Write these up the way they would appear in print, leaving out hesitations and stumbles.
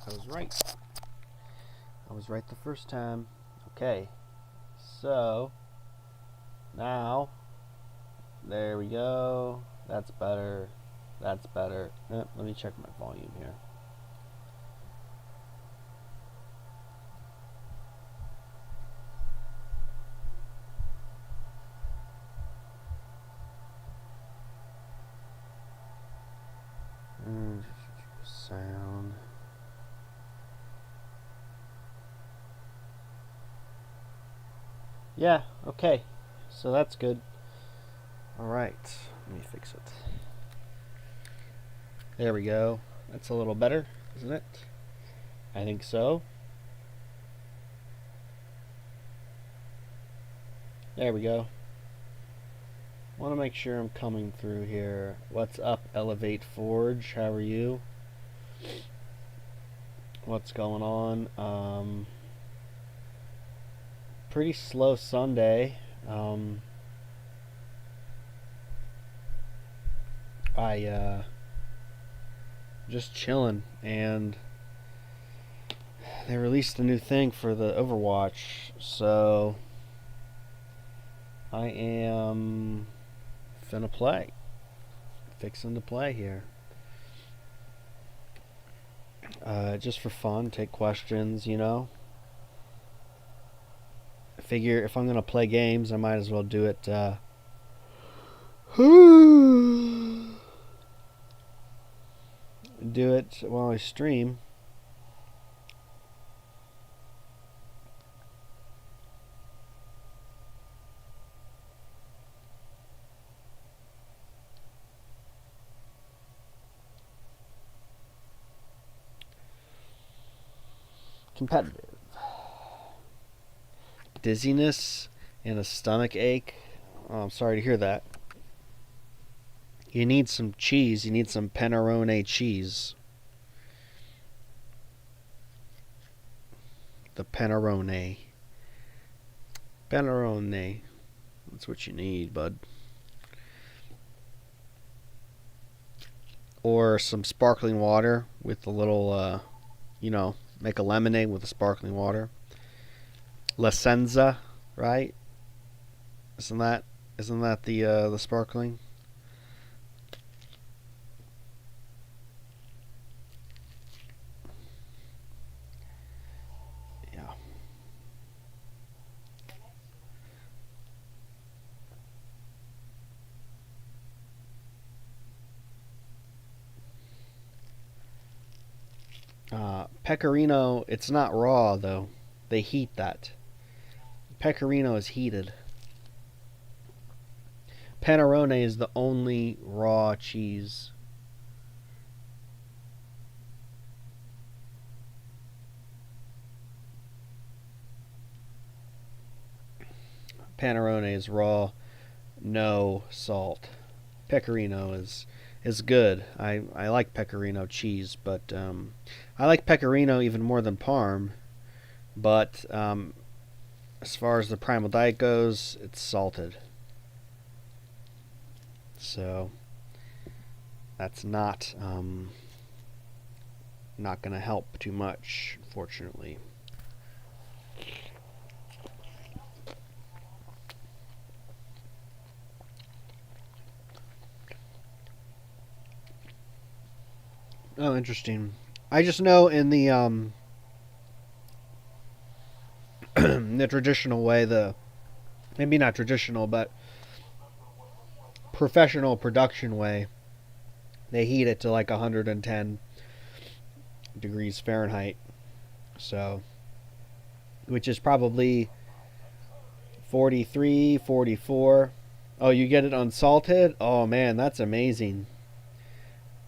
I was right. I was right the first time. Okay. So, now, there we go. That's better. That's better. Let me check my volume here. Sound. Yeah, okay. So that's good. Alright, let me fix it. There we go. That's a little better, isn't it? I think so. There we go. Want to make sure I'm coming through here. What's up, Elevate Forge? How are you? What's going on? Pretty slow Sunday. I just chilling, and they released a new thing for the Overwatch, so I am finna play. Fixing to play here. Just for fun, take questions, you know. I figure if I'm gonna play games, I might as well do it. Do it while I stream. Competitive. Dizziness and a stomach ache. Oh, I'm sorry to hear that. You need some cheese. You need some Panarone cheese. The Panarone. Panarone. That's what you need, bud. Or some sparkling water with a little, you know, make a lemonade with the sparkling water. La Senza, right? Isn't that the sparkling? Yeah. Pecorino, it's not raw though. They heat that. Pecorino is heated. Panarone is the only raw cheese. Panarone is raw, no salt. Pecorino is good. I like pecorino cheese, but I like pecorino even more than parm. But as far as the primal diet goes, it's salted. So that's not going to help too much, fortunately. Oh, interesting. I just know in the the traditional way, the maybe not traditional, but professional production way, they heat it to like 110 degrees Fahrenheit. So, which is probably 43, 44. Oh, you get it unsalted? Oh man, that's amazing.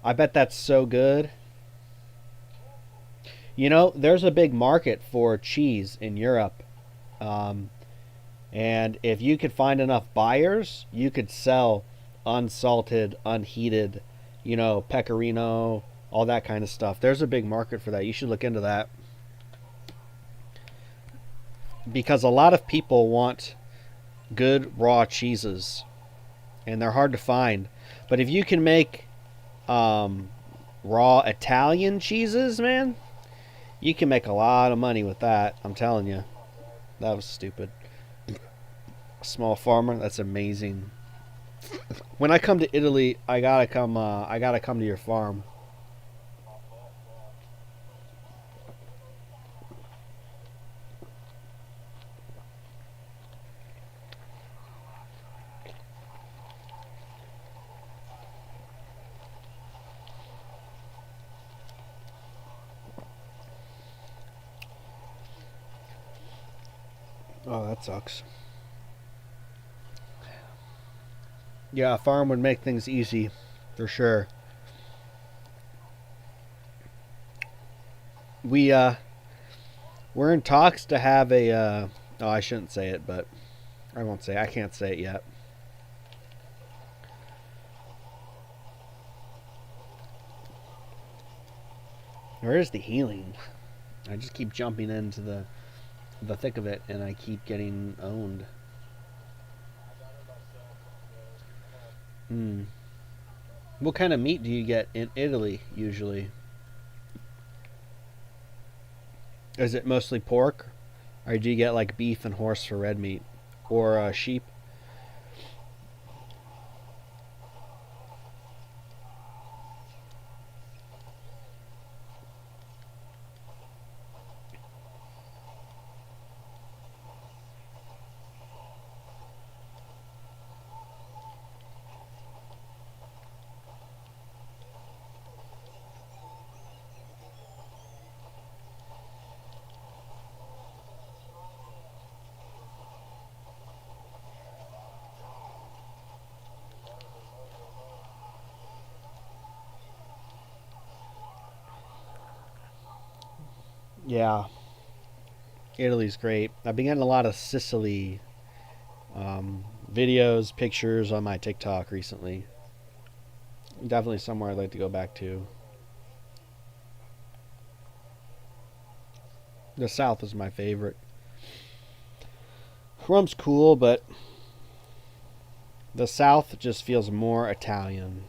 I bet that's so good. You know, there's a big market for cheese in Europe. Um, and if you could find enough buyers, you could sell unsalted, unheated, you know, pecorino, all that kind of stuff. There's a big market for that. You should look into that. Because a lot of people want good raw cheeses, and they're hard to find. But if you can make raw Italian cheeses, man, You can make a lot of money with that. I'm telling you. That was stupid. Small farmer. That's amazing. When I come to Italy, I gotta come. I gotta come to your farm. Oh, that sucks. Yeah, a farm would make things easy, for sure. We we're in talks to have a. Oh, I shouldn't say it, but I won't say. I can't say it yet. Where is the healing? I just keep jumping into the thick of it, and I keep getting owned. Hmm. What kind of meat do you get in Italy usually? Is it mostly pork, or do you get like beef and horse for red meat, or sheep? Yeah, Italy's great. I've been getting a lot of Sicily videos, pictures on my TikTok recently. Definitely somewhere I'd like to go back to. The South is my favorite. Rome's cool, but the South just feels more Italian.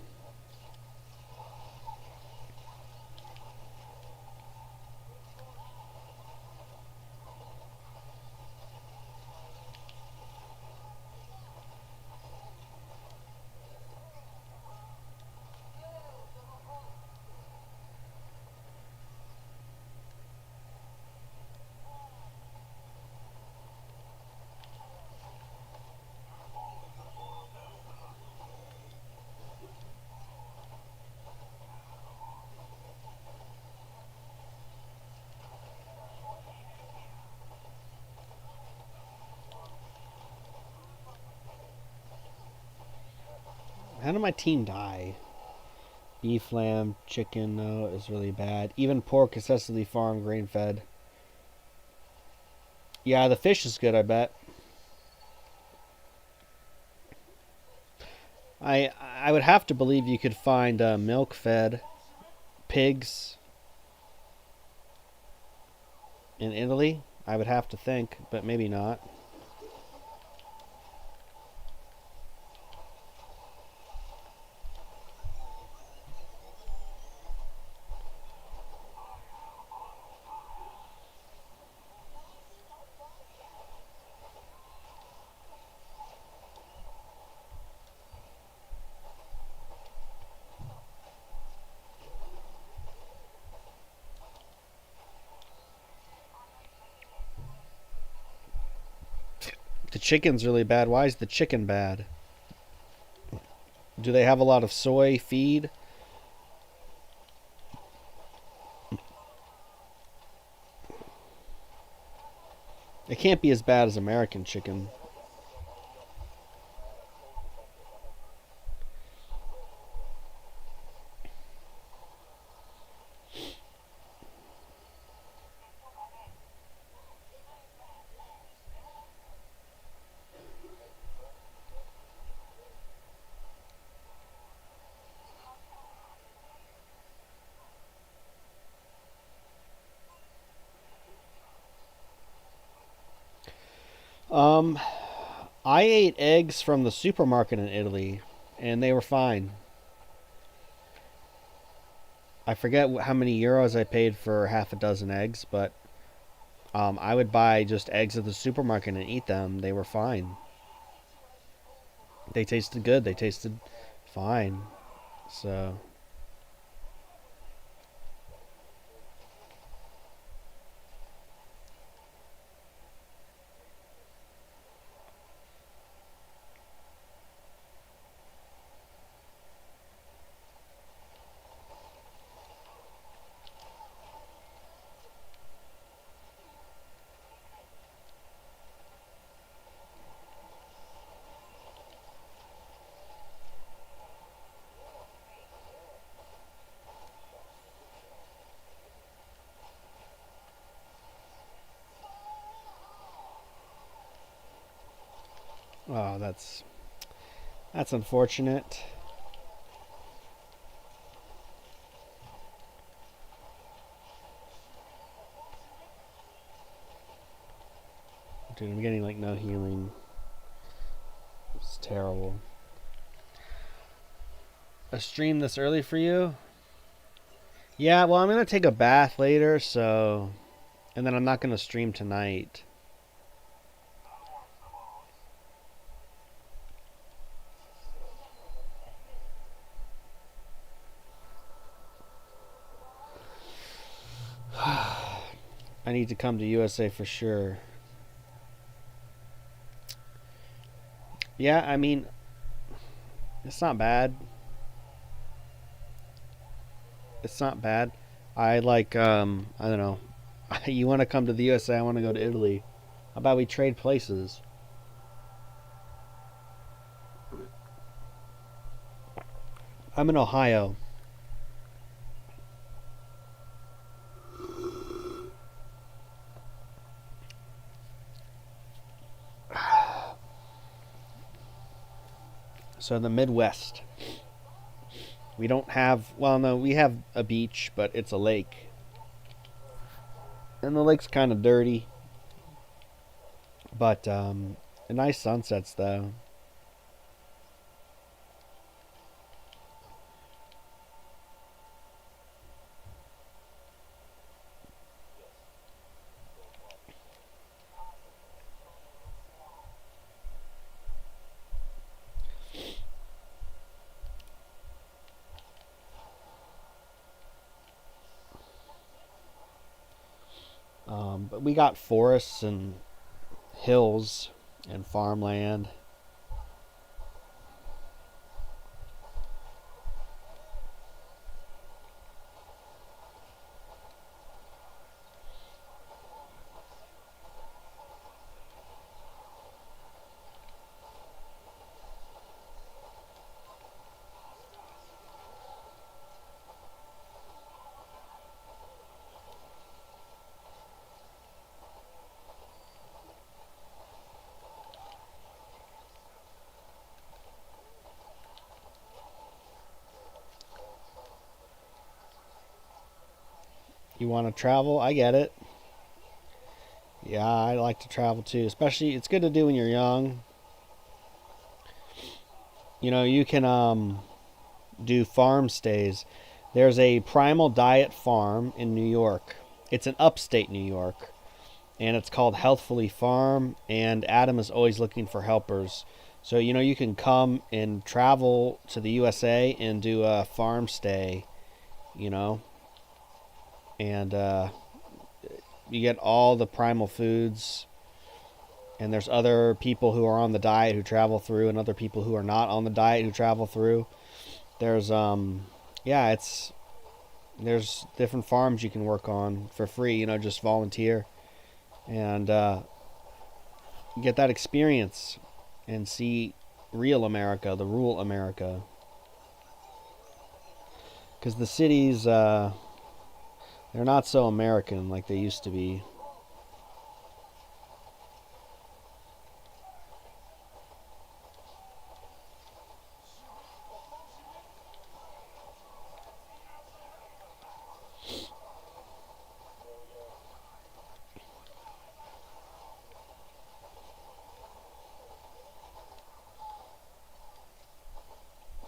How did my team die? Beef, lamb, chicken, no, is really bad. Even pork, excessively farmed, grain fed. Yeah, the fish is good, I bet. I would have to believe you could find milk fed pigs in Italy. I would have to think, but maybe not. The chicken's really bad. Why is the chicken bad? Do they have a lot of soy feed? It can't be as bad as American chicken. Um, I ate eggs from the supermarket in Italy, and they were fine. I forget how many euros I paid for half a dozen eggs, but I would buy just eggs at the supermarket and eat them. They were fine. They tasted good. They tasted fine. So, oh, that's unfortunate. Dude, I'm getting like no healing. It's terrible. A stream this early for you? Yeah, well, I'm gonna take a bath later, so, and then I'm not gonna stream tonight. I need to come to USA for sure. Yeah, I mean, it's not bad. It's not bad. I like, I don't know. You want to come to the USA? I want to go to Italy. How about we trade places? I'm in Ohio. So in the Midwest. We don't have, well, no, we have a beach, but it's a lake. And the lake's kind of dirty. But, nice sunsets, though. But we got forests and hills and farmland. You want to travel? I get it. Yeah, I like to travel too. Especially, it's good to do when you're young. You know, you can do farm stays. There's a Primal Diet farm in New York. It's in upstate New York, and it's called Healthfully Farm. And Adam is always looking for helpers. So you know you can come and travel to the USA and do a farm stay. You know, and you get all the primal foods. And there's other people who are on the diet who travel through, and other people who are not on the diet who travel through. There's yeah, it's there's different farms you can work on for free. You know, just volunteer and get that experience and see real America, the rural America. Because the cities, they're not so American like they used to be.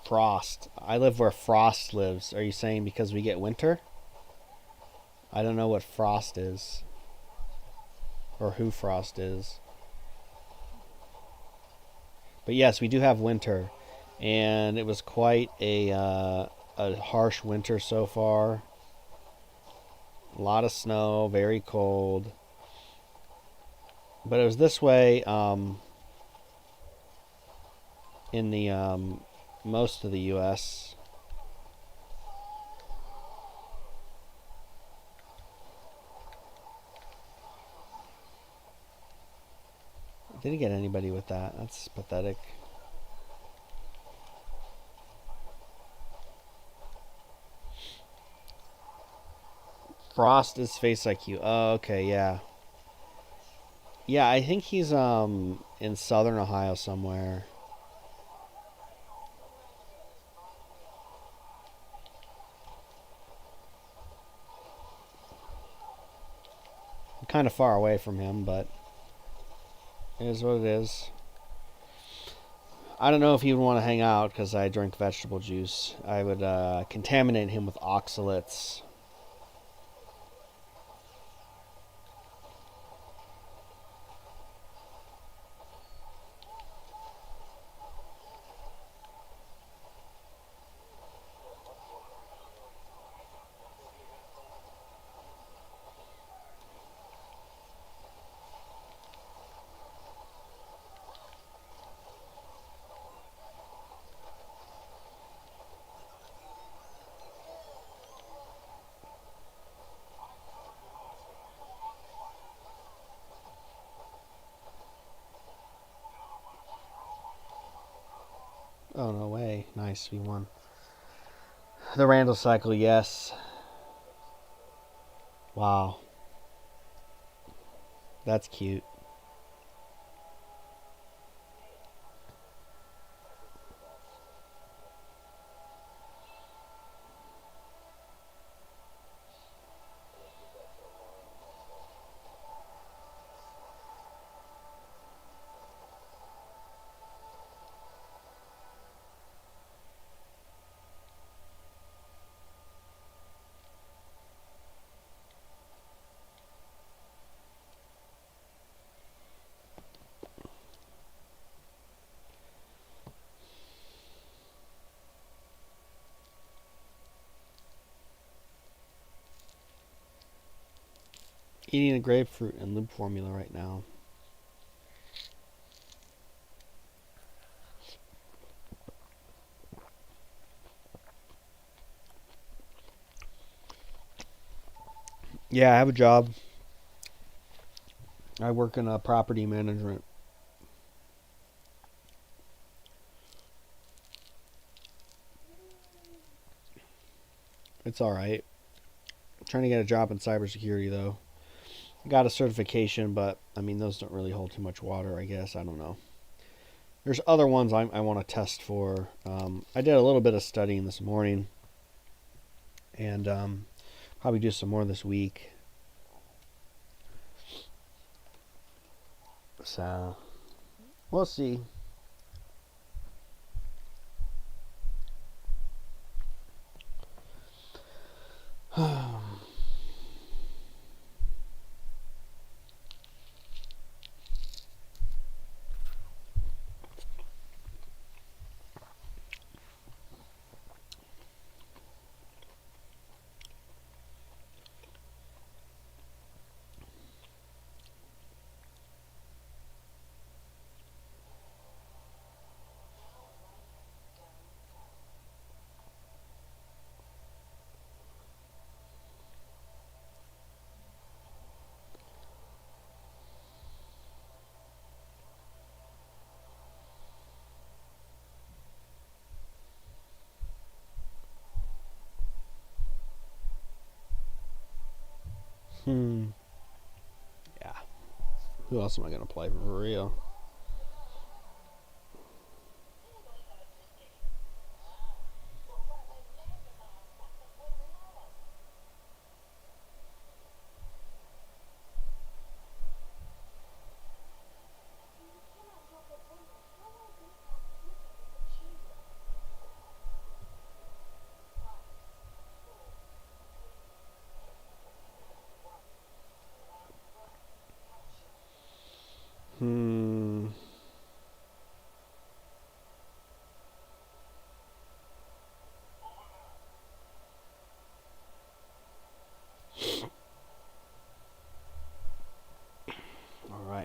Frost. I live where Frost lives. Are you saying because we get winter? I don't know what Frost is. Or who Frost is. But yes, we do have winter. And it was quite a harsh winter so far. A lot of snow, very cold. But it was this way in the most of the U.S. Didn't get anybody with that. That's pathetic. Frost is Face IQ. Oh, okay, yeah. Yeah, I think he's in southern Ohio somewhere. I'm kind of far away from him, but it is what it is. I don't know if he would want to hang out because I drink vegetable juice. I would contaminate him with oxalates. Oh, no way. Nice, we won. The Randall cycle, yes. Wow. That's cute. Eating a grapefruit and lube formula right now. Yeah, I have a job. I work in property management. It's all right. I'm trying to get a job in cybersecurity though. Got a certification, but I mean those don't really hold too much water. I guess I don't know. There's other ones I want to test for. I did a little bit of studying this morning, and probably do some more this week. So we'll see. Hmm. Yeah. Who else am I gonna play for real?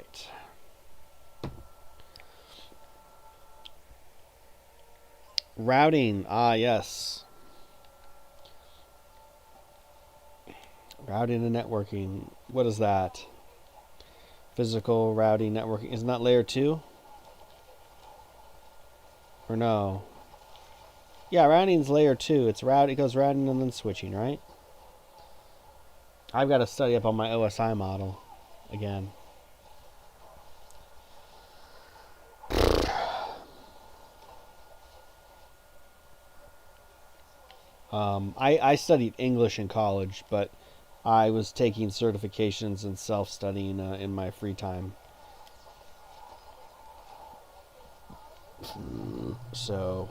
right. Routing. Ah, yes. Routing and networking. What is that? Physical routing networking. Isn't that layer 2? Or no? Yeah, routing's layer 2. It's routing. It goes routing and then switching, right? I've got to study up on my OSI model again. I studied English in college, but I was taking certifications and self-studying in my free time. So,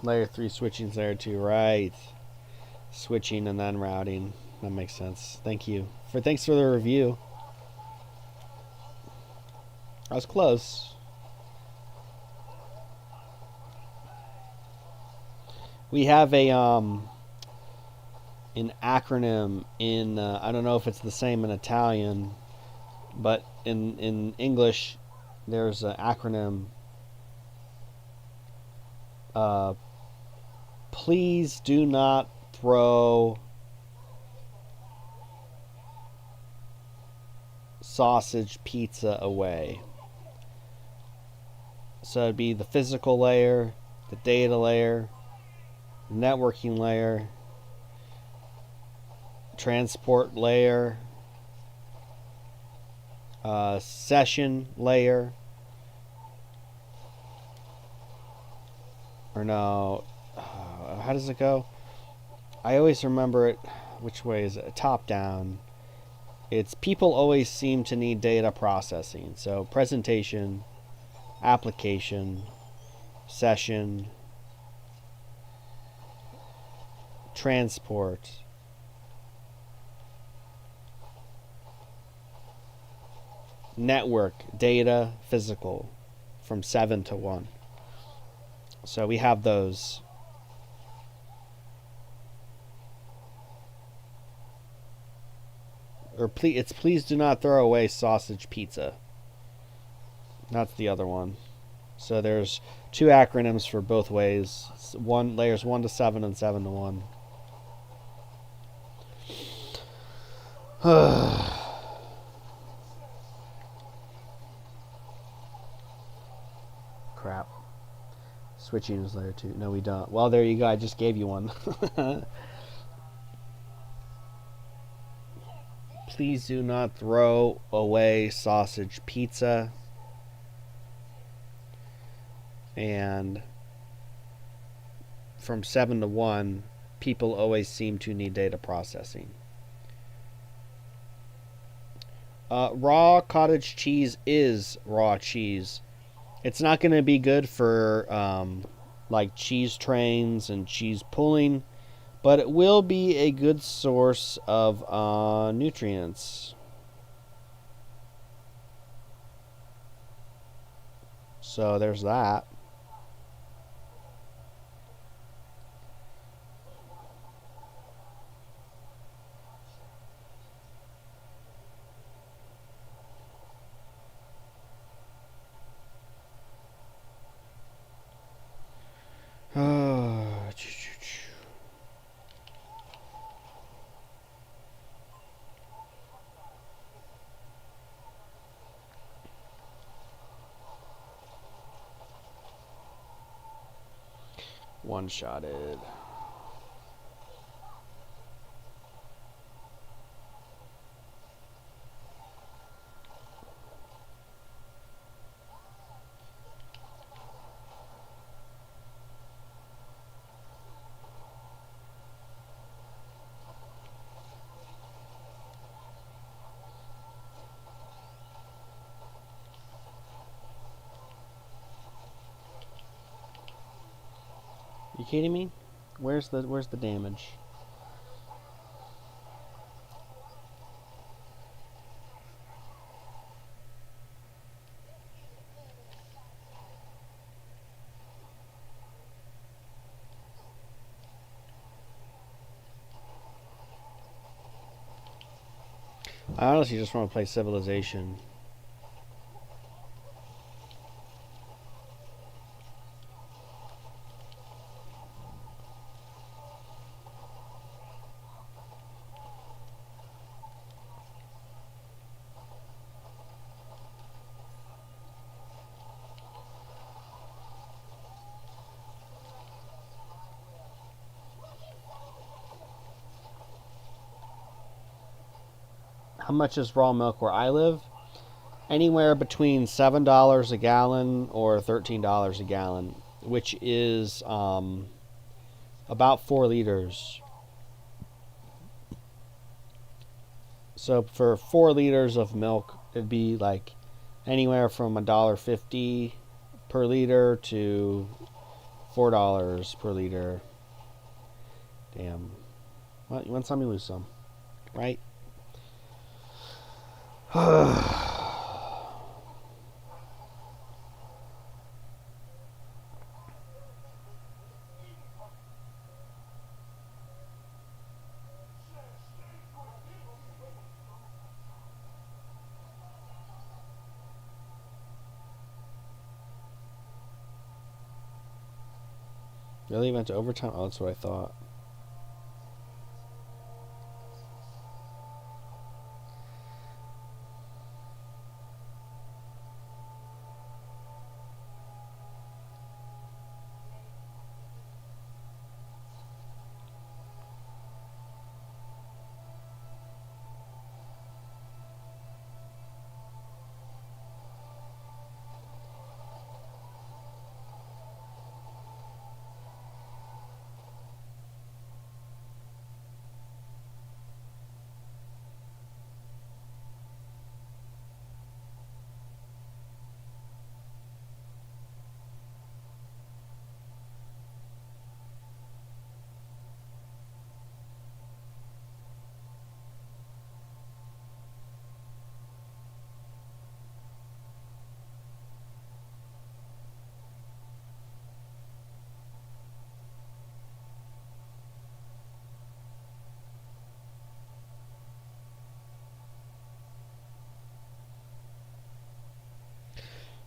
layer 3 switching's layer 2, right? Switching and then routing. That makes sense. Thanks for the review. I was close. We have an acronym in I don't know if it's the same in Italian, but in English there's an acronym. Please do not throw sausage pizza away. So it'd be the physical layer, the data layer, the networking layer, transport layer, session layer, or no, how does it go? I always remember it. Which way is it? Top down. It's people always seem to need data processing. So presentation, application, session, transport, network, data, physical, from 7 to 1. So we have those. Or please do not throw away sausage pizza. That's the other one. So there's 2 acronyms for both ways. Layers 1 to 7 and 7 to 1. Crap. Switching is layer 2. No, we don't. Well, there you go. I just gave you one. Please do not throw away sausage pizza. And from 7 to 1, people always seem to need data processing. Raw cottage cheese is raw cheese. It's not going to be good for like cheese trains and cheese pulling, but it will be a good source of nutrients. So there's that. One-shotted. You kidding me? Where's the damage? I honestly just want to play Civilization. How much is raw milk where I live? Anywhere between $7 a gallon or $13 a gallon, which is about 4 liters. So for 4 liters of milk, it'd be like anywhere from $1.50 per liter to $4 per liter. Damn. Well, you win some, you lose some, right? Really went to overtime? Oh, that's what I thought.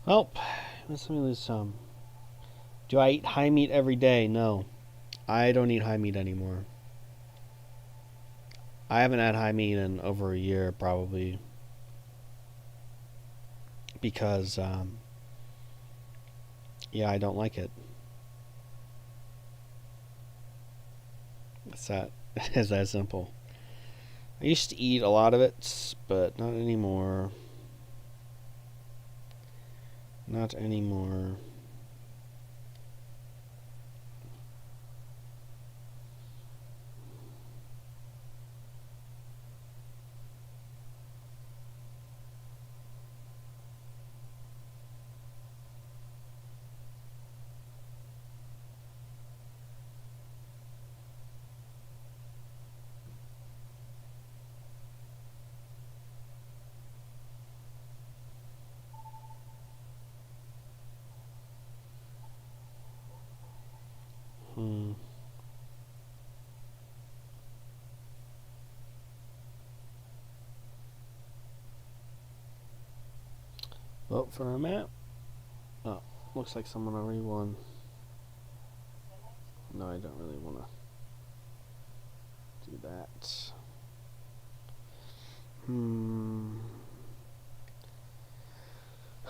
Oh, let me lose some. Do I eat high meat every day? No. I don't eat high meat anymore. I haven't had high meat in over a year, probably. Because, yeah, I don't like it. It's that, it's that simple. I used to eat a lot of it, but not anymore. Not anymore. Hmm. Vote for a map. Oh, looks like someone already won. No, I don't really want to do that.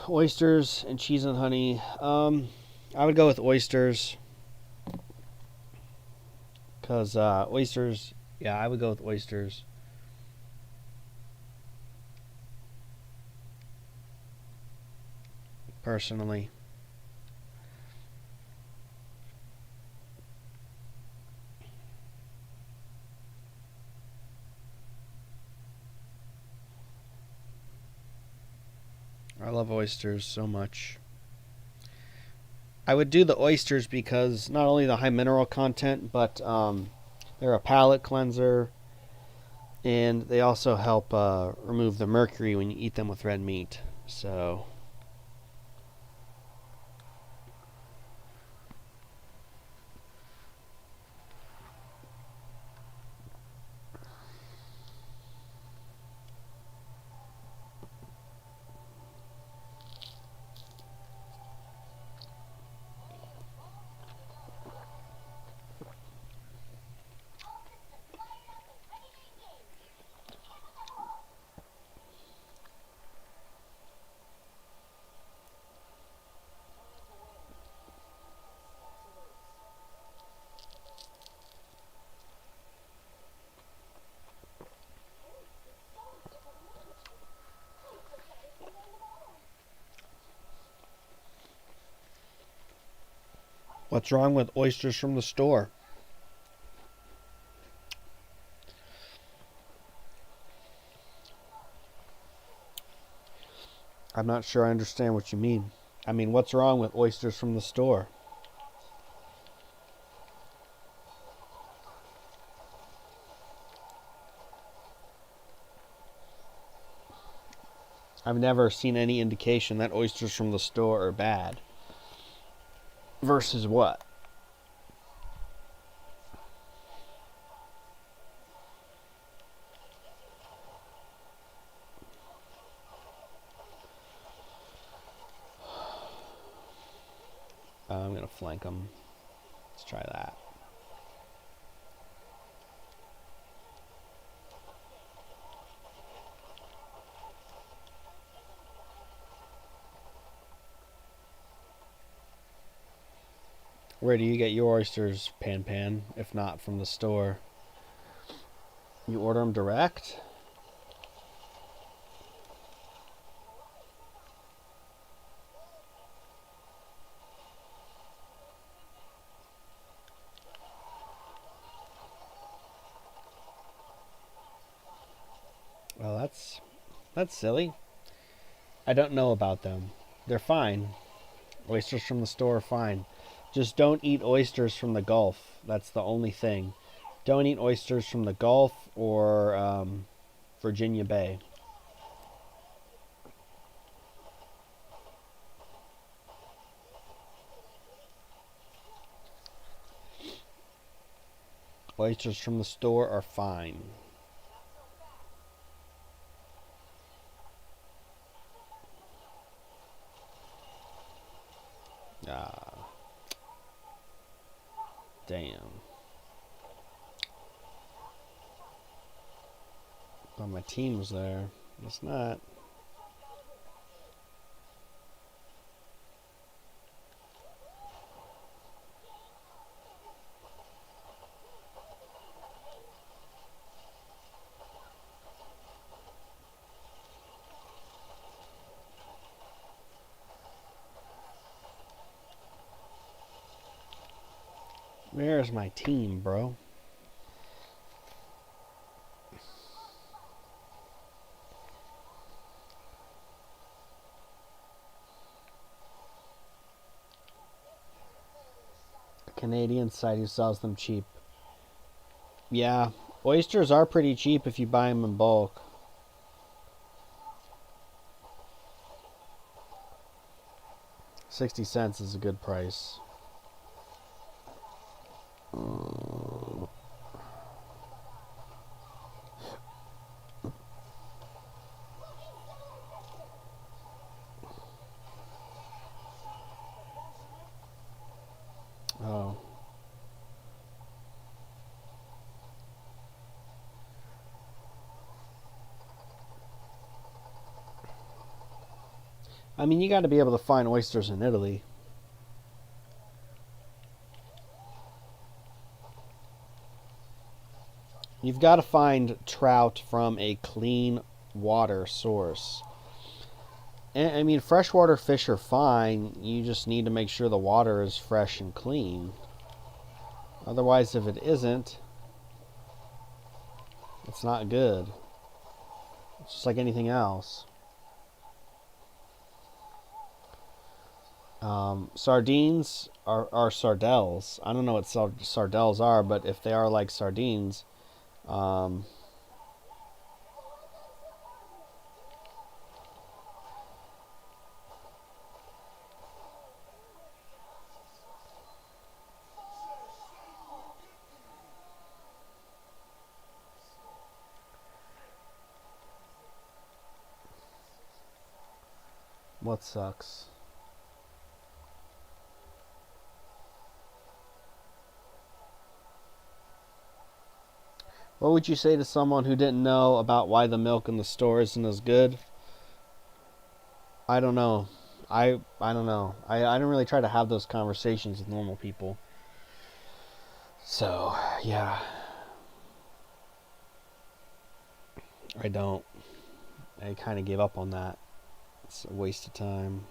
Oysters and cheese and honey. I would go with oysters. Because oysters, yeah, I would go with oysters. Personally. I love oysters so much. I would do the oysters because not only the high mineral content, but they're a palate cleanser, and they also help remove the mercury when you eat them with red meat. So, what's wrong with oysters from the store? I'm not sure I understand what you mean. I mean, what's wrong with oysters from the store? I've never seen any indication that oysters from the store are bad. Versus what? I'm going to flank them. Let's try that. Where do you get your oysters, Pan? If not from the store? You order them direct? Well, that's silly. I don't know about them. They're fine. Oysters from the store are fine. Just don't eat oysters from the Gulf. That's the only thing. Don't eat oysters from the Gulf or Virginia Bay. Oysters from the store are fine. Ah, damn. But my team was there. It's not. Where's my team, bro? A Canadian site who sells them cheap. Yeah, oysters are pretty cheap if you buy them in bulk. 60 cents is a good price. Oh. I mean, you got to be able to find oysters in Italy. You've got to find trout from a clean water source. And, I mean, freshwater fish are fine. You just need to make sure the water is fresh and clean. Otherwise, if it isn't, it's not good. It's just like anything else. Sardines are sardelles. I don't know what sardelles are, but if they are like sardines, um, what sucks? What would you say to someone who didn't know about why the milk in the store isn't as good? I don't know. I don't know. I don't really try to have those conversations with normal people. So yeah, I don't. I kind of gave up on that. It's a waste of time.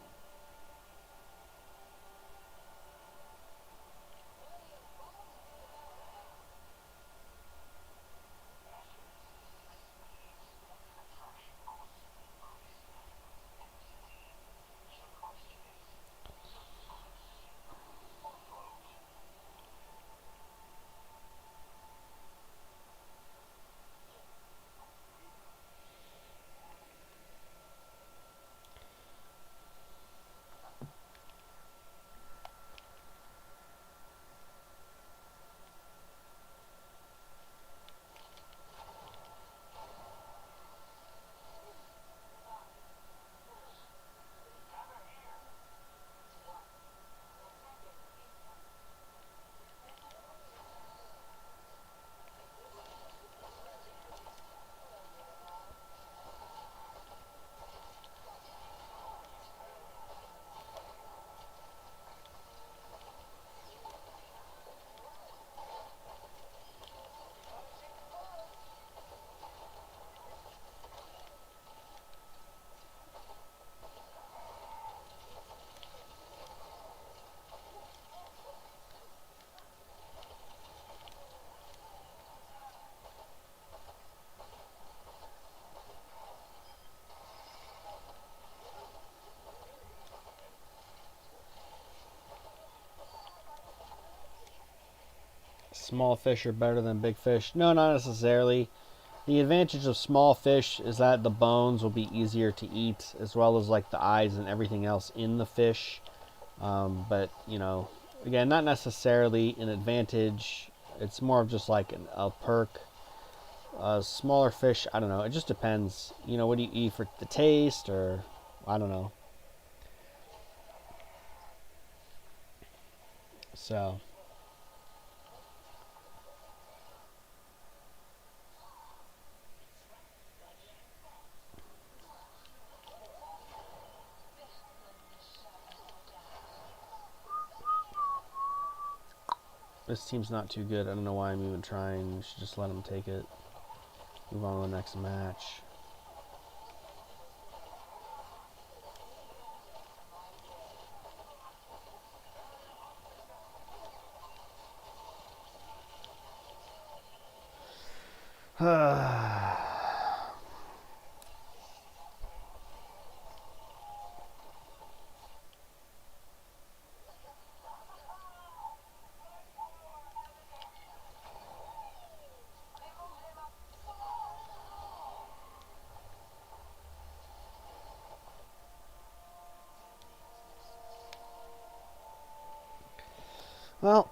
Small fish are better than big fish. No, not necessarily. The advantage of small fish is that the bones will be easier to eat, as well as like the eyes and everything else in the fish. But again, not necessarily an advantage. It's more of just like a perk. Smaller fish, I don't know. It just depends. What do you eat for the taste, or I don't know. So, this team's not too good. I don't know why I'm even trying. We should just let them take it. Move on to the next match. Well,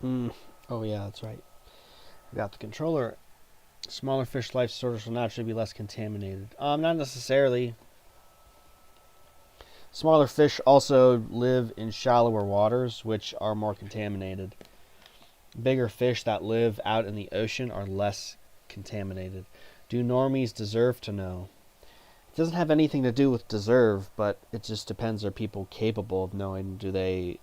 Mm. Oh yeah, that's right. We got the controller. Smaller fish life sources will naturally be less contaminated. Not necessarily. Smaller fish also live in shallower waters, which are more contaminated. Bigger fish that live out in the ocean are less contaminated. Do normies deserve to know? It doesn't have anything to do with deserve, but it just depends. Are people capable of knowing? Do they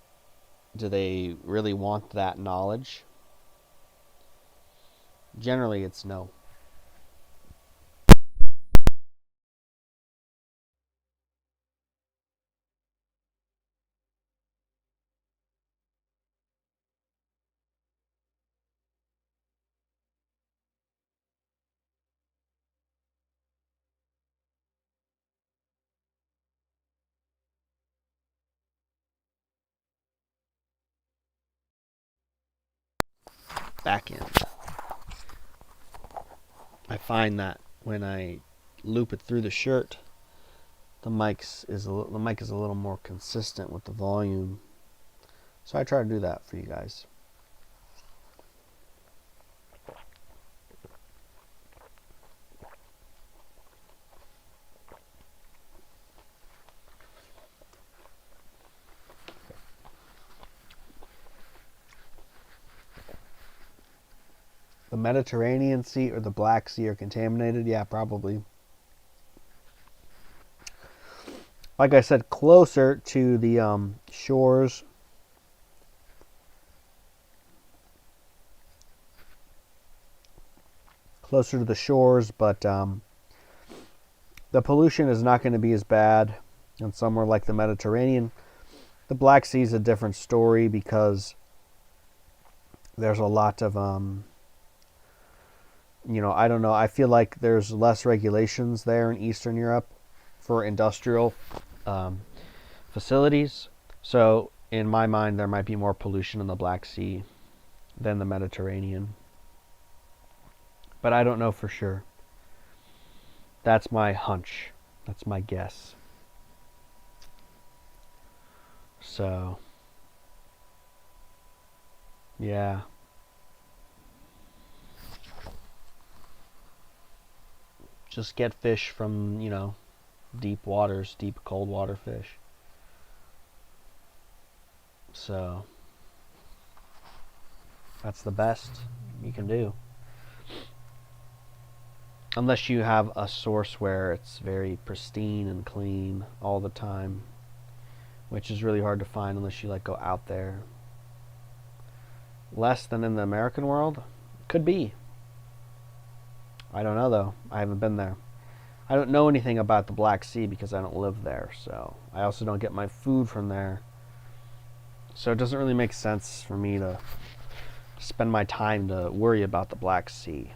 really want that knowledge? Generally, it's no. Back end. I find that when I loop it through the shirt, the mic is a little more consistent with the volume. So I try to do that for you guys. The Mediterranean Sea or the Black Sea are contaminated? Yeah, probably. Like I said, closer to the shores. Closer to the shores, but the pollution is not going to be as bad in somewhere like the Mediterranean. The Black Sea is a different story because there's a lot of I don't know. I feel like there's less regulations there in Eastern Europe for industrial facilities. So, in my mind, there might be more pollution in the Black Sea than the Mediterranean. But I don't know for sure. That's my hunch. That's my guess. So, yeah. Just get fish from, deep waters, deep cold water fish. So, that's the best you can do. Unless you have a source where it's very pristine and clean all the time, which is really hard to find unless you go out there. Less than in the American world? Could be. I don't know though. I haven't been there. I don't know anything about the Black Sea because I don't live there, so I also don't get my food from there. So it doesn't really make sense for me to spend my time to worry about the Black Sea.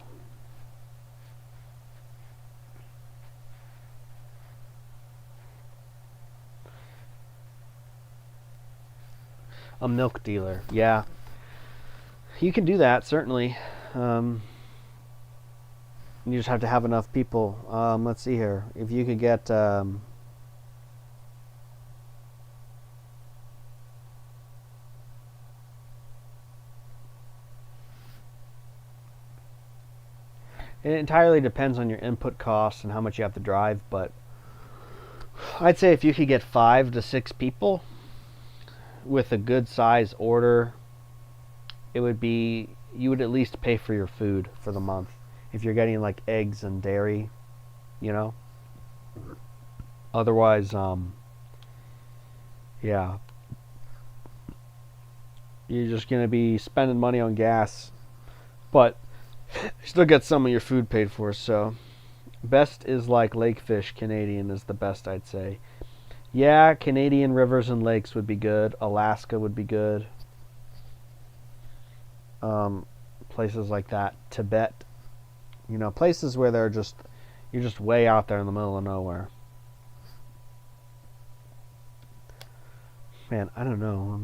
A milk dealer. Yeah. You can do that, certainly. You just have to have enough people. Let's see here. If you could get... it entirely depends on your input costs and how much you have to drive, but I'd say if you could get 5 to 6 people with a good size order, you would at least pay for your food for the month. If you're getting eggs and dairy, you know. Otherwise, yeah, you're just gonna be spending money on gas, but you still get some of your food paid for. So, best is Lakefish Canadian is the best, I'd say. Yeah, Canadian rivers and lakes would be good. Alaska would be good. Places like that, Tibet, places where you're just way out there in the middle of nowhere. Man, I don't know.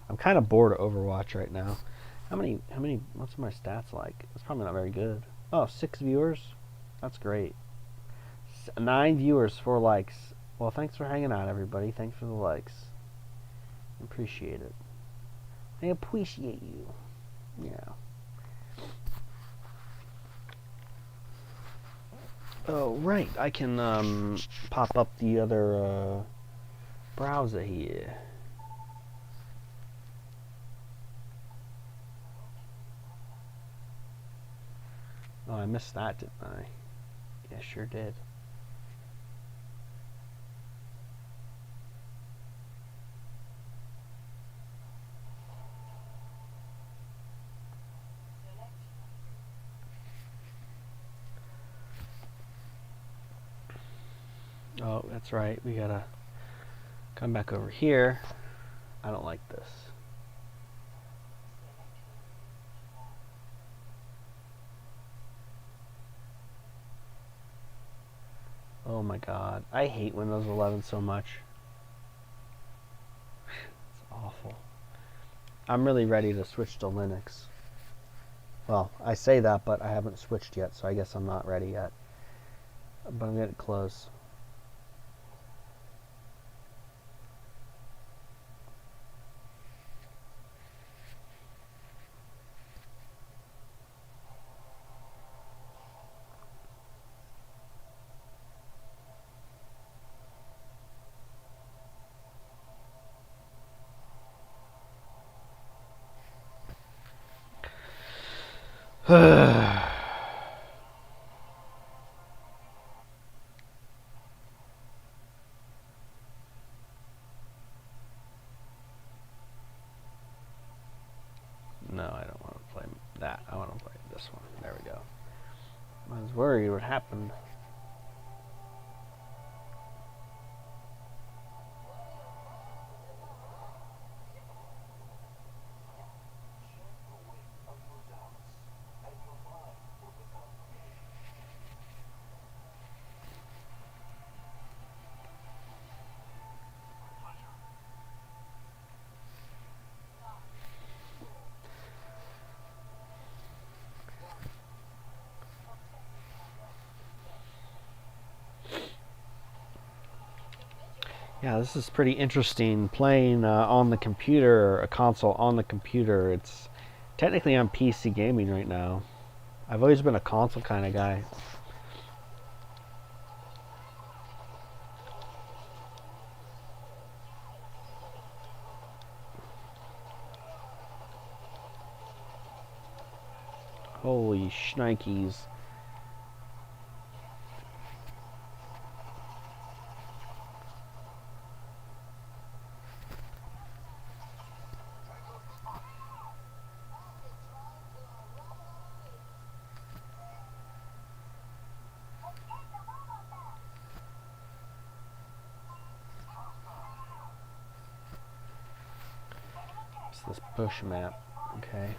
I'm kind of bored of Overwatch right now. What's my stats like? It's probably not very good. Oh, 6 viewers? That's great. 9 viewers, 4 likes. Well, thanks for hanging out, everybody. Thanks for the likes. Appreciate it. I appreciate you. Yeah. Oh, right. I can pop up the other browser here. Oh, I missed that, didn't I? Yeah, sure did. Oh, that's right. We gotta come back over here. I don't like this. Oh my god. I hate Windows 11 so much. It's awful. I'm really ready to switch to Linux. Well, I say that, but I haven't switched yet, so I guess I'm not ready yet. But I'm getting close. No, I don't want to play that. I want to play this one. There we go. I was worried what happened. Yeah, this is pretty interesting. Playing on the computer, a console on the computer. It's technically on PC gaming right now. I've always been a console kind of guy. Holy shnikes. It's this push map. Okay.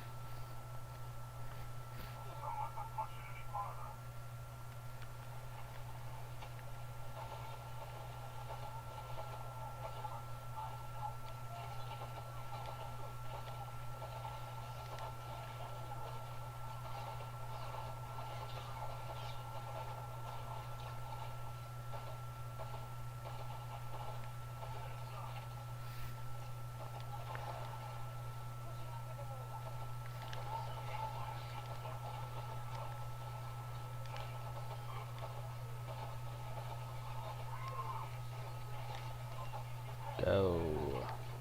Go.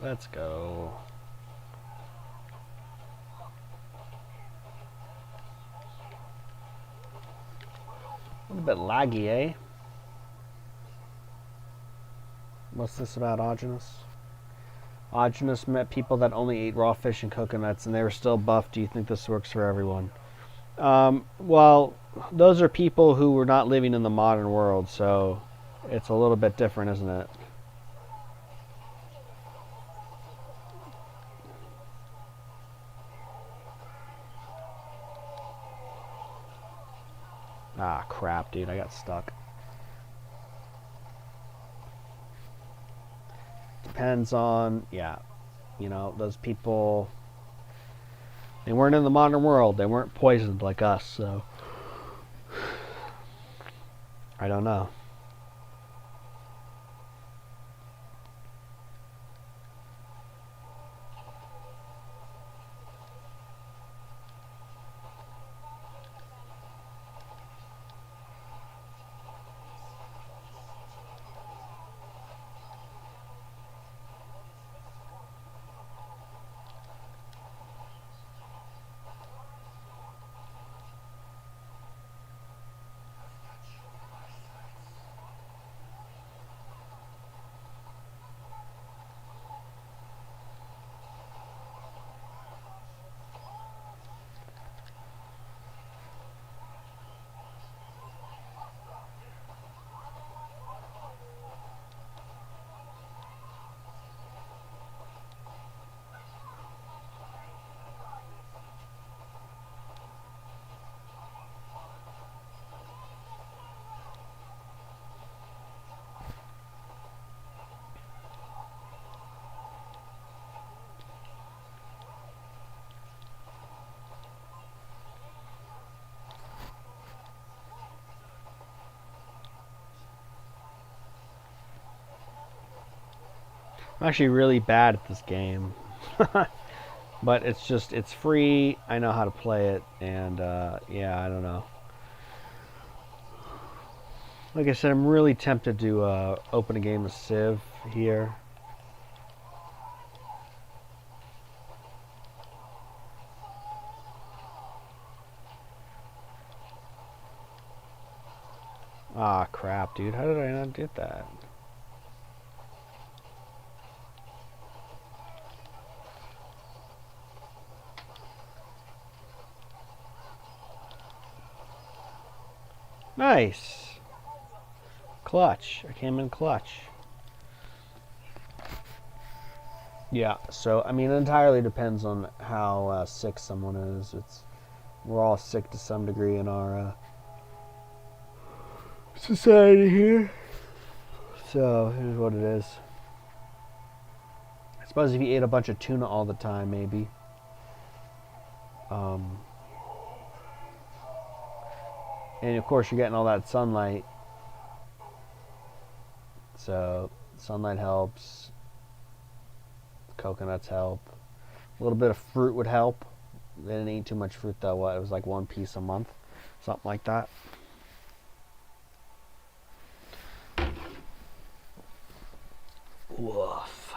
Let's go. A little bit laggy, eh? What's this about Augenus? Augenus met people that only ate raw fish and coconuts and they were still buff. Do you think this works for everyone? Well, those are people who were not living in the modern world, so it's a little bit different, isn't it? Ah, crap, dude. I got stuck. Depends on, yeah, those people, they weren't in the modern world. They weren't poisoned like us, so I don't know. I'm actually really bad at this game. But it's free. I know how to play it, and yeah, I don't know. Like I said, I'm really tempted to open a game of Civ here. Ah, crap, dude. How did I not get that? Nice. Clutch. I came in clutch. Yeah, so, I mean, it entirely depends on how sick someone is. We're all sick to some degree in our society here. So, here's what it is. I suppose if you ate a bunch of tuna all the time, maybe. And of course, you're getting all that sunlight. So, sunlight helps. Coconuts help. A little bit of fruit would help. They didn't eat too much fruit though. What? It was like one piece a month, something like that. Woof.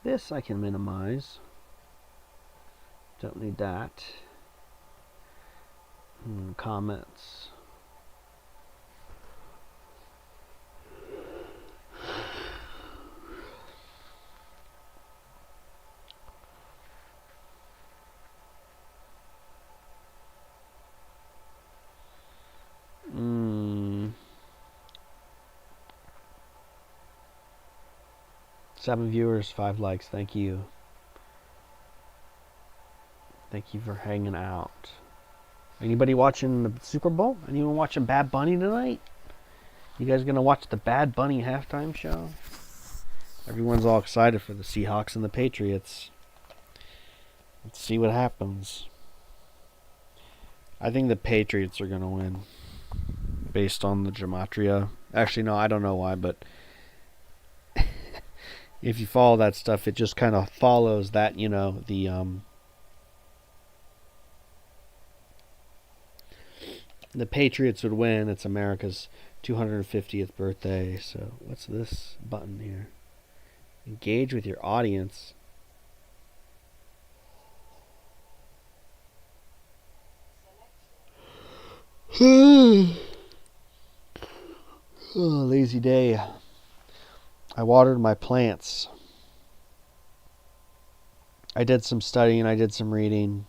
This I can minimize. Don't need that. Comments. Seven viewers, 5 likes. Thank you. Thank you for hanging out. Anybody watching the Super Bowl? Anyone watching Bad Bunny tonight? You guys gonna watch the Bad Bunny halftime show? Everyone's all excited for the Seahawks and the Patriots. Let's see what happens. I think the Patriots are gonna win, based on the gematria. Actually, no, I don't know why, but if you follow that stuff, it just kind of follows that, the Patriots would win. It's America's 250th birthday. So what's this button here? Engage with your audience. Oh, lazy day. I watered my plants. I did some studying. I did some reading.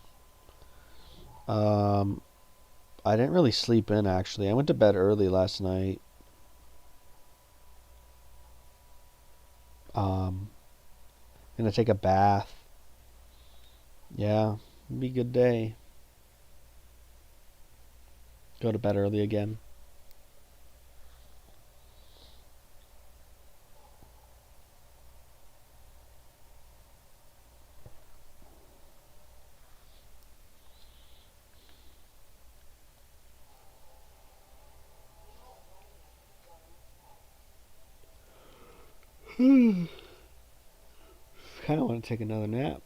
I didn't really sleep in, actually. I went to bed early last night. Gonna take a bath. Yeah, it'll be a good day. Go to bed early again. Kind of want to take another nap.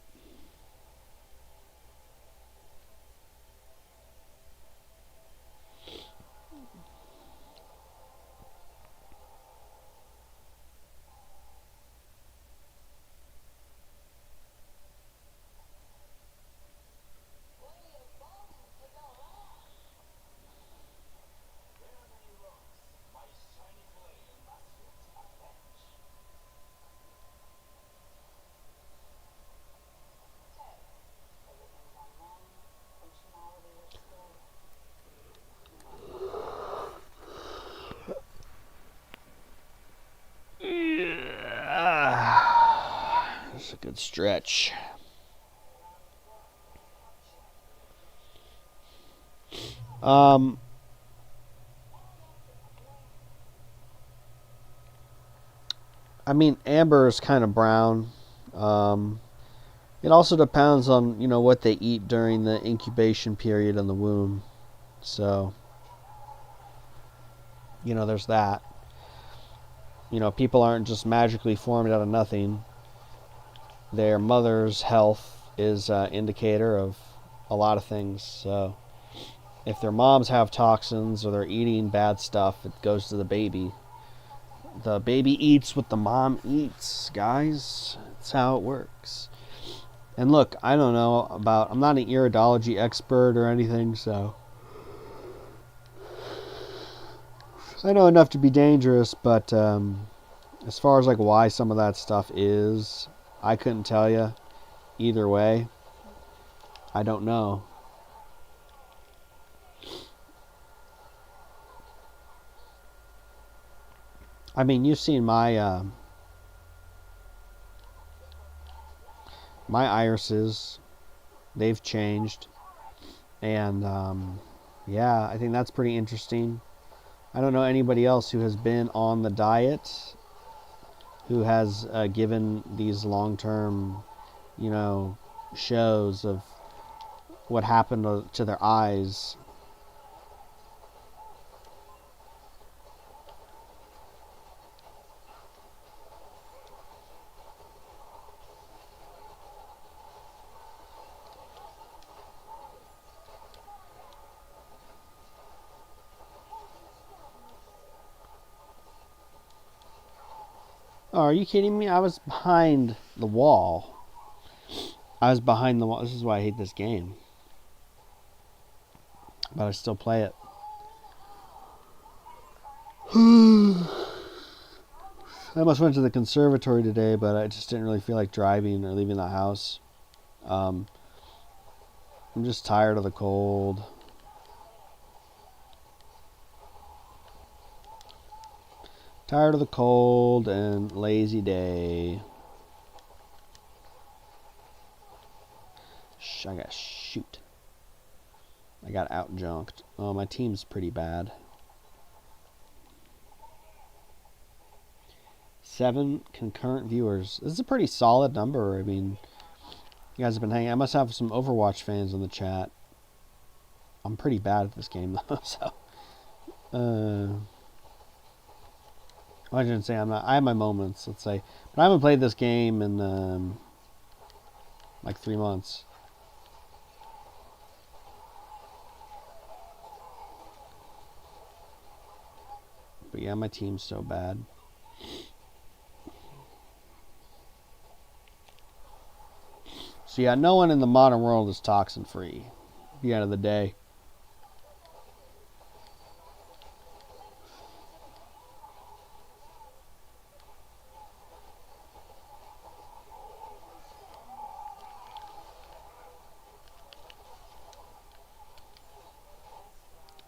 That's a good stretch. I mean, amber is kind of brown. Um, it also depends on, what they eat during the incubation period in the womb. So, there's that. People aren't just magically formed out of nothing. Their mother's health is an indicator of a lot of things. So, if their moms have toxins or they're eating bad stuff, it goes to the baby. The baby eats what the mom eats, guys. That's how it works. And look, I don't know I'm not an iridology expert or anything, so I know enough to be dangerous, but as far as like why some of that stuff is, I couldn't tell you either way. I don't know. I mean, you've seen my my irises. They've changed. And yeah, I think that's pretty interesting. I don't know anybody else who has been on the diet who has given these long-term, shows of what happened to their eyes. Oh, are you kidding me? I was behind the wall. I was behind the wall. This is why I hate this game. But I still play it. I almost went to the conservatory today, but I just didn't really feel like driving or leaving the house. I'm just tired of the cold. Tired of the cold and lazy day. I got shoot. I got out-junked. Oh, my team's pretty bad. 7 concurrent viewers. This is a pretty solid number. I mean, you guys have been hanging. I must have some Overwatch fans in the chat. I'm pretty bad at this game, though, so... I shouldn't say I'm not. I have my moments, let's say. But I haven't played this game in, like 3 months. But yeah, my team's so bad. So yeah, no one in the modern world is toxin free at the end of the day.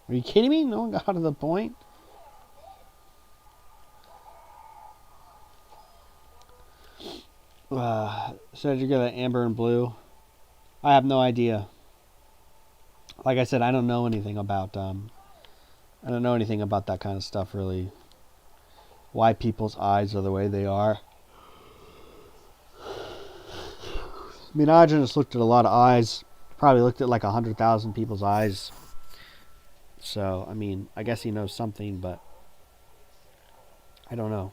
Are you kidding me? No one got to the point? So did you get an amber and blue? I have no idea. Like I said, I don't know anything about that kind of stuff really. Why people's eyes are the way they are. I mean, I just looked at a lot of eyes. Probably looked at like 100,000 people's eyes. So, I mean, I guess he knows something, but I don't know.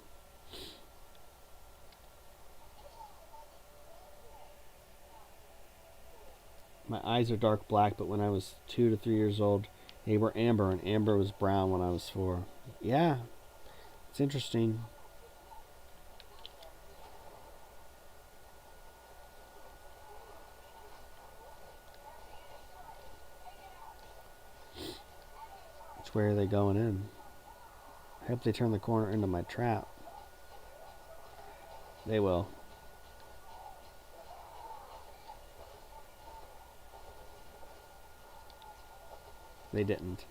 My eyes are dark black, but when I was 2 to 3 years old, they were amber, and amber was brown when I was 4. Yeah, it's interesting. Which way are they going in? I hope they turn the corner into my trap. They will. They didn't.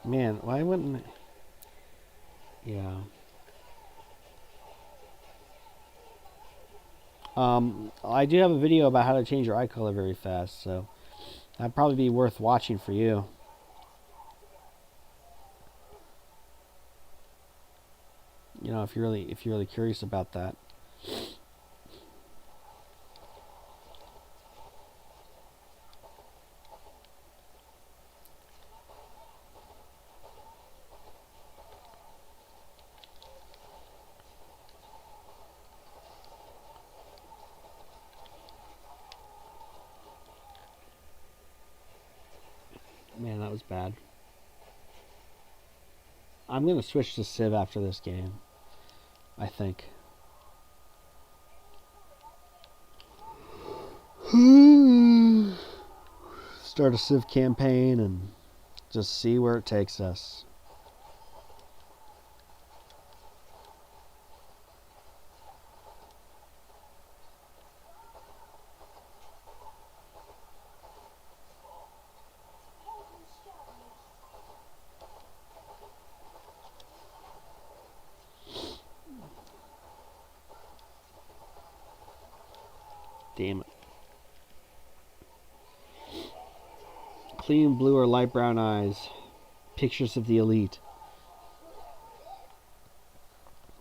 Man, why wouldn't I? Yeah. I do have a video about how to change your eye color very fast, so That'd probably be worth watching for you. You know, if you're really curious about that. Man, that was bad. I'm gonna switch to Civ after this game, I think. Start a Civ campaign and just see where it takes us. Damn it. Clean blue or light brown eyes. Pictures of the elite.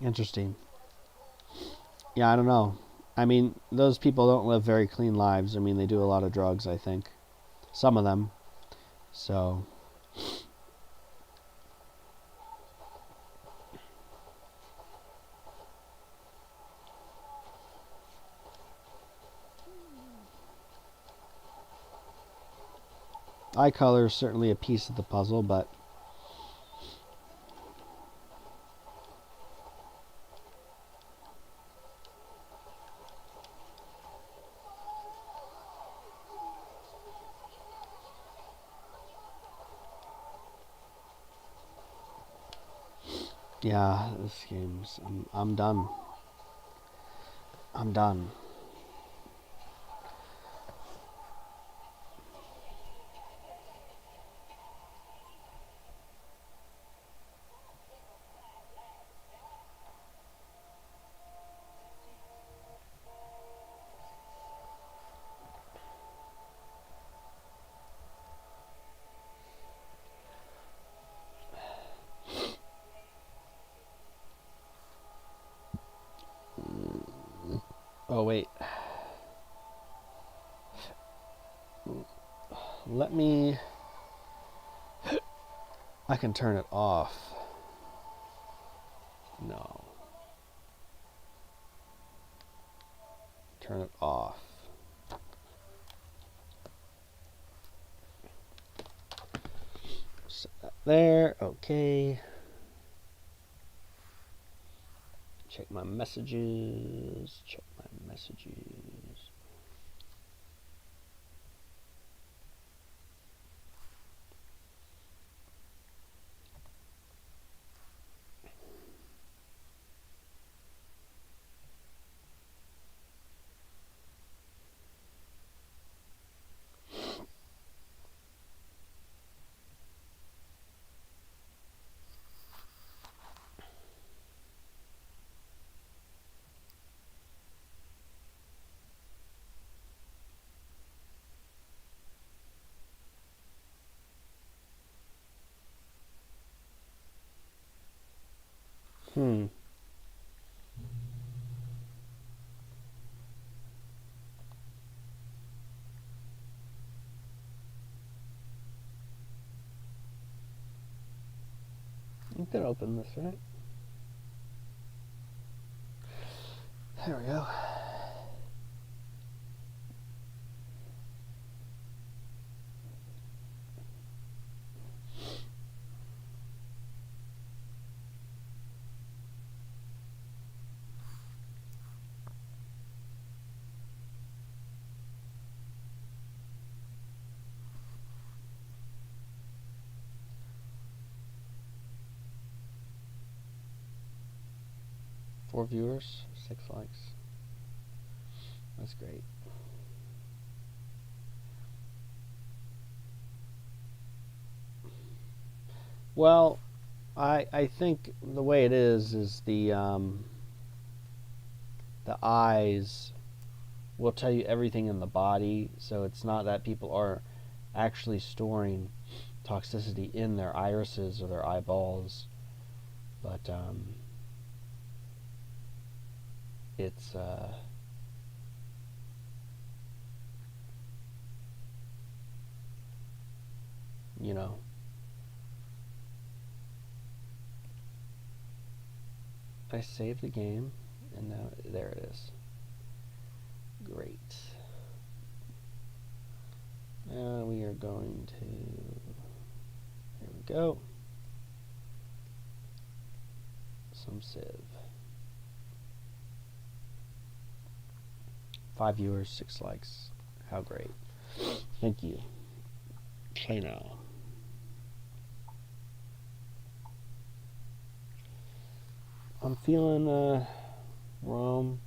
Interesting. Yeah, I don't know. I mean, those people don't live very clean lives. I mean, they do a lot of drugs, I think. Some of them. So, eye color is certainly a piece of the puzzle, but yeah, this game's... I'm done. I'm done. Oh, wait. Let me... I can turn it off. No. Turn it off. Set that there. Okay. Check my messages. Check my messages. Hmm. You could open this, right? There we go. Four viewers, 6 likes. That's great. Well, I think the way it is the eyes will tell you everything in the body, so it's not that people are actually storing toxicity in their irises or their eyeballs, but it's you know, I saved the game, and now there it is. Great. Now we are going to, here we go, some Civ. 5 viewers, 6 likes. How great. Thank you. Play now. I'm feeling Rome.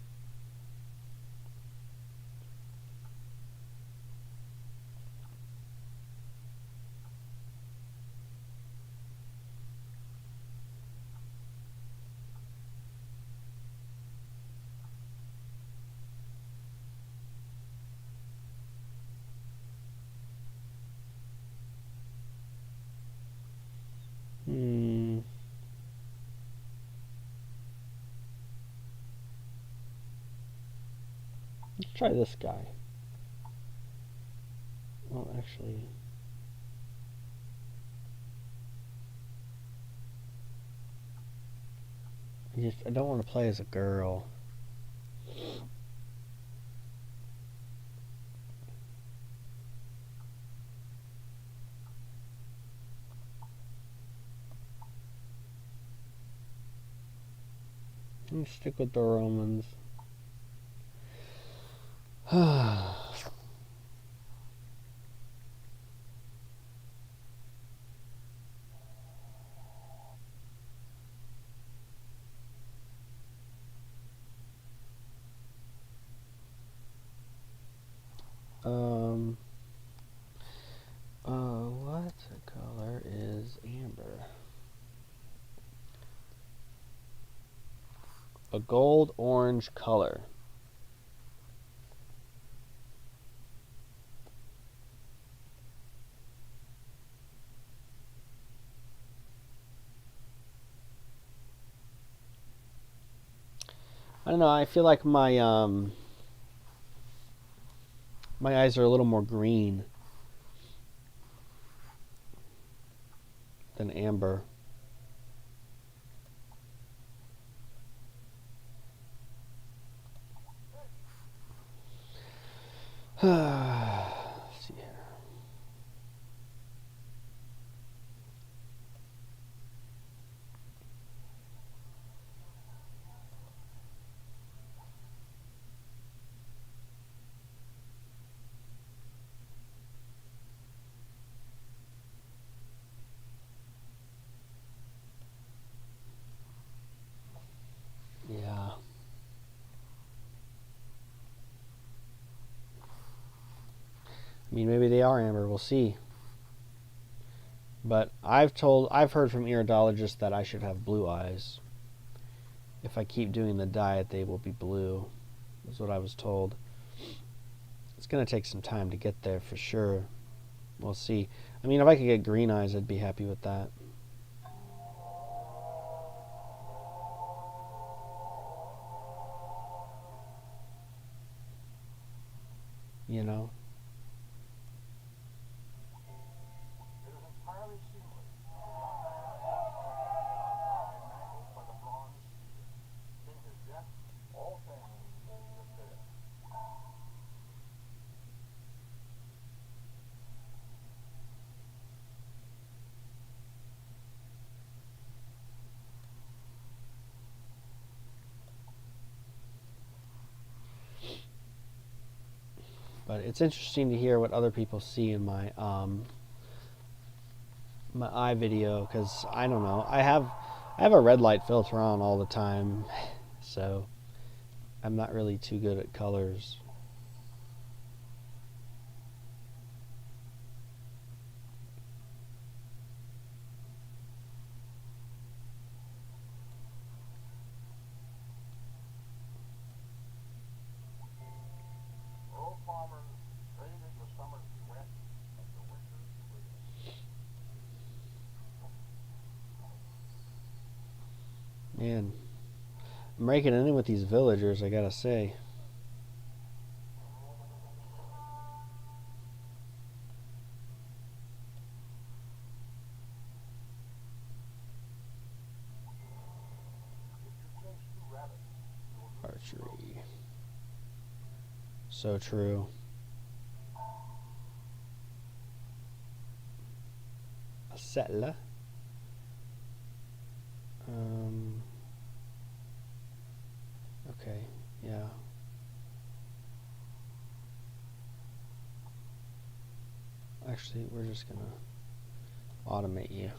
Let's try this guy. Well, actually, I don't want to play as a girl. Let me stick with the Romans. What color is amber? A gold orange color. I don't know, I feel like my my eyes are a little more green than amber. Let's see here. Yeah. I mean, maybe they are amber. We'll see. But I've heard from iridologists that I should have blue eyes. If I keep doing the diet, they will be blue. Is what I was told. It's going to take some time to get there for sure. We'll see. I mean, if I could get green eyes, I'd be happy with that. You know? But it's interesting to hear what other people see in my my eye video, because I don't know. I have a red light filter on all the time, so I'm not really too good at colors. Man, I'm raking it in with these villagers, I gotta say. Archery. So true. A settler. Okay, yeah. Actually, we're just gonna automate you.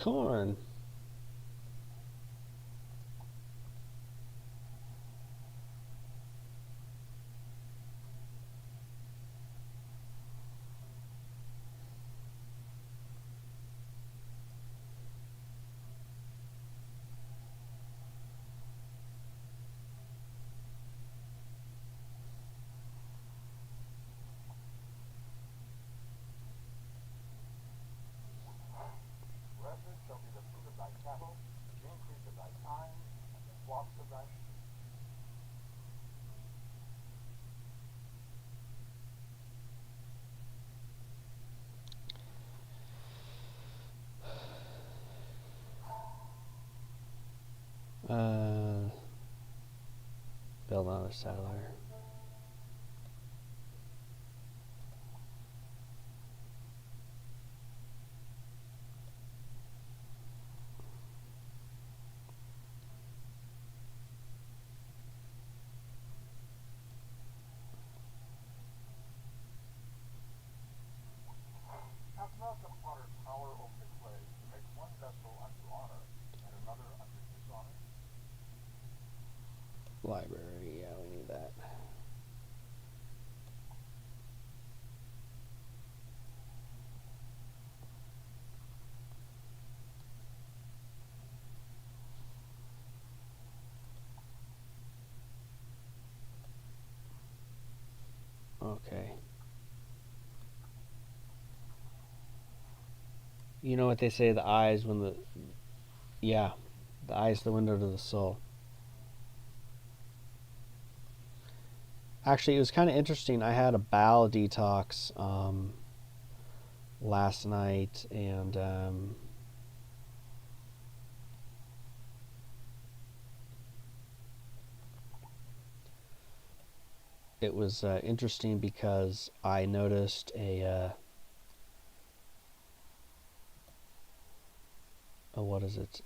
Corn. Build another settler. Library, yeah, we need that. Okay. You know what they say, the eyes when the... Yeah, the eye's the window to the soul. Actually, it was kind of interesting. I had a bowel detox last night, and it was interesting because I noticed what is it?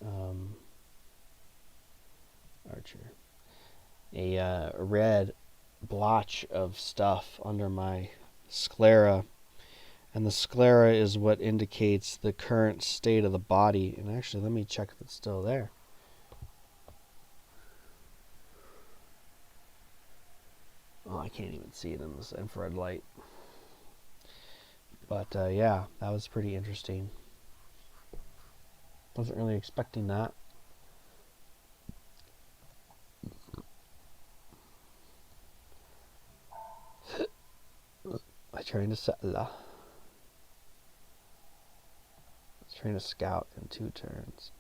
Archer. A red blotch of stuff under my sclera, and the sclera is what indicates the current state of the body. And actually, let me check if it's still there. Oh, I can't even see it in this infrared light. But yeah, that was pretty interesting. Wasn't really expecting that. I trained a settler. I trained a scout in 2 turns.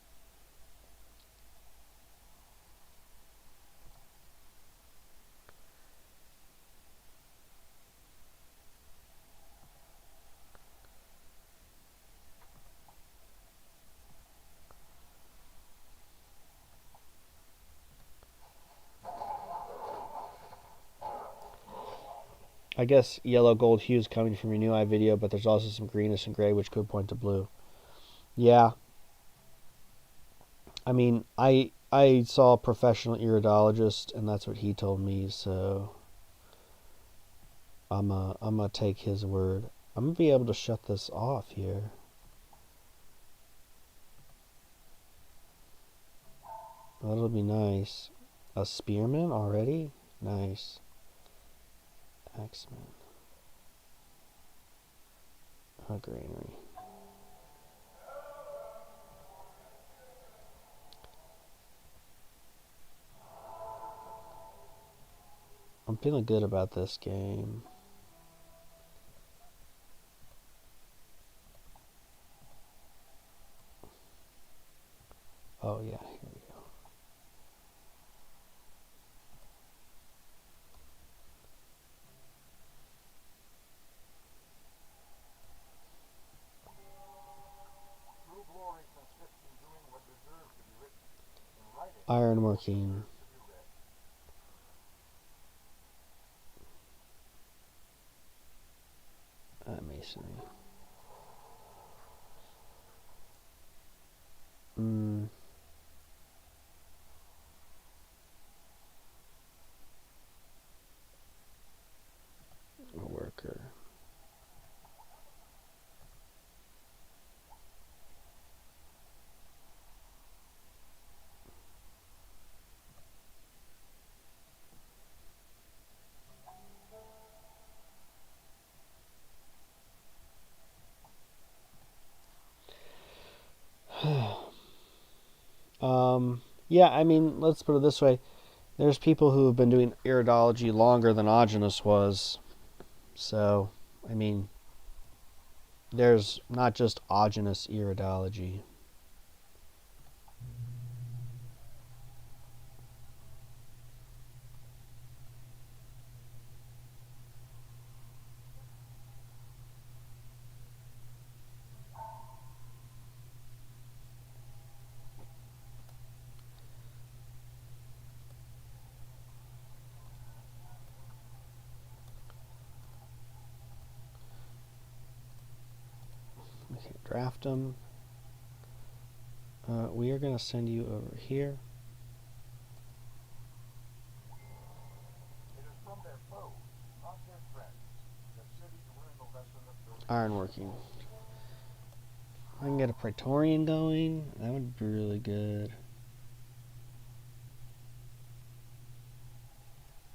I guess yellow gold hue is coming from your new eye video, but there's also some greenish and gray which could point to blue. Yeah. I mean, I saw a professional iridologist, and that's what he told me. So I'm gonna take his word. I'm gonna be able to shut this off here. That'll be nice. A spearman already? Nice. Axeman. A granary. I'm feeling good about this game. Oh yeah, here we go. Ironworking. Masonry. A worker. Yeah, I mean, let's put it this way. There's people who have been doing iridology longer than Augenis was. So, I mean, there's not just Augenis iridology. We can draft them. We are going to send you over here. Ironworking. I can get a Praetorian going. That would be really good.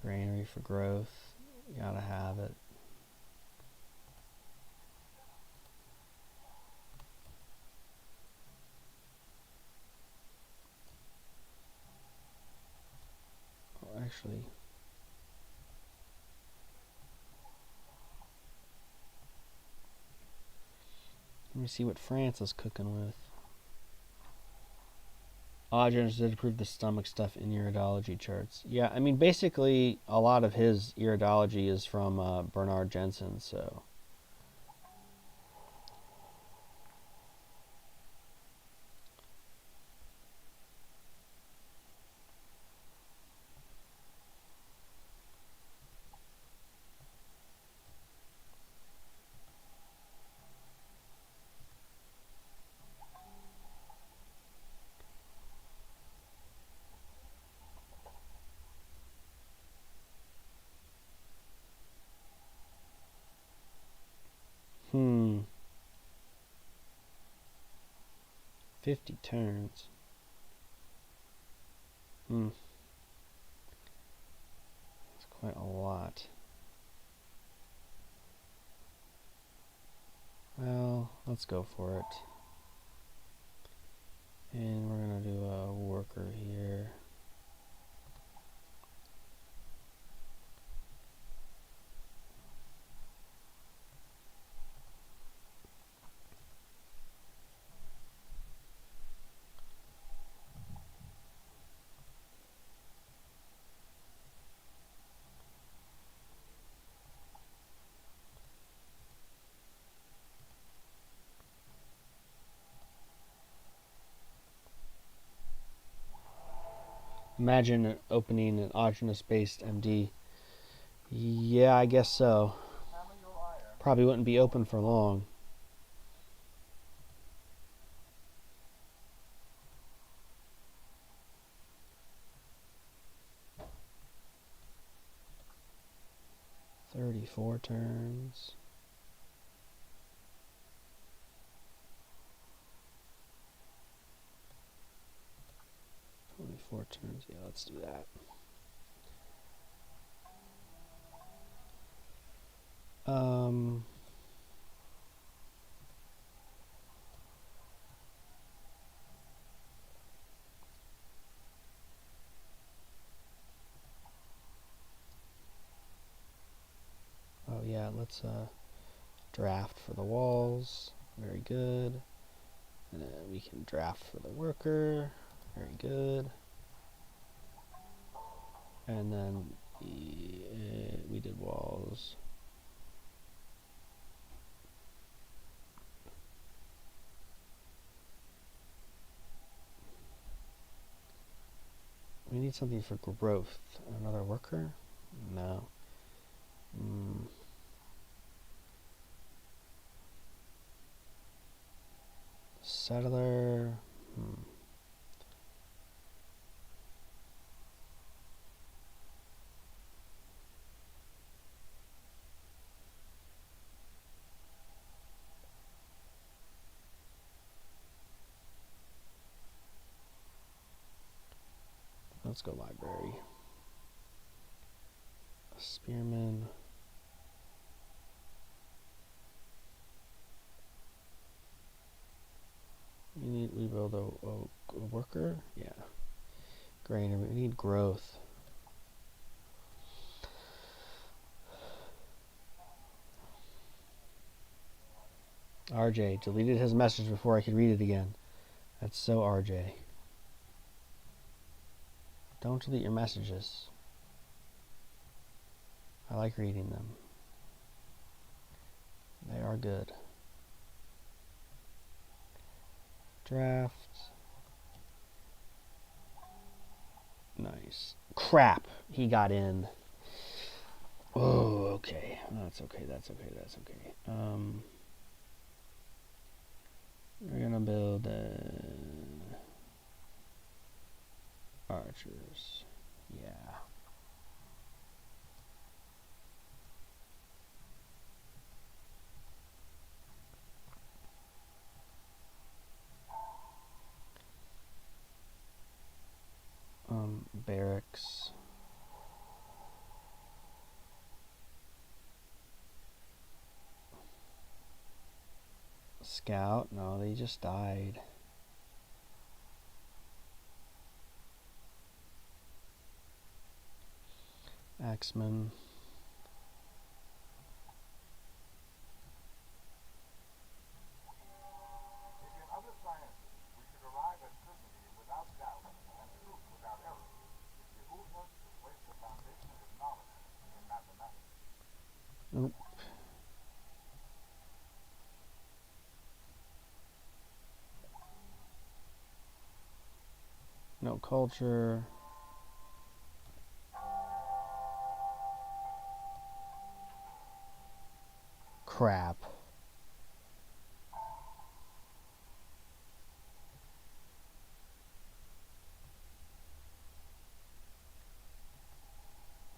Granary for growth. Gotta have it. Oh, actually, let me see what France is cooking with. Augenis did approve the stomach stuff in iridology charts. Yeah, I mean, basically, a lot of his iridology is from Bernard Jensen, so. Hmm. 50 turns. That's quite a lot. Well, let's go for it. And we're going to do a worker here. Imagine opening an Augenis-based MD. Yeah, I guess so. Probably wouldn't be open for long. 34 turns. Four turns. Yeah, let's do that. Oh yeah, let's draft for the walls. Very good. And then we can draft for the worker. Very good. And then we did walls. We need something for growth. Another worker? No. Settler. Let's go library. Spearman. We build a worker? Yeah. Grainer. We need growth. RJ deleted his message before I could read it again. That's so RJ. Don't delete your messages. I like reading them. They are good. Draft. Nice. Crap. He got in. Oh, okay. That's okay. That's okay. That's okay. We're gonna build archers. Yeah. Barracks. Scout. No, they just died. Axeman. Nope. No culture. Crap.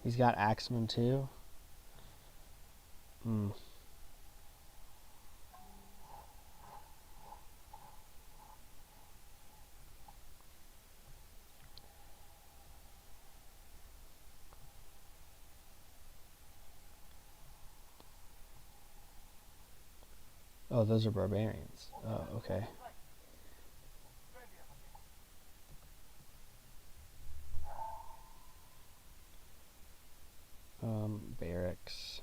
He's got Axeman too. Oh, those are barbarians. Oh, okay. Barracks.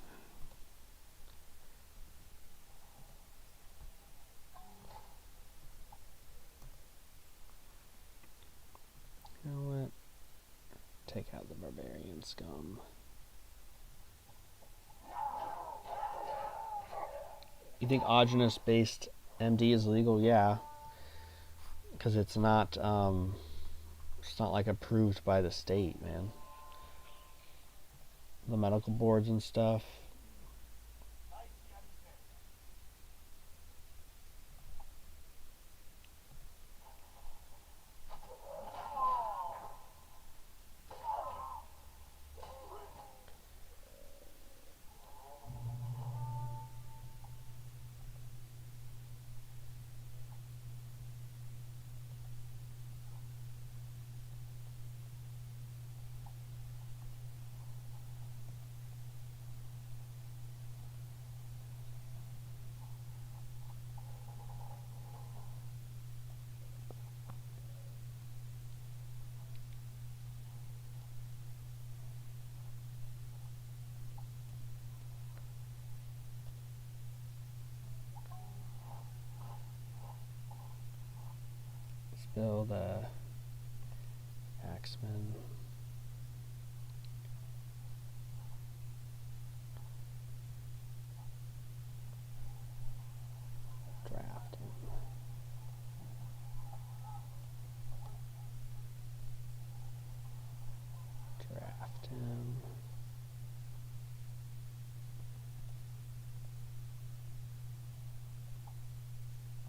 You know what? Take out the barbarian scum. You think Ogenus-based MD is legal? Yeah, because it's not like approved by the state, man. The medical boards and stuff. build a Axeman. Draft him. Draft him.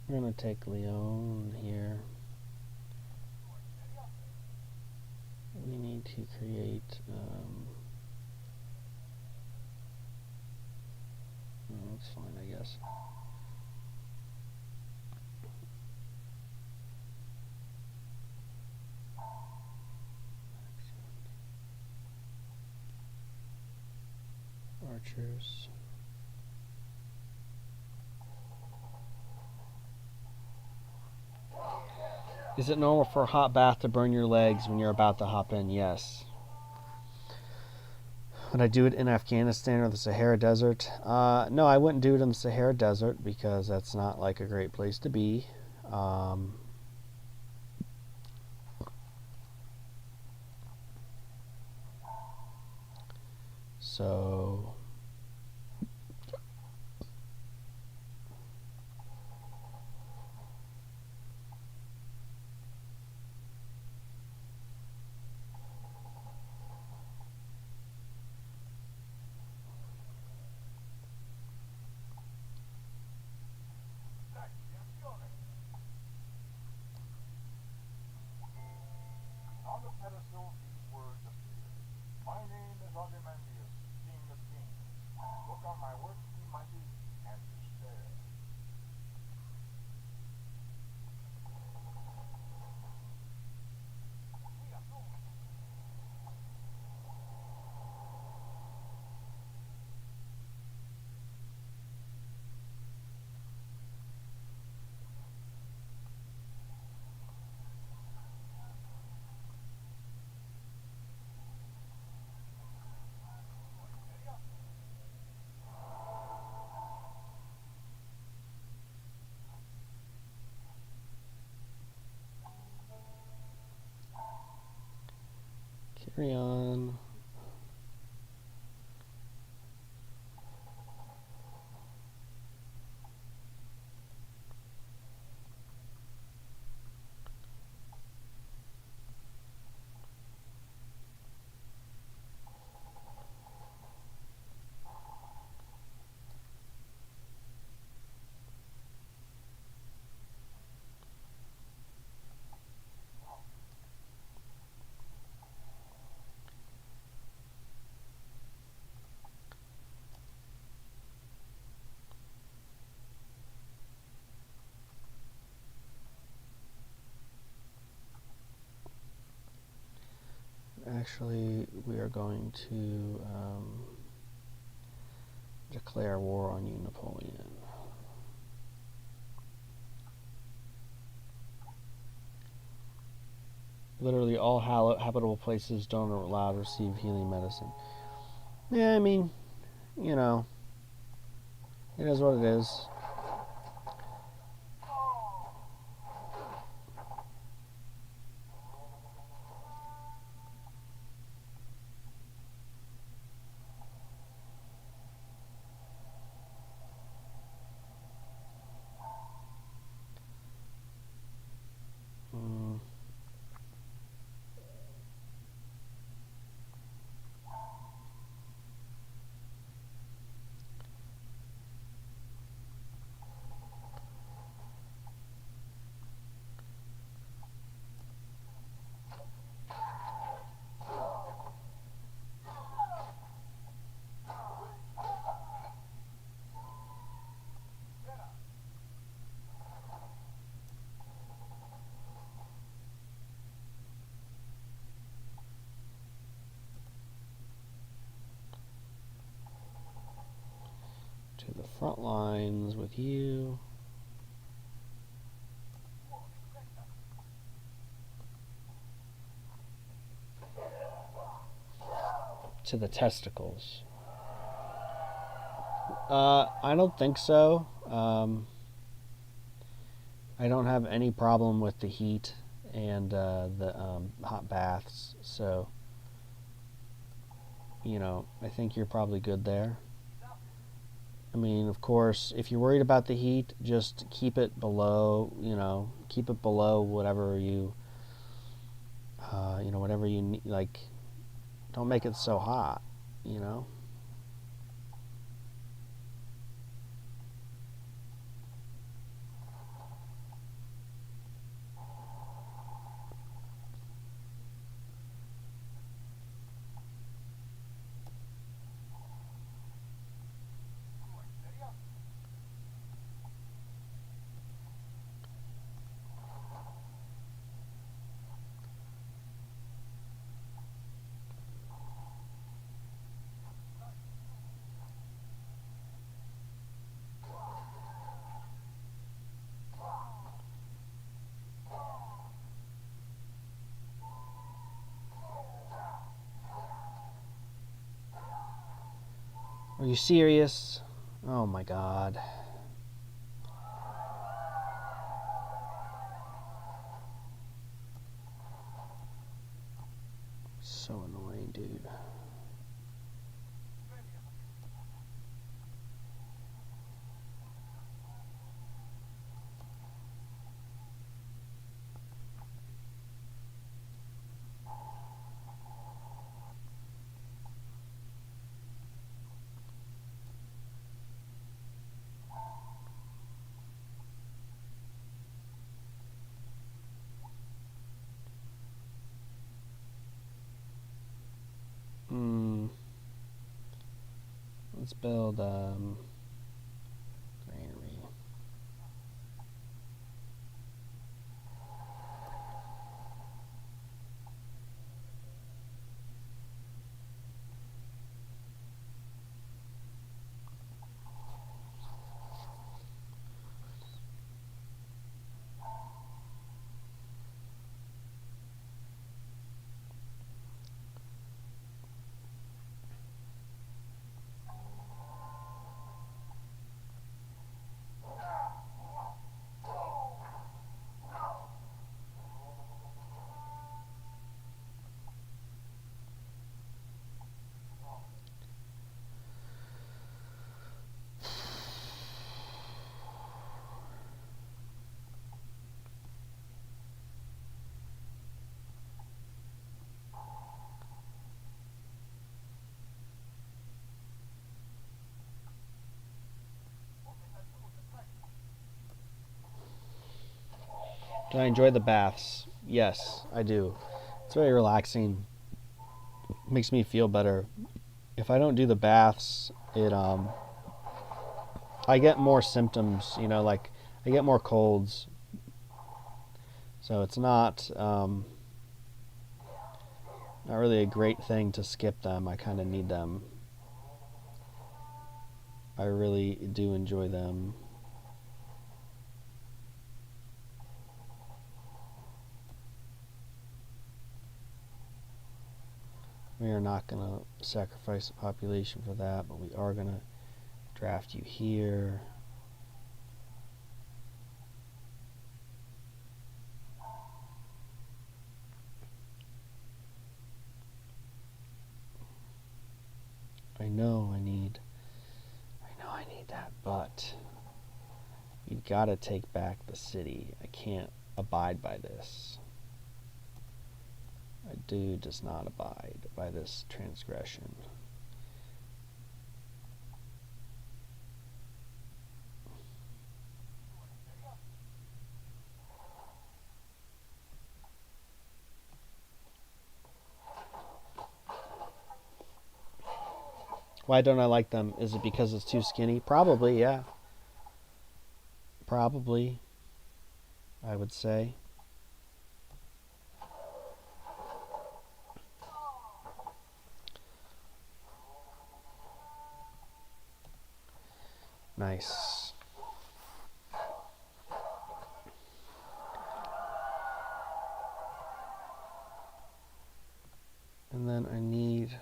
We're going to take Leon here. We need to create that's fine, I guess. Archers. Is it normal for a hot bath to burn your legs when you're about to hop in? Yes. Would I do it in Afghanistan or the Sahara Desert? No, I wouldn't do it in the Sahara Desert because that's not like a great place to be. So carry on. Actually, we are going to declare war on you, Napoleon. Literally all habitable places don't allow to receive healing medicine. Yeah, I mean, you know, it is what it is. To the front lines with you. To the testicles. I don't think so. I don't have any problem with the heat. and the hot baths. So, I think you're probably good there. I mean, of course, if you're worried about the heat, just keep it below, keep it below whatever whatever you need. Like, don't make it so hot, you know. Are you serious? Oh my god. So annoying, dude. Hmm. Let's build granary. Do I enjoy the baths? Yes, I do. It's very relaxing. Makes me feel better. If I don't do the baths, it I get more symptoms, like I get more colds. So it's not really a great thing to skip them. I kind of need them. I really do enjoy them. We are not going to sacrifice the population for that, but we are going to draft you here. I know I need that, but you gotta take back the city. I can't abide by this. A dude does not abide by this transgression. Why don't I like them? Is it because it's too skinny? Probably, yeah. Probably, I would say. Nice. And then I need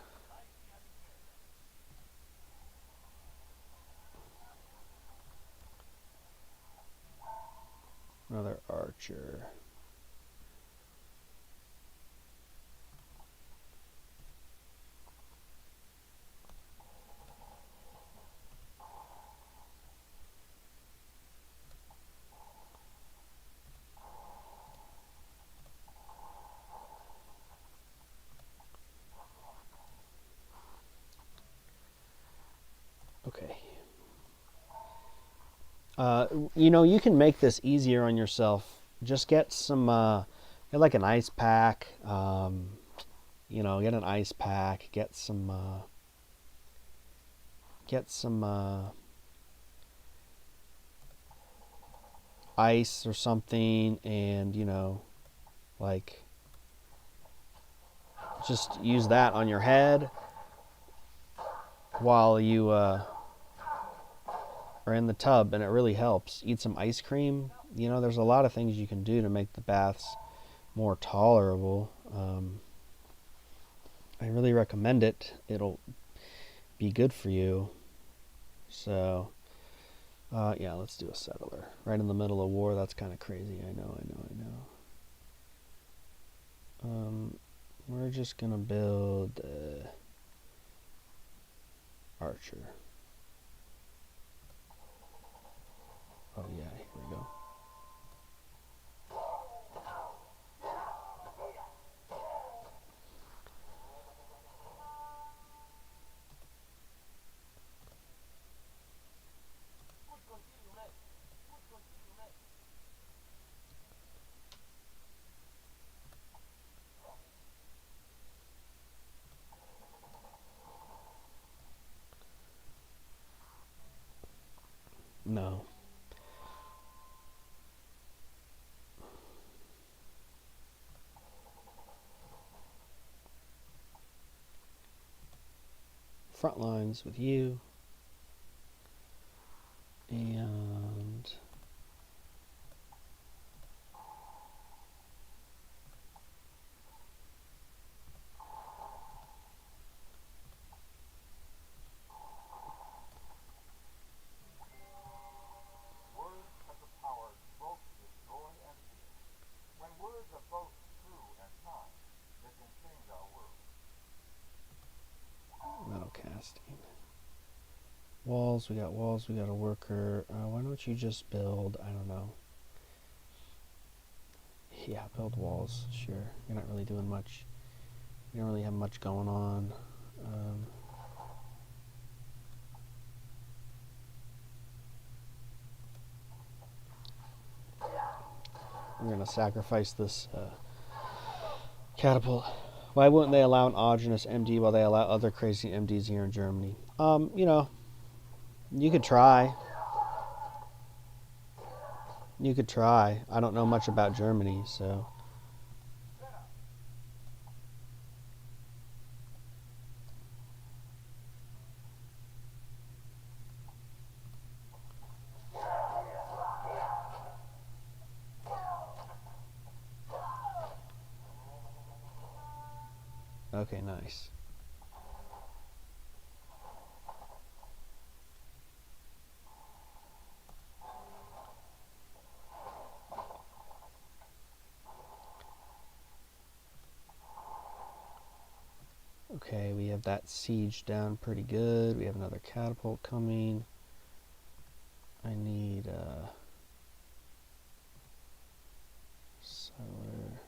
another archer. You know, you can make this easier on yourself. Just get some, get like an ice pack. You know, get an ice pack. Get some ice or something, and you know, like just use that on your head while you are in the tub, and it really helps. Eat some ice cream. You know, there's a lot of things you can do to make the baths more tolerable. I really recommend it. It'll be good for you. So, yeah, let's do a settler. Right in the middle of war, that's kind of crazy. I know. We're just going to build Archer. Oh, yeah, here we go. No. Front lines with you. And metal casting. Walls, we got a worker. Why don't you just build, I don't know. Yeah, build walls, sure. You're not really doing much. You don't really have much going on. We're going to sacrifice this catapult. Why wouldn't they allow an autogenous MD while they allow other crazy MDs here in Germany? You know, you could try. You could try. I don't know much about Germany, so. Okay, nice. Okay, we have that siege down pretty good. We have another catapult coming. I need settler.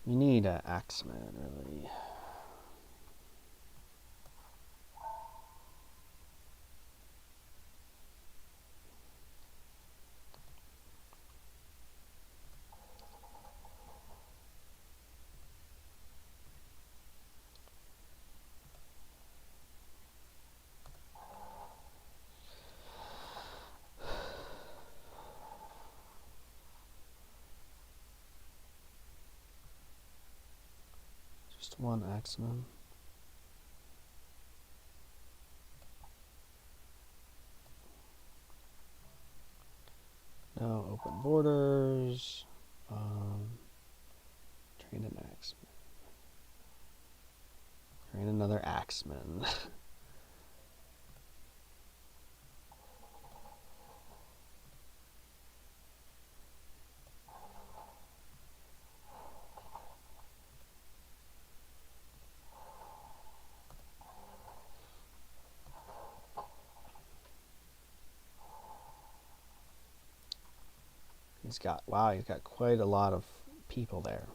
We need an axeman, really. Just one axeman. No open borders. Train an axeman. Train another axeman. Wow, he's got quite a lot of people there.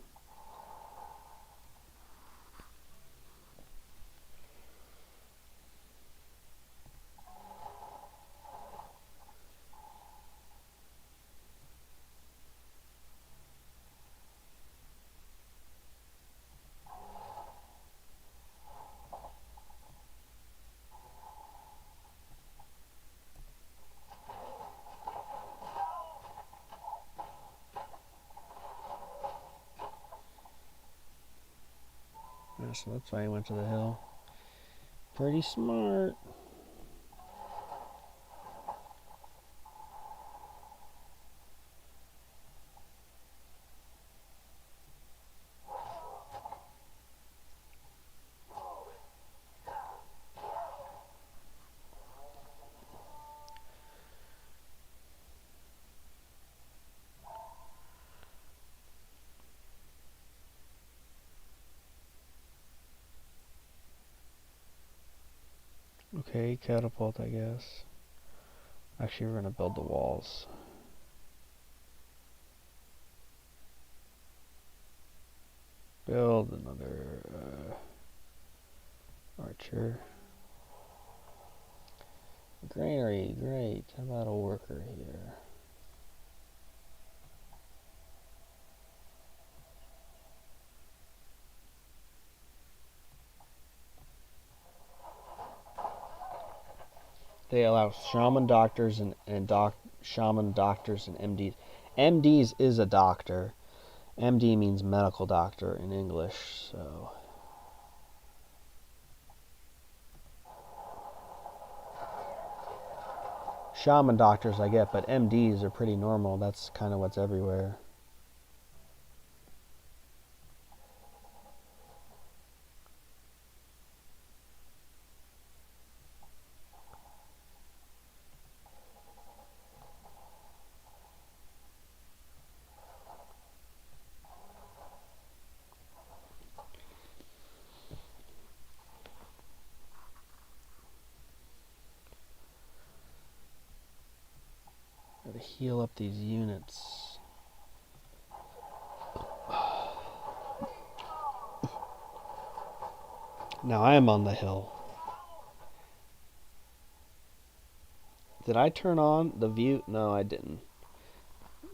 Yeah, so that's why he went to the hill. Pretty smart. Okay, catapult, I guess. Actually, we're gonna build the walls. Build another archer. Granary, great. How about a worker here? They allow shaman doctors and shaman doctors and MDs. MDs is a doctor. MD means medical doctor in English, so. Shaman doctors I get, but MDs are pretty normal. That's kind of what's everywhere. Gotta heal up these units. Now I am on the hill. Did I turn on the view? No, I didn't.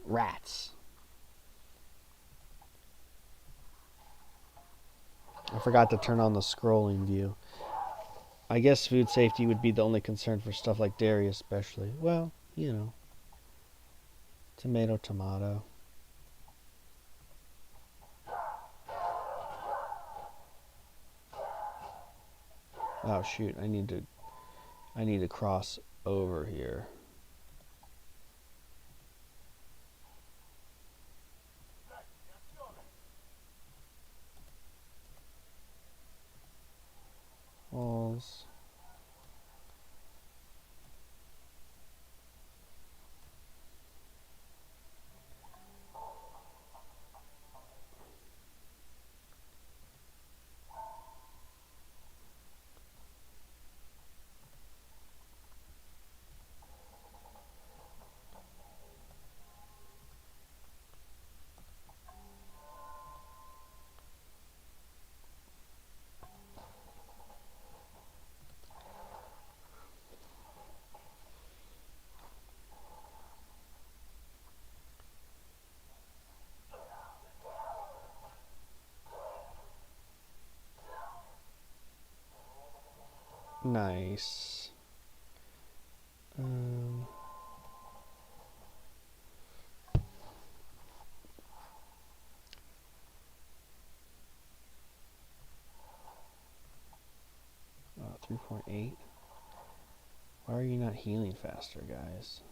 Rats. I forgot to turn on the scrolling view. I guess food safety would be the only concern for stuff like dairy especially. Well, you know. Tomato, tomato. Oh shoot, I need to cross over here. Walls. Nice. 3.8. Why are you not healing faster, guys?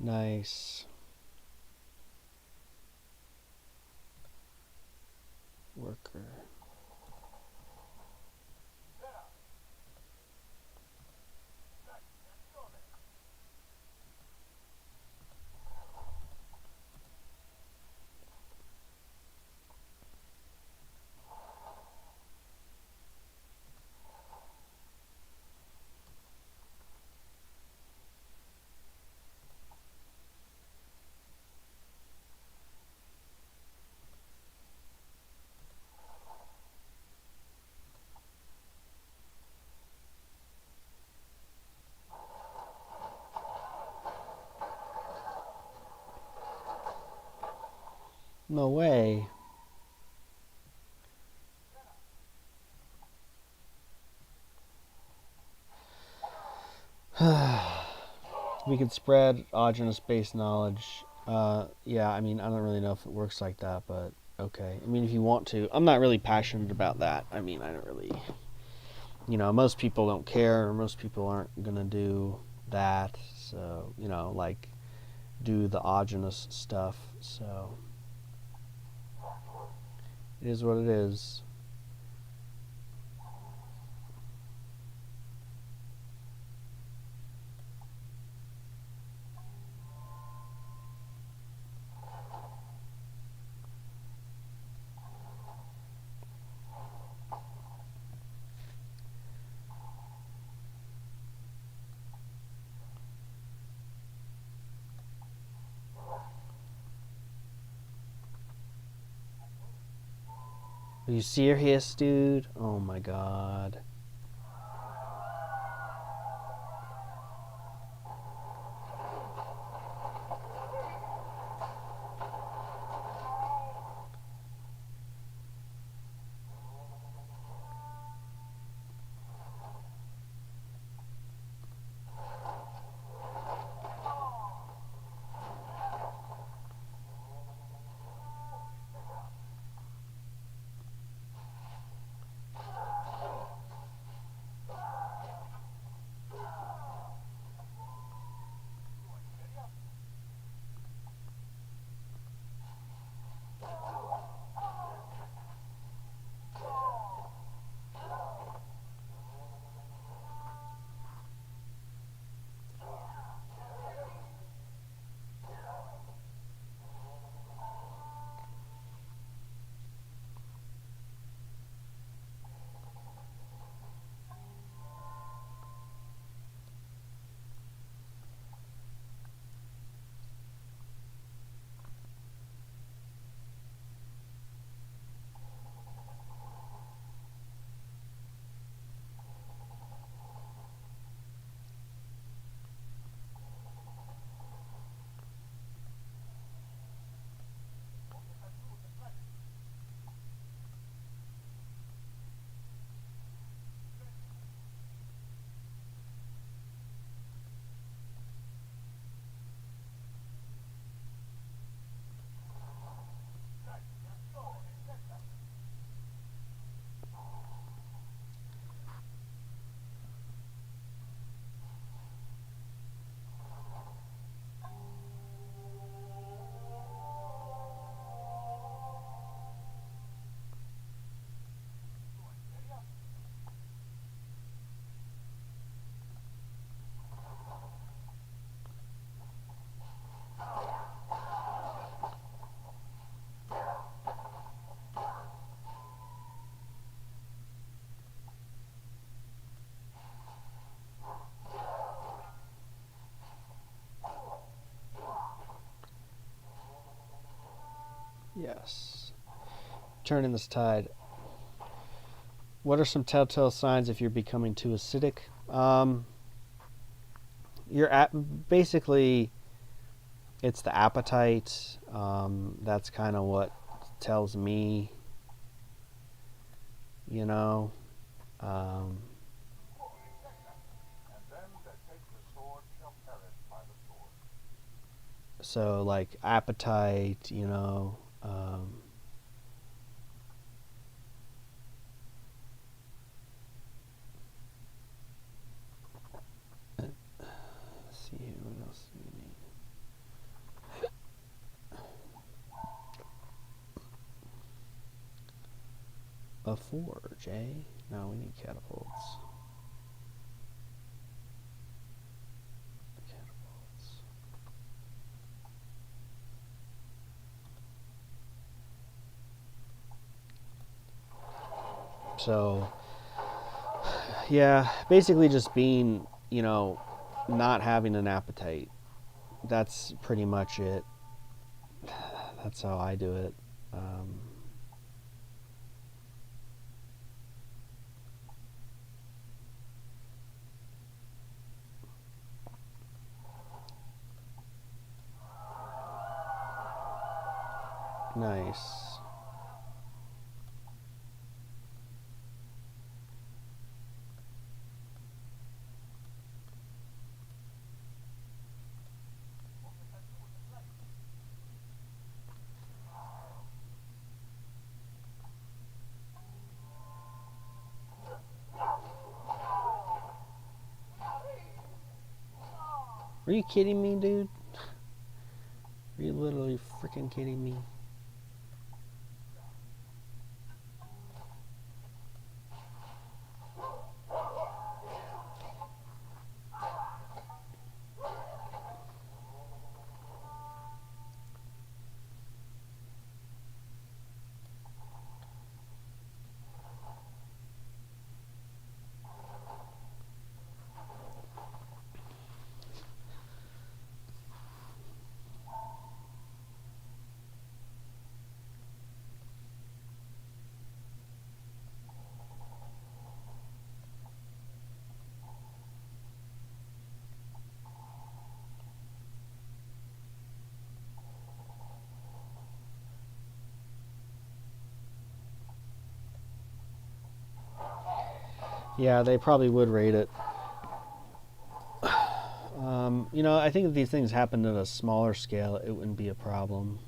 Nice. worker. No way. We could spread autogenous-based knowledge. Yeah, I mean, I don't really know if it works like that, but okay. I mean, if you want to. I'm not really passionate about that. I mean, I don't really... most people don't care. Most people aren't going to do that. So, like, do the autogenous stuff. So, it is what it is. Are you serious, dude? Oh my god. Yes. Turning this tide. What are some telltale signs if you're becoming too acidic? You're basically it's the appetite. That's kind of what tells me. You know. Um, so like appetite. Let's see here. What else do we need? forge, eh? No, we need catapults. So, yeah, basically just being, not having an appetite. That's pretty much it. That's how I do it. Nice. Are you kidding me, dude? Are you literally freaking kidding me? Yeah, they probably would rate it. I think if these things happened at a smaller scale, it wouldn't be a problem.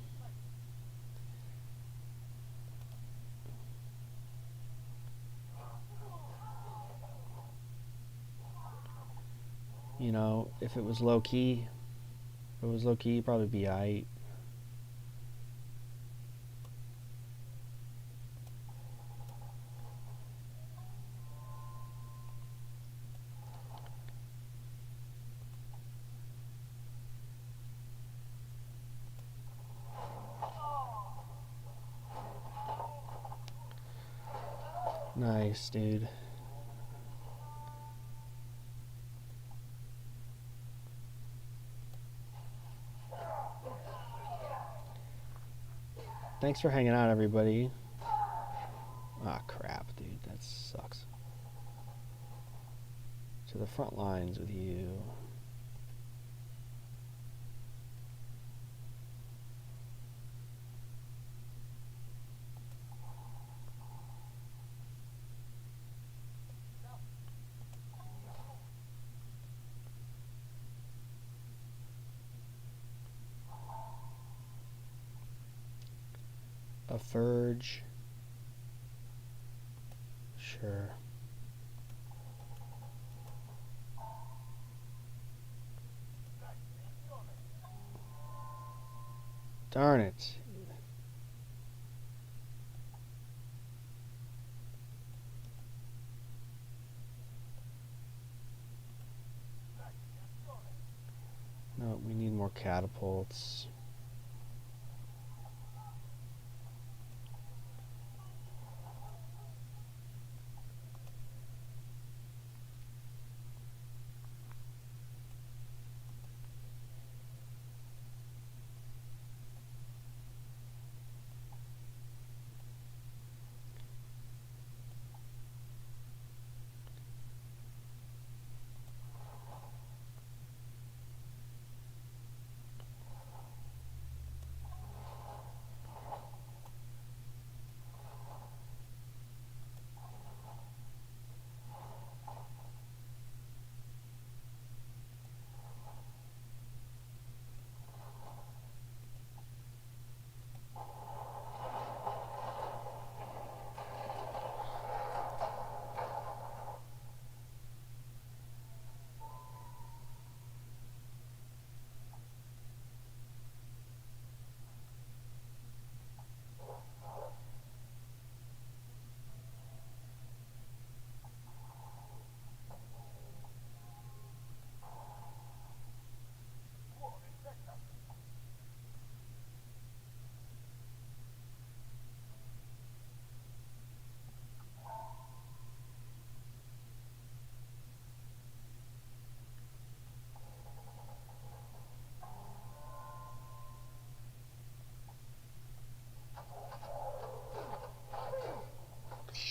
If it was low key, it'd probably be aight. Nice, dude. Thanks for hanging out, everybody. Ah, crap, dude. That sucks. To the front lines with you. A Furge. Sure. Darn it. No, we need more catapults.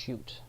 shoot.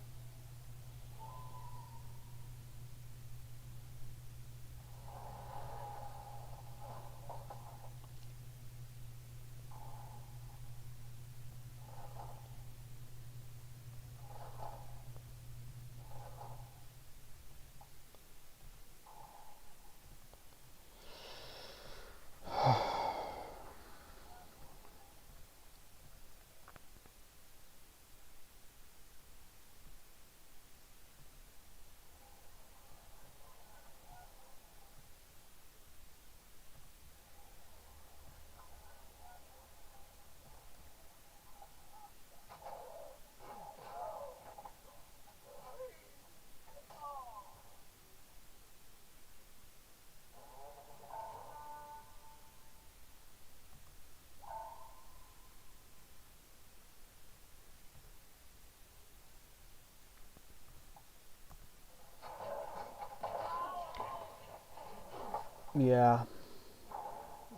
Yeah.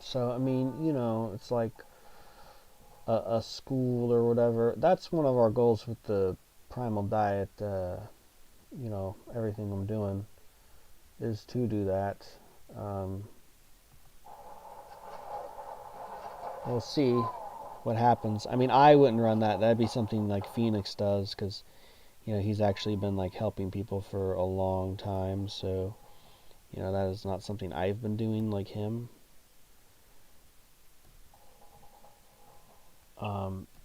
So, I mean, it's like a school or whatever. That's one of our goals with the primal diet, everything I'm doing is to do that. Um, we'll see what happens. I mean, I wouldn't run that. That'd be something like Phoenix does because, he's actually been like helping people for a long time. So, that is not something I've been doing like him.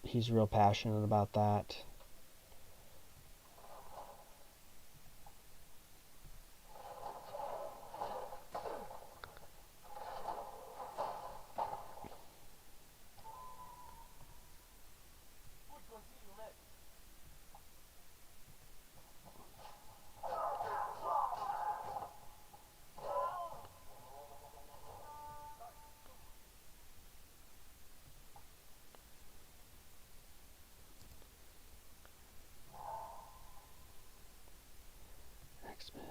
He's real passionate about that. X-Men.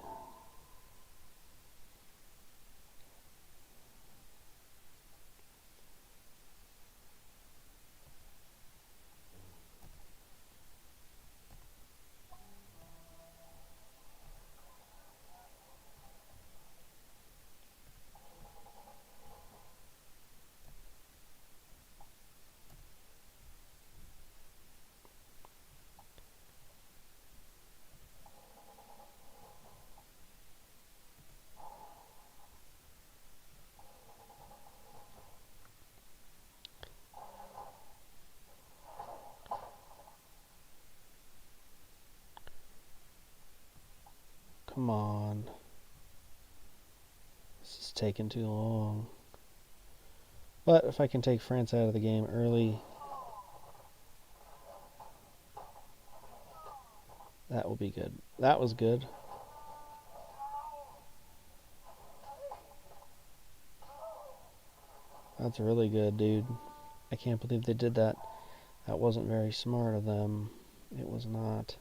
Come on. This is taking too long. But if I can take France out of the game early, that will be good. That was good. That's really good, dude. I can't believe they did that. That wasn't very smart of them. It was not.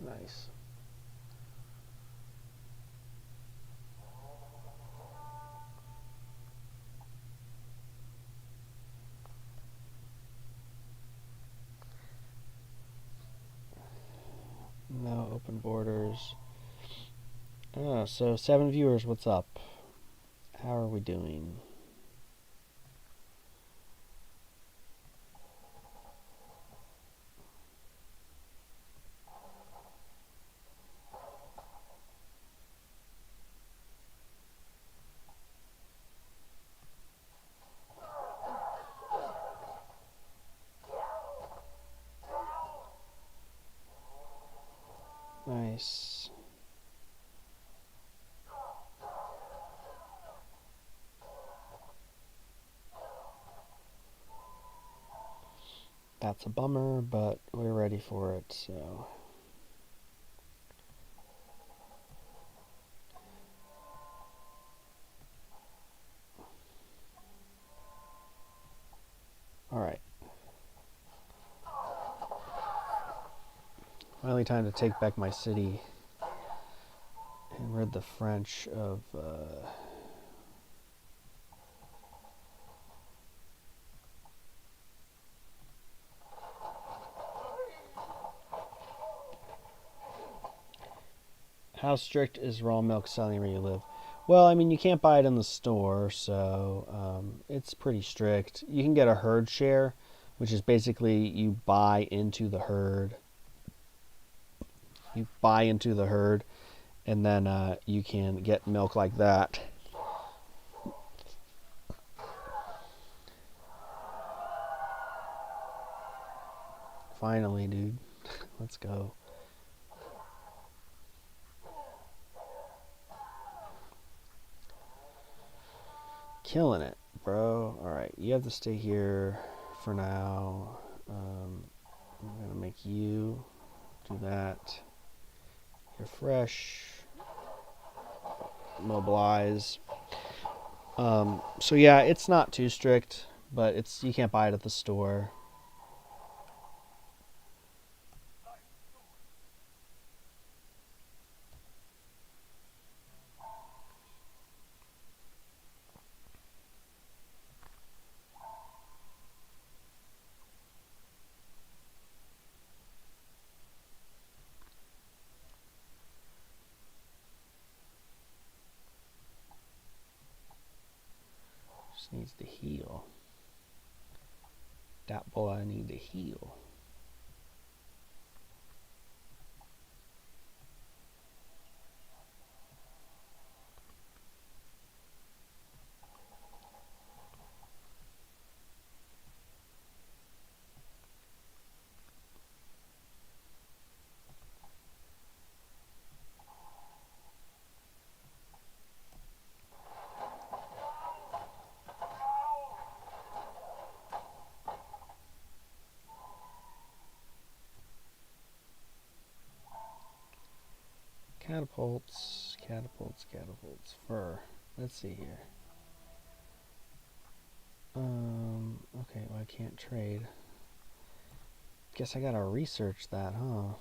Nice. No open borders. Oh, so 7 viewers, what's up? How are we doing? Nice. That's a bummer, but we're ready for it, so. Alright. Finally time to take back my city and rid the French of, How strict is raw milk selling where you live? Well, I mean, you can't buy it in the store, so it's pretty strict. You can get a herd share, which is basically you buy into the herd. You buy into the herd, and then you can get milk like that. Finally, dude. Let's go. Killing it, bro. Alright, you have to stay here for now. I'm going to make you do that. You're fresh. Mobilize. So yeah, it's not too strict, but you can't buy it at the store. Just needs to heal. That boy need to heal. Catapults, catapults, catapults. Fur. Let's see here. Okay, well I can't trade. Guess I gotta research that, huh?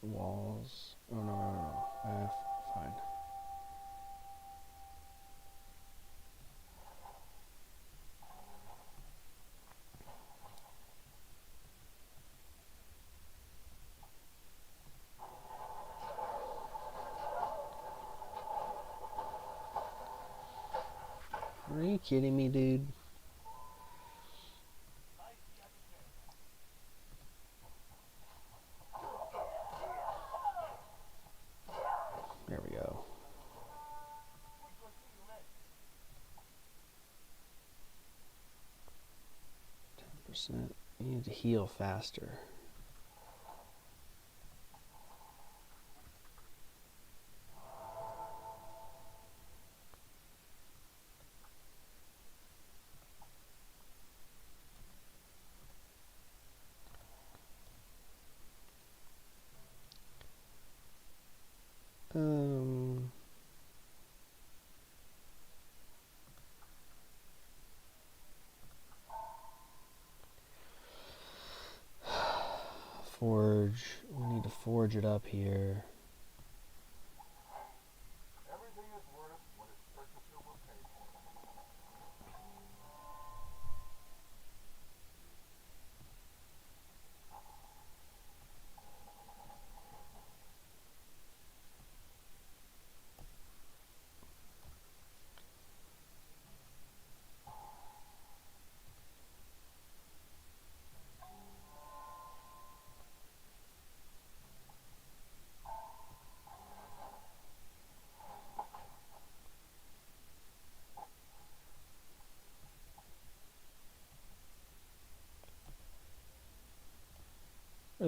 Walls. Oh, no. Fine. Are you kidding me, dude? There we go. 10%. You need to heal faster. Forge. We need to forge it up here. Everything is worth what its purchaser will pay for it.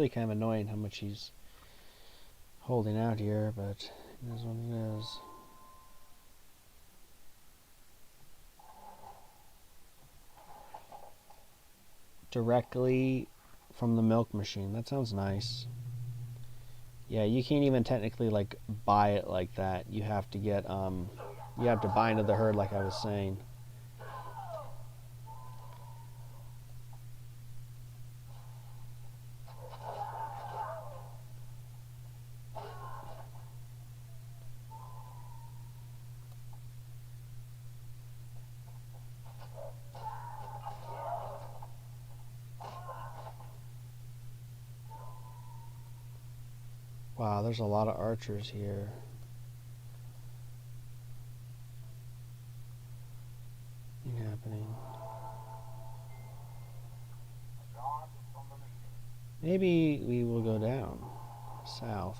really kind of annoying how much he's holding out here, but it is what it is. Directly from the milk machine. That sounds nice. Yeah, you can't even technically like buy it like that. You have to get you have to buy into the herd like I was saying. Wow, there's a lot of archers here. Nothing happening. God from the meeting. Maybe we will go down south.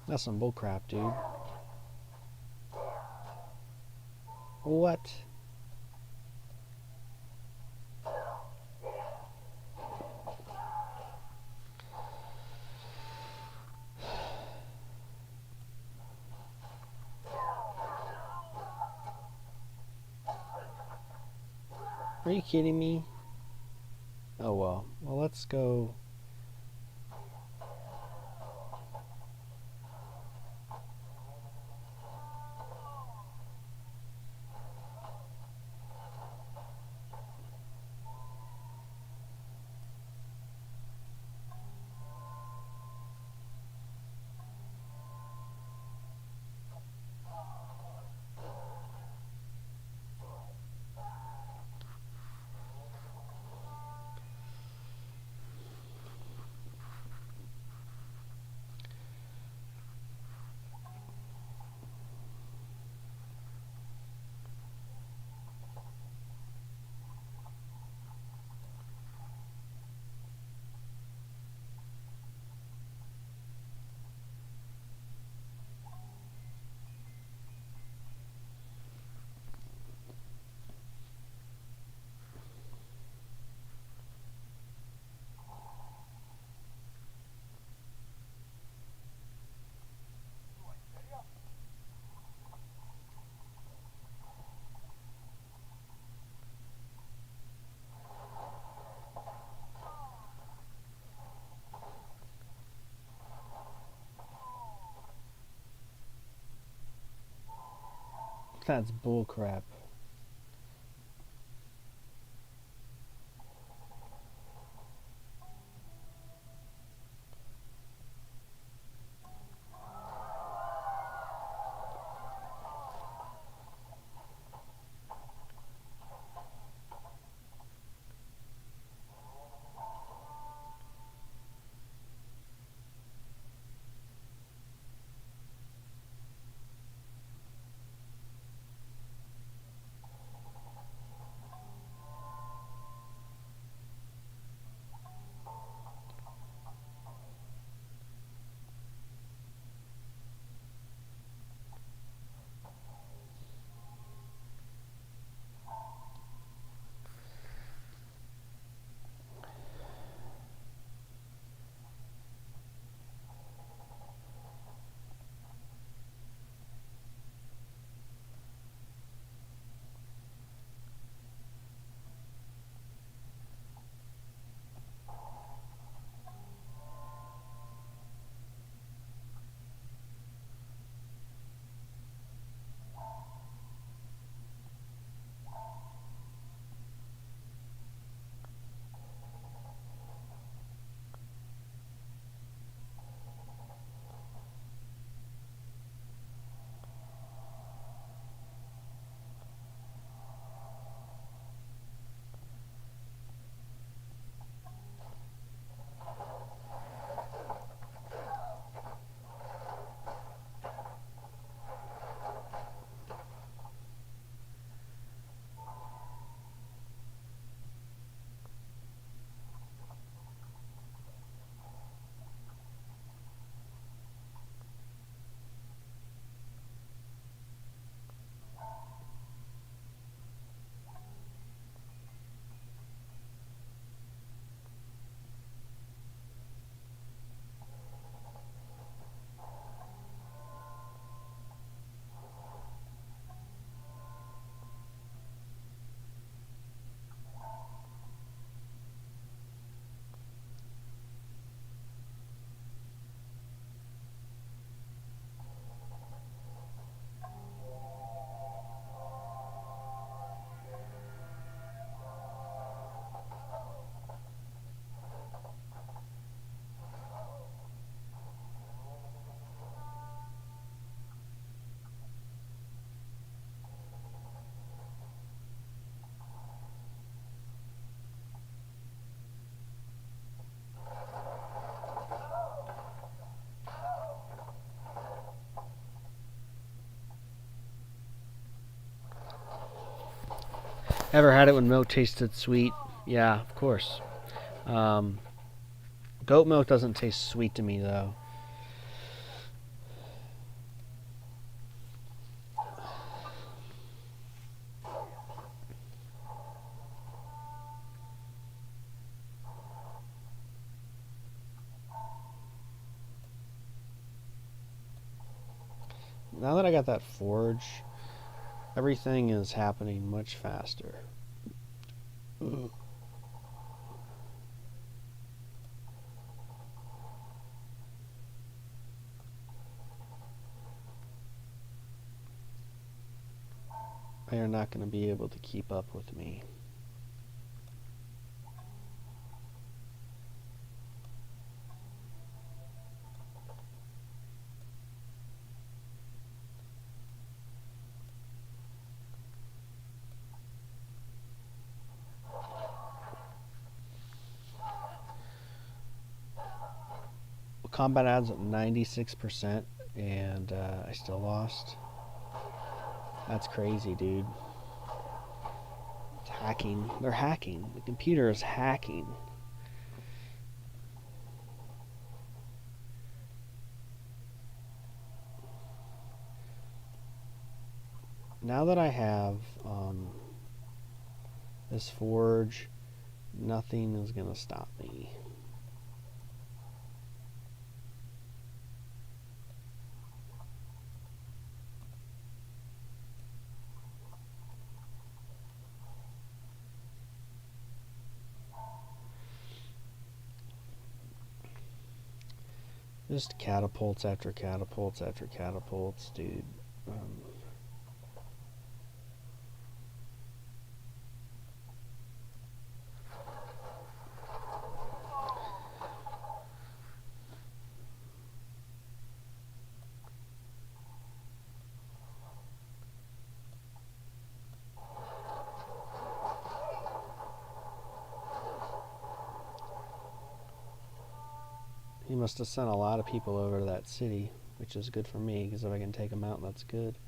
That's some bullcrap, dude. What? Are you kidding me? Oh well. Well, let's go. That's bullcrap. Ever had it when milk tasted sweet? Yeah, of course. Um, Goat milk doesn't taste sweet to me though. Now that I got that forge, everything is happening much faster. Ugh. They are not going to be able to keep up with me. Combat adds at 96%, and I still lost. That's crazy, dude. It's hacking. They're hacking. The computer is hacking. Now that I have this forge, nothing is going to stop me. Just catapults after catapults after catapults, dude. He must have sent a lot of people over to that city, which is good for me, because if I can take them out, that's good.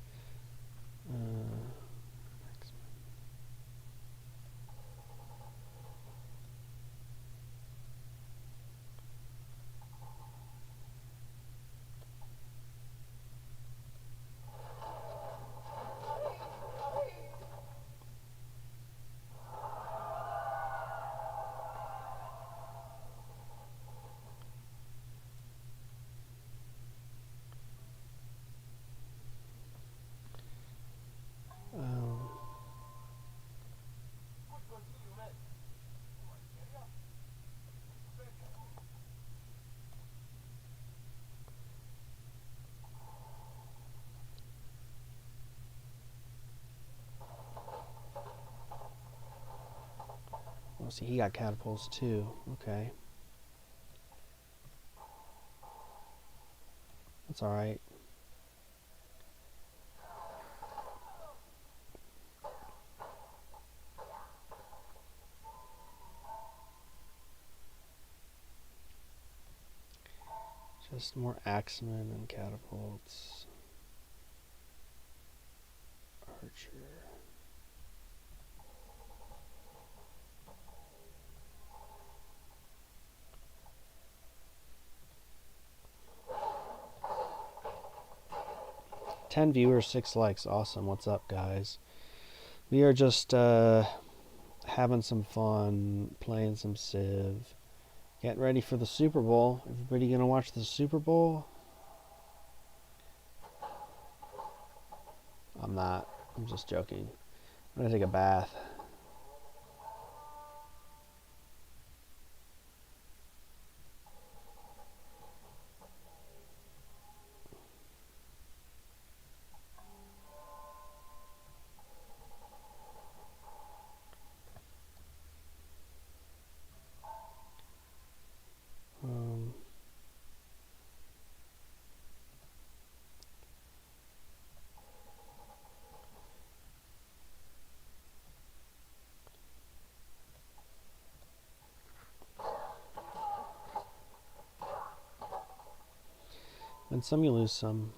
Oh, see, he got catapults too. Okay. That's alright. Just more axemen and catapults. Archer. Ten viewers, 6 likes. Awesome. What's up, guys? We are just having some fun, playing some Civ, getting ready for the Super Bowl. Everybody gonna watch the Super Bowl? I'm not. I'm just joking. I'm gonna take a bath. Win some, you lose some.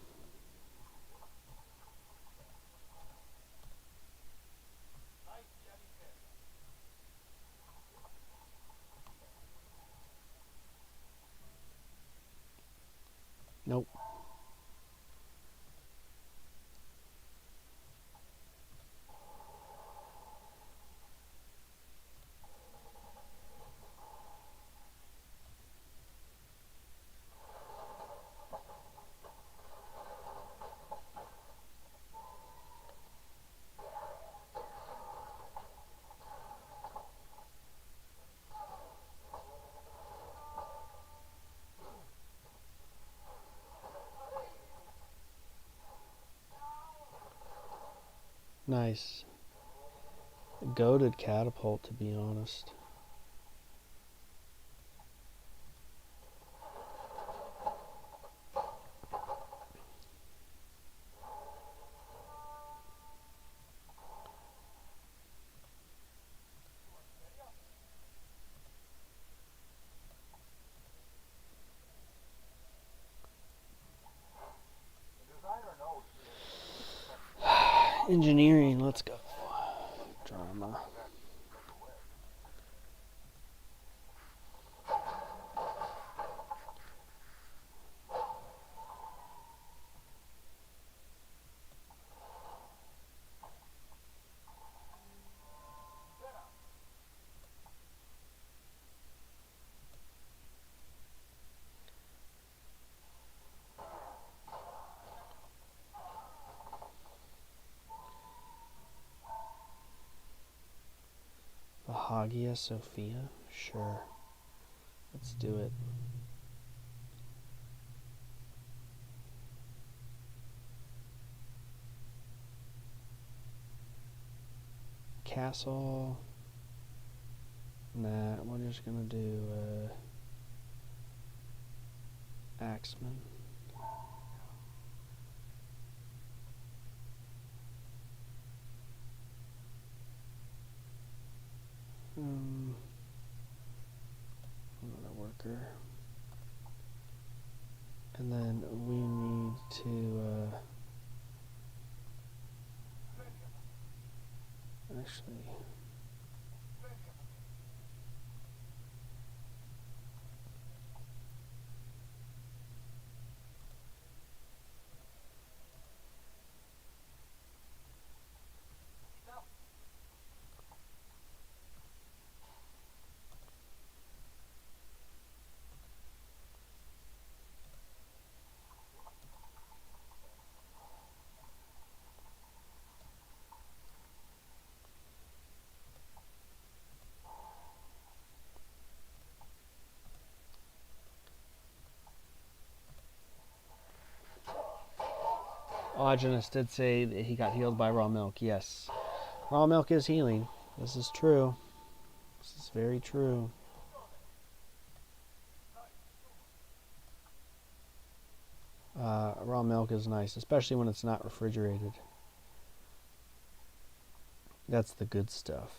Nope. Nice. Goated catapult, to be honest. Engineering, let's go. Drama. The Hagia Sophia? Sure. Let's do it. Castle. Nah, we're just gonna do Axeman. Another worker. And then we need to actually Augenus did say that he got healed by raw milk. Yes. Raw milk is healing. This is true. This is very true. Raw milk is nice, especially when it's not refrigerated. That's the good stuff.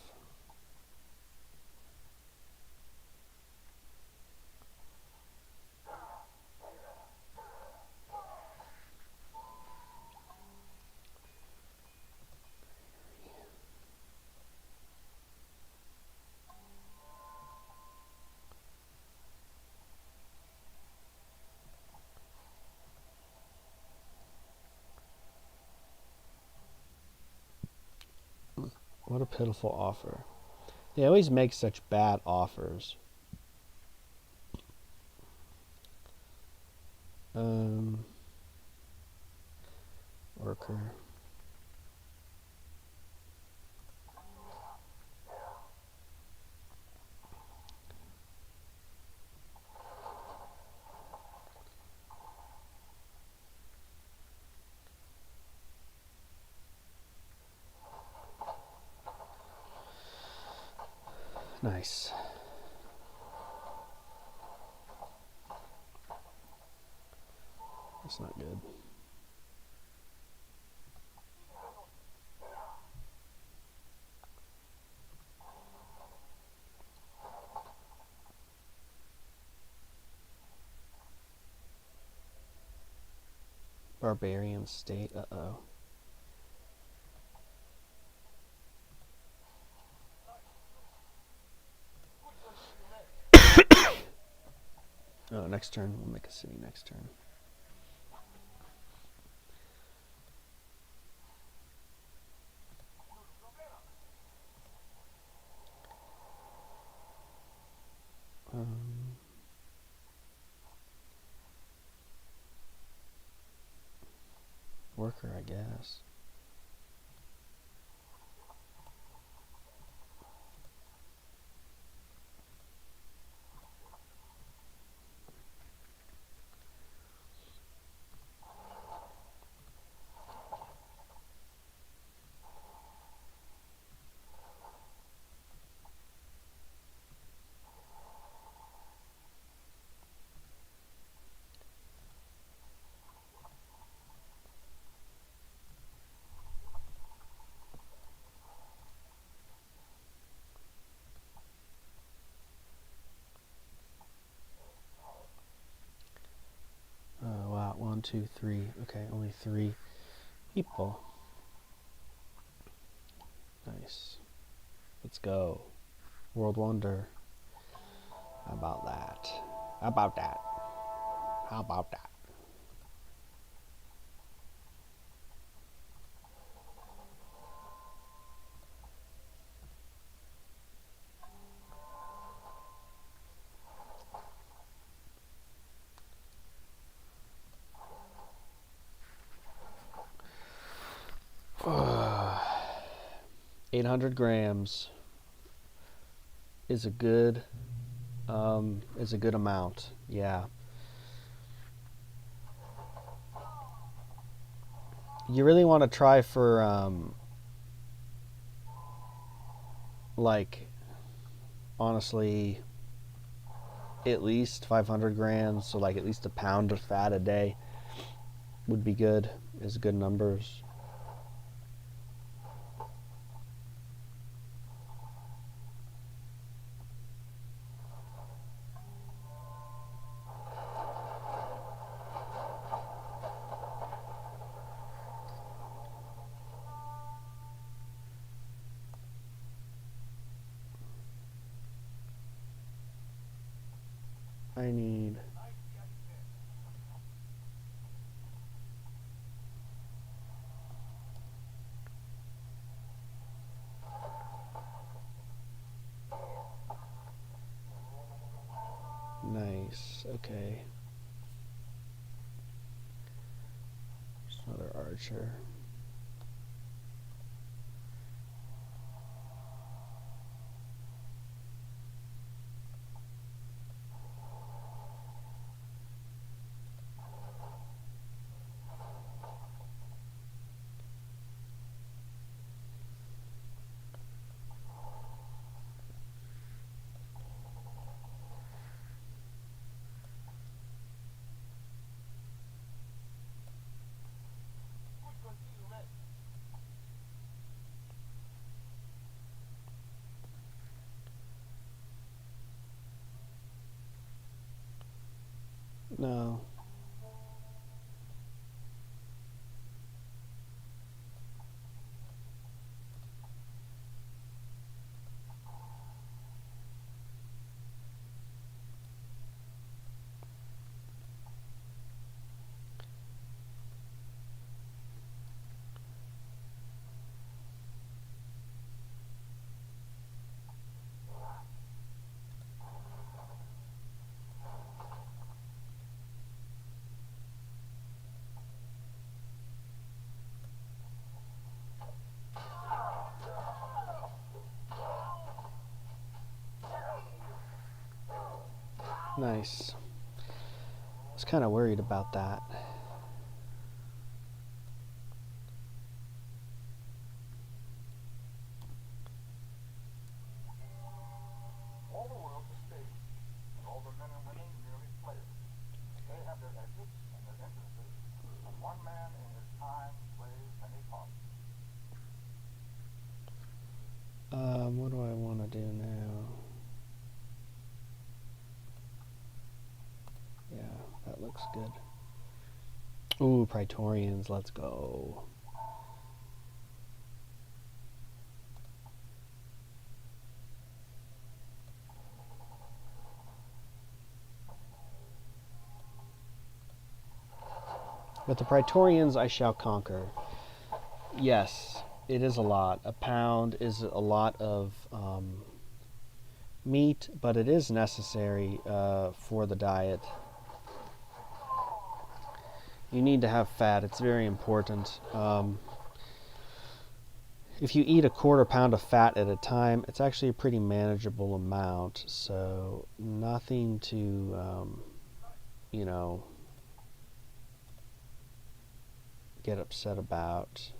What a pitiful offer. They always make such bad offers. Worker. Nice. That's not good. Barbarian state. Uh-oh. Oh, next turn. We'll make a city next turn. worker, I guess. Oh, wow. 1, 2, 3. Okay, only 3 people. Nice. Let's go. World Wonder. How about that? How about that? How about that? Uh, 800 grams is a good amount. Yeah. You really want to try for like honestly at least 500 grams, so like at least a pound of fat a day would be good. Is good numbers. I need nice. Okay. Just another archer. No. Nice. I was kind of worried about that. All the world's a stage, and all the men and women merely players. They have their exits and their entrances, and one man in his time plays many parts. What do I want to do now? Yeah, that looks good. Ooh, Praetorians, let's go. But the Praetorians I shall conquer. Yes, it is a lot. A pound is a lot of meat, but it is necessary for the diet. You need to have fat. It's very important. If you eat a quarter pound of fat at a time, it's actually a pretty manageable amount. So nothing to, you know, get upset about.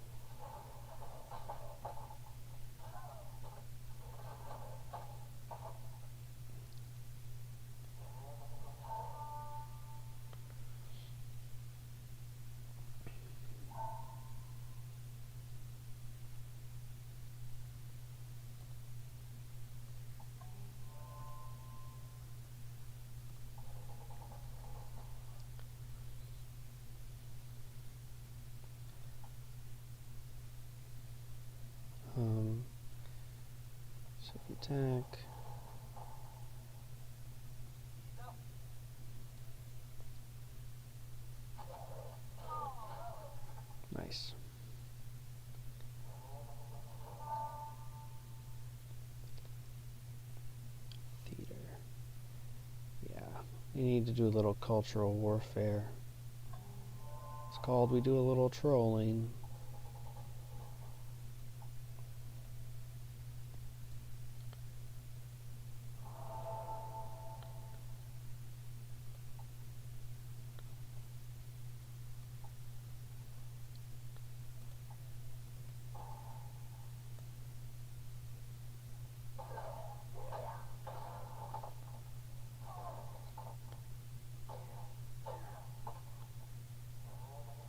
So attack. Nice. Theater. Yeah. You need to do a little cultural warfare. It's called We Do a Little Trolling.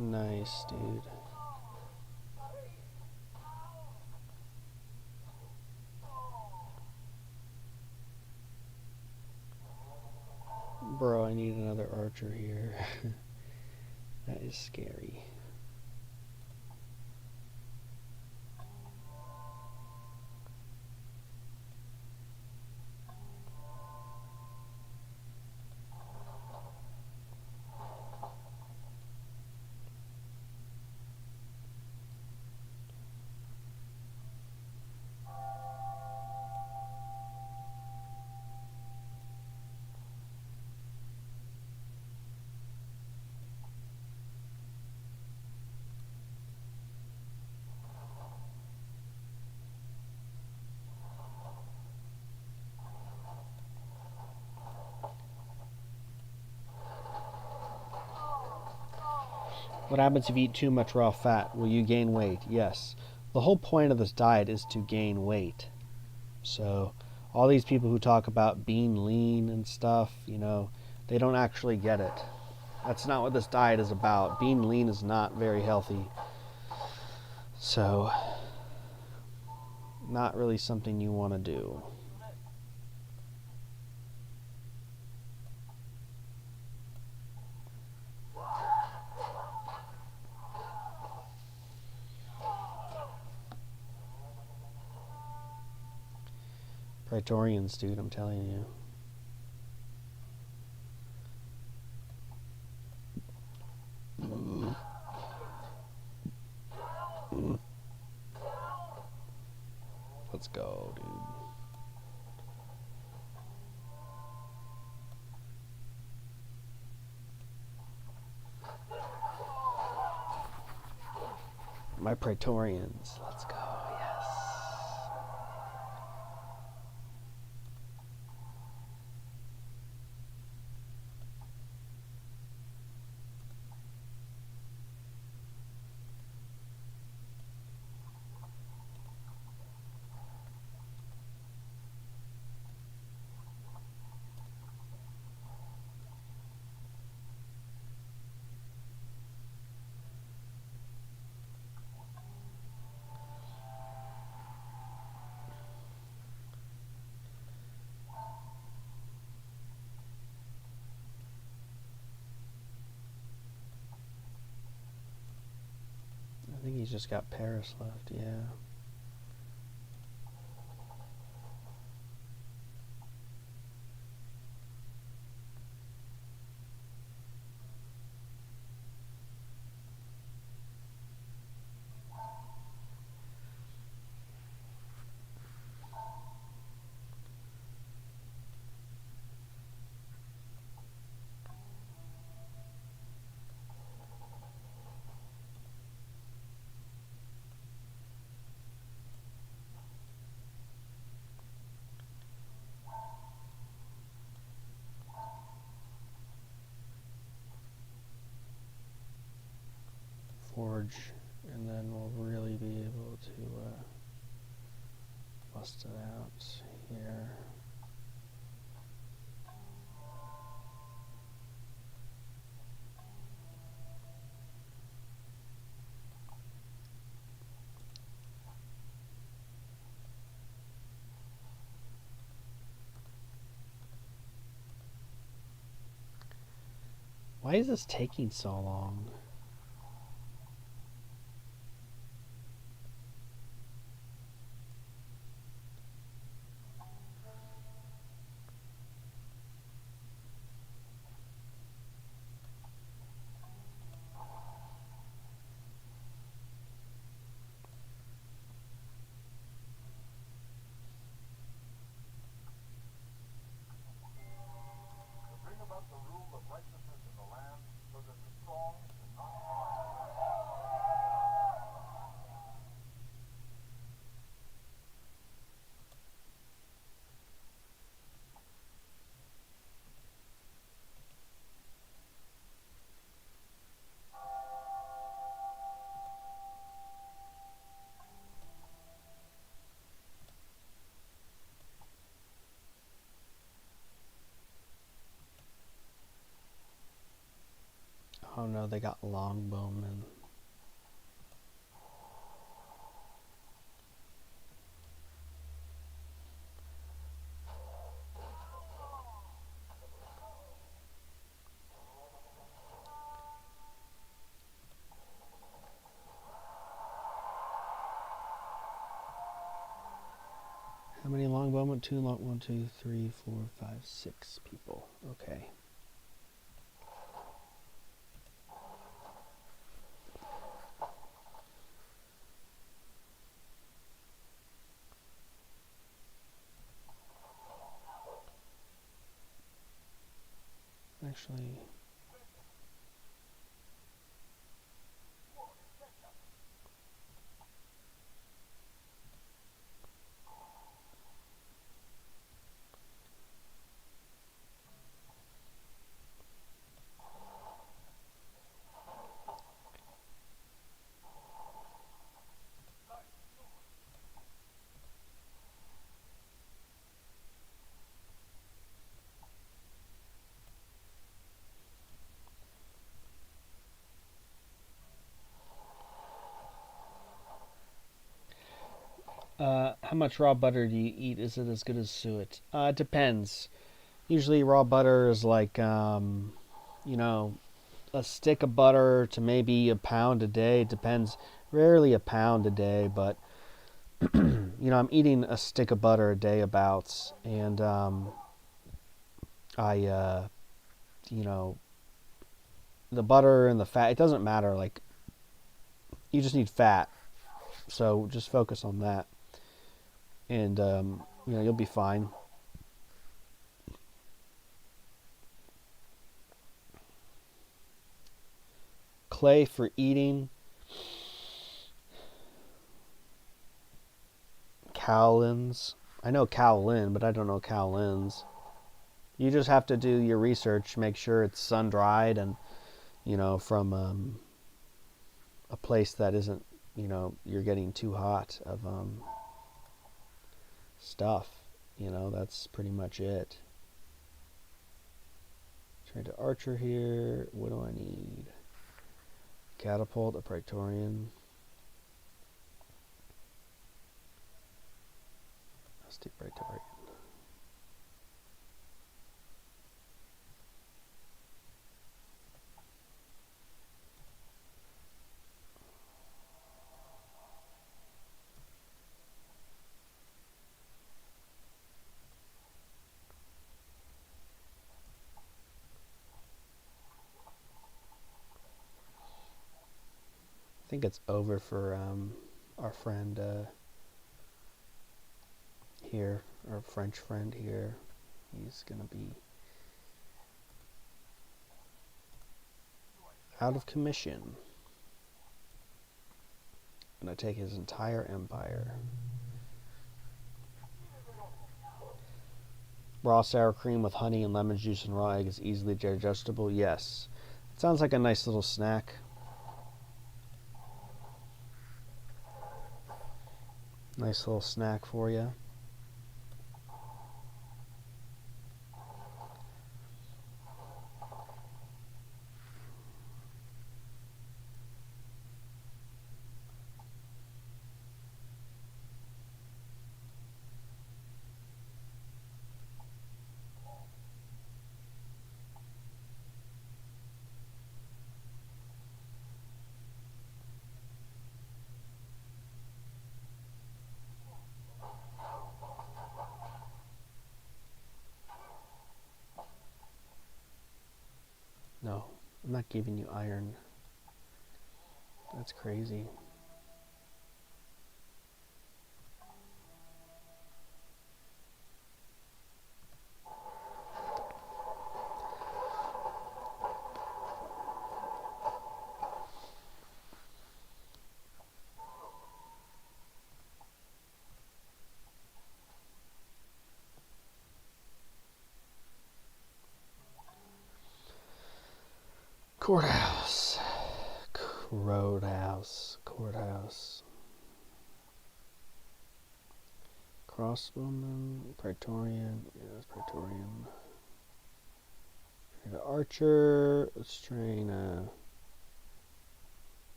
Nice, dude. Bro, I need another archer here. That is scary. What happens if you eat too much raw fat? Will you gain weight? Yes. The whole point of this diet is to gain weight. So all these people who talk about being lean and stuff, they don't actually get it. That's not what this diet is about. Being lean is not very healthy. So, not really something you want to do. Praetorians, dude, I'm telling you. Let's go, dude. My Praetorians. Let's go, yes. I think he's just got Paris left, yeah. large, and then we'll really be able to bust it out here. Why is this taking so long? To bring about the rule of righteousness in the land, so that the strong should not harm. Oh no, they got longbowmen. How many longbowmen? Two long. 1, 2, 3, 4, 5, 6 people. Okay. Actually, how much raw butter do you eat? Is it as good as suet? It depends. Usually, raw butter is like, you know, a stick of butter to maybe a pound a day. It depends. Rarely a pound a day, but you know, I'm eating a stick of butter a day about, and you know, the butter and the fat. It doesn't matter. Like, you just need fat, so just focus on that, and you know, you'll be fine. Clay for eating. Cowlins. I know Cowlin, but I don't know Cowlins. You just have to do your research, make sure it's sun dried, and you know, from a place that isn't, you know, you're getting too hot of stuff. You know, that's pretty much it. Trying to archer here. What do I need? Catapult, a Praetorian. Let's do Praetorian. I think it's over for our friend here, our French friend here. He's gonna be out of commission. Gonna take his entire empire. Raw sour cream with honey and lemon juice and raw egg is easily digestible. Yes, it sounds like a nice little snack. Nice little snack for you. No, I'm not giving you iron. That's crazy. Courthouse. Courthouse. Crossbowman, Praetorian. Yes, Praetorian. The Archer. Let's train a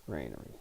granary.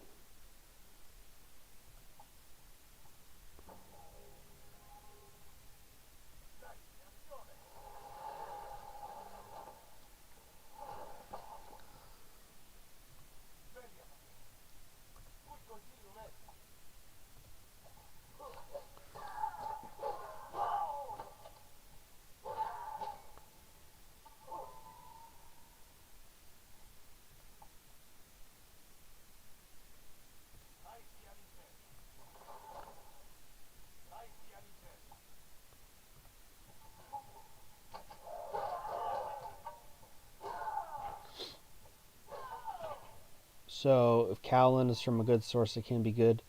So, if Cowlin is from a good source, it can be good.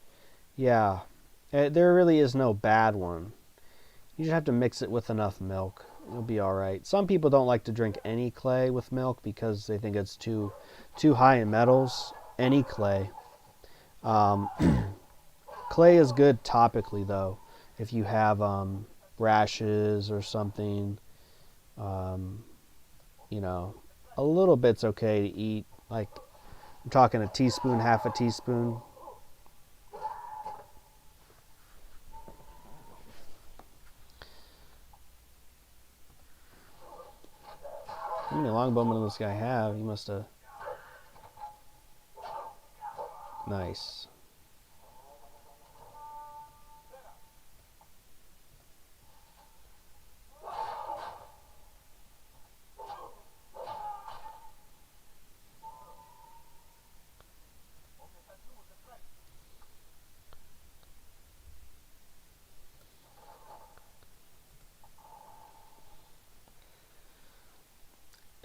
Yeah, there really is no bad one. You just have to mix it with enough milk. You'll be all right. Some people don't like to drink any clay with milk because they think it's too high in metals. Any clay. Um, clay is good topically though. If you have rashes or something, um, you know, a little bit's okay to eat. Like I'm talking a teaspoon, half a teaspoon. How many longbowmen does this guy have? He must have. Nice.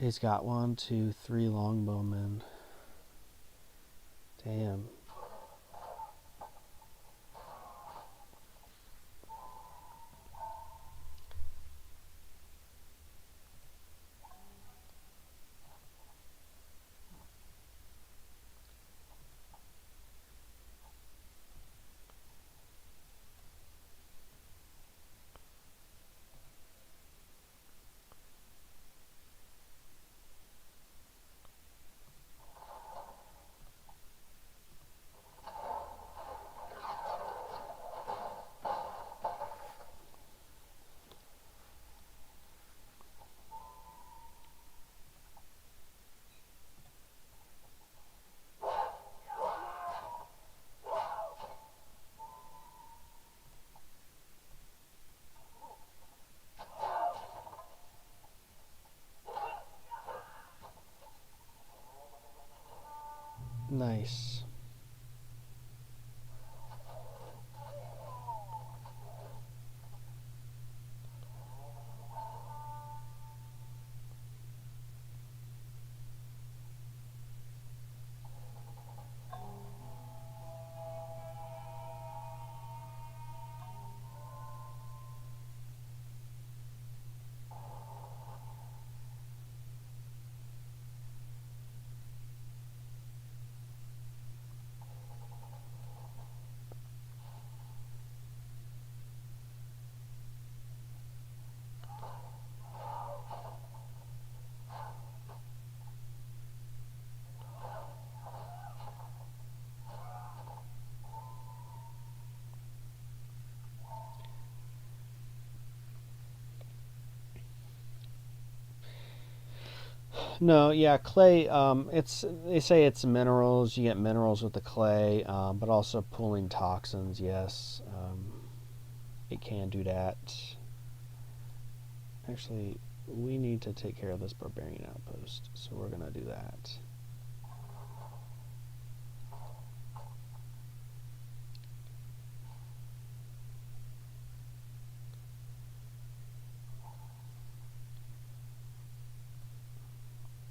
He's got 1, 2, 3 longbowmen. Damn. Nice. No, yeah, clay. It's they say it's minerals. You get minerals with the clay, but also pulling toxins. Yes, it can do that. Actually, we need to take care of this barbarian outpost, so we're gonna do that.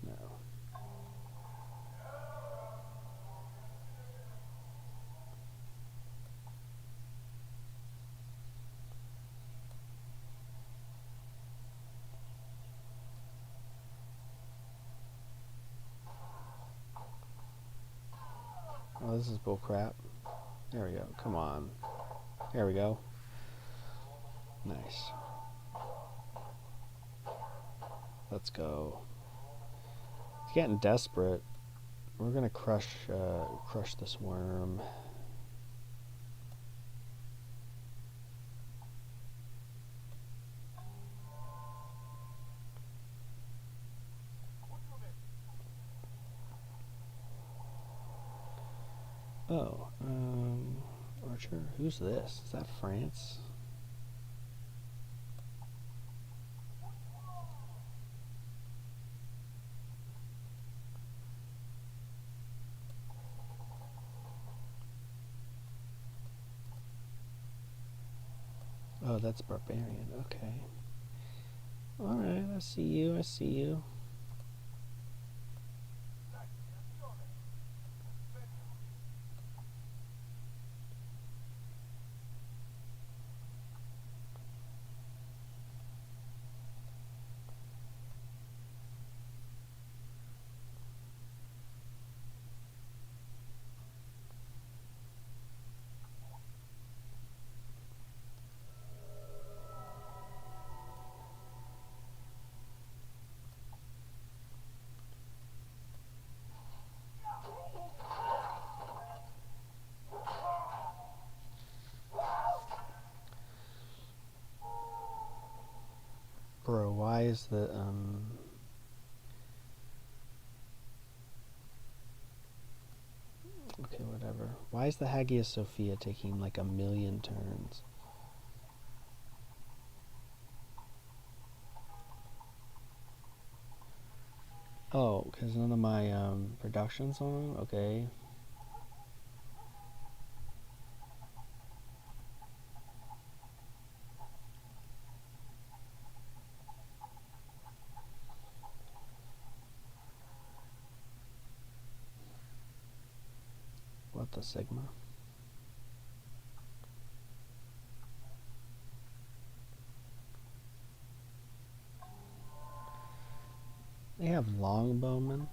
No. Oh, this is bullcrap. There we go. Come on. There we go. Nice. Let's go. It's getting desperate. We're gonna crush this worm. Oh, Archer. Who's this? Is that France? Oh, that's barbarian. Okay. All right. I see you. I see you. Bro, why is the okay, whatever. Why is the Hagia Sophia taking like a million turns? Oh, because none of my production's on? Okay. What the Sigma? They have longbowmen?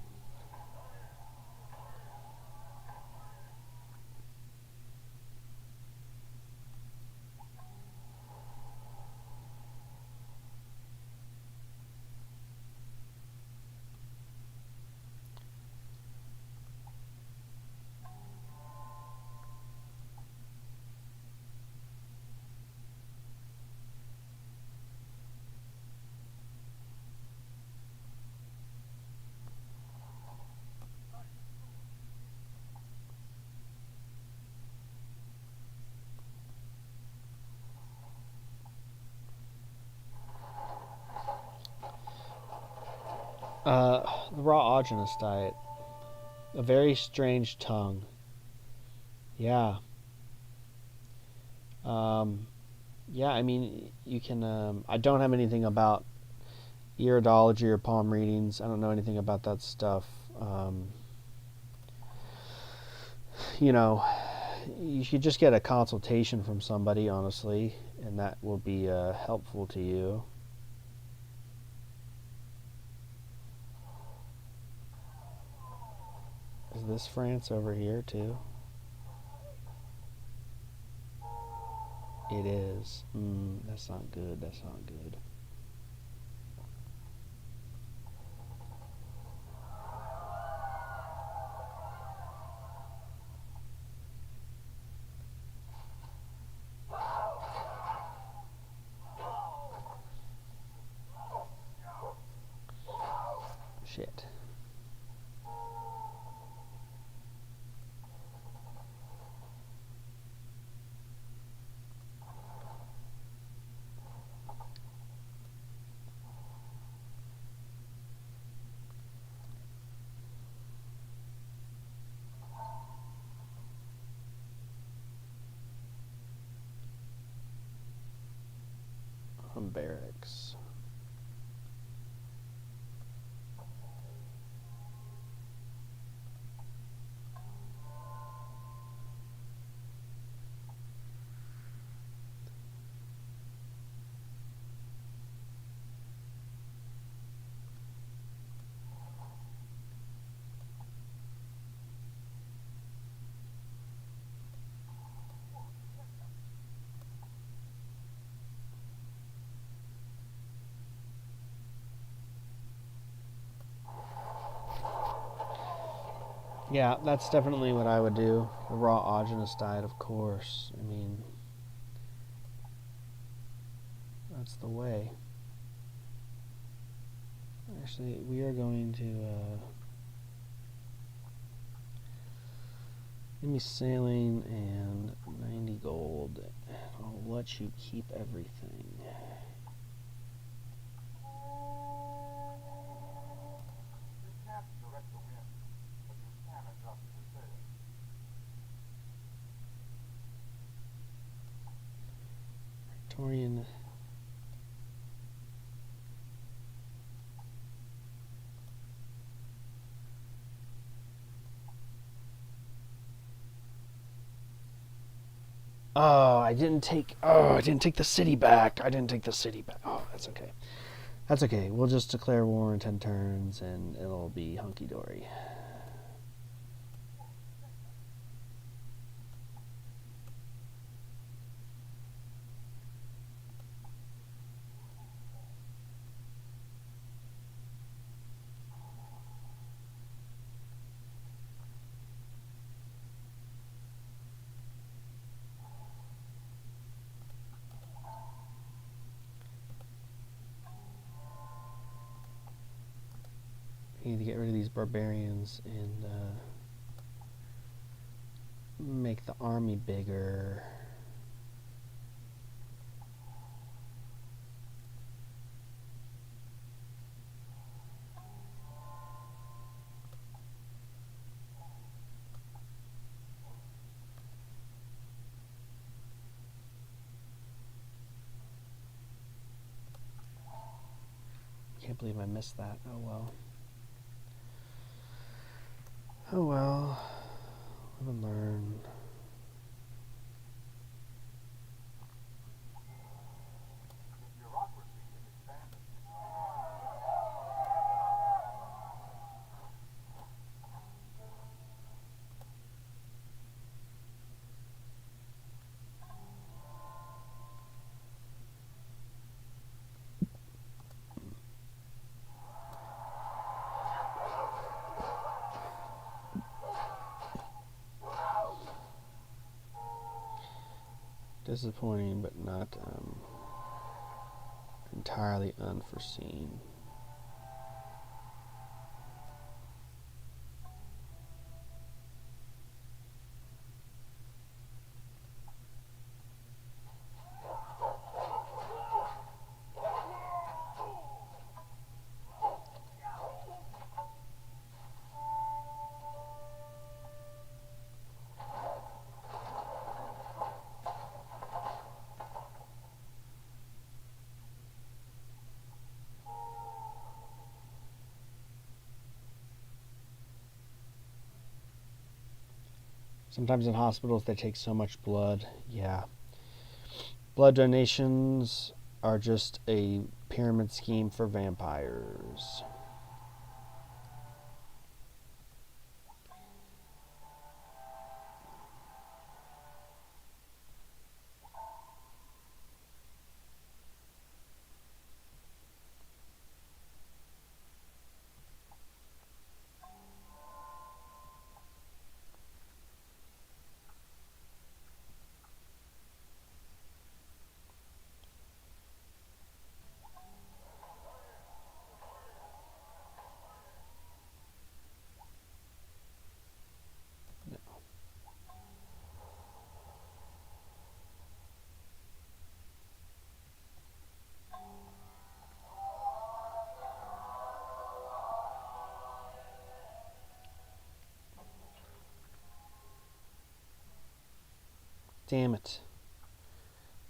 The raw ogenous diet. A very strange tongue. Yeah. Um, yeah, I mean, you can. I don't have anything about iridology or palm readings. I don't know anything about that stuff. Um, you know, you should just get a consultation from somebody, honestly, and that will be helpful to you. Is this France over here, too? It is. That's not good. That's not good. Shit. Barracks. Yeah, that's definitely what I would do. A raw autogenous diet, of course. I mean, that's the way. Actually, we are going to give me sailing and 90 gold. I'll let you keep everything. You can't direct the wind, but you can adjust the sail. Victorian. I didn't take the city back. Oh, that's okay. That's okay. We'll just declare war in 10 turns and it'll be hunky-dory. We need to get rid of these barbarians and make the army bigger. Can't believe I missed that. Oh well. Oh well. Live and learn. The bureaucracy is expanding. Disappointing, but not entirely unforeseen. Sometimes in hospitals they take so much blood. Yeah. Blood donations are just a pyramid scheme for vampires. Damn it.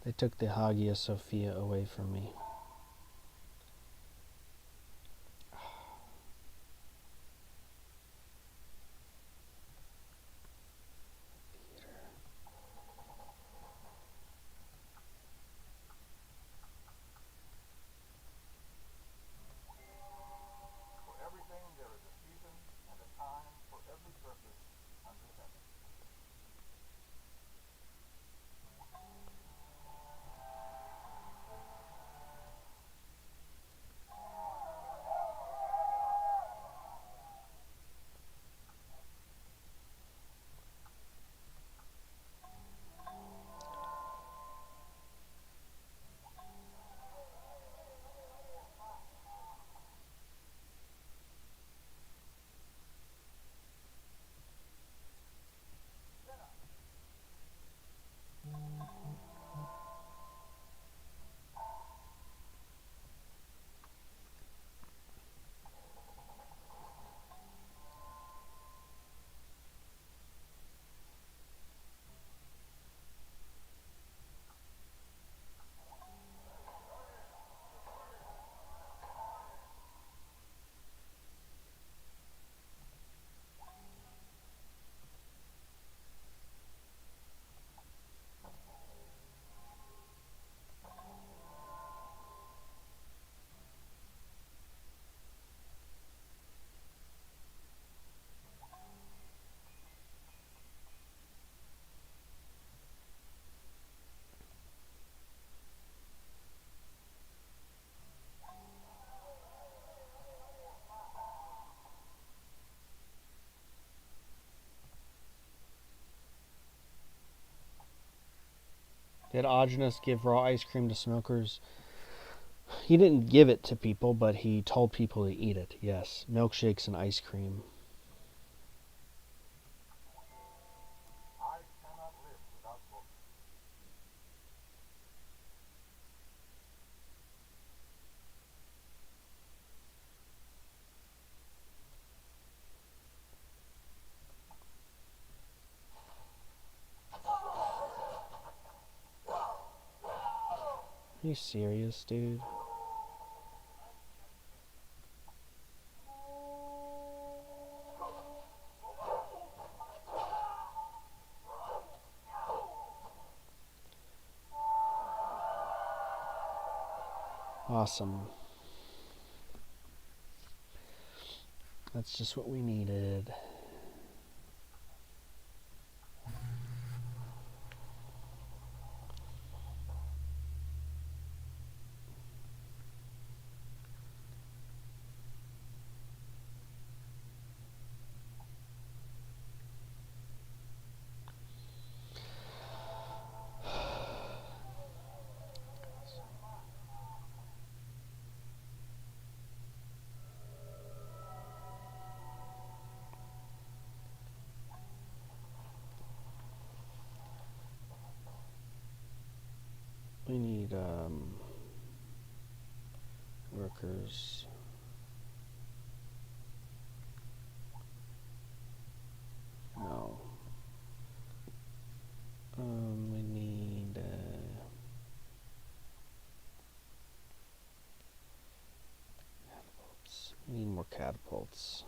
They took the Hagia Sophia away from me. For everything there is a season and a time for every purpose under heaven. Did Augemus give raw ice cream to smokers? He didn't give it to people, but he told people to eat it. Yes, milkshakes and ice cream. I cannot live without books. Are you serious, dude? Awesome. That's just what we needed. We need workers. No. We need catapults. We need more catapults.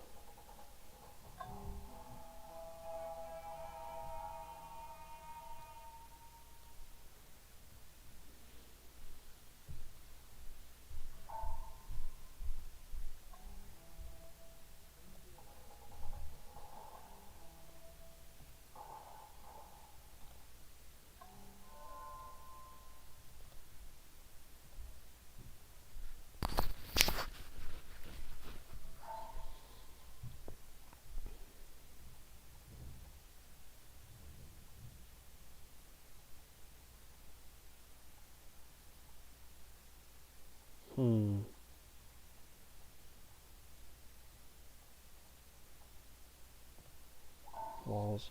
Walls.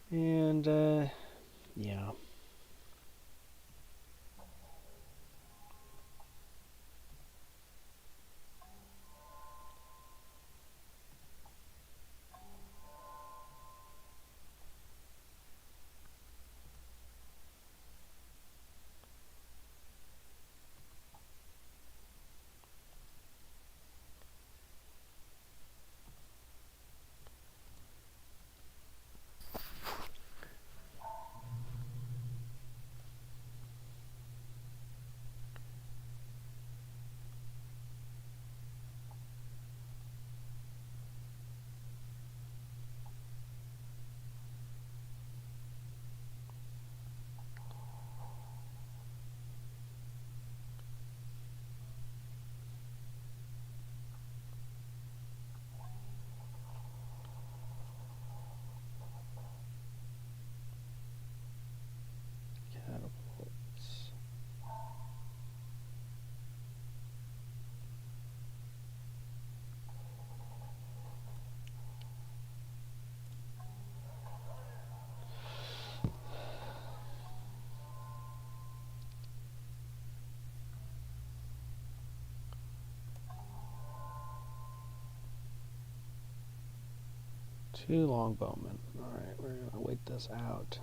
And, yeah. 2 longbowmen. Alright, we're going to wait this out.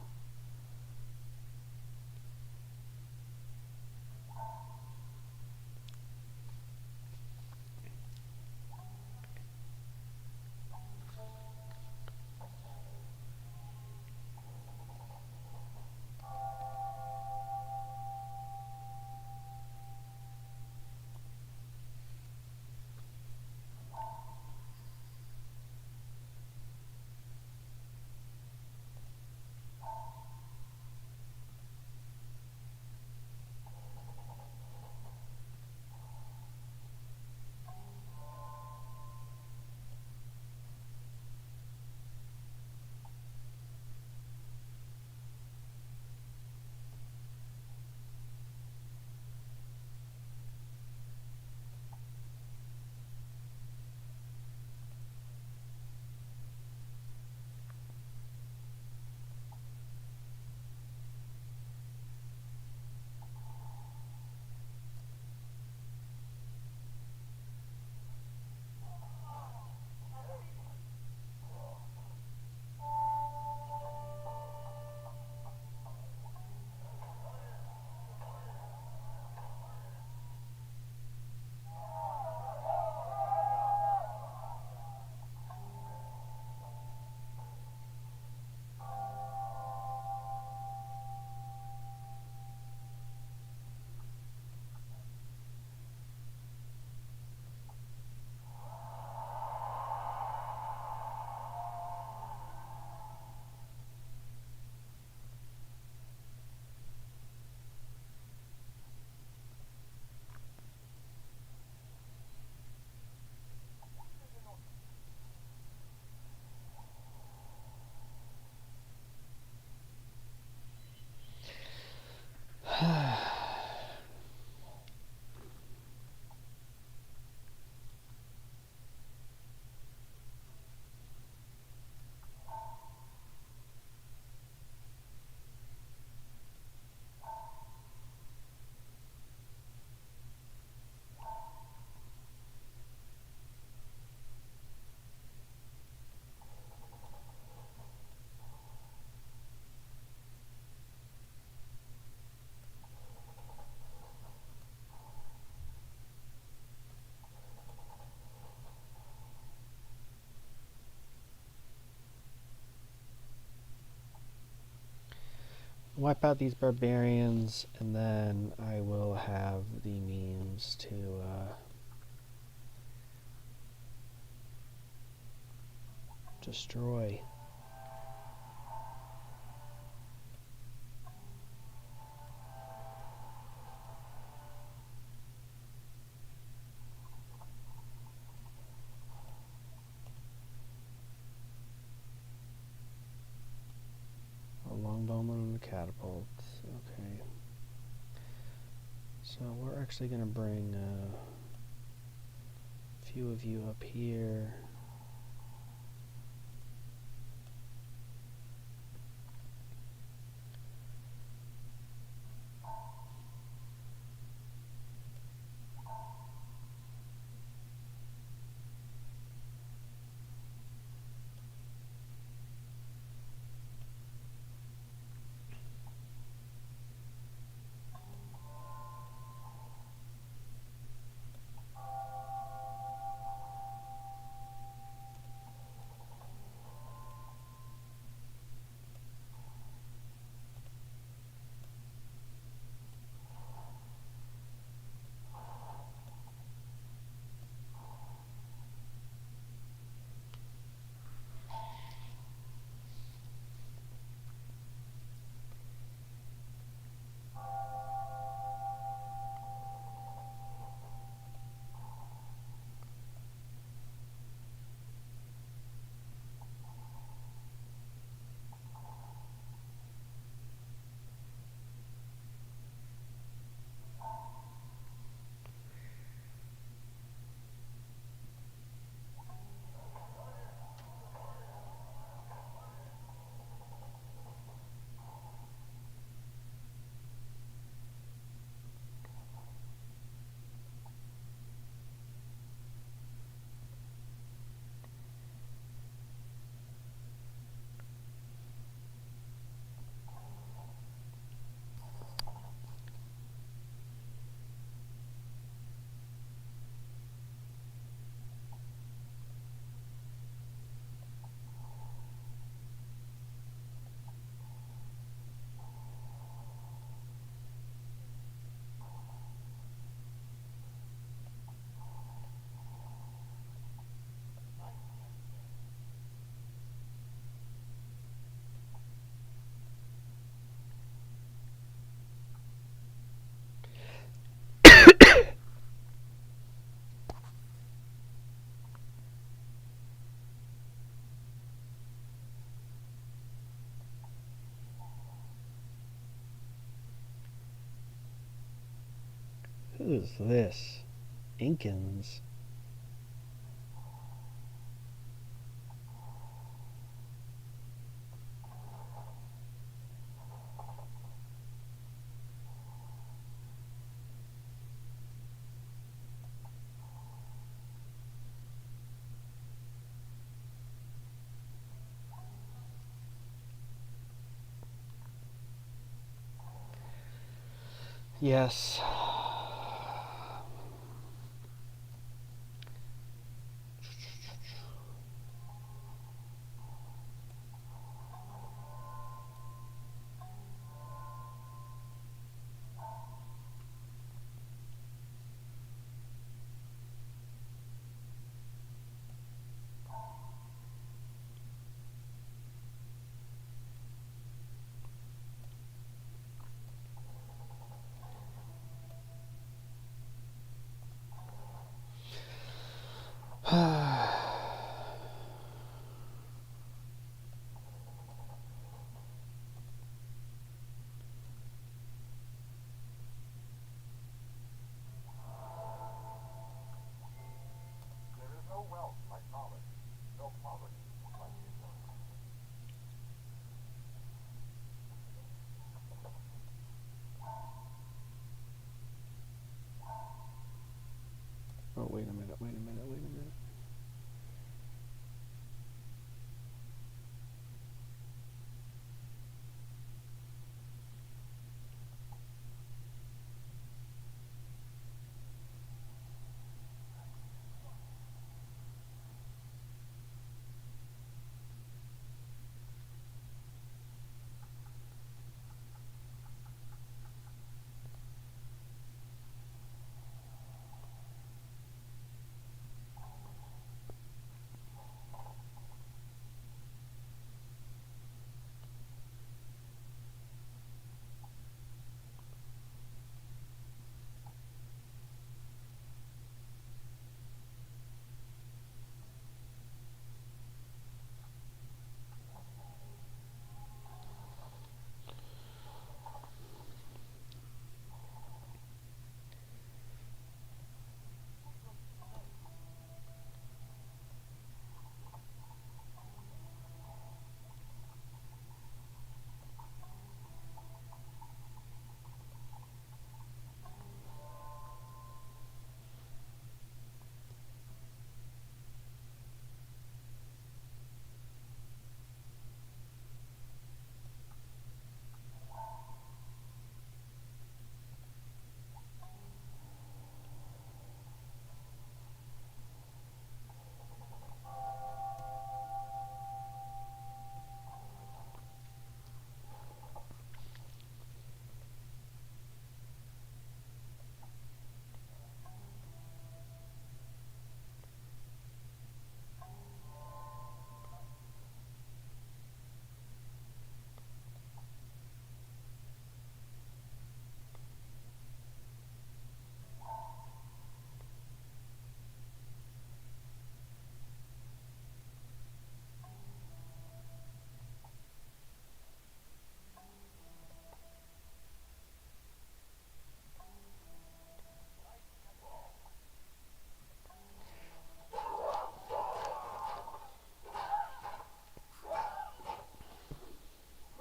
Wipe out these barbarians, and then I will have the means to destroy. A longbowman and a catapult. Okay. So we're actually going to bring a few of you up here. Who's this? Incans. Yes. There is no wealth like knowledge, no poverty like ignorance. Oh, wait a minute, wait a minute, wait a minute.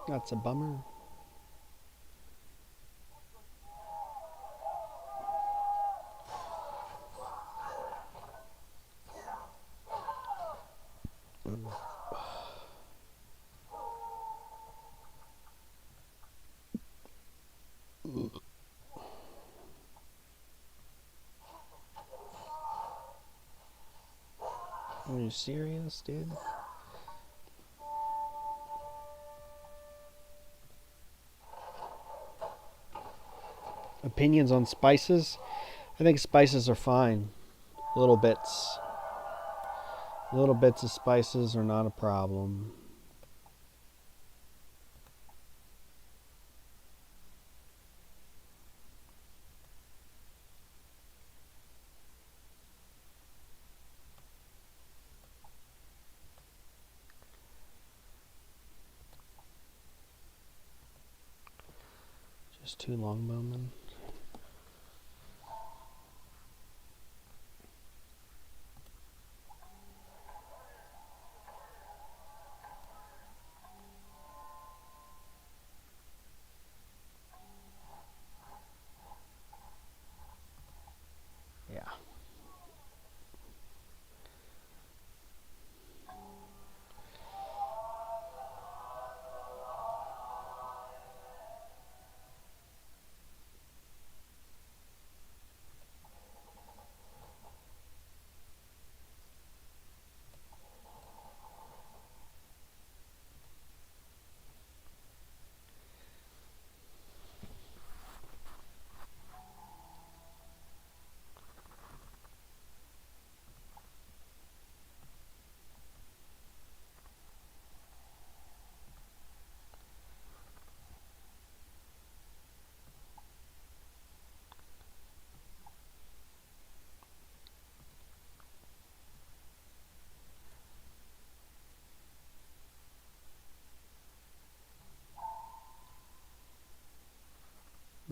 That's a bummer. Are you serious, dude? Opinions on spices? I think spices are fine. Little bits. Little bits of spices are not a problem. Just too long, Bowman.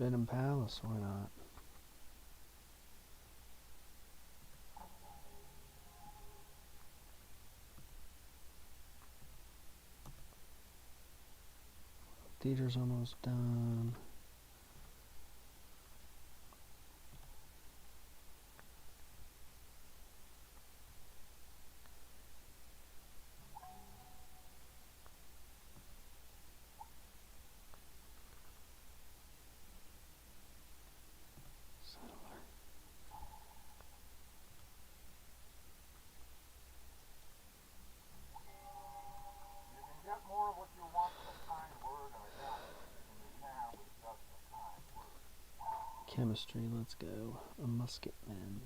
Forbidden Palace, why not? Theater's almost done. You can get more of what you want with a kind word and a guide than you can with just a kind word. Chemistry, let's go. A musketman.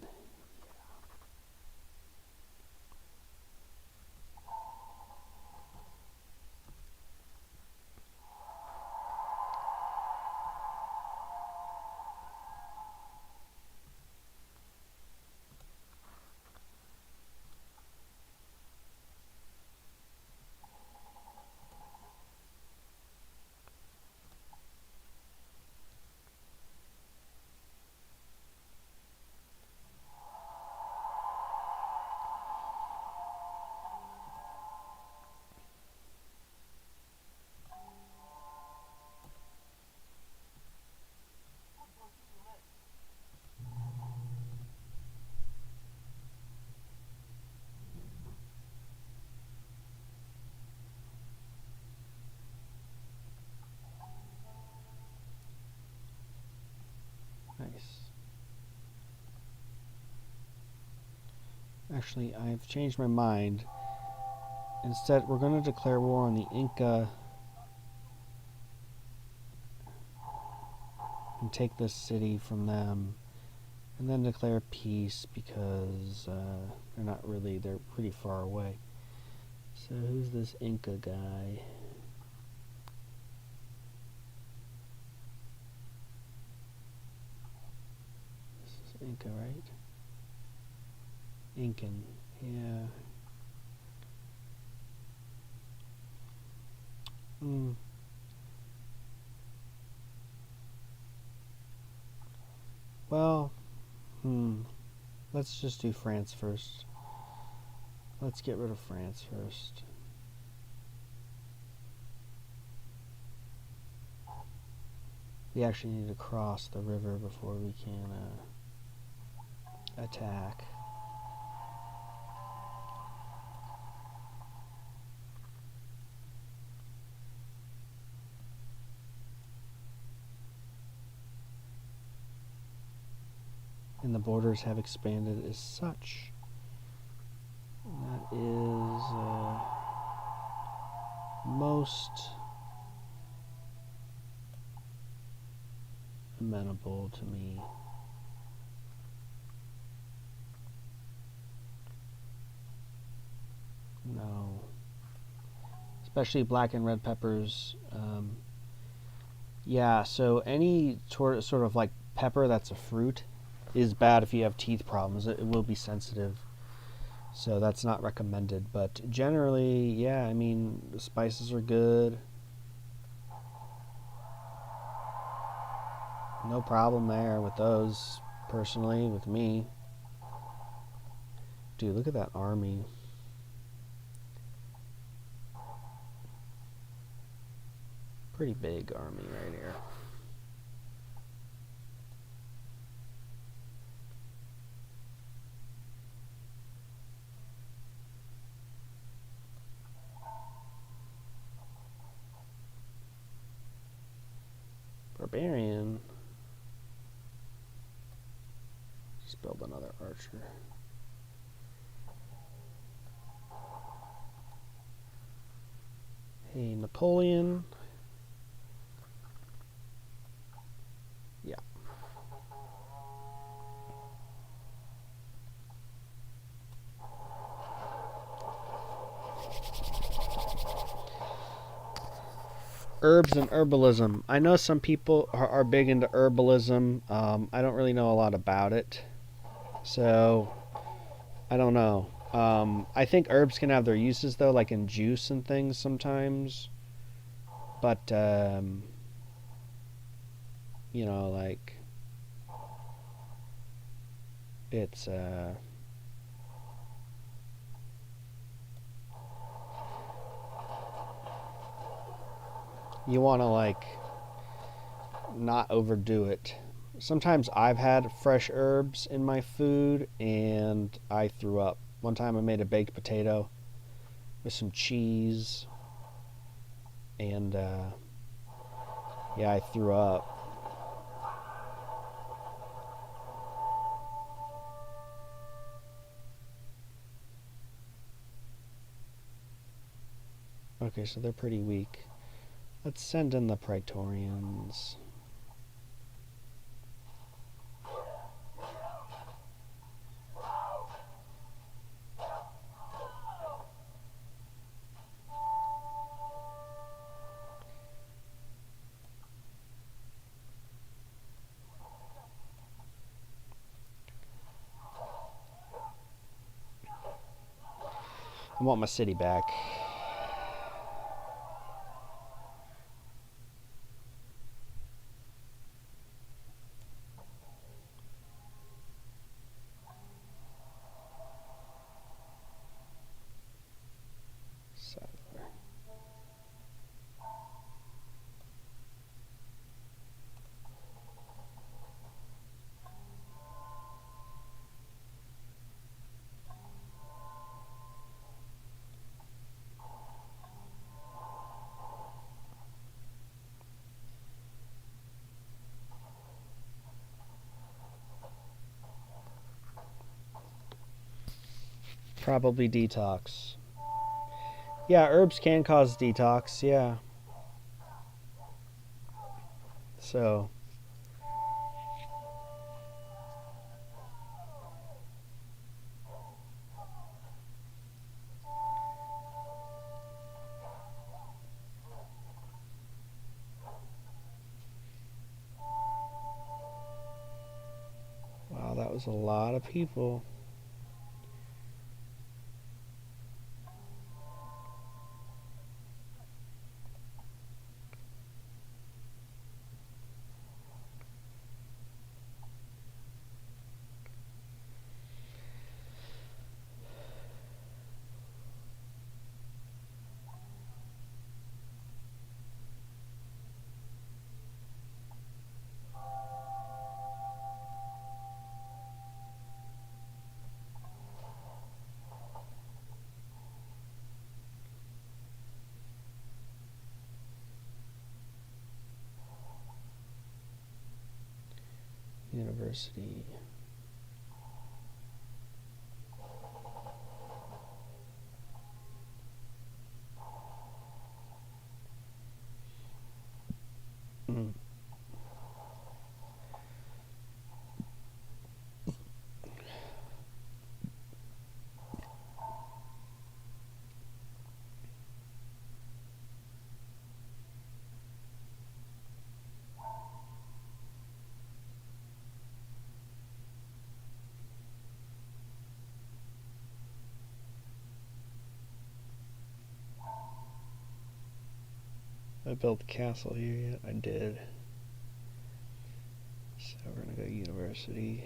Nice. Actually, I've changed my mind. Instead, we're going to declare war on the Inca and take this city from them, and then declare peace because they're not really, they're pretty far away. So who's this Inca guy? This is Inca, right? Incan, yeah. Well, let's just do France first. Let's get rid of France first. We actually need to cross the river before we can attack. And the borders have expanded as such. And that is most amenable to me. No. Especially black and red peppers. Yeah, so any sort of like pepper that's a fruit is bad if you have teeth problems. It will be sensitive. So that's not recommended. But generally, yeah, I mean, the spices are good. No problem there with those, personally, with me. Dude, look at that army. Pretty big army right here. Barbarian. Just build another archer. Hey, Napoleon. Yeah. Herbs and herbalism. I know some people are big into herbalism. I don't really know a lot about it. So, I don't know. I think herbs can have their uses, though, like in juice and things sometimes. But, like it's you want to like not overdo it. Sometimes I've had fresh herbs in my food and I threw up. One time I made a baked potato with some cheese and yeah, I threw up. Okay, so they're pretty weak. Let's send in the Praetorians. I want my city back. Settler. Probably detox. Yeah, herbs can cause detox, yeah. So, wow, that was a lot of people. University. Mm. I built a castle here yet? I did. So we're gonna go university.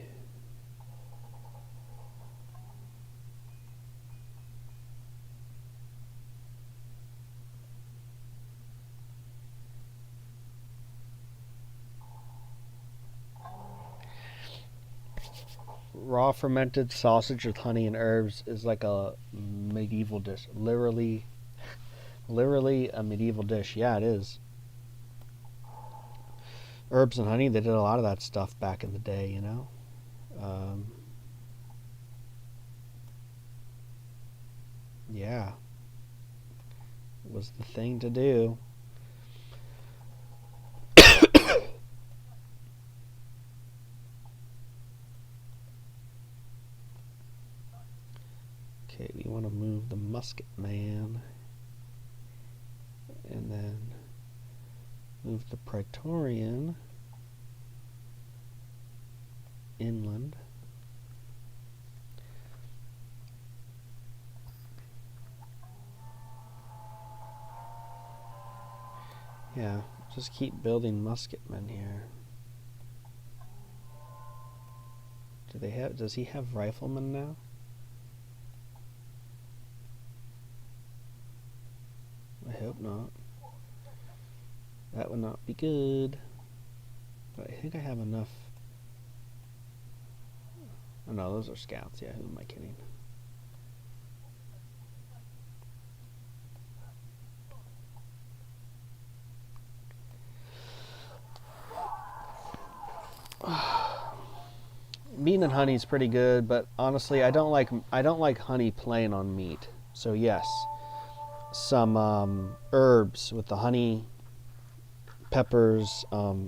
Raw fermented sausage with honey and herbs is like a medieval dish. Literally a medieval dish. Yeah, it is. Herbs and honey, they did a lot of that stuff back in the day. Um, yeah, it was the thing to do. Okay, we want to move the musket man and then move the Praetorian inland. Yeah, just keep building musketmen here. Do they have? Does he have riflemen now? I hope not. That would not be good. But I think I have enough. Oh no, those are scouts. Yeah, who am I kidding? Meat and honey is pretty good, but honestly, I don't like honey plain on meat. So yes, some herbs with the honey, peppers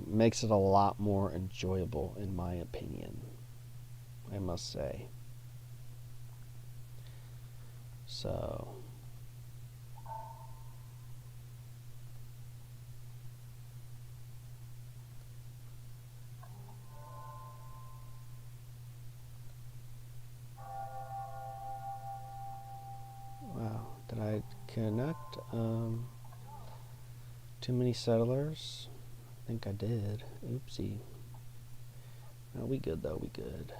makes it a lot more enjoyable, in my opinion. I must say. So. Wow, did I connect? Too many settlers? I think I did. Oopsie. No, we good though, we good.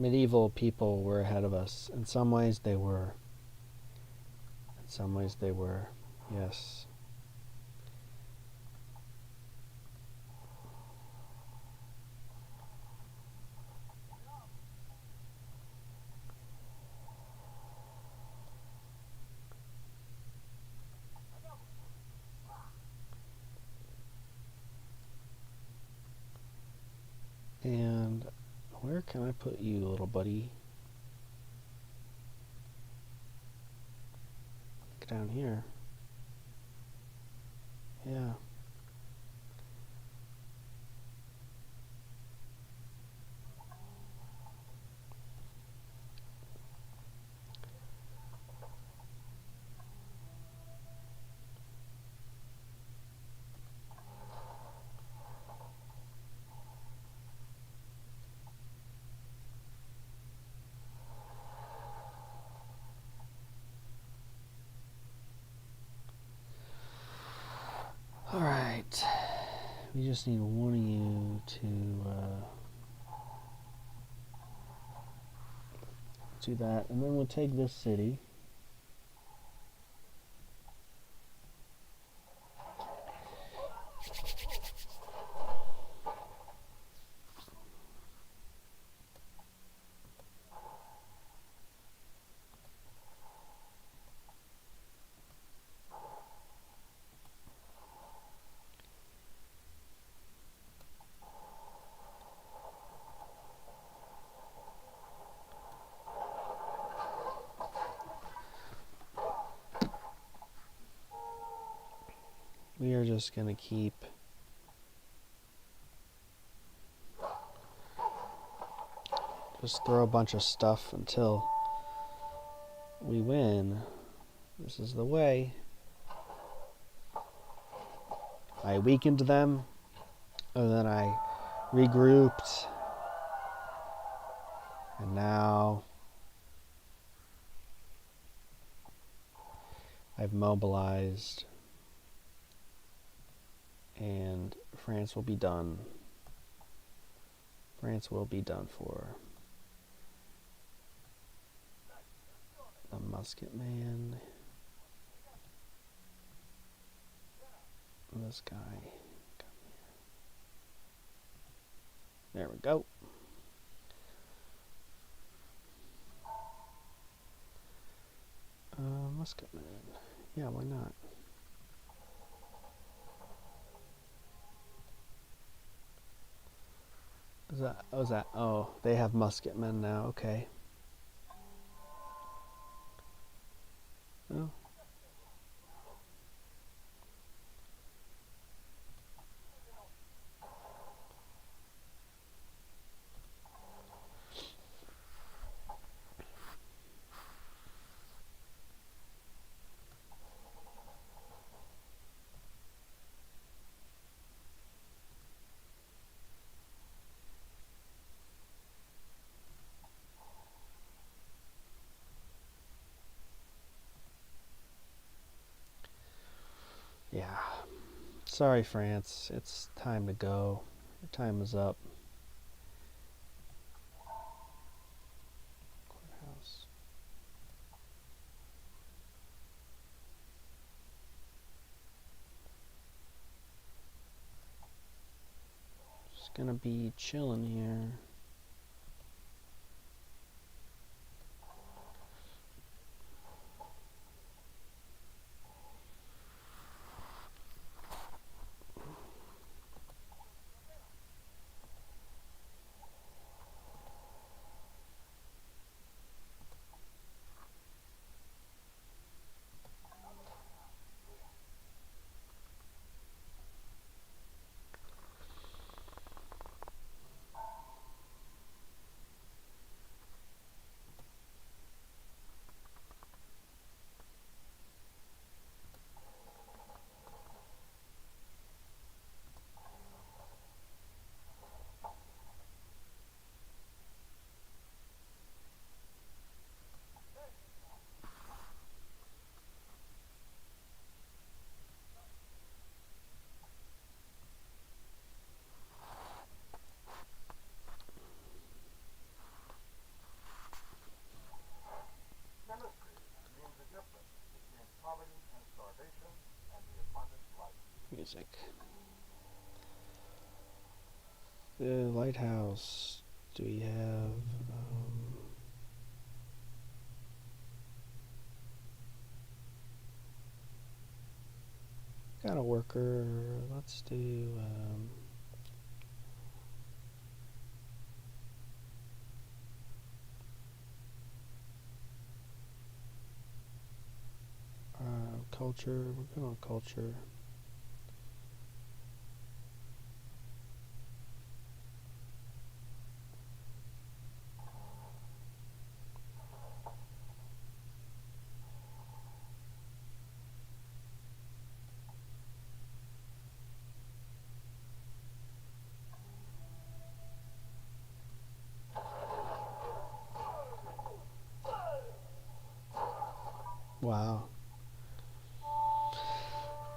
Medieval people were ahead of us. In some ways they were. In some ways they were. Yes. And where can I put you, little buddy? Get down here. Yeah. All right. We just need one of you to do that, and then we'll take this city. We are just going to keep just throw a bunch of stuff until we win. This is the way. I weakened them, and then I regrouped, and now I've mobilized, and France will be done. France will be done for. The musket man. This guy. Come here. There we go. Musket man. Yeah, why not? Oh, they have musket men now. Okay. Oh. Yeah. Sorry, France. It's time to go. Your time is up. Courthouse. Just gonna be chilling here. Chemistry means the difference between poverty and starvation and the abundant life. Music. The lighthouse. Do we have? Got a worker. Let's do. Culture. We're going culture. Wow.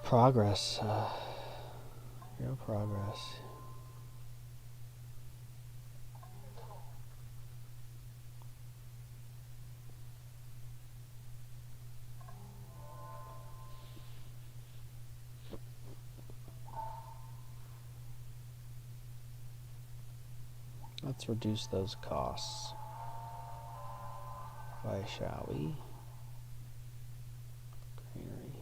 Progress. Real progress. Let's reduce those costs. Why shall we? Greenery.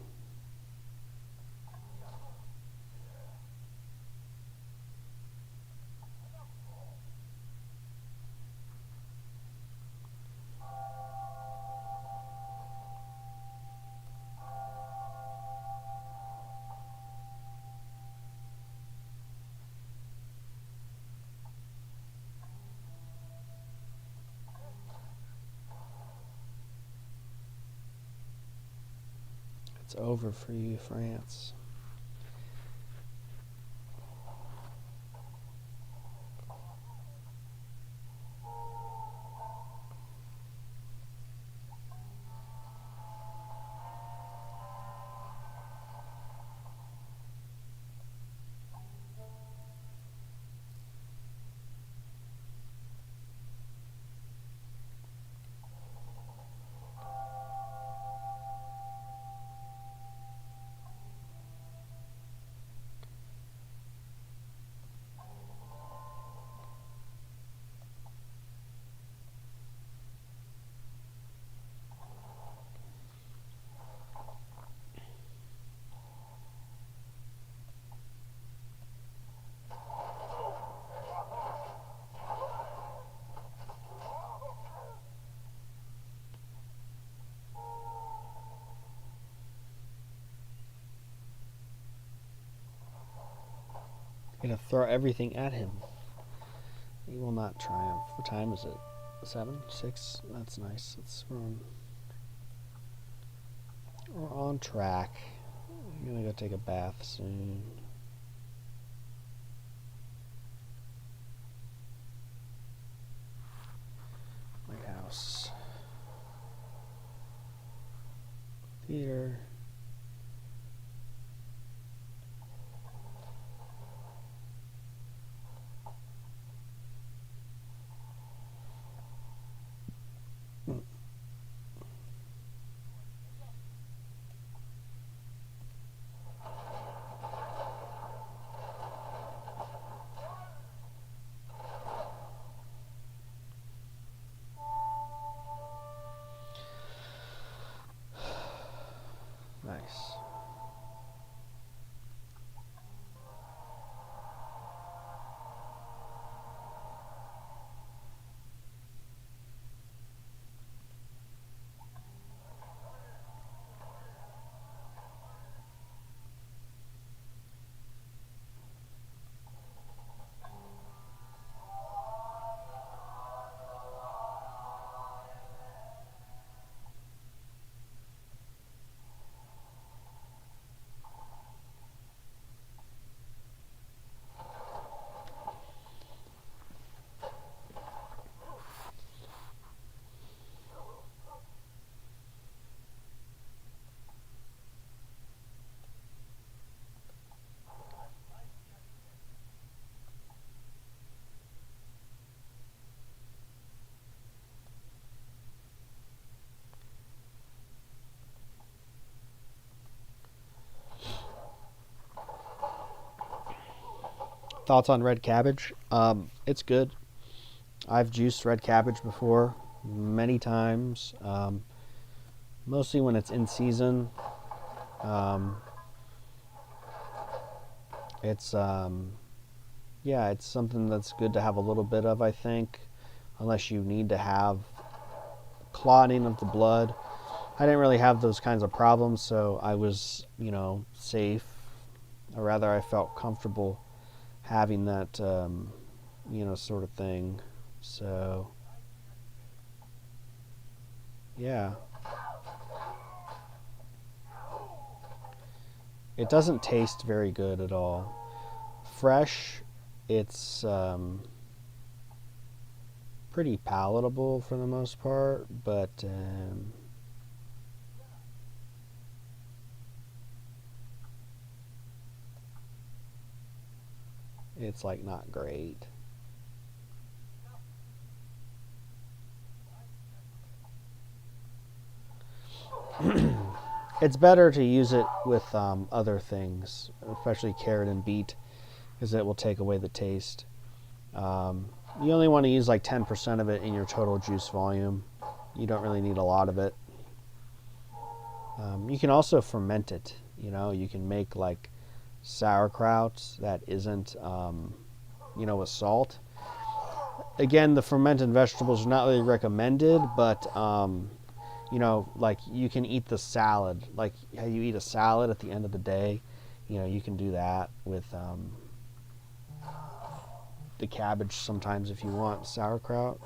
It's over for you, France. Gonna throw everything at him. He will not triumph. What time is it? 7? 6? That's nice. We're on track. I'm gonna go take a bath soon. Lighthouse. Theater. Nice. Thoughts on red cabbage? It's good. I've juiced red cabbage before many times, mostly when it's in season. Um, it's yeah, it's something that's good to have a little bit of, I think, unless you need to have clotting of the blood. I didn't really have those kinds of problems, so I was, safe. Or rather, I felt comfortable having that, sort of thing. So, yeah. It doesn't taste very good at all. Fresh, it's pretty palatable for the most part, but it's like not great. It's better to use it with other things, especially carrot and beet, because it will take away the taste. Um, you only want to use like 10% of it in your total juice volume. You don't really need a lot of it. You can also ferment it. You can make like sauerkraut that isn't, with salt. Again, the fermented vegetables are not really recommended, but like you can eat the salad. Like how you eat a salad at the end of the day, you can do that with the cabbage sometimes if you want sauerkraut.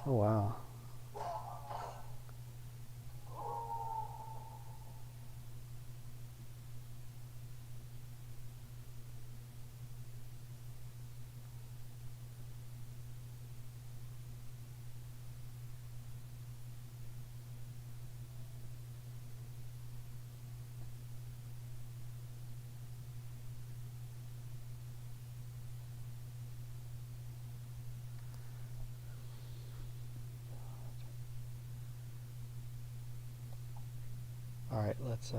Oh wow. All right, let's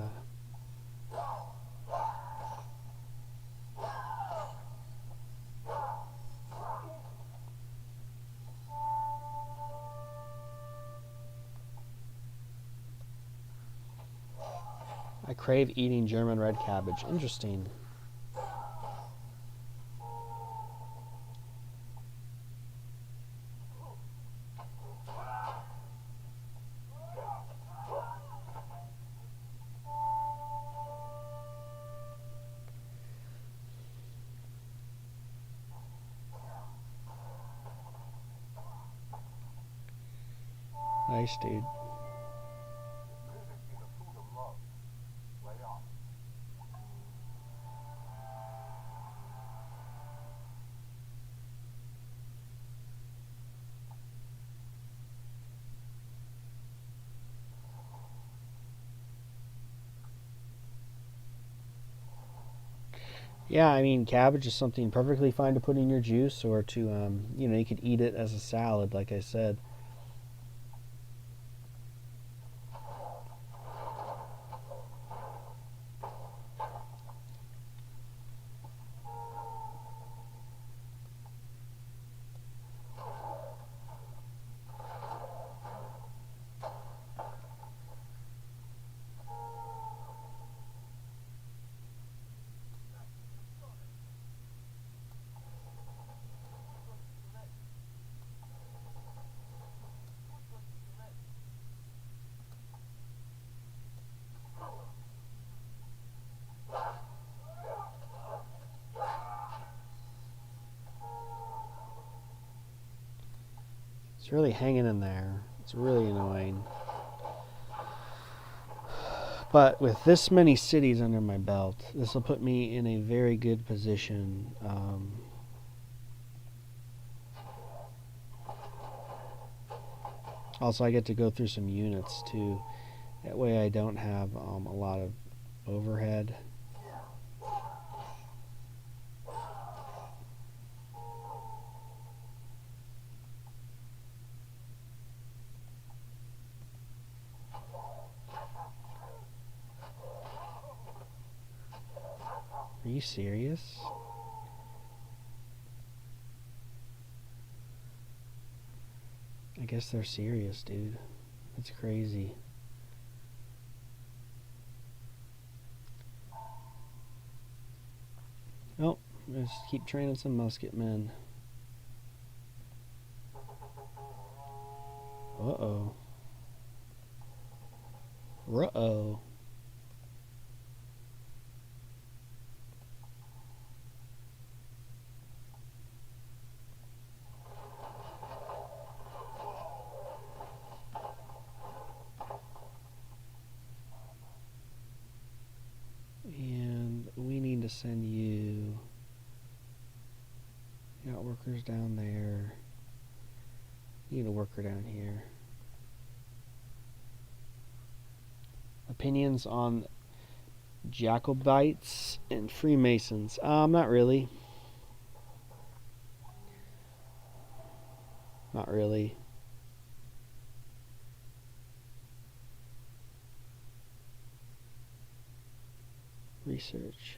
I crave eating German red cabbage. Interesting. Nice, dude. Music is a food of love. Play on. Yeah, I mean, cabbage is something perfectly fine to put in your juice or to, you could eat it as a salad, like I said. It's really hanging in there. It's really annoying. But with this many cities under my belt, this will put me in a very good position. Also, I get to go through some units too. That way I don't have a lot of overhead. Are you serious? I guess they're serious, dude. That's crazy. Oh, let's keep training some musket men. Uh-oh. Ruh-oh. And we need to send you. You got workers down there. Need a worker down here. Opinions on Jacobites and Freemasons? Not really. Not really. Research.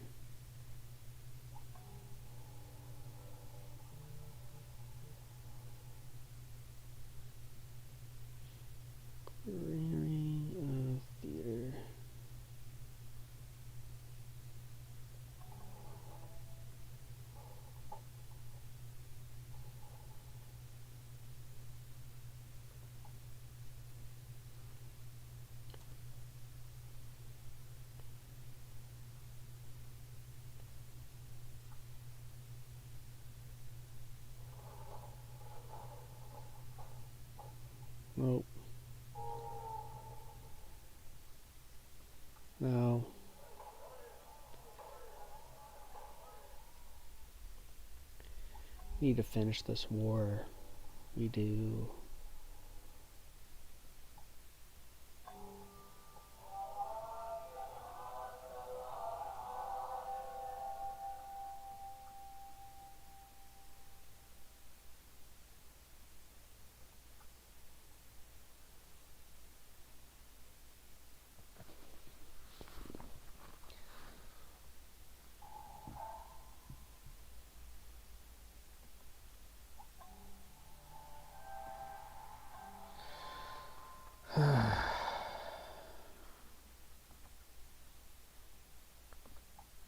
Theater. Nope. No. We need to finish this war. We do.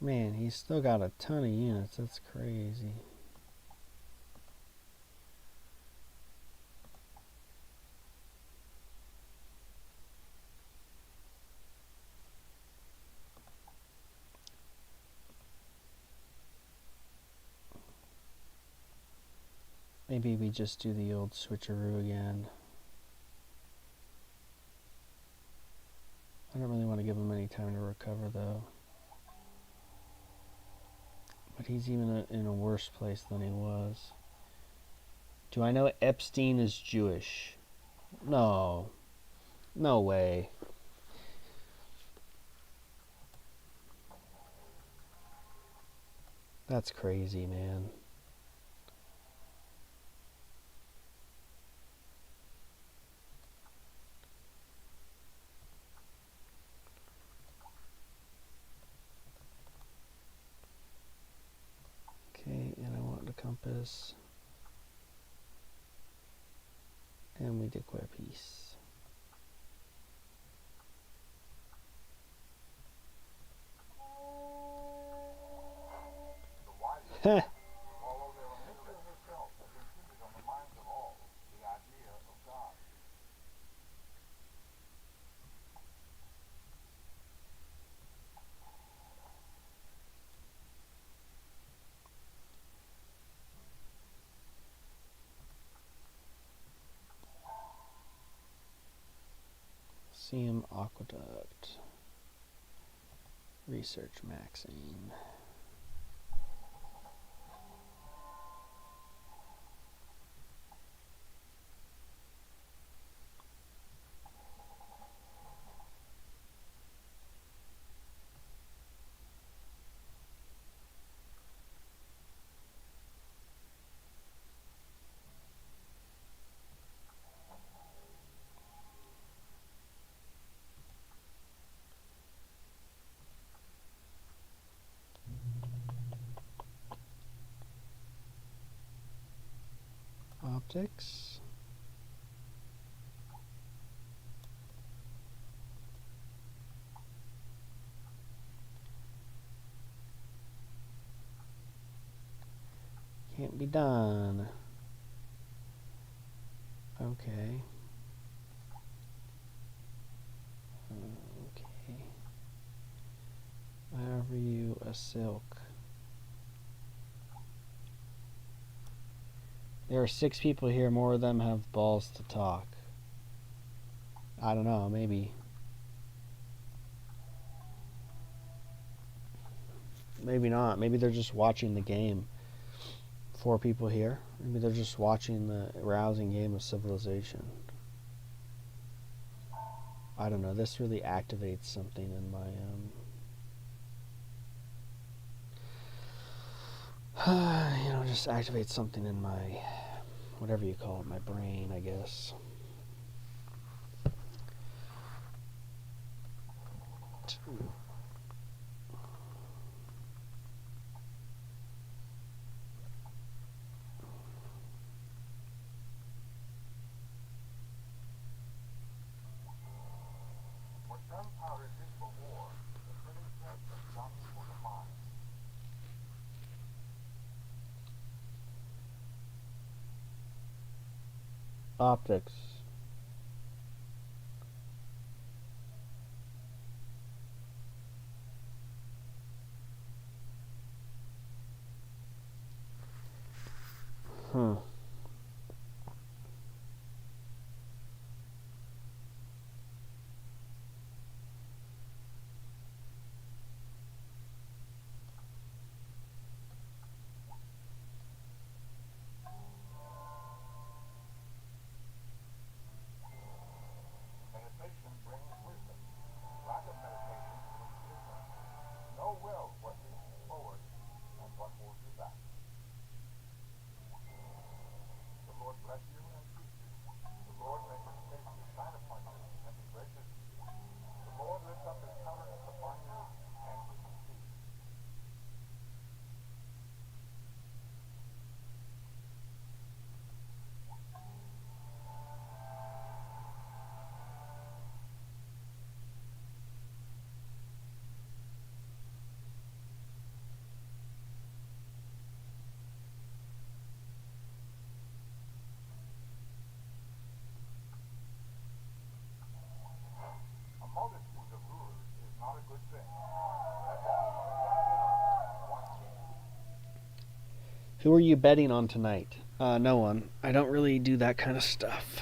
Man, he's still got a ton of units. That's crazy. Maybe we just do the old switcheroo again. I don't really want to give him any time to recover, though. But he's even in a worse place than he was. Do I know Epstein is Jewish? No. No way. That's crazy, man. Okay, and I want the compass. And we declare peace. Heh. Although their nature herself has imprinted on the minds of all the idea of God. Coliseum Aqueduct. Research maxing. Optics. Can't be done. Okay. Okay. Why are you a silk? There are 6 people here. More of them have balls to talk. I don't know. Maybe. Maybe not. Maybe they're just watching the game. 4 people here. Maybe they're just watching the rousing game of Civilization. I don't know. This really activates something in my just activates something in my, whatever you call it, my brain, I guess. What gunpowder is for war, the printing press is done for the mind. Optics. Meditation brings wisdom. Lack of meditation brings ignorance. Know well what leads you forward and what holds you back. The Lord bless you and keep you. The Lord make his face to shine upon you and be gracious to you. The Lord lift up his countenance upon you and give you peace. A multitude of rulers is not a good thing. Let there be one king. Who are you betting on tonight? No one. I don't really do that kind of stuff.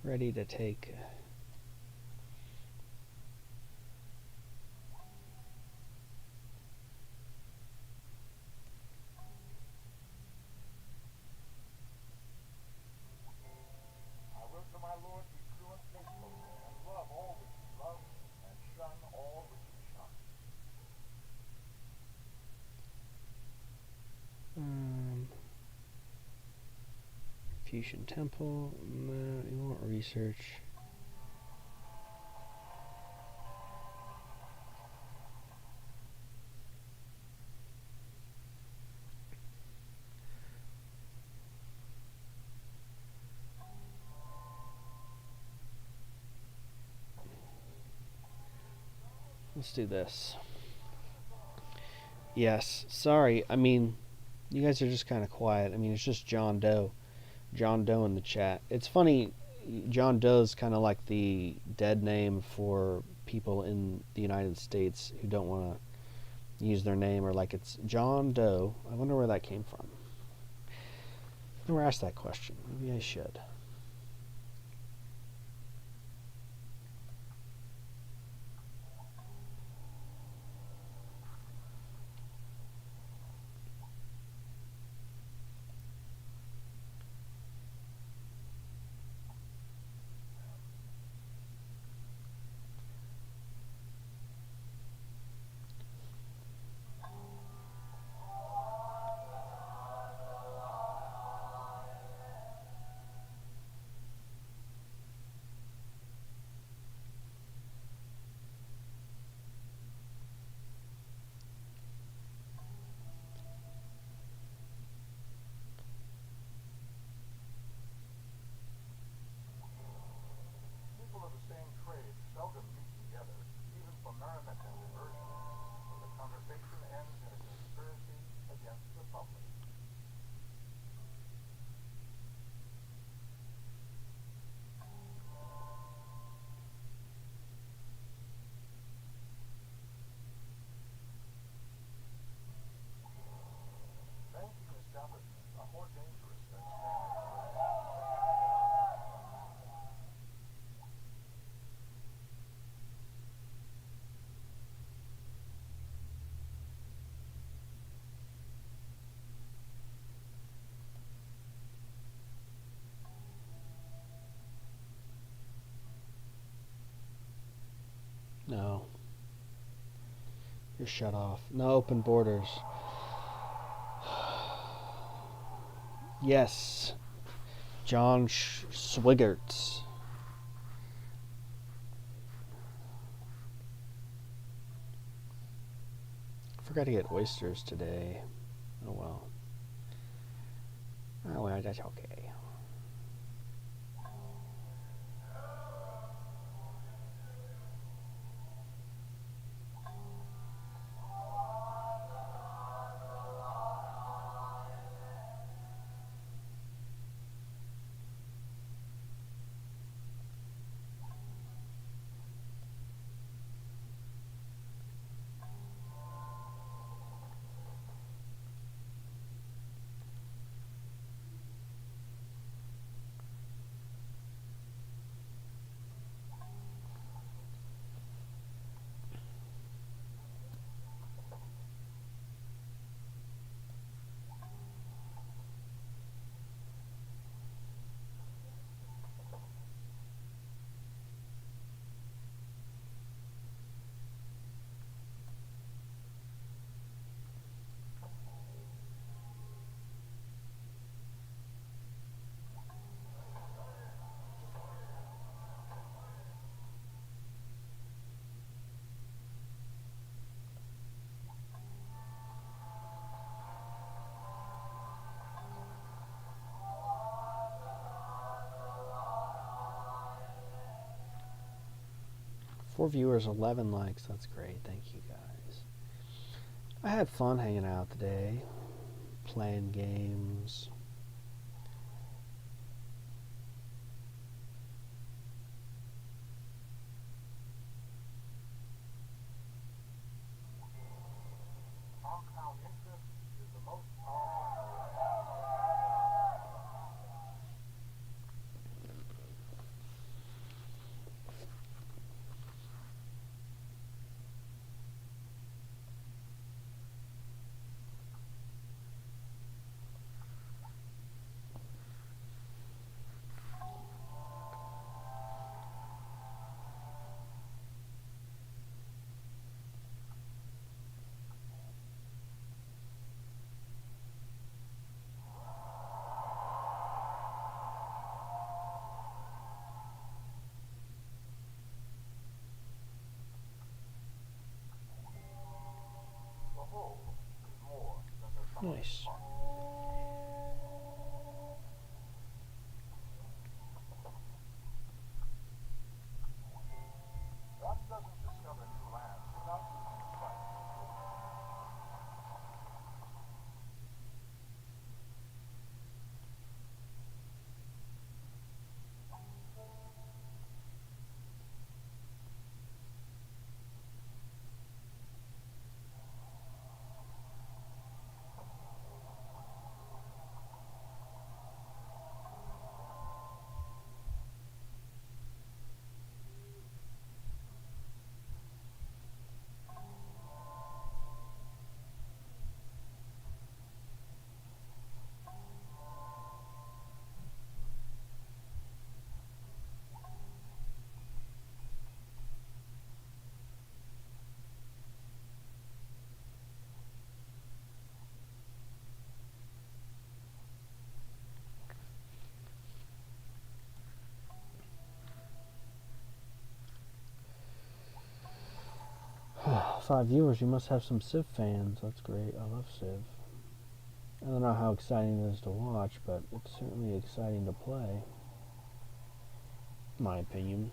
Ready to take. I will to my Lord be true and faithful, and love all which he loves, and shun all which he shuns. Fusion Temple. No, you want research. Let's do this. Yes. Sorry. I mean, you guys are just kind of quiet. I mean, it's just John Doe. John Doe in the chat. It's funny. John Doe's kind of like the dead name for people in the United States who don't want to use their name, or like it's John Doe. I wonder where that came from. I've never asked that question. Maybe I should. People of the same trade seldom meet together, even for merriment and diversion, but the conversation ends in a conspiracy against the public. Banking establishments are more dangerous than standard trade. No. You're shut off. No open borders. Yes. John Swiggerts. Forgot to get oysters today. Oh well. Oh well, that's okay. Four viewers, 11 likes. That's great. Thank you, guys. I had fun hanging out today, playing games. Compound interest is the most powerful. 'Nice. One doesn't discover new lands without 5 viewers. You must have some Civ fans. That's great. I love Civ. I don't know how exciting it is to watch, but it's certainly exciting to play. In my opinion.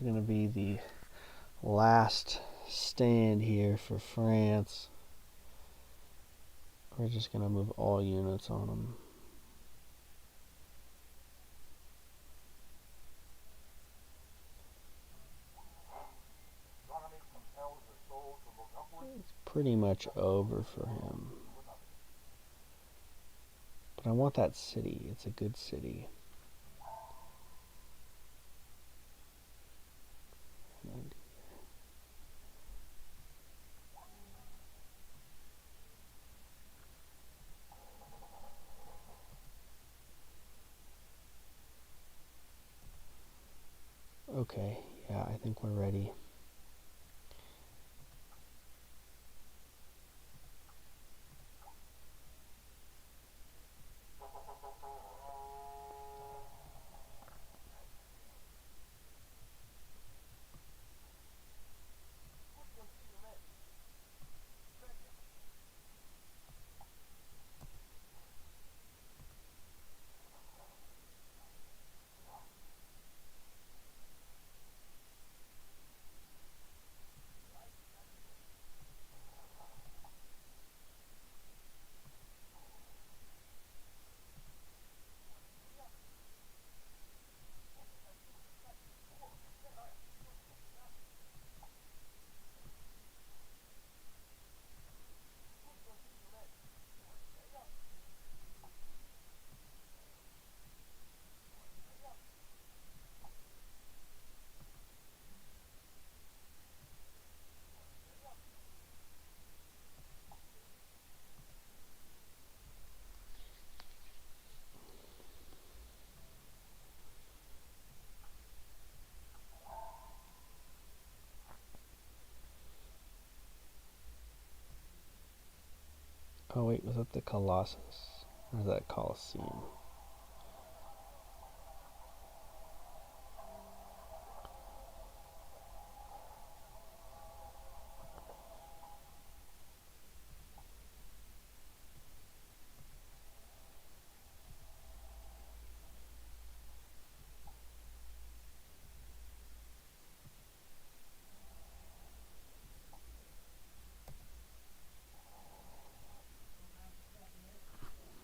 It's going to be the last stand here for France. We're just going to move all units on them. It's pretty much over for him. But I want that city. It's a good city. Okay, yeah, I think we're ready. Oh wait, was that the Colossus? Or is that Colosseum?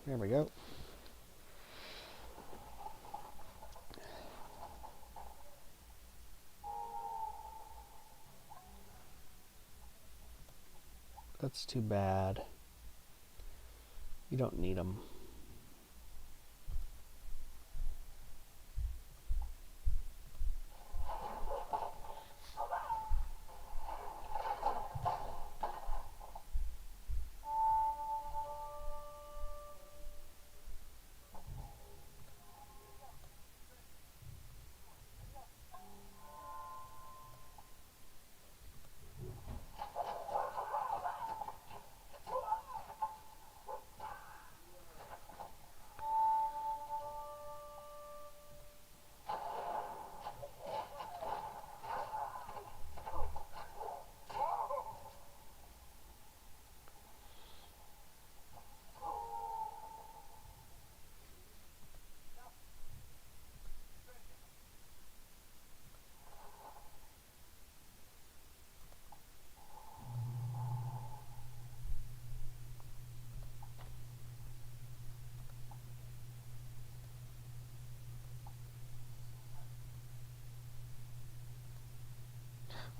There we go. That's too bad. You don't need them.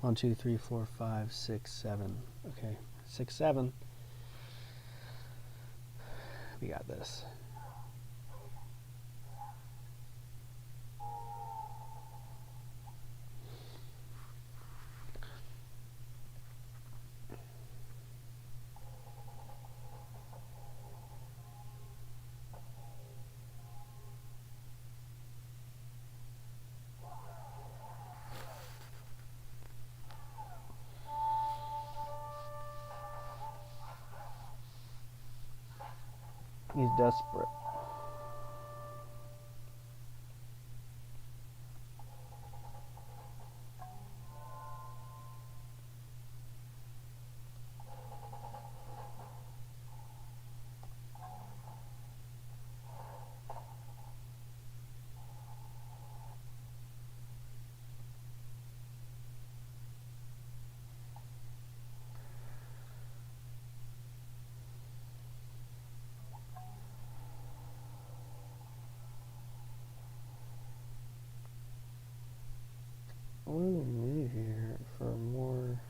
One, two, three, four, five, six, seven. Okay, 6, 7. We got this. He's desperate. What do we need here for more?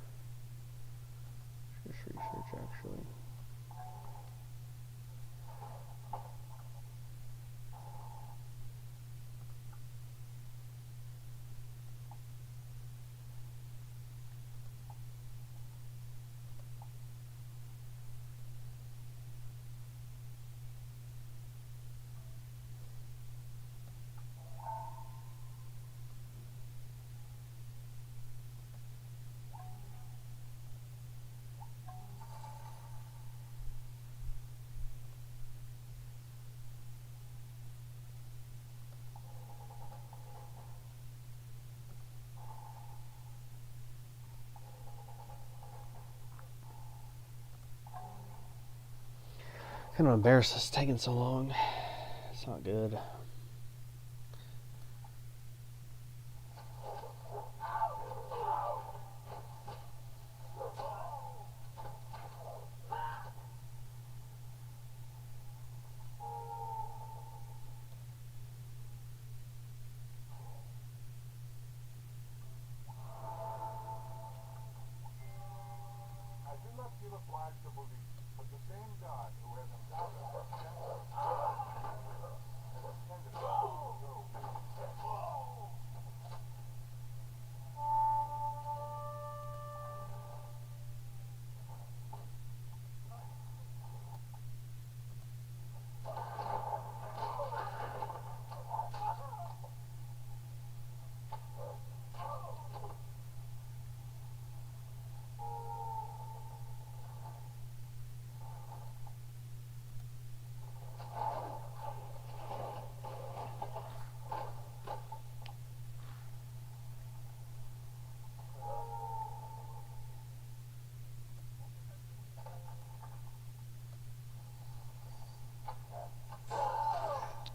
Just research actually. Kind of embarrassed it's taking so long. It's not good. I do not feel obliged to believe, but the same God who has endowed us with sense of has intended us to go.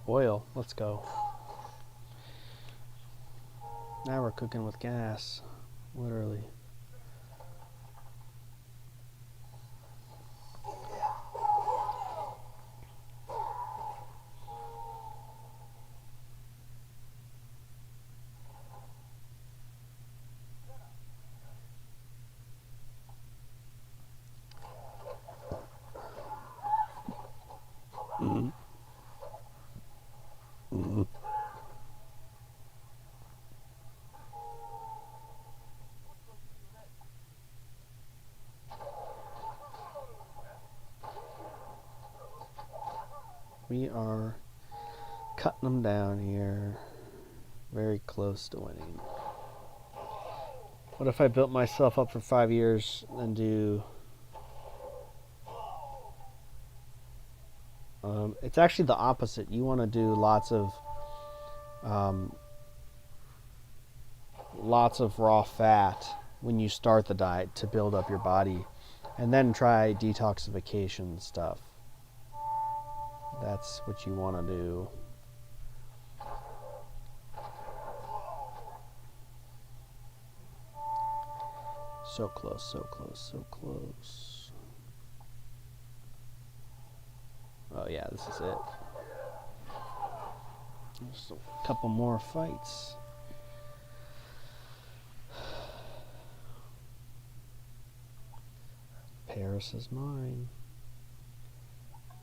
Oil, let's go. Now we're cooking with gas, literally. We are cutting them down here. Very close to winning. What if I built myself up for 5 years and do... it's actually the opposite. You want to do lots of raw fat when you start the diet to build up your body, and then try detoxification stuff. That's what you want to do. So close, so close, so close. Oh yeah, this is it. Just a couple more fights. Paris is mine.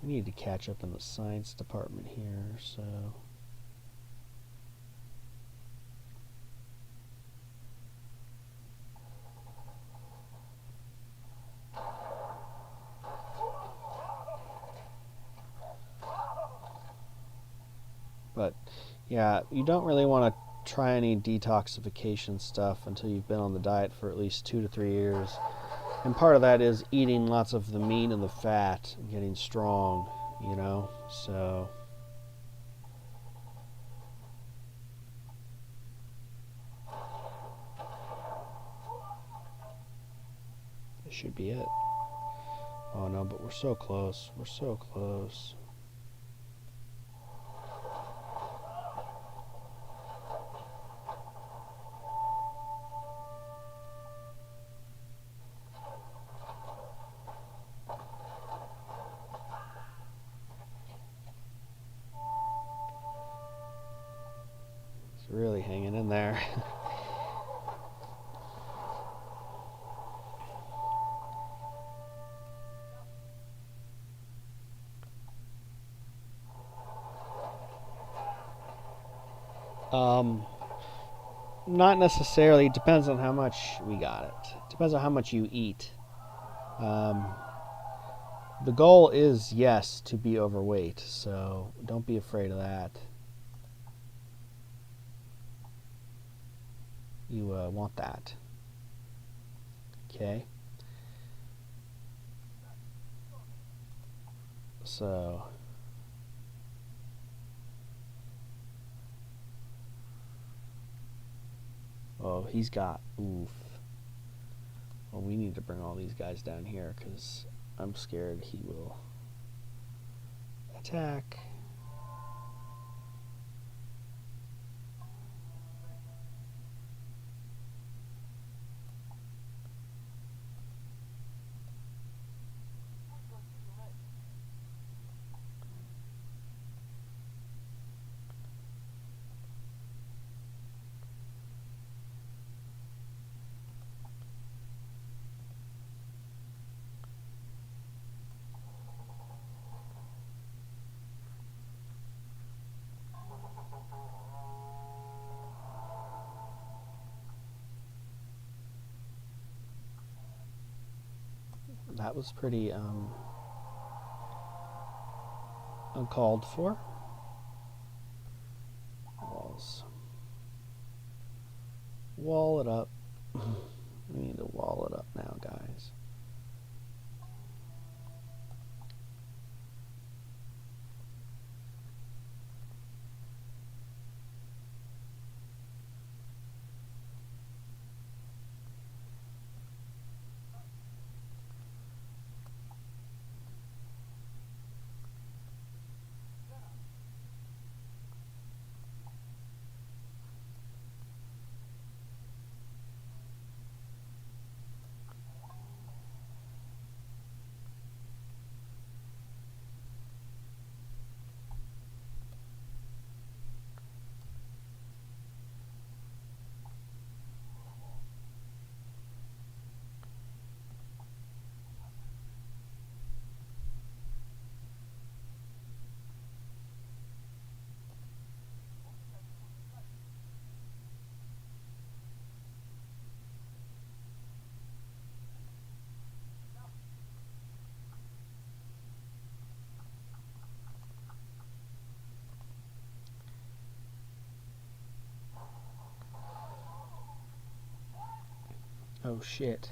We need to catch up in the science department here, so... But, yeah, you don't really want to try any detoxification stuff until you've been on the diet for at least 2 to 3 years. And part of that is eating lots of the meat and the fat and getting strong. you know, so this should be it. Oh no, but we're so close. We're so close. It's really hanging in there. um, Not necessarily. It depends on how much we got it. Depends on how much you eat. Um, the goal is, yes, to be overweight, so don't be afraid of that. You want that. Okay? So, oh, he's got, oof. Well, we need to bring all these guys down here because I'm scared he will attack. That was pretty uncalled for. Walls. Wall it up. We need to wall it up now, guys. Oh shit.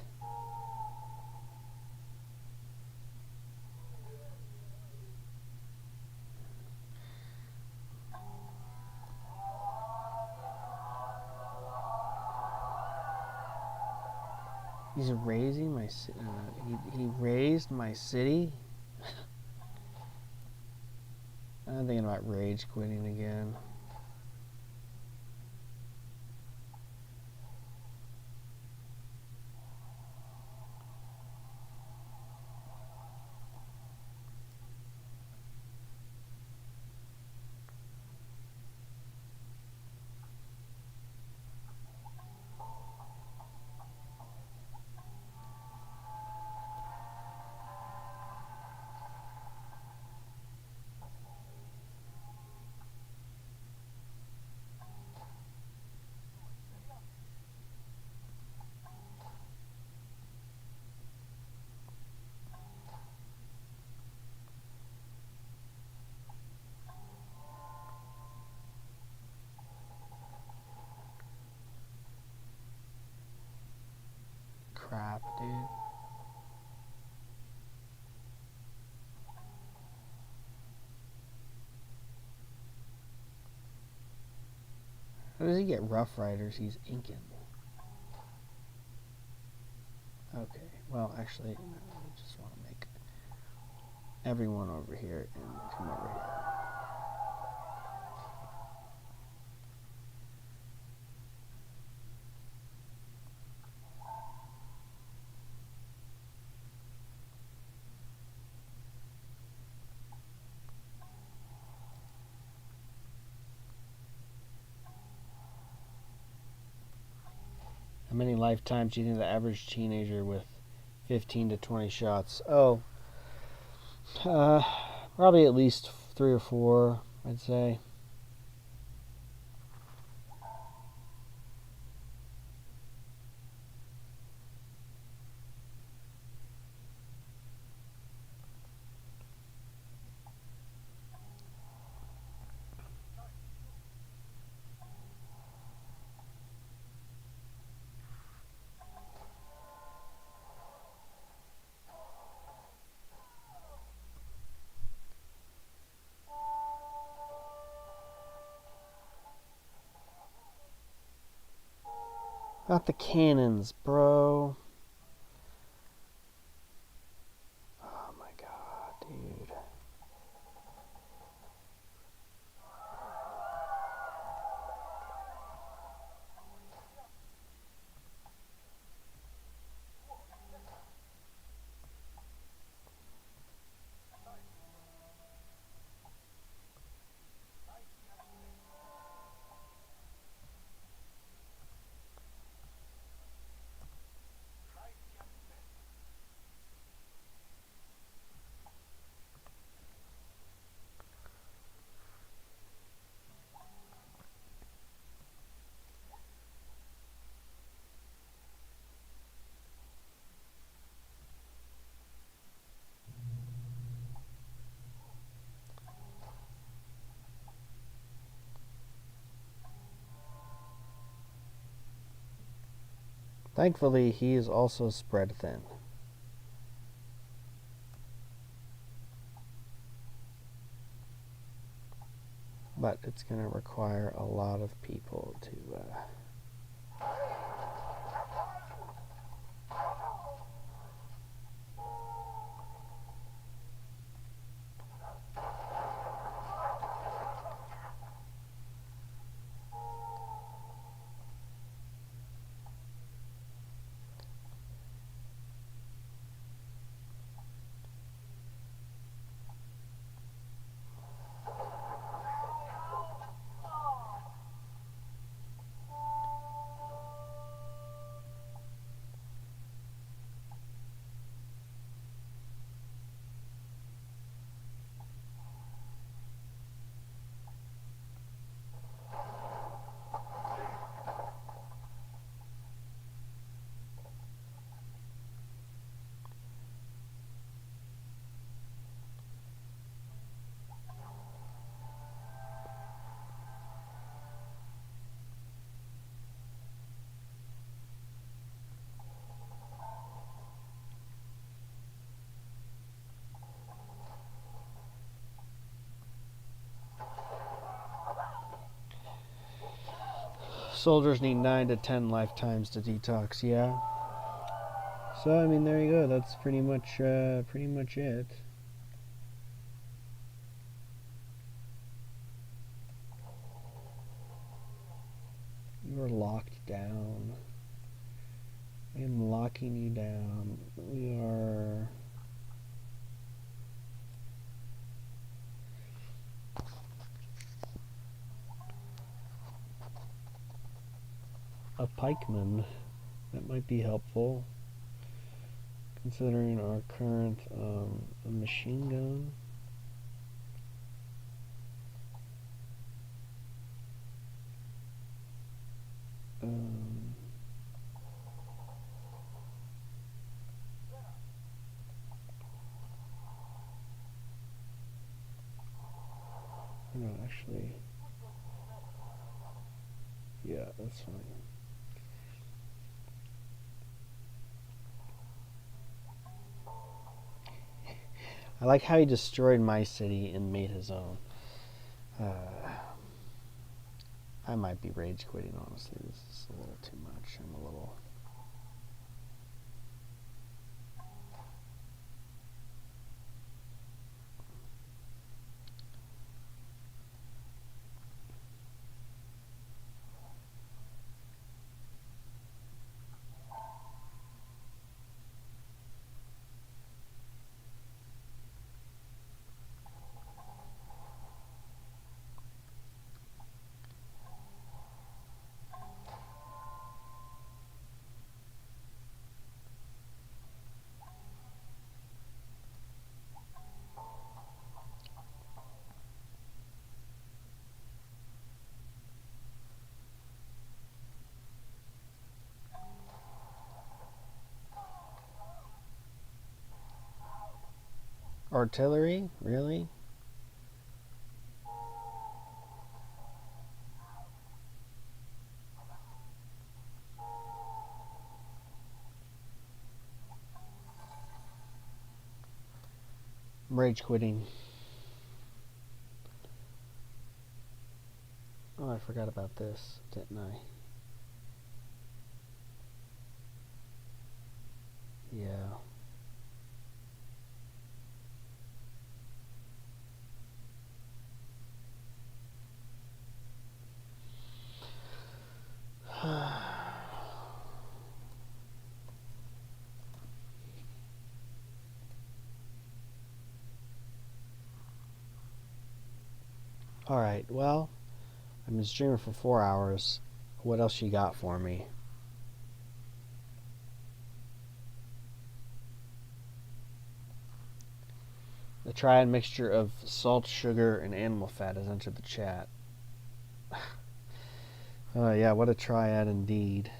He's raising my he raised my city. I'm thinking about rage quitting again. Crap, dude. does he get? Rough Riders. He's Incan. Okay. Well, actually, I just want to make everyone over here and come over here. How many lifetimes do you think the average teenager with 15 to 20 shots? Oh, probably at least 3 or 4, I'd say. Not the cannons, bro. Oh my god, dude. Thankfully, he is also spread thin. But it's going to require a lot of people to... Soldiers need 9 to 10 lifetimes to detox, yeah. So, I mean, there you go. That's pretty much it. You are locked down. I am locking you down. We are... a pikeman. That might be helpful, considering our current a machine gun. No, actually, yeah, that's fine. I like how he destroyed my city and made his own. I might be rage quitting, honestly. This is a little too much. I'm a little... Artillery? Really? I'm rage quitting. Oh, I forgot about this, didn't I? Yeah. Alright, well, I've been streaming for 4 hours. What else you got for me? The triad mixture of salt, sugar, and animal fat has entered the chat. Yeah, what a triad indeed.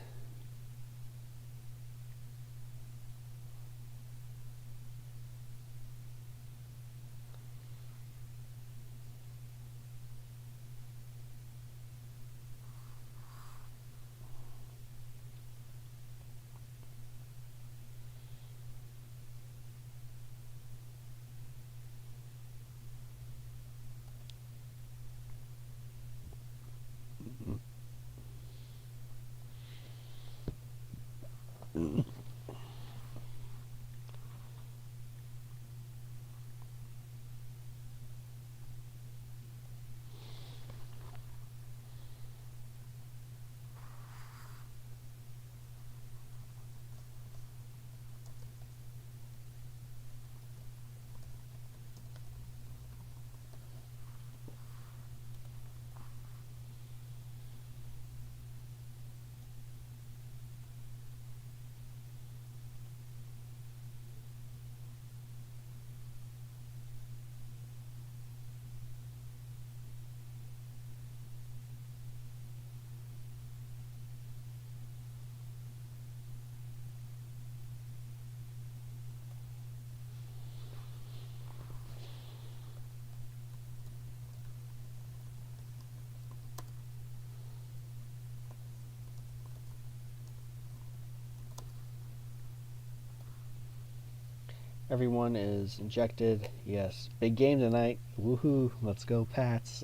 Everyone is injected. Yes. Big game tonight. Woohoo. Let's go, Pats.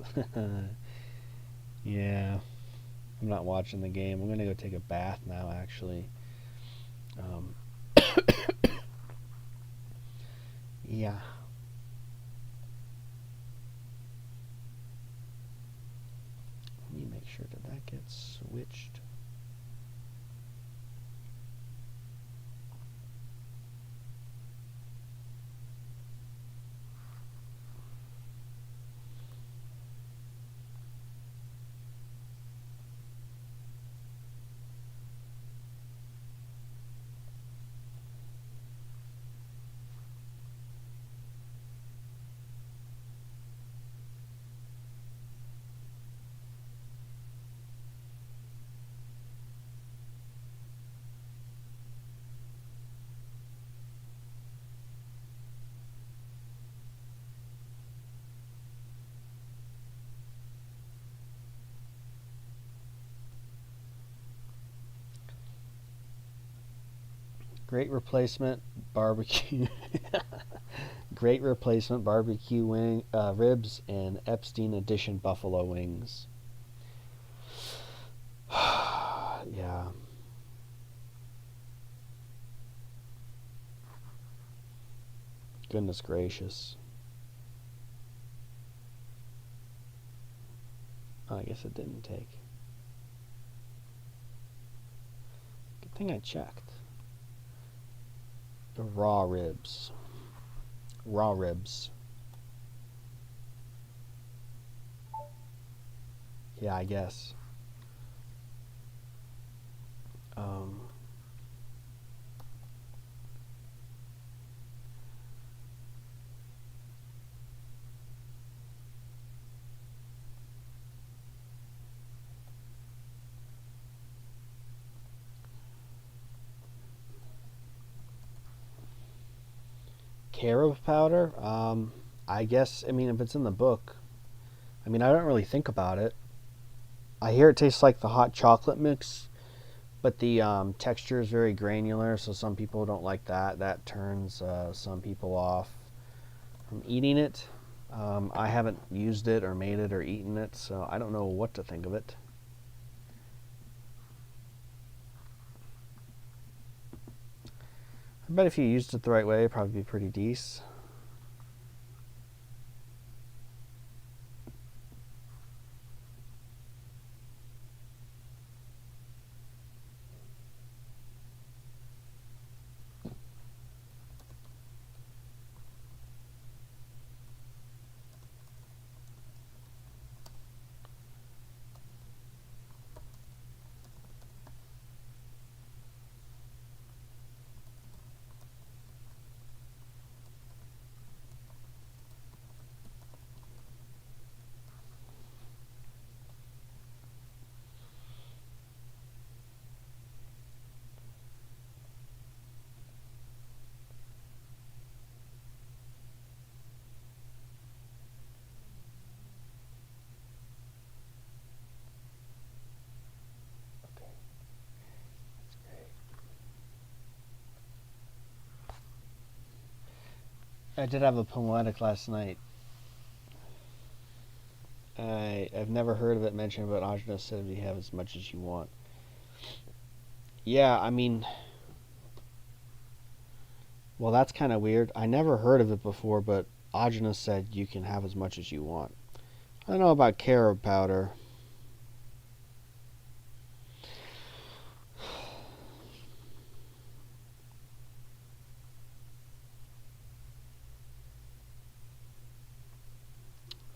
Yeah. I'm not watching the game. I'm going to go take a bath now, actually. Um, yeah. Let me make sure that gets switched. Great replacement barbecue. Great replacement barbecue wing ribs and Epstein edition buffalo wings. Yeah. Goodness gracious. Oh, I guess it didn't take. Good thing I checked. The raw ribs. Raw ribs. Yeah, I guess. Um, carob powder. I guess. I mean, if it's in the book, I mean, I don't really think about it. I hear it tastes like the hot chocolate mix, but the texture is very granular, so some people don't like that. That turns some people off from eating it. I haven't used it or made it or eaten it, so I don't know what to think of it. I bet if you used it the right way, it'd probably be pretty decent. Okay, that's great. I did have a poetic last night. I've never heard of it mentioned, but Ajna said you have as much as you want. Yeah, I mean, well, that's kind of weird. I never heard of it before, but Ajna said you can have as much as you want. I don't know about carob powder.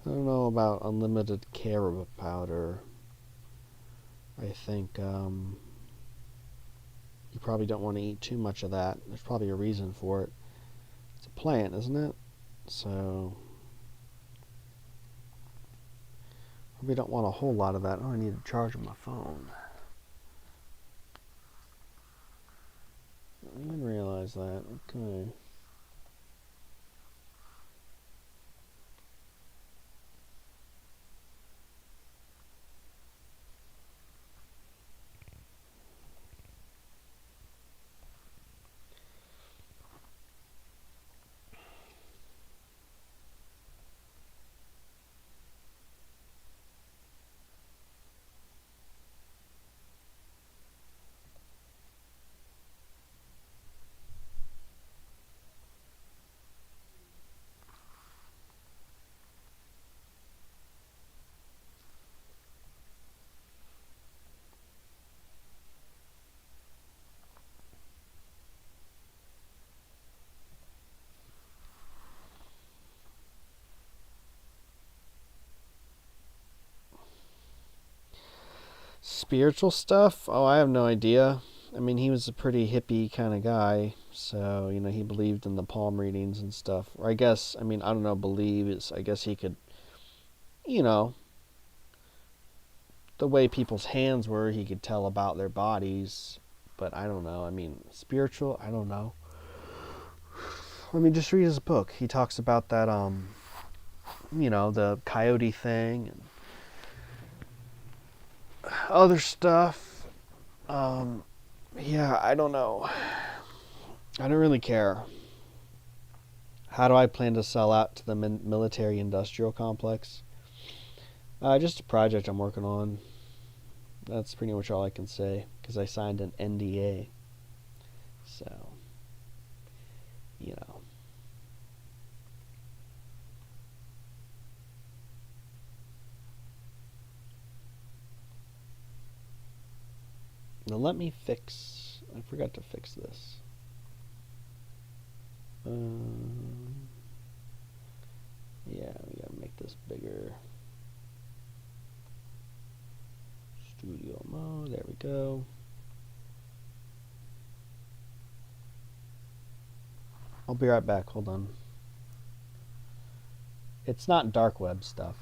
I don't know about unlimited carob powder. I think you probably don't want to eat too much of that. There's probably a reason for it. It's a plant, isn't it? So probably don't want a whole lot of that. Oh, I need to charge my phone. I didn't realize that. Okay. Spiritual stuff? Oh, I have no idea. I mean, he was a pretty hippie kind of guy, so he believed in the palm readings and stuff. Or I guess, I mean, I don't know. Believe is, I guess he could, you know, the way people's hands were, he could tell about their bodies. But I don't know. I mean, spiritual? I don't know. I mean, just read his book. He talks about that, the coyote thing and other stuff. Um, yeah, I don't know. I don't really care. How do I plan to sell out to the military industrial complex? Just a project I'm working on. That's pretty much all I can say because I signed an NDA. So, you know. Now let me fix. I forgot to fix this. Yeah, we gotta make this bigger. Studio mode. There we go. I'll be right back. Hold on. It's not dark web stuff.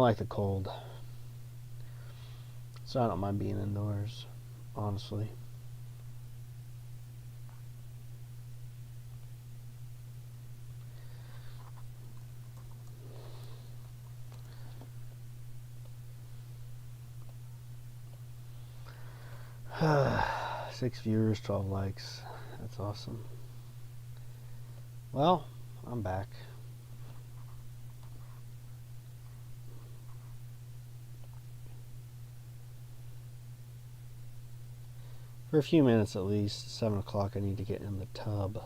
like the cold, so I don't mind being indoors, honestly. Six viewers, 12 likes. That's awesome. Well, I'm back. For a few minutes at least. 7 o'clock, I need to get in the tub.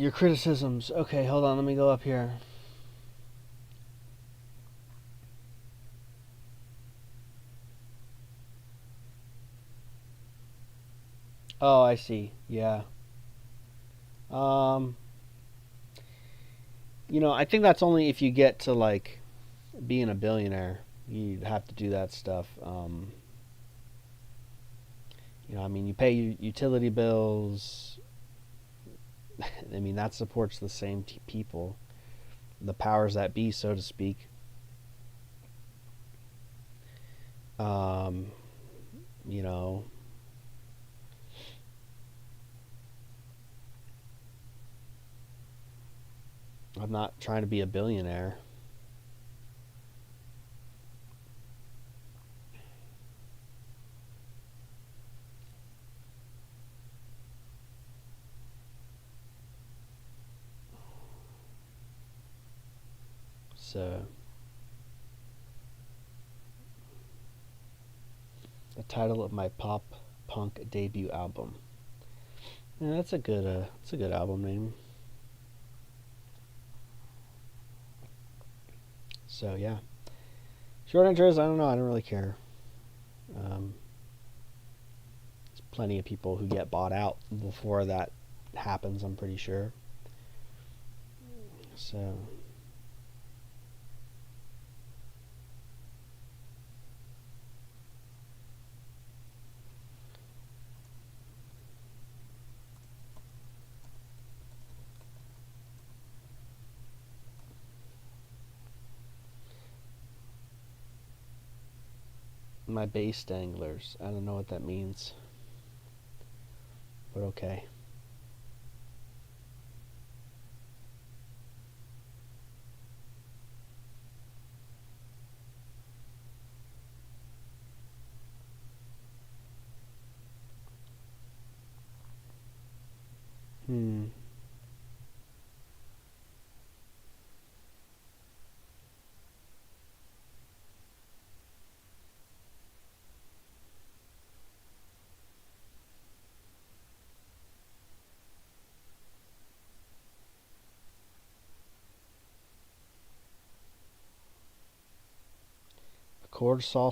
Your criticisms. Okay, hold on, let me go up here. Oh, I see. Yeah. Um, I think that's only if you get to like being a billionaire. You have to do that stuff. I mean, you pay utility bills. I mean, that supports the same people, the powers that be, so to speak. Um, you know, I'm not trying to be a billionaire. So, the title of my pop punk debut album. Yeah, that's a good album name. So yeah, short answer is I don't know. I don't really care. Um, there's plenty of people who get bought out before that happens. I'm pretty sure. So my base danglers. I don't know what that means, but okay. Hmm. Cortisol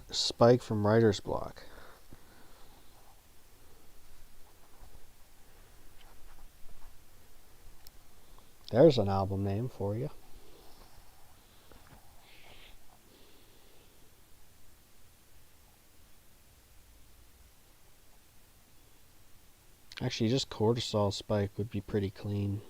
spike from writer's block. There's an album name for you. Actually, just cortisol spike would be pretty clean.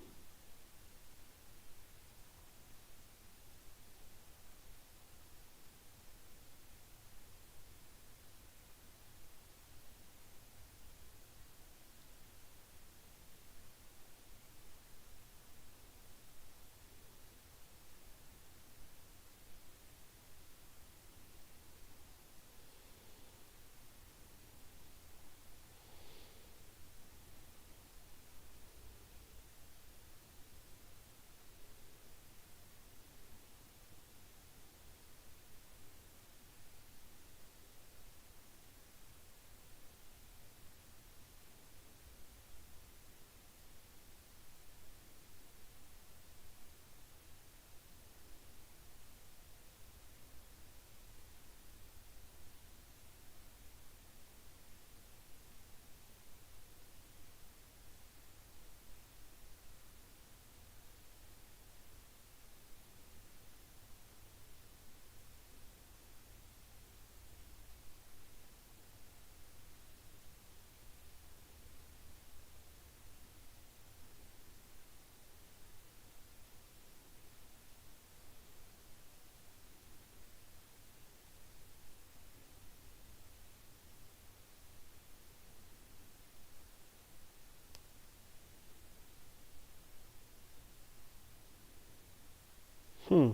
Hmm.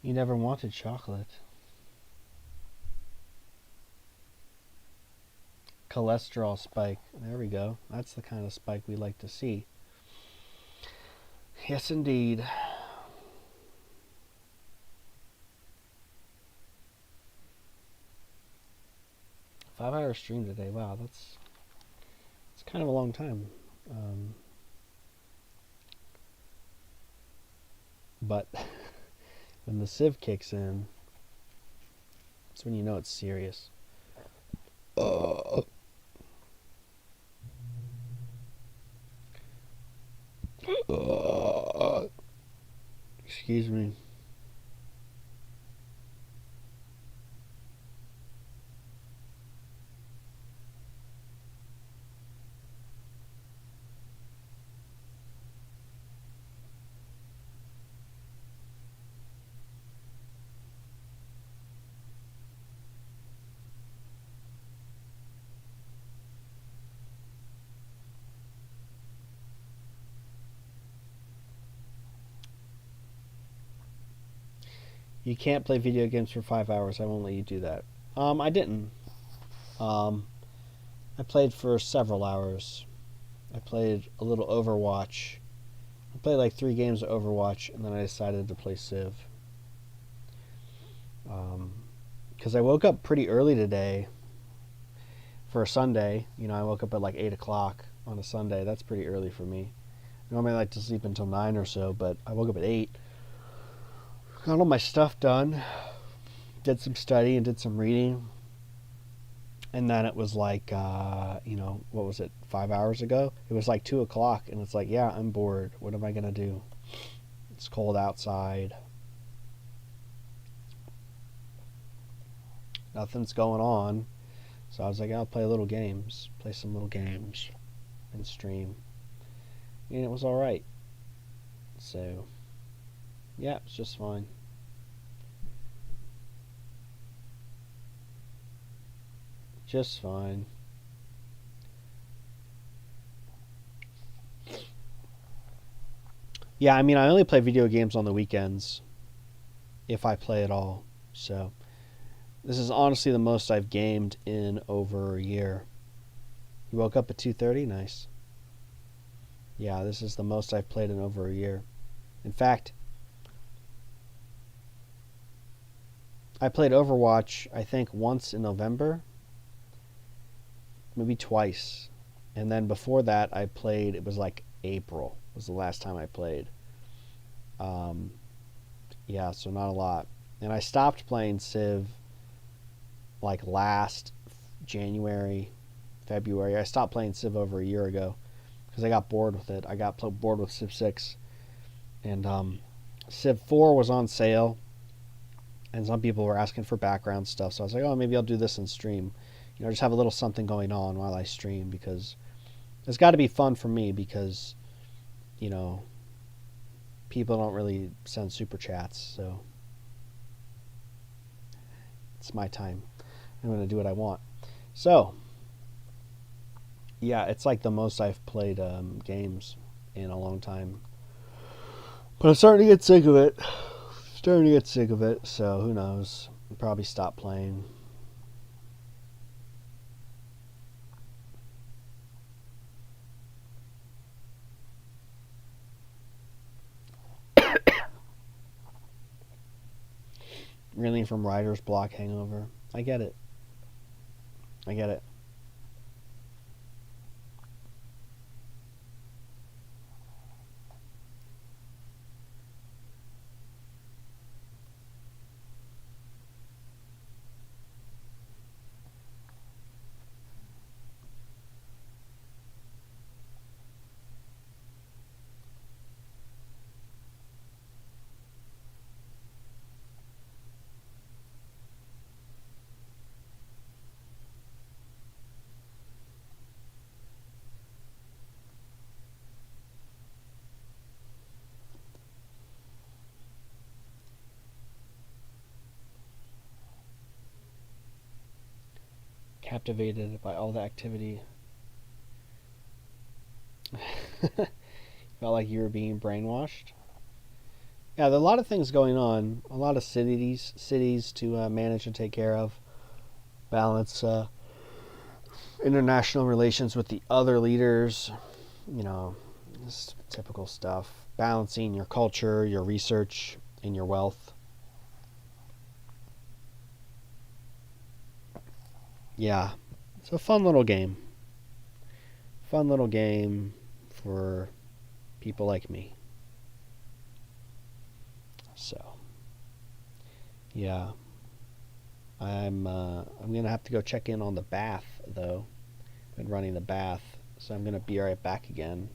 You never wanted chocolate. Cholesterol spike. There we go. That's the kind of spike we like to see. Yes, indeed. Five-hour stream today. Wow, that's kind of a long time. But when the sieve kicks in, that's when you know it's serious. Excuse me. You can't play video games for 5 hours. I won't let you do that. I didn't. I played for several hours. I played a little Overwatch. I played like 3 games of Overwatch, and then I decided to play Civ. Because I woke up pretty early today for a Sunday. You know, I woke up at like 8 o'clock on a Sunday. That's pretty early for me. Normally I like to sleep until 9 or so, but I woke up at 8. Got all my stuff done. Did some study and did some reading. And then it was like, what was it, 5 hours ago? It was like 2 o'clock, and it's like, yeah, I'm bored. What am I going to do? It's cold outside. Nothing's going on. So I was like, I'll play some little games, and stream. And it was alright. So, yeah, it's just fine. Just fine. Yeah, I mean, I only play video games on the weekends, if I play at all. So, this is honestly the most I've gamed in over a year. You woke up at 2:30? Nice. Yeah, this is the most I've played in over a year. In fact, I played Overwatch, I think, once in November. Maybe twice. And then before that, I played, it was like April was the last time I played. Yeah, so not a lot. And I stopped playing Civ like last January, February. I stopped playing Civ over a year ago because I got bored with it. I got bored with Civ 6. And Civ 4 was on sale, and some people were asking for background stuff. So I was like, oh, maybe I'll do this in stream. Just have a little something going on while I stream, because it's got to be fun for me, because, you know, people don't really send super chats. So it's my time. I'm going to do what I want. So, yeah, it's like the most I've played games in a long time. But I'm starting to get sick of it. So who knows? I'll probably stop playing. Reeling from writer's block hangover. I get it. Captivated by all the activity. Felt like you were being brainwashed. Yeah, there are a lot of things going on. A lot of cities to manage and take care of. Balance international relations with the other leaders. Just typical stuff. Balancing your culture, your research, and your wealth. Yeah, it's a fun little game. Fun little game for people like me. So, yeah, I'm gonna have to go check in on the bath though. Been running the bath, so I'm gonna be right back again.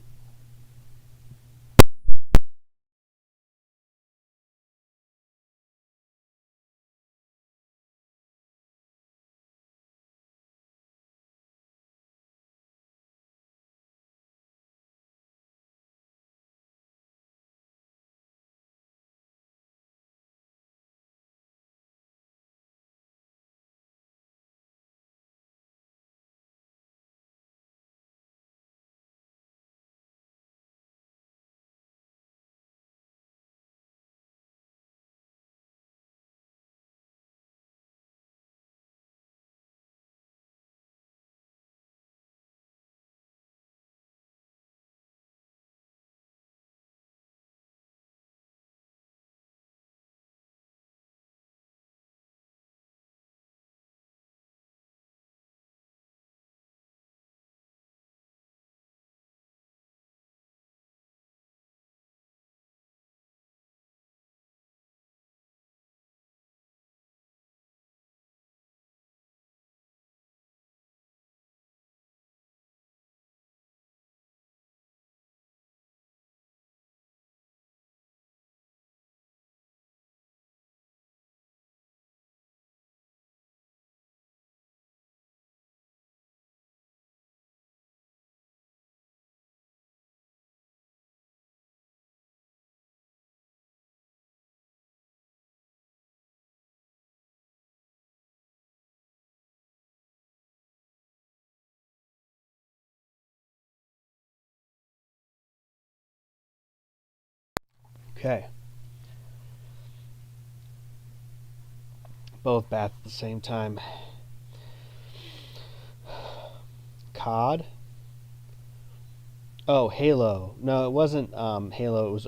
Okay, both bath at the same time. COD. Oh, Halo. No, it wasn't Halo. It was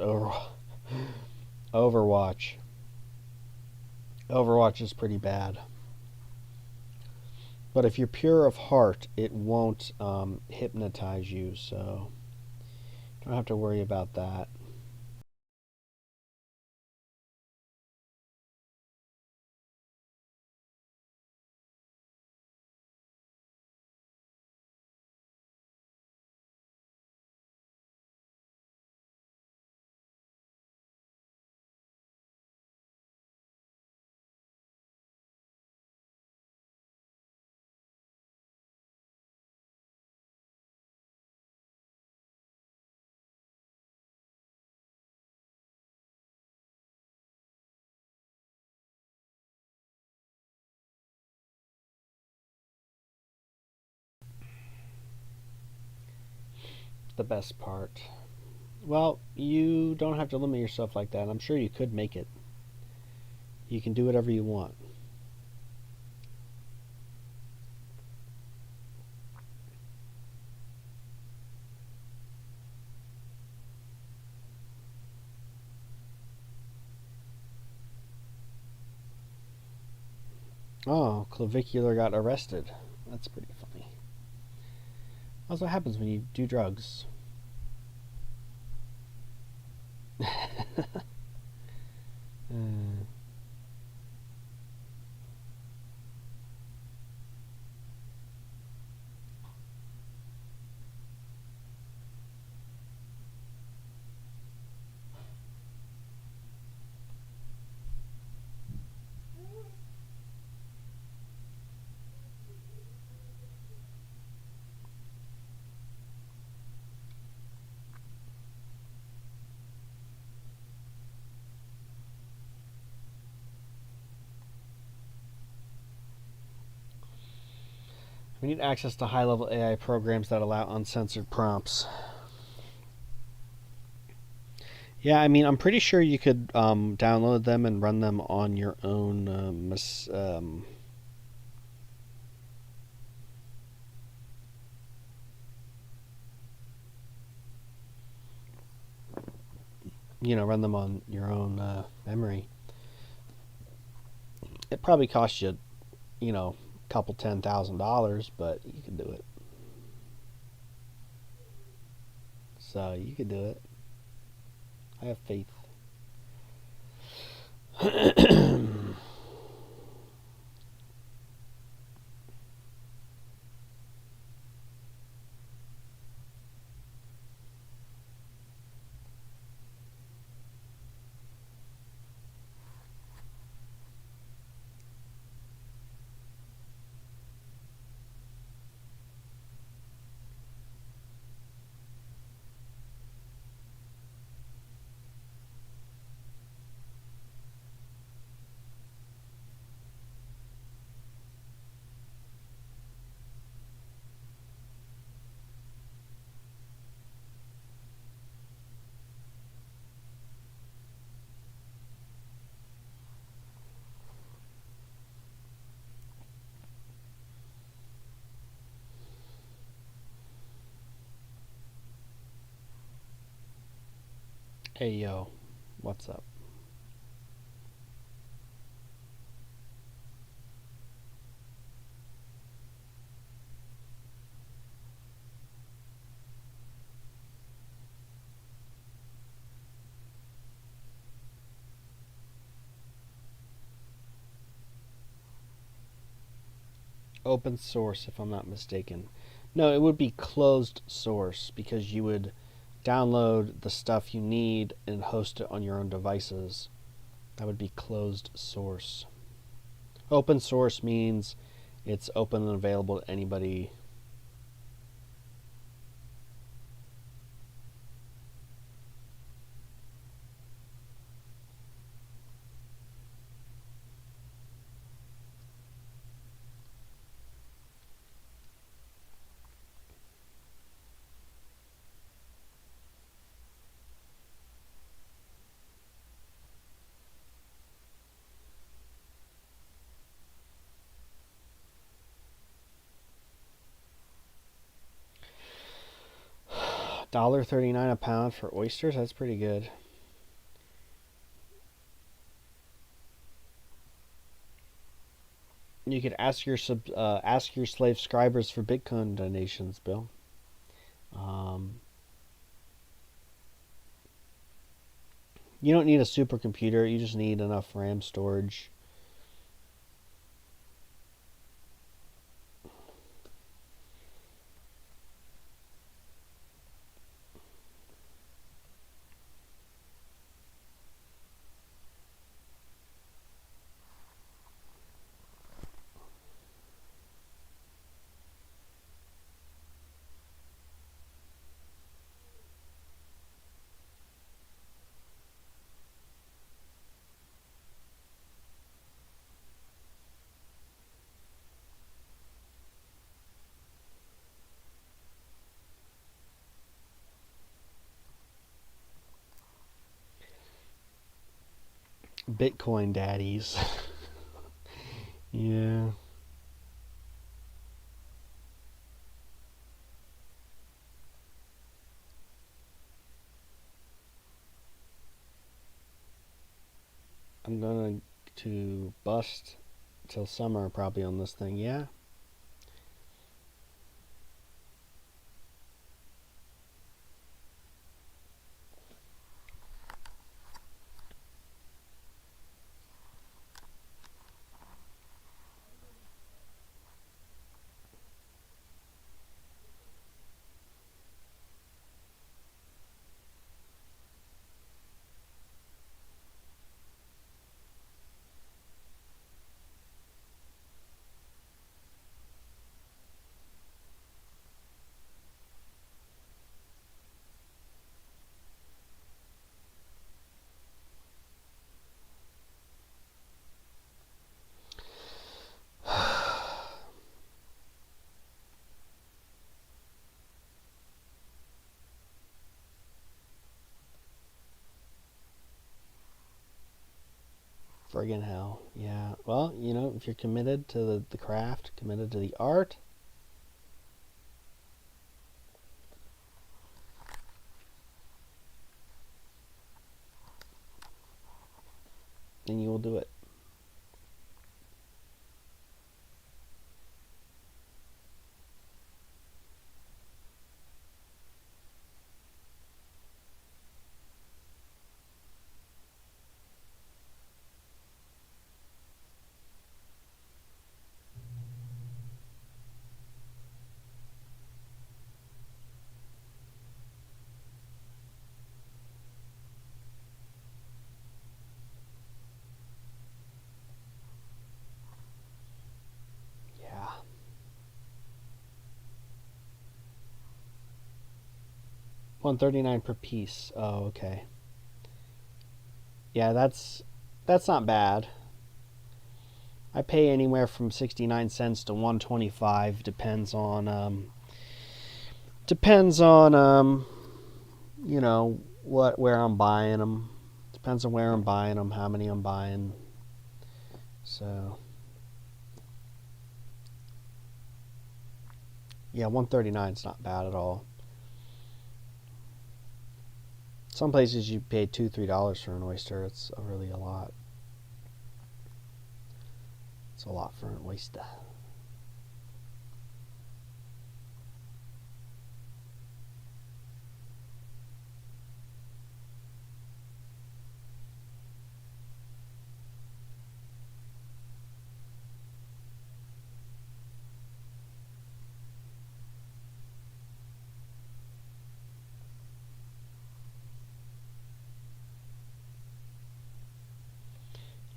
Overwatch. Overwatch is pretty bad. But if you're pure of heart, it won't hypnotize you, so don't have to worry about that. the best part. Well, you don't have to limit yourself like that. I'm sure you could make it. You can do whatever you want. Oh, Clavicular got arrested. That's pretty funny. That's what happens when you do drugs. Uh, we need access to high-level AI programs that allow uncensored prompts. Yeah, I mean, I'm pretty sure you could download them and run them on your own. Run them on your own memory. It probably costs you, a couple $10,000, but you can do it. So you can do it. I have faith. Hey yo, what's up? Open source, if I'm not mistaken. No, it would be closed source because you would download the stuff you need and host it on your own devices. That would be closed source. Open source means it's open and available to anybody. $1.39 a pound for oysters. That's pretty good. You could ask your slave scribers for Bitcoin donations, Bill. Um, you don't need a supercomputer. You just need enough RAM storage. Bitcoin daddies. Yeah. I'm going to bust till summer probably on this thing. Yeah. Friggin' hell. Yeah. Well, if you're committed to the craft, committed to the art, then you will do it. Yeah. 139 per piece. Oh, okay. Yeah, that's not bad. I pay anywhere from 69 cents to 125. Depends on where I'm buying them. Depends on where I'm buying them, how many I'm buying. So yeah, 139 is not bad at all. Some places you pay $2-3 for an oyster. It's really a lot. It's a lot for an oyster.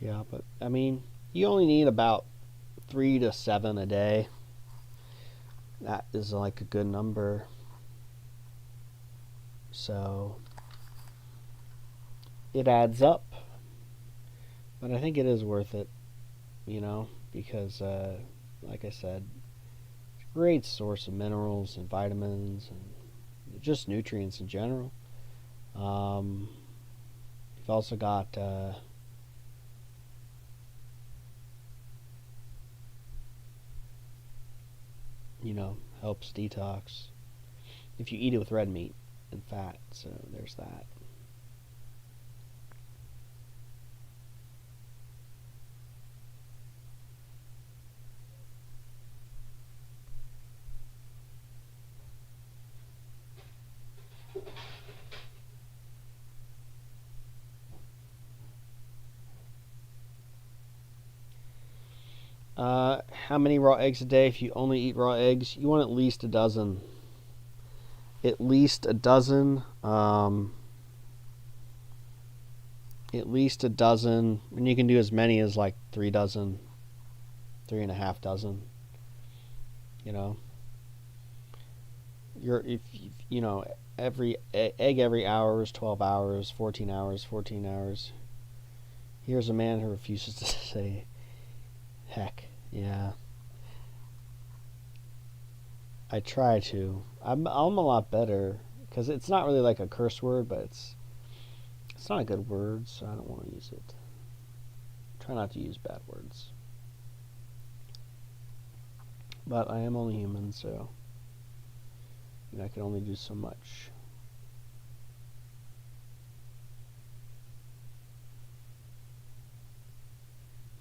Yeah, but I mean, you only need about 3 to 7 a day. That is like a good number. So it adds up, but I think it is worth it, because, like I said, it's a great source of minerals and vitamins and just nutrients in general. Um, you've also got, helps detox if you eat it with red meat and fat. So there's that. How many raw eggs a day? If you only eat raw eggs, you want at least a dozen. At least a dozen. At least a dozen, and you can do as many as like 3 dozen, 3.5 dozen. You know, you're if you know every egg every hour is 12 hours, 14 hours, 14 hours. Here's a man who refuses to say heck. Yeah, I try to. I'm a lot better because it's not really like a curse word, but it's not a good word, so I don't want to use it. Try not to use bad words. But I am only human, so I can only do so much.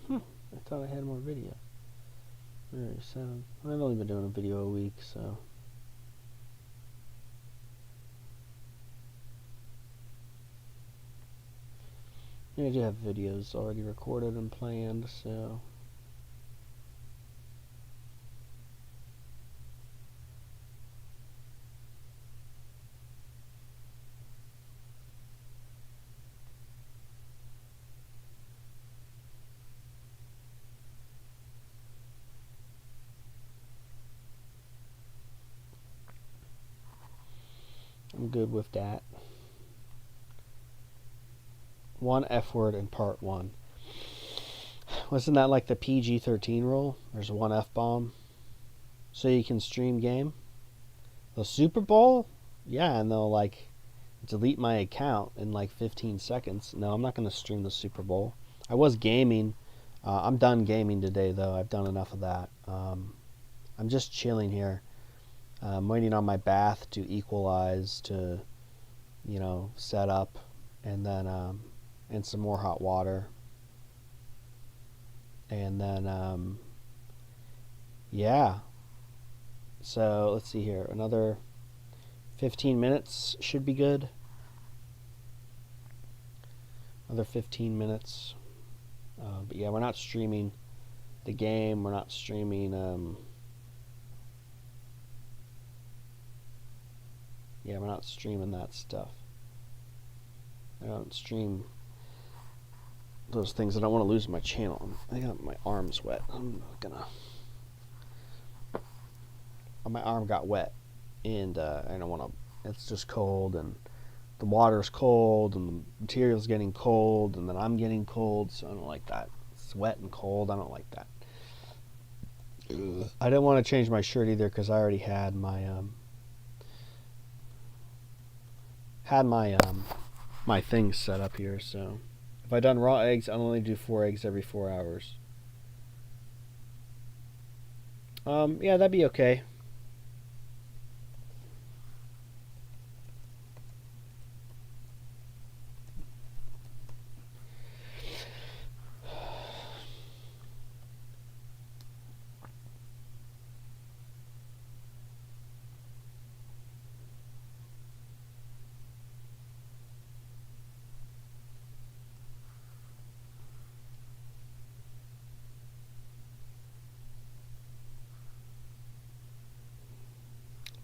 I thought I had more video. 7. I've only been doing a video a week, so. I do have videos already recorded and planned, so. I'm good with that. One F word in part 1. Wasn't that like the PG-13 rule? There's one F-bomb. So you can stream game? The Super Bowl? Yeah, and they'll like delete my account in like 15 seconds. No, I'm not going to stream the Super Bowl. I was gaming. I'm done gaming today, though. I've done enough of that. I'm just chilling here. I'm waiting on my bath to equalize to, set up, and then and some more hot water, and then yeah. So let's see here. Another 15 minutes should be good. Another 15 minutes. But yeah, we're not streaming the game. We're not streaming. Yeah, we're not streaming that stuff. I don't stream those things. I don't want to lose my channel. I got my arms wet. I'm gonna. My arm got wet, and I don't want to. It's just cold, and the water's cold, and the material's getting cold, and then I'm getting cold, so I don't like that. It's wet and cold. I don't like that. Ugh. I didn't want to change my shirt either because I already had my my things set up here. So if I done raw eggs, I'll only do 4 eggs every 4 hours. Yeah, that'd be okay.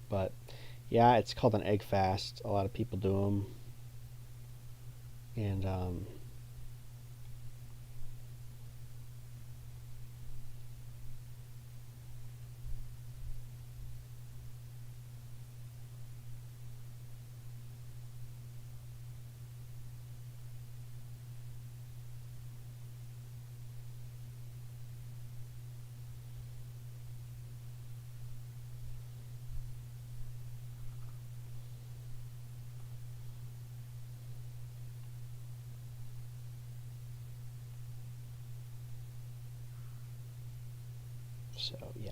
But yeah, it's called an egg fast. A lot of people do them, and so yeah.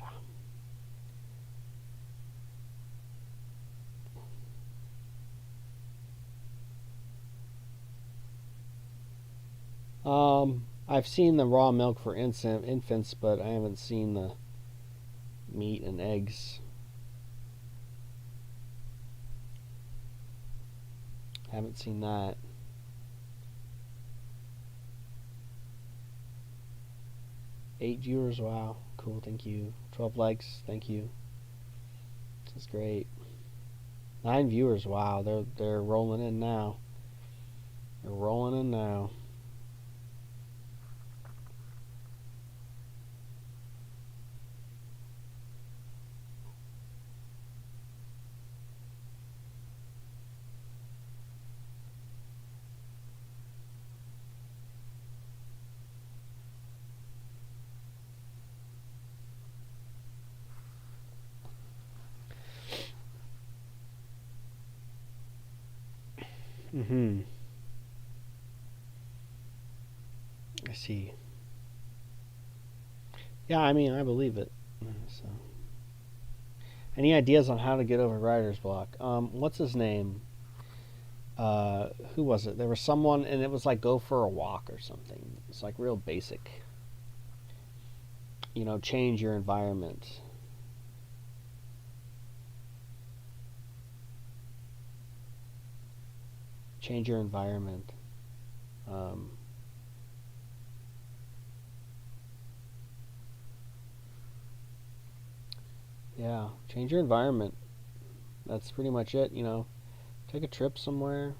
I've seen the raw milk for infants, but I haven't seen the meat and eggs. Haven't seen that. Eight viewers, wow, cool, thank you. 12 likes, thank you. That's great. 9 viewers, wow, they're rolling in now. They're rolling in now. I see. Yeah, I mean, I believe it. So, any ideas on how to get over writer's block? What's his name? Who was it? There was someone, and it was like go for a walk or something. It's like real basic. Change your environment. Change your environment. Um, yeah, change your environment. That's pretty much it. Take a trip somewhere.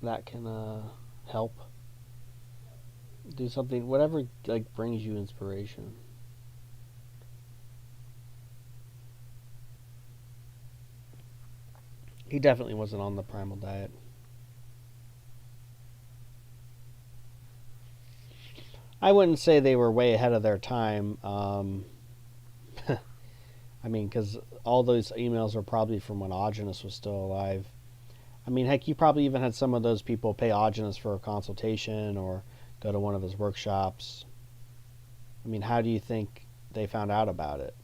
That can help. Do something, whatever like brings you inspiration. He definitely wasn't on the primal diet. I wouldn't say they were way ahead of their time. I mean, because all those emails were probably from when Augenus was still alive. I mean, heck, you probably even had some of those people pay Augenus for a consultation or go to one of his workshops. I mean, how do you think they found out about it?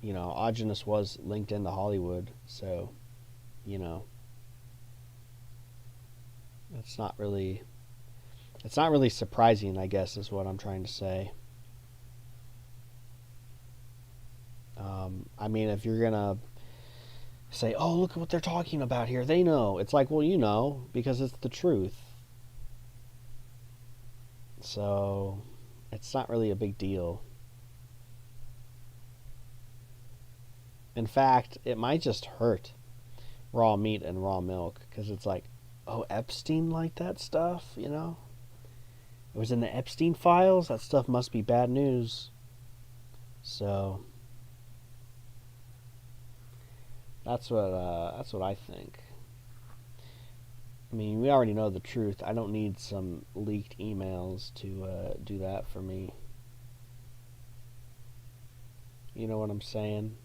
Augenus was linked into Hollywood, so you know, it's not really surprising, I guess, is what I'm trying to say. I mean, if you're gonna say, "Oh, look at what they're talking about here," they know. It's like, well, because it's the truth. So, it's not really a big deal. In fact, it might just hurt raw meat and raw milk because it's like, oh, Epstein liked that stuff, It was in the Epstein files. That stuff must be bad news. So that's what I think. I mean, we already know the truth. I don't need some leaked emails to do that for me. You know what I'm saying?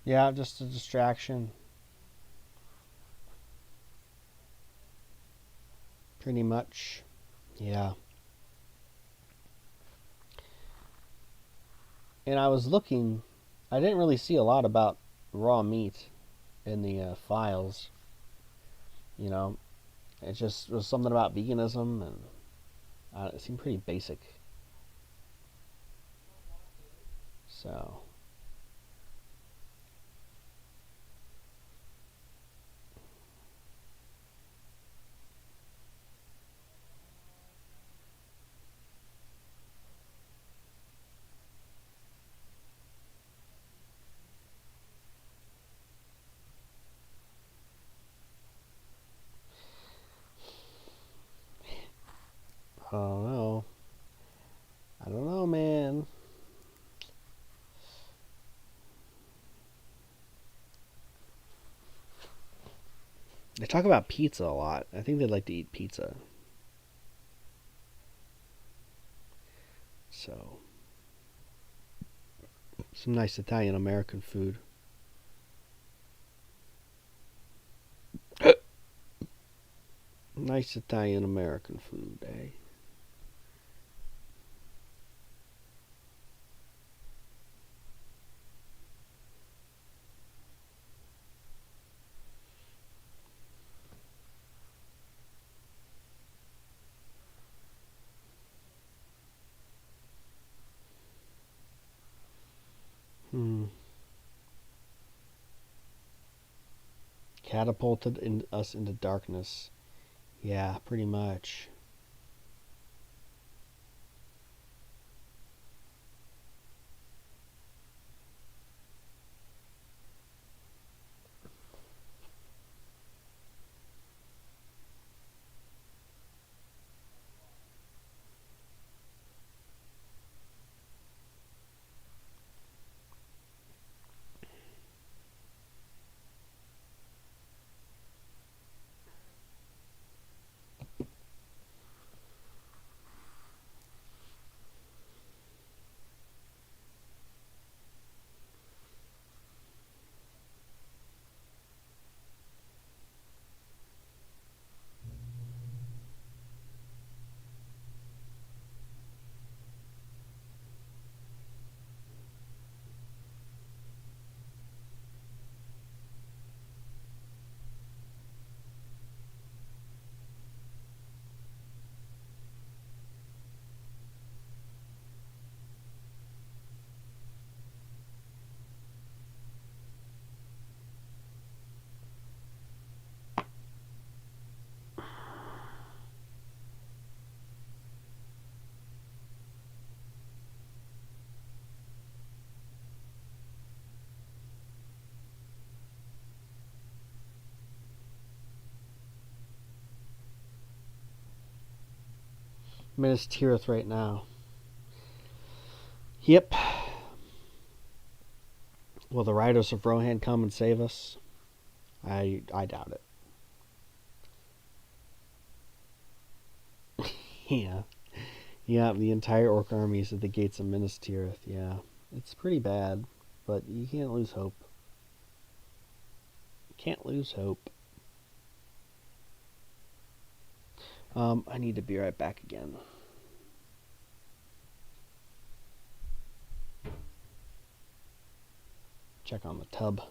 Yeah, just a distraction. Pretty much. Yeah. And I was looking, I didn't really see a lot about raw meat in the files. You know, it just was something about veganism, and it seemed pretty basic. So, I don't know. I don't know, man. They talk about pizza a lot. I think they'd like to eat pizza. So, some nice Italian American food. Nice Italian American food, eh? Hmm. Catapulted us into darkness. Yeah, pretty much. Minas Tirith right now. Yep. Will the riders of Rohan come and save us? I doubt it. Yeah. Yeah, the entire orc army is at the gates of Minas Tirith. Yeah. It's pretty bad, but you can't lose hope. Can't lose hope. I need to be right back again. Check on the tub.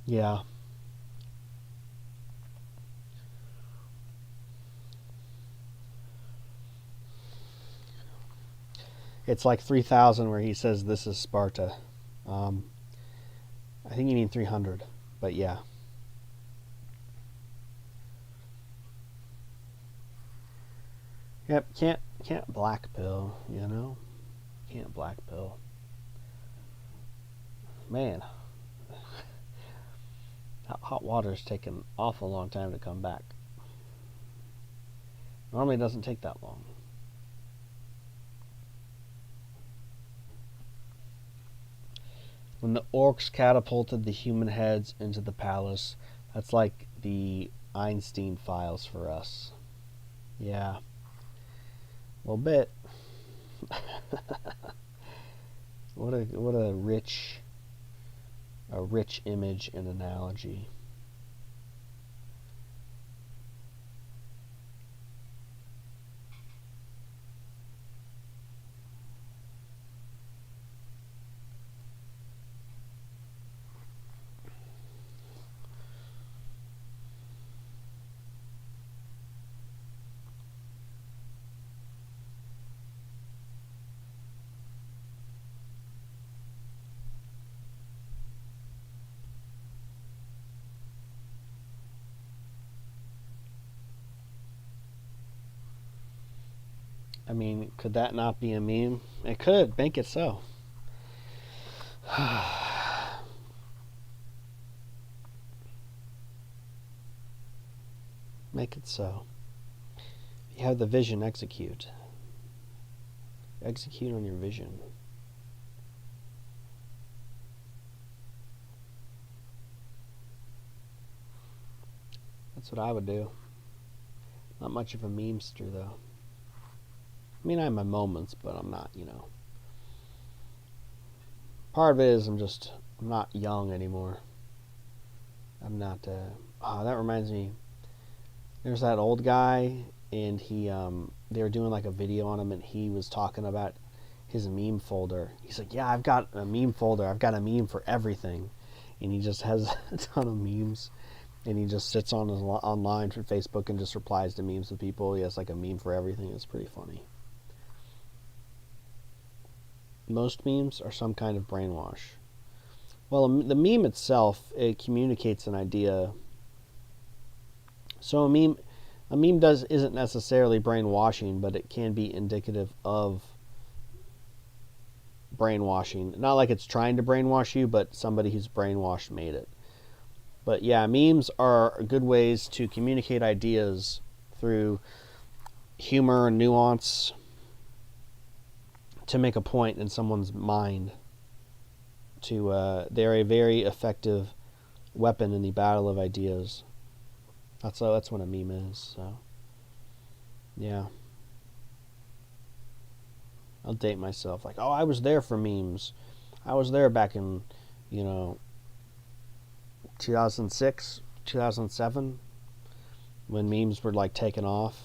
Yeah. It's like 3,000 where he says this is Sparta. Um, I think you mean 300, but yeah. Yep, can't black pill, you know? Can't black pill. Man, hot water's taken an awful long time to come back. Normally it doesn't take that long. When the orcs catapulted the human heads into the palace, that's like the Einstein files for us. Yeah, a little bit. What a rich image and analogy. I mean, could that not be a meme? It could. Make it so. Make it so. You have the vision, execute. Execute on your vision. That's what I would do. Not much of a memester, though. I mean, I have my moments, but I'm not, Part of it is I'm not young anymore. I'm not, that reminds me. There's that old guy, and they were doing like a video on him, and he was talking about his meme folder. He's like, yeah, I've got a meme folder. I've got a meme for everything. And he just has a ton of memes. And he just sits online for Facebook and just replies to memes with people. He has like a meme for everything. It's pretty funny. Most memes are some kind of brainwash. Well, the meme itself, it communicates an idea. So a meme isn't necessarily brainwashing, but it can be indicative of brainwashing. Not like it's trying to brainwash you, but somebody who's brainwashed made it. But yeah, memes are good ways to communicate ideas through humor and nuance to make a point in someone's mind. They're a very effective weapon in the battle of ideas. That's what a meme is. So yeah, I'll date myself. Like, oh, I was there for memes. I was there back in, you know, 2006, 2007, when memes were like taking off.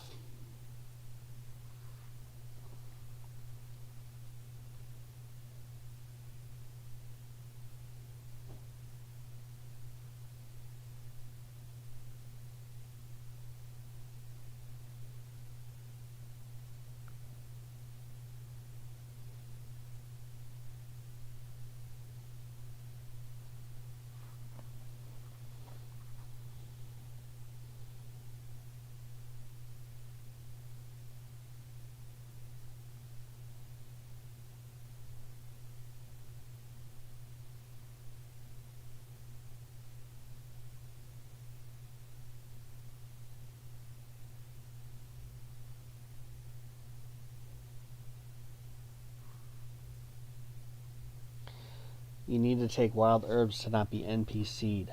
You need to take wild herbs to not be NPC'd.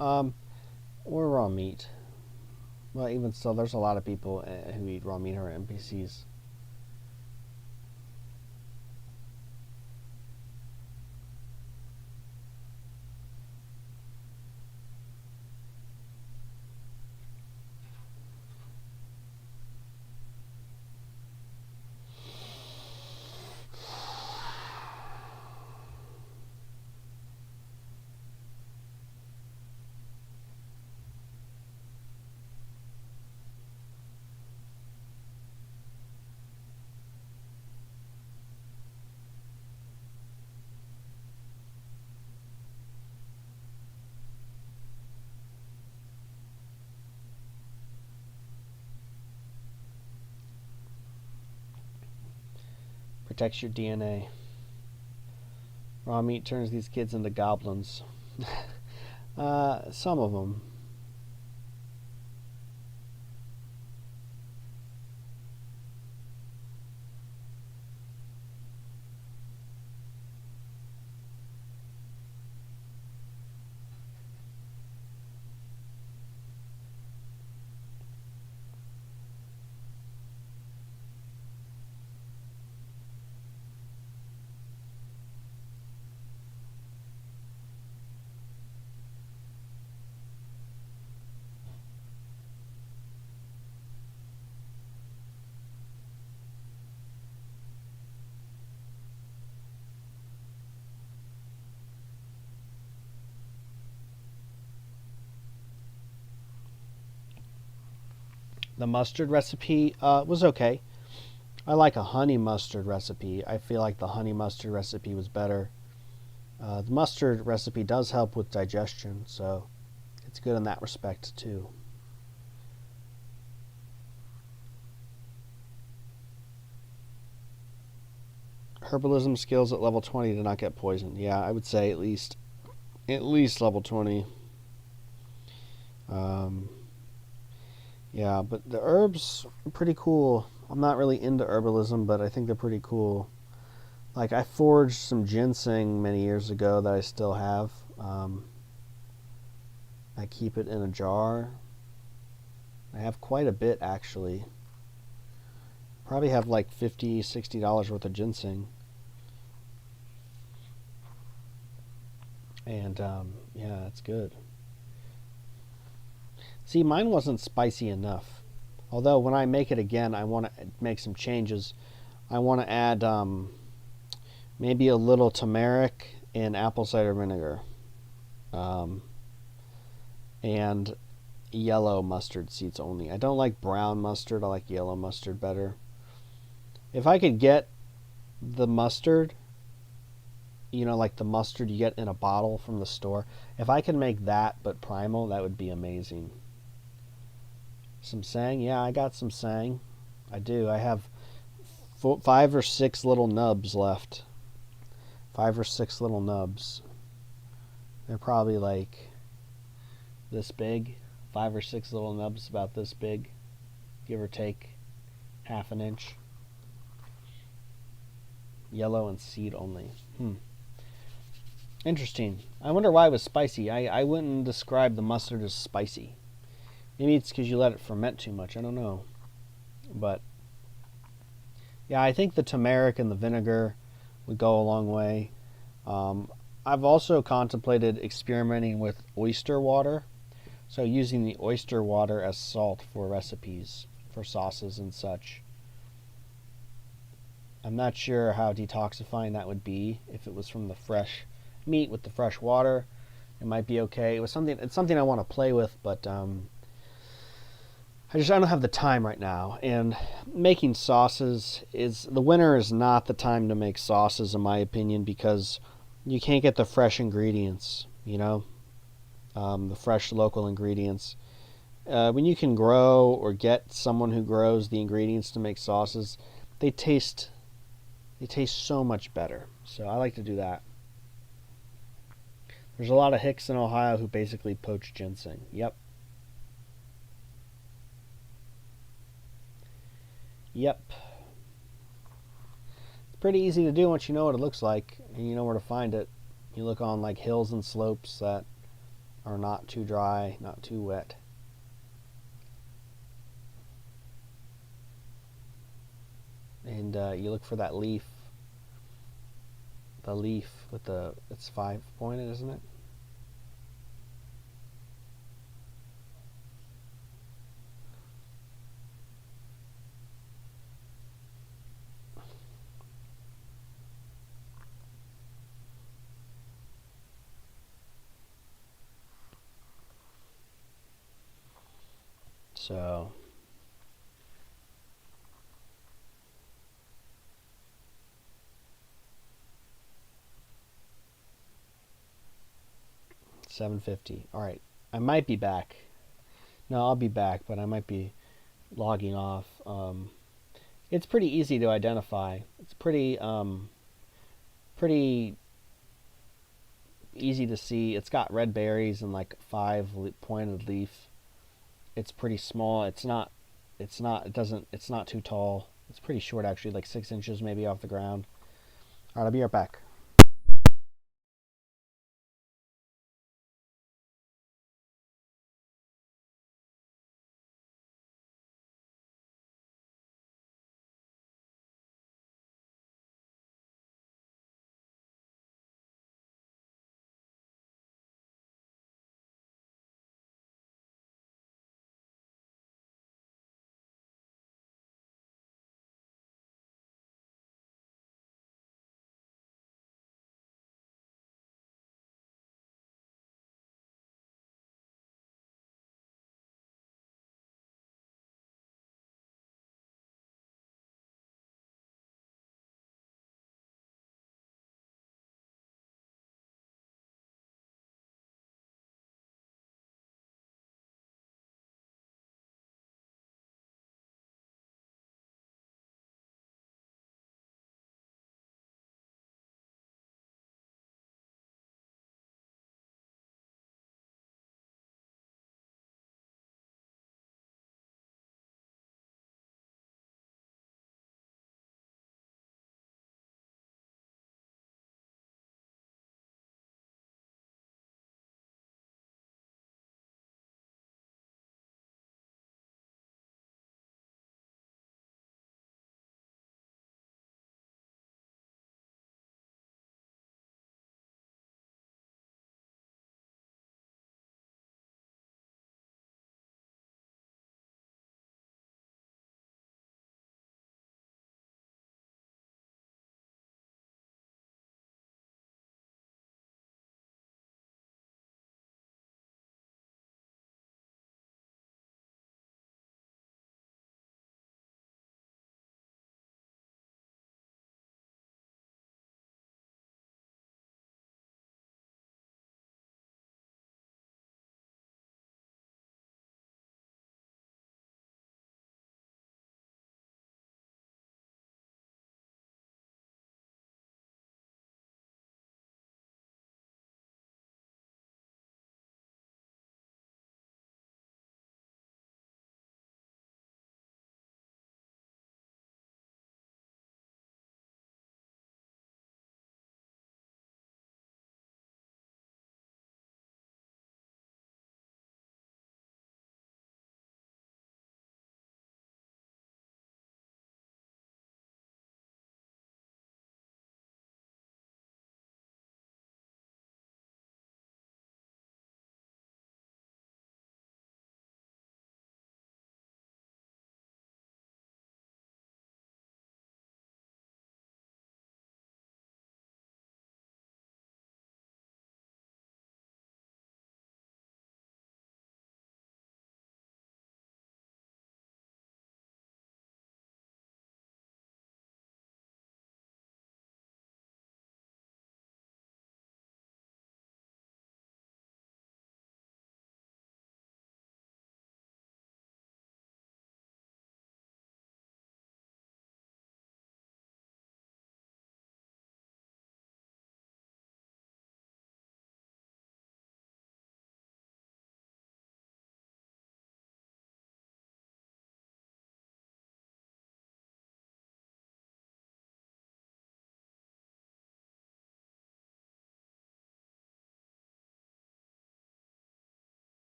Um, or raw meat. Well, even still, there's a lot of people who eat raw meat who are NPCs. protects your DNA. Raw meat turns these kids into goblins. Some of them. The mustard recipe was okay. I like a honey mustard recipe. I feel like the honey mustard recipe was better. The mustard recipe does help with digestion, so it's good in that respect too. Herbalism skills at level 20 to not get poisoned. Yeah, I would say at least level 20. Yeah, but the herbs are pretty cool. I'm not really into herbalism, but I think they're pretty cool. Like, I foraged some ginseng many years ago that I still have. I keep it in a jar. I have quite a bit, actually. Probably have like $50, $60 worth of ginseng. And, yeah, it's good. See, mine wasn't spicy enough. Although, when I make it again, I want to make some changes. I want to add maybe a little turmeric and apple cider vinegar. And yellow mustard seeds only. I don't like brown mustard. I like yellow mustard better. If I could get the mustard, you know, like the mustard you get in a bottle from the store, if I could make that but primal, that would be amazing. Some sang? Yeah, I got some sang. I do. I have 5 or 6 little nubs left. 5 or 6 little nubs. They're probably like this big. 5 or 6 little nubs about this big, give or take half an inch. Yellow and seed only. Interesting. I wonder why it was spicy. I wouldn't describe the mustard as spicy. Maybe it's because you let it ferment too much. I don't know. But, yeah, I think the turmeric and the vinegar would go a long way. I've also contemplated experimenting with oyster water. So using the oyster water as salt for recipes, for sauces and such. I'm not sure how detoxifying that would be if it was from the fresh meat with the fresh water. It might be okay. It's something I want to play with, but I don't have the time right now. And making sauces the winter is not the time to make sauces, in my opinion, because you can't get the fresh ingredients, you know, the fresh local ingredients. When you can grow or get someone who grows the ingredients to make sauces, they taste so much better. So I like to do that. There's a lot of hicks in Ohio who basically poach ginseng. Yep. It's pretty easy to do once you know what it looks like and you know where to find it. You look on like hills and slopes that are not too dry, not too wet. And you look for that leaf. The leaf with it's 5-pointed, isn't it? So $7.50. All right, I might be back. No, I'll be back, but I might be logging off. It's pretty easy to identify. It's pretty easy to see. It's got red berries and like pointed leaf. It's pretty small. It's not too tall. It's pretty short actually, like 6 inches maybe off the ground. All right, I'll be right back.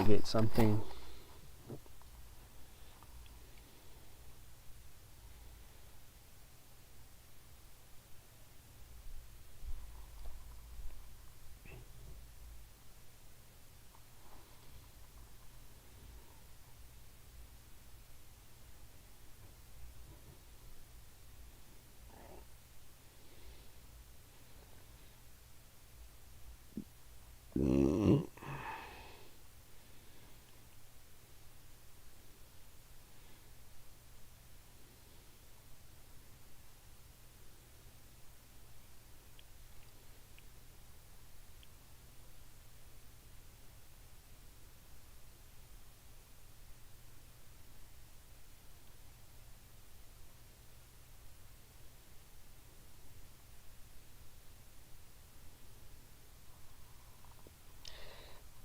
investigate something.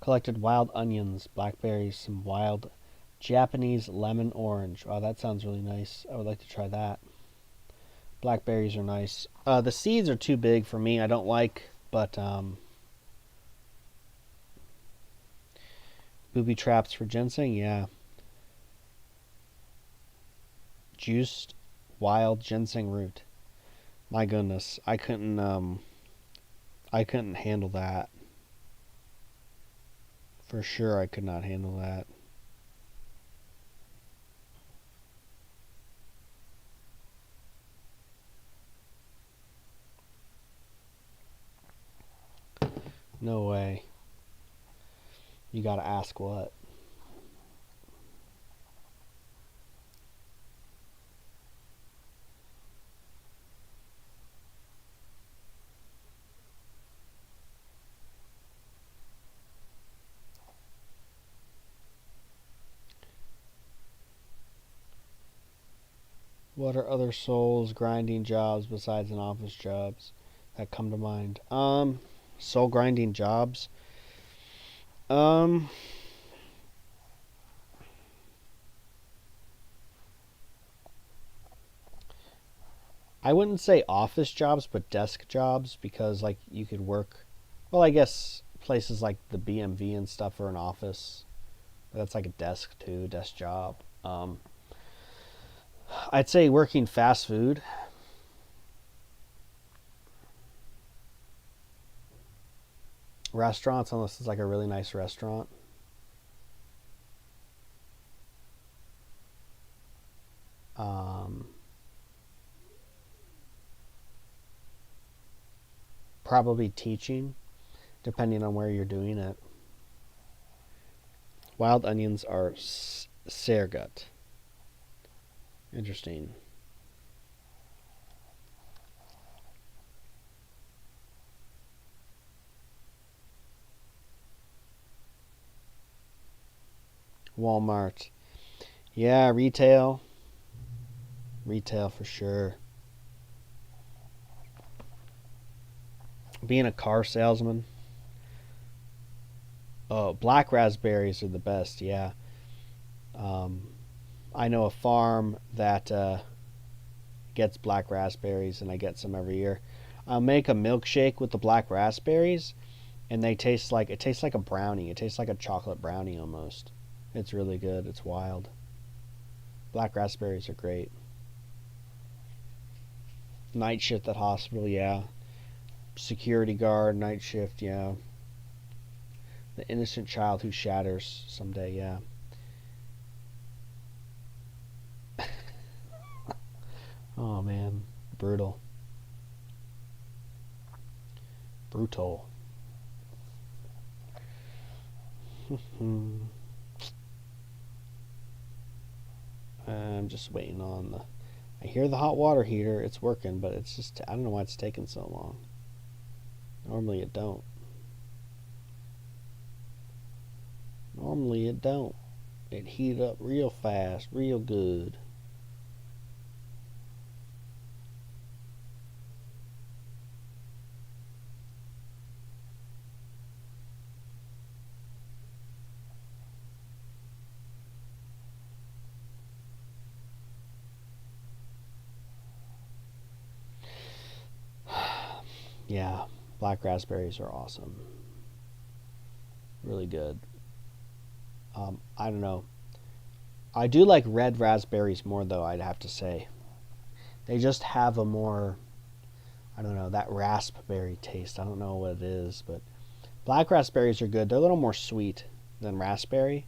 Collected wild onions, blackberries, some wild Japanese lemon orange. Wow, that sounds really nice. I would like to try that. Blackberries are nice. The seeds are too big for me. I don't like, but booby traps for ginseng, yeah. Juiced wild ginseng root. My goodness, I couldn't handle that. For sure I could not handle that. No way. You gotta ask what? What are other souls grinding jobs besides an office jobs that come to mind? Soul grinding jobs. Um, I wouldn't say office jobs, but desk jobs because like you could work. Well, I guess places like the BMV and stuff are an office. But that's like a desk too, desk job. I'd say working fast food. Restaurants, unless it's like a really nice restaurant. Um, Probably teaching, depending on where you're doing it. Wild onions are Sergut. Interesting. Walmart. Yeah, retail. Retail for sure. Being a car salesman. Oh, black raspberries are the best, yeah. Um, I know a farm that gets black raspberries, and I get some every year. I'll make a milkshake with the black raspberries, and they taste like it tastes like a brownie. It tastes like a chocolate brownie almost. It's really good. It's wild. Black raspberries are great. Night shift at hospital, yeah. Security guard, night shift, yeah. The innocent child who shatters someday, yeah. Oh man, brutal. Brutal. I'm just waiting on the. I hear the hot water heater. It's working, but it's just. I don't know why it's taking so long. Normally it don't. Normally it don't. It heat up real fast, real good. Yeah, black raspberries are awesome. Really good. I don't know. I do like red raspberries more, though, I'd have to say. They just have a more, I don't know, that raspberry taste. I don't know what it is, but black raspberries are good. They're a little more sweet than raspberry.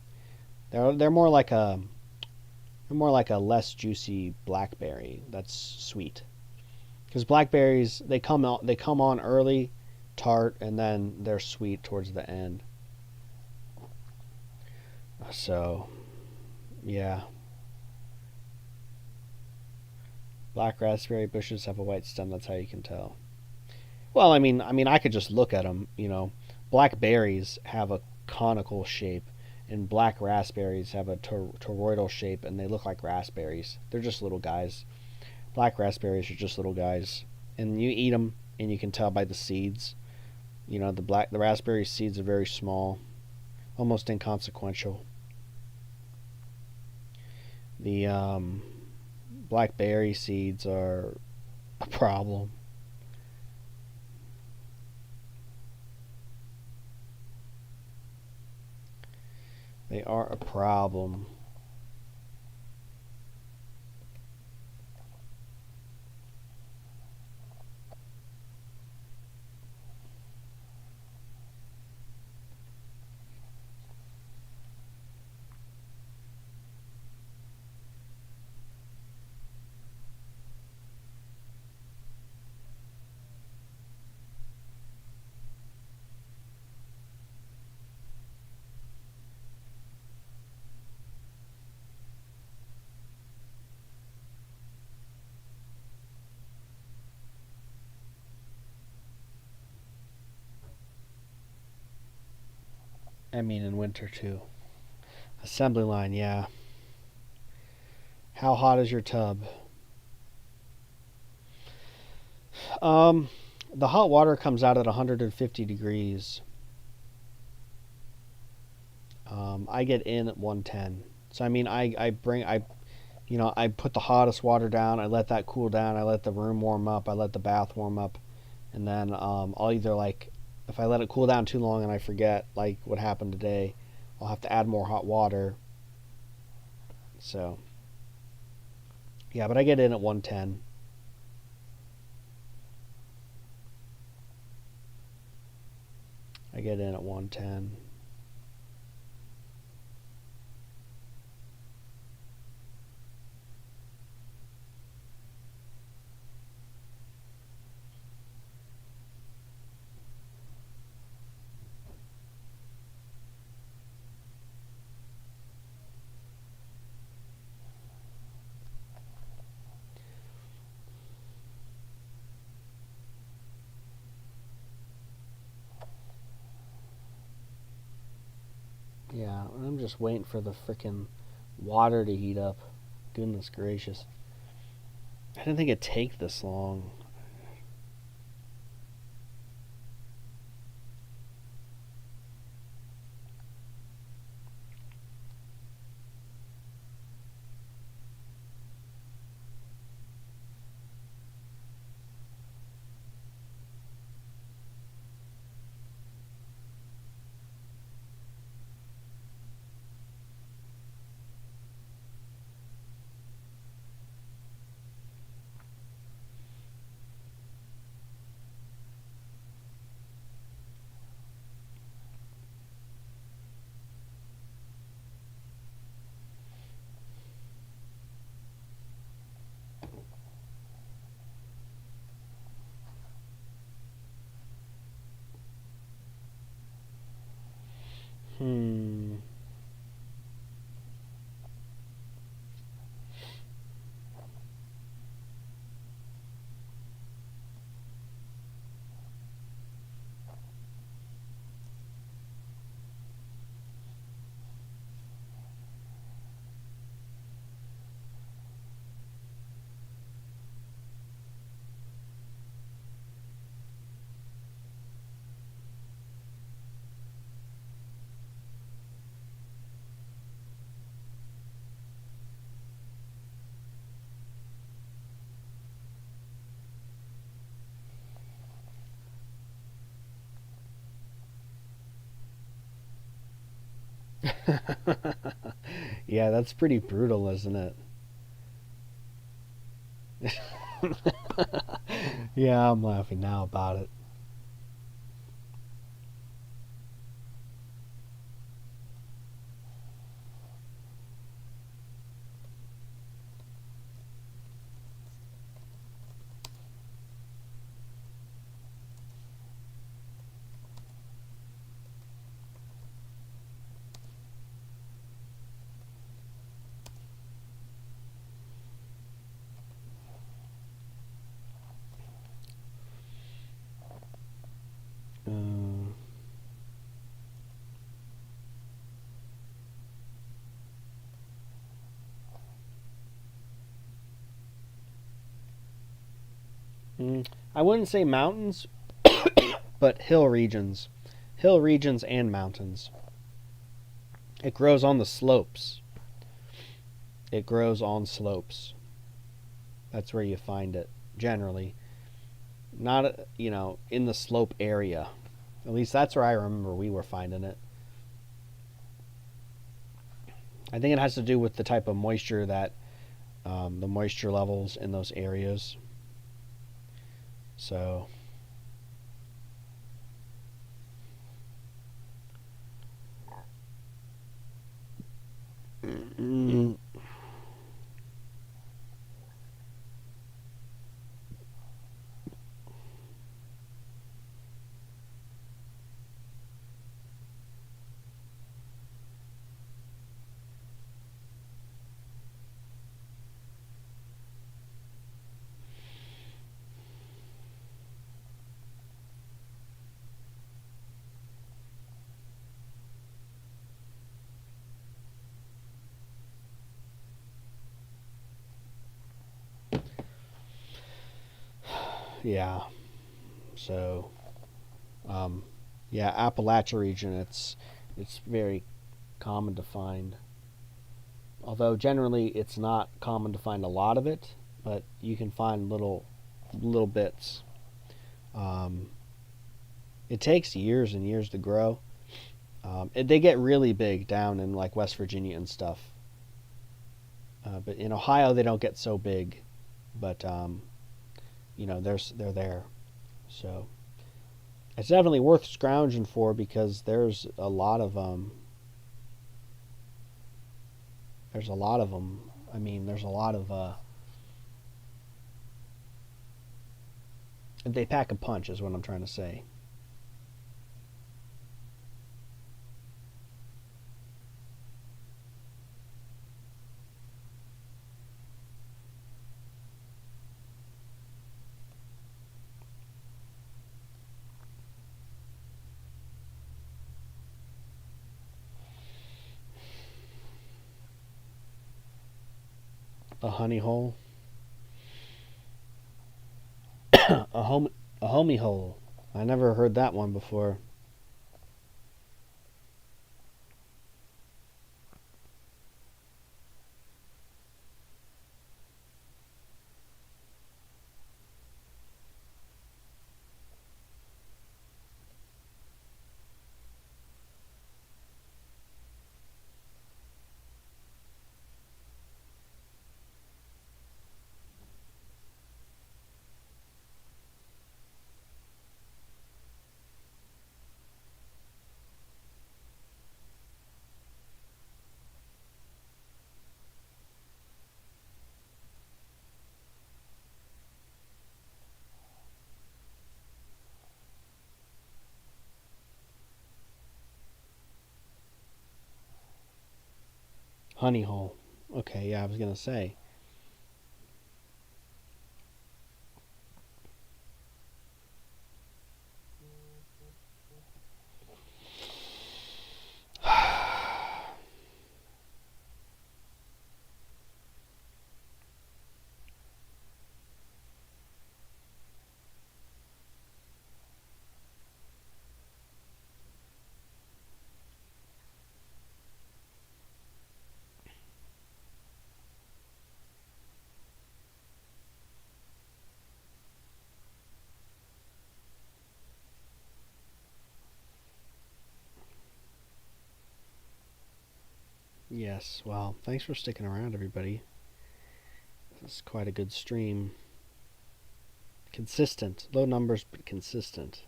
They're more like a less juicy blackberry that's sweet. Because blackberries they come on early, tart, and then they're sweet towards the end. So yeah, black raspberry bushes have a white stem. That's how you can tell. Well, I could just look at them. Blackberries have a conical shape, and black raspberries have a toroidal shape, and they look like raspberries. They're just little guys. Black raspberries are just little guys, and you eat them, and you can tell by the seeds. The raspberry seeds are very small, almost inconsequential. The blackberry seeds are a problem. They are a problem. In winter too. Assembly line, yeah. How hot is your tub? Um, the hot water comes out at 150 degrees. I get in at 110. So I put the hottest water down. I let that cool down. I let the room warm up. I let the bath warm up, and then I'll either if I let it cool down too long and I forget like what happened today, I'll have to add more hot water. So yeah, but I get in at 110. I get in at 110. Yeah, I'm just waiting for the freaking water to heat up. Goodness gracious. I didn't think it'd take this long. Hmm. Yeah, that's pretty brutal, isn't it? Yeah, I'm laughing now about it. Uh, I wouldn't say mountains, but hill regions. Hill regions and mountains. It grows on the slopes. It grows on slopes. That's where you find it, generally. Not, in the slope area. At least that's where I remember we were finding it. I think it has to do with the type of moisture that, the moisture levels in those areas. So, mm, yeah. So, um, yeah, Appalachia region. It's very common to find. Although generally it's not common to find a lot of it, but you can find little bits. Um, it takes years and years to grow. They get really big down in like West Virginia and stuff. But in Ohio they don't get so big. But they're there. So it's definitely worth scrounging for because there's a lot of them. I mean, there's a lot of they pack a punch is what I'm trying to say. A honey hole, a home, a homie hole. I never heard that one before. Honey hole. Okay, yeah, I was gonna say. Yes, well, thanks for sticking around, everybody. This is quite a good stream. Consistent. Low numbers, but consistent.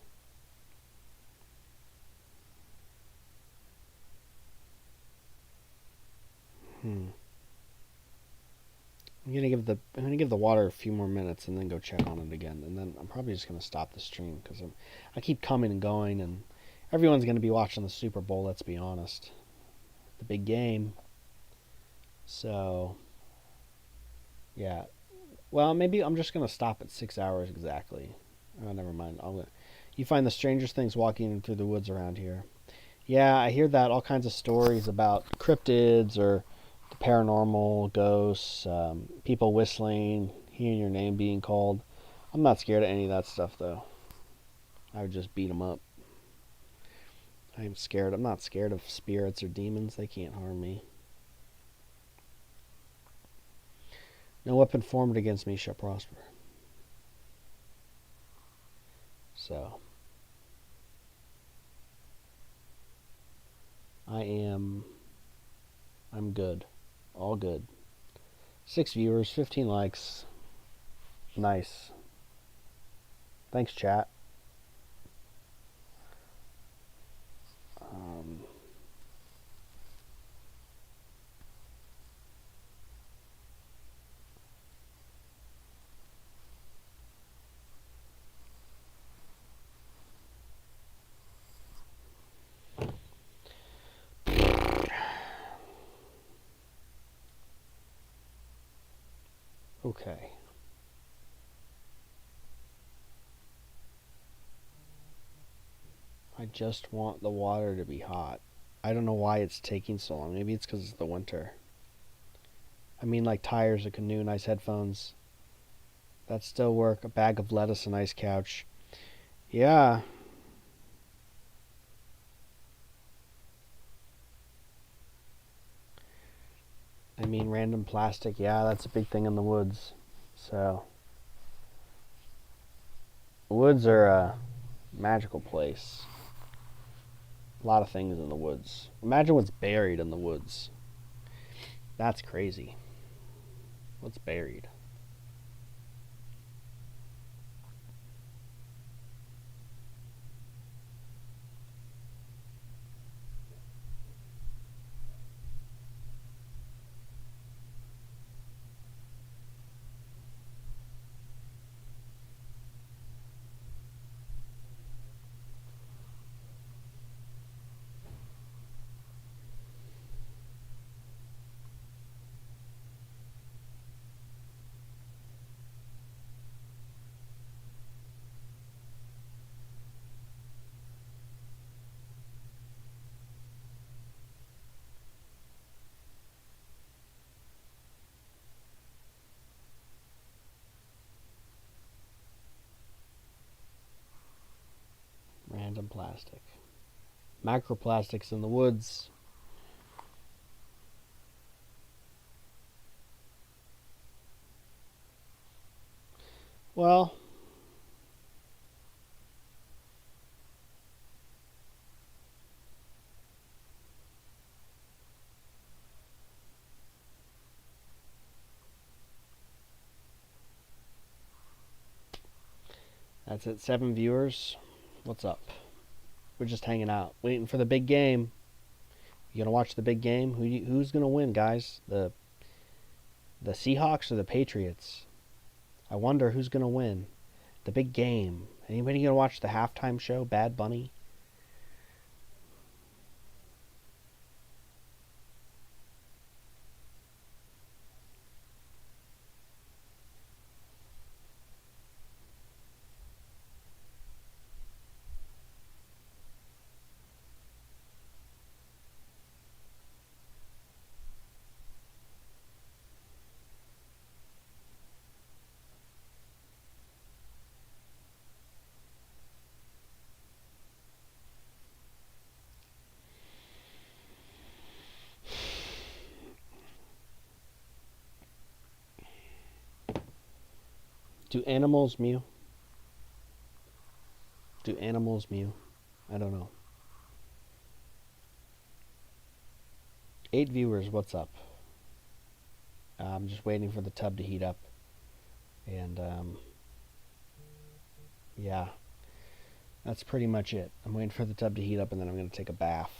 Hmm. I'm gonna give the water a few more minutes and then go check on it again, and then I'm probably just gonna stop the stream because I keep coming and going, and everyone's gonna be watching the Super Bowl. Let's be honest, the big game. So yeah, well maybe I'm just gonna stop at 6 hours exactly. Oh, never mind. You find the strangest things walking through the woods around here. Yeah, I hear that all kinds of stories about cryptids or the paranormal, ghosts, people whistling, hearing your name being called. I'm not scared of any of that stuff, though. I would just beat them up. I'm scared. I'm not scared of spirits or demons. They can't harm me. No weapon formed against me shall prosper. So, I am. I'm good. All good. 6 viewers, 15 likes. Nice. Thanks, chat. Um, okay. I just want the water to be hot. I don't know why it's taking so long. Maybe it's because it's the winter. I mean, like tires, a canoe, nice headphones. That still work. A bag of lettuce, a nice couch. Yeah. I mean, random plastic. Yeah, that's a big thing in the woods. So, the woods are a magical place. A lot of things in the woods. Imagine what's buried in the woods. That's crazy. What's buried? Random plastic. Microplastics in the woods. Well, that's it. 7 viewers. What's up? We're just hanging out, waiting for the big game. You gonna watch the big game? Who's gonna win, guys? The Seahawks or the Patriots? I wonder who's gonna win. The big game. Anybody gonna watch the halftime show? Bad Bunny. Do animals mew? Do animals mew? I don't know. 8 viewers, what's up? I'm just waiting for the tub to heat up. And, yeah, that's pretty much it. I'm waiting for the tub to heat up, and then I'm going to take a bath.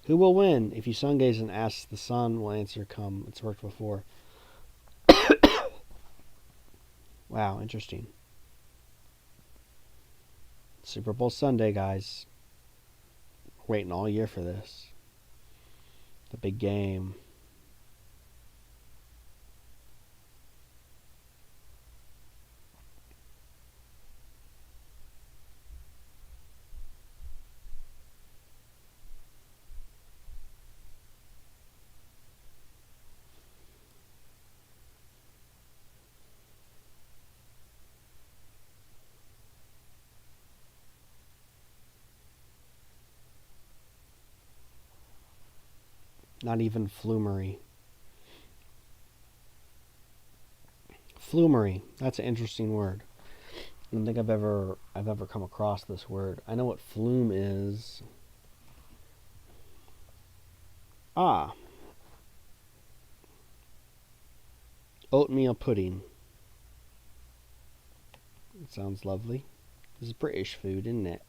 Who will win? If you sun gaze and ask, the sun will answer come. It's worked before. Wow, interesting. Super Bowl Sunday, guys. We're waiting all year for this. The big game. Not even flumery. Flumery. That's an interesting word. I don't think I've ever come across this word. I know what flume is. Ah. Oatmeal pudding. It sounds lovely. This is British food, isn't it?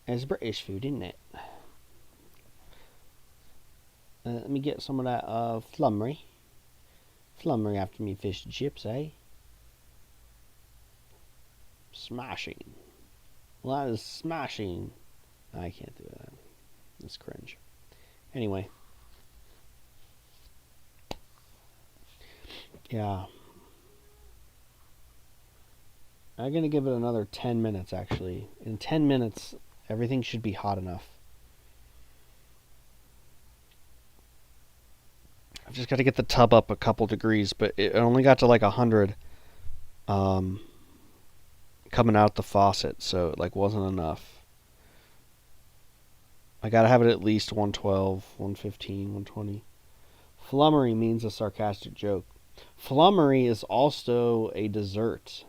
It's British food, isn't it? Let me get some of that flummery. Flummery after me fish and chips, eh? Smashing. Well, that is smashing. I can't do that. It's cringe. Anyway. Yeah. I'm going to give it another 10 minutes, actually. In 10 minutes, everything should be hot enough. I've just got to get the tub up a couple degrees, but it only got to like 100 coming out the faucet, so it like wasn't enough. I got to have it at least 112, 115, 120. Flummery means a sarcastic joke. Flummery is also a dessert.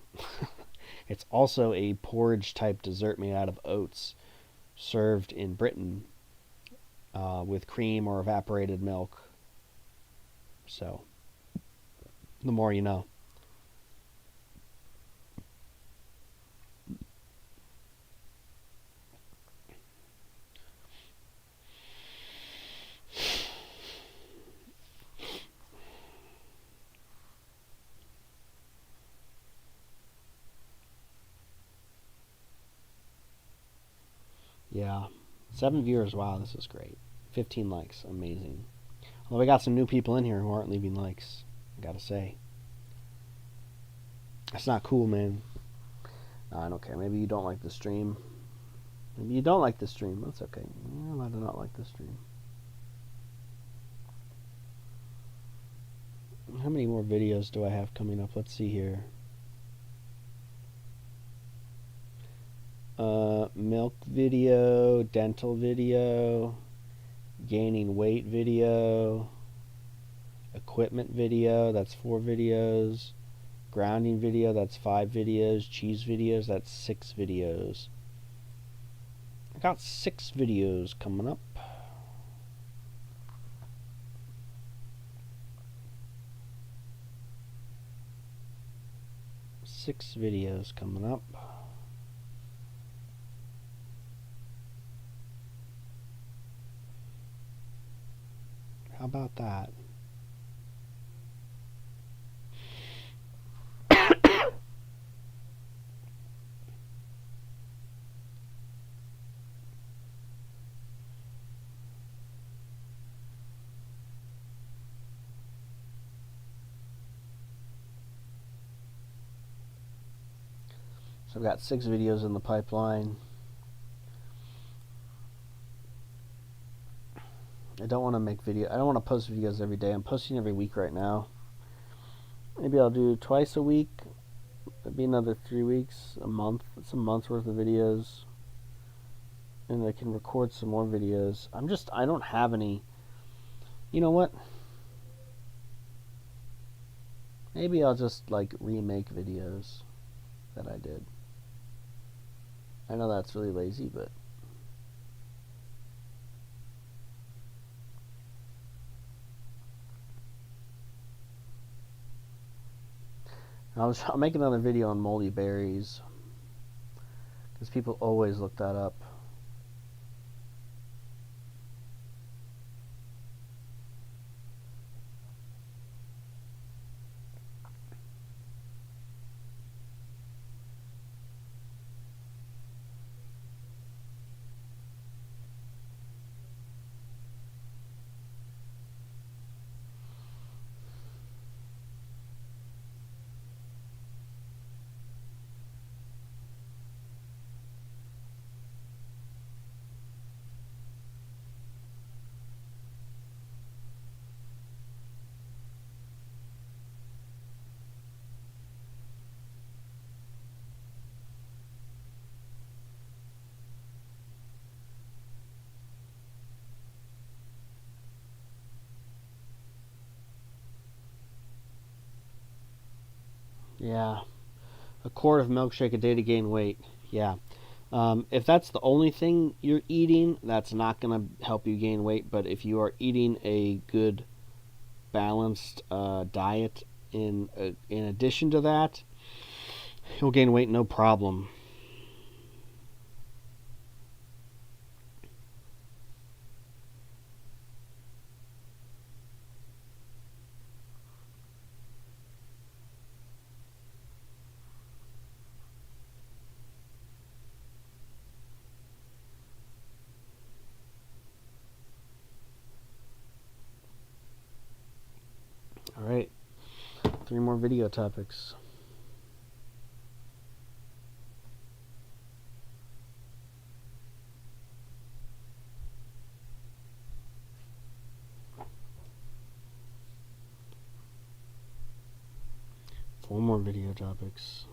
It's also a porridge type dessert made out of oats, served in Britain with cream or evaporated milk. So, the more you know. Yeah. 7 viewers. Wow, this is great. 15 likes. Amazing. Although we got some new people in here who aren't leaving likes, I gotta say. That's not cool, man. No, I don't care. Maybe you don't like the stream. Maybe you don't like the stream. That's okay. You're allowed to not like the stream. How many more videos do I have coming up? Let's see here. Milk video, dental video, gaining weight video, equipment video, that's 4 videos, grounding video, that's 5 videos, cheese videos, that's 6 videos. I got 6 videos coming up. Six videos coming up. How about that? So I've got 6 videos in the pipeline. I don't want to make video. I don't want to post videos every day. I'm posting every week right now. Maybe I'll do twice a week. It'll be another 3 weeks, a month. It's a month's worth of videos. And I can record some more videos. I don't have any. You know what? Maybe I'll just like remake videos that I did. I know that's really lazy, but I'll make another video on moldy berries because people always look that up. Yeah, a quart of milkshake a day to gain weight. Yeah. If that's the only thing you're eating, that's not going to help you gain weight. But if you are eating a good, balanced diet in addition to that, you'll gain weight no problem. All right, 3 more video topics. Four more video topics.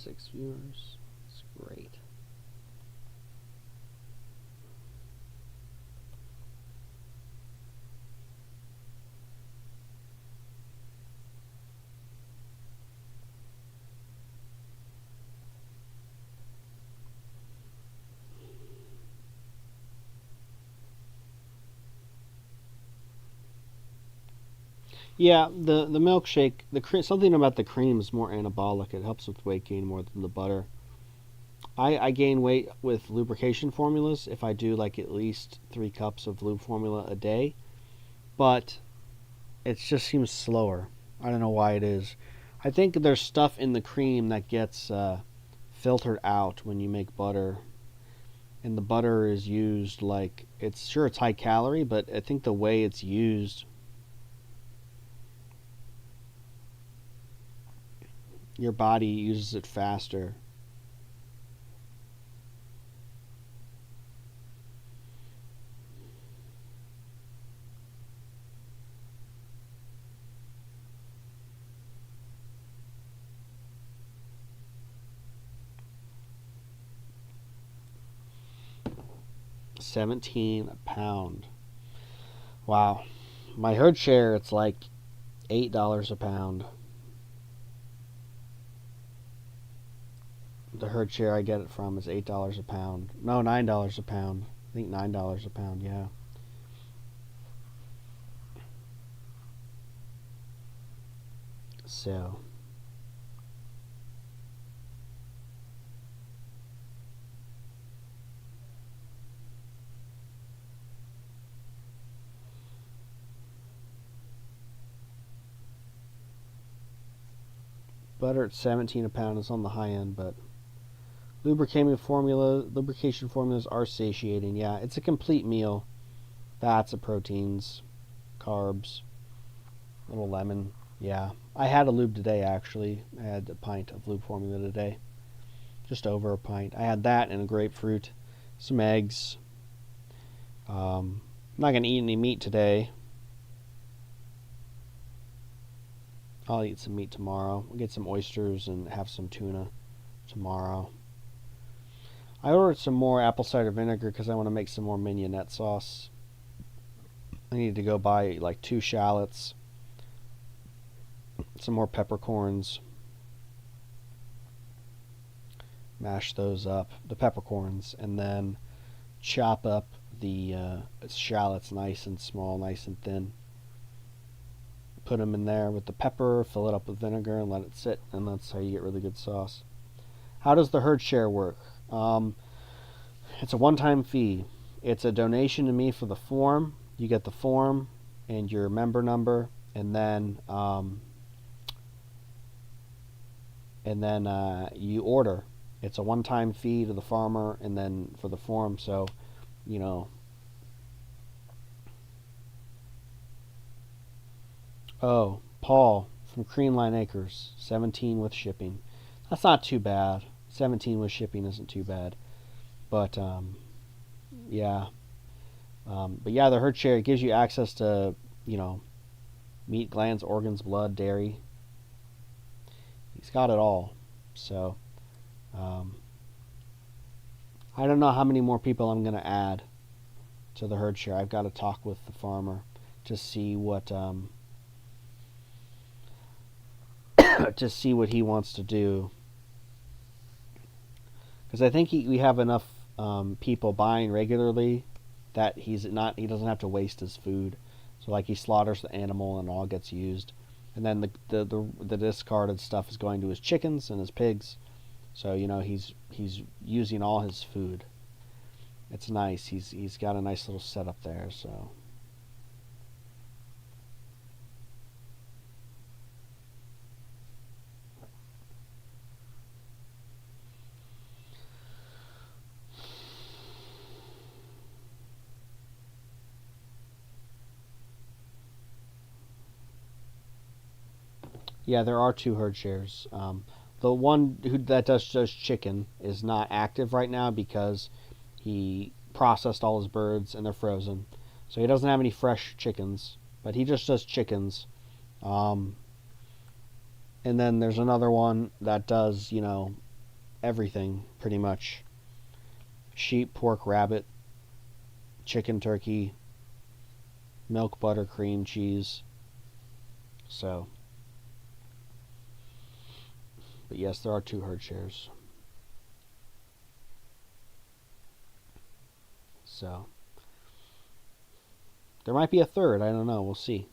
Six viewers. That's great. Yeah, the milkshake, something about the cream is more anabolic. It helps with weight gain more than the butter. I gain weight with lubrication formulas if I do like at least 3 cups of lube formula a day, but it just seems slower. I don't know why it is. I think there's stuff in the cream that gets filtered out when you make butter, and the butter is used like it's high calorie, but I think the way it's used, your body uses it faster. $17 a pound. Wow. My herd share, it's like $8 a pound. The herd share I get it from is $8 a pound. No, $9 a pound. I think $9 a pound, yeah. So, butter at 17 a pound is on the high end, but lubrication formulas are satiating. Yeah, it's a complete meal. Fats of proteins, carbs, little lemon. Yeah, I had a lube today actually. I had a pint of lube formula today, just over a pint. I had that and a grapefruit, some eggs, I'm not going to eat any meat today. I'll eat some meat tomorrow. We'll get some oysters and have some tuna tomorrow. I ordered some more apple cider vinegar because I want to make some more mignonette sauce. I need to go buy like 2 shallots, some more peppercorns, mash those up, the peppercorns, and then chop up the shallots nice and small, nice and thin. Put them in there with the pepper, fill it up with vinegar, and let it sit, and that's how you get really good sauce. How does the herd share work? It's a one-time fee. It's a donation to me for the form. You get the form and your member number, and then you order. It's a one-time fee to the farmer, and then for the form. So, you know. Oh, Paul from Creamline Acres, 17 with shipping. That's not too bad. 17 with shipping isn't too bad. But yeah. But yeah, the herd share gives you access to, meat, glands, organs, blood, dairy. He's got it all. So, I don't know how many more people I'm going to add to the herd share. I've got to talk with the farmer to see what he wants to do. Because I think we have enough people buying regularly that he doesn't have to waste his food. So like he slaughters the animal and all gets used, and then the discarded stuff is going to his chickens and his pigs. So he's using all his food. It's nice. He's got a nice little setup there. So. Yeah, there are 2 herd shares. The one that does chicken is not active right now because he processed all his birds and they're frozen. So he doesn't have any fresh chickens, but he just does chickens. And then there's another one that does, everything pretty much. Sheep, pork, rabbit, chicken, turkey, milk, butter, cream, cheese. So. But yes, there are 2 herd shares. So. There might be a third. I don't know. We'll see.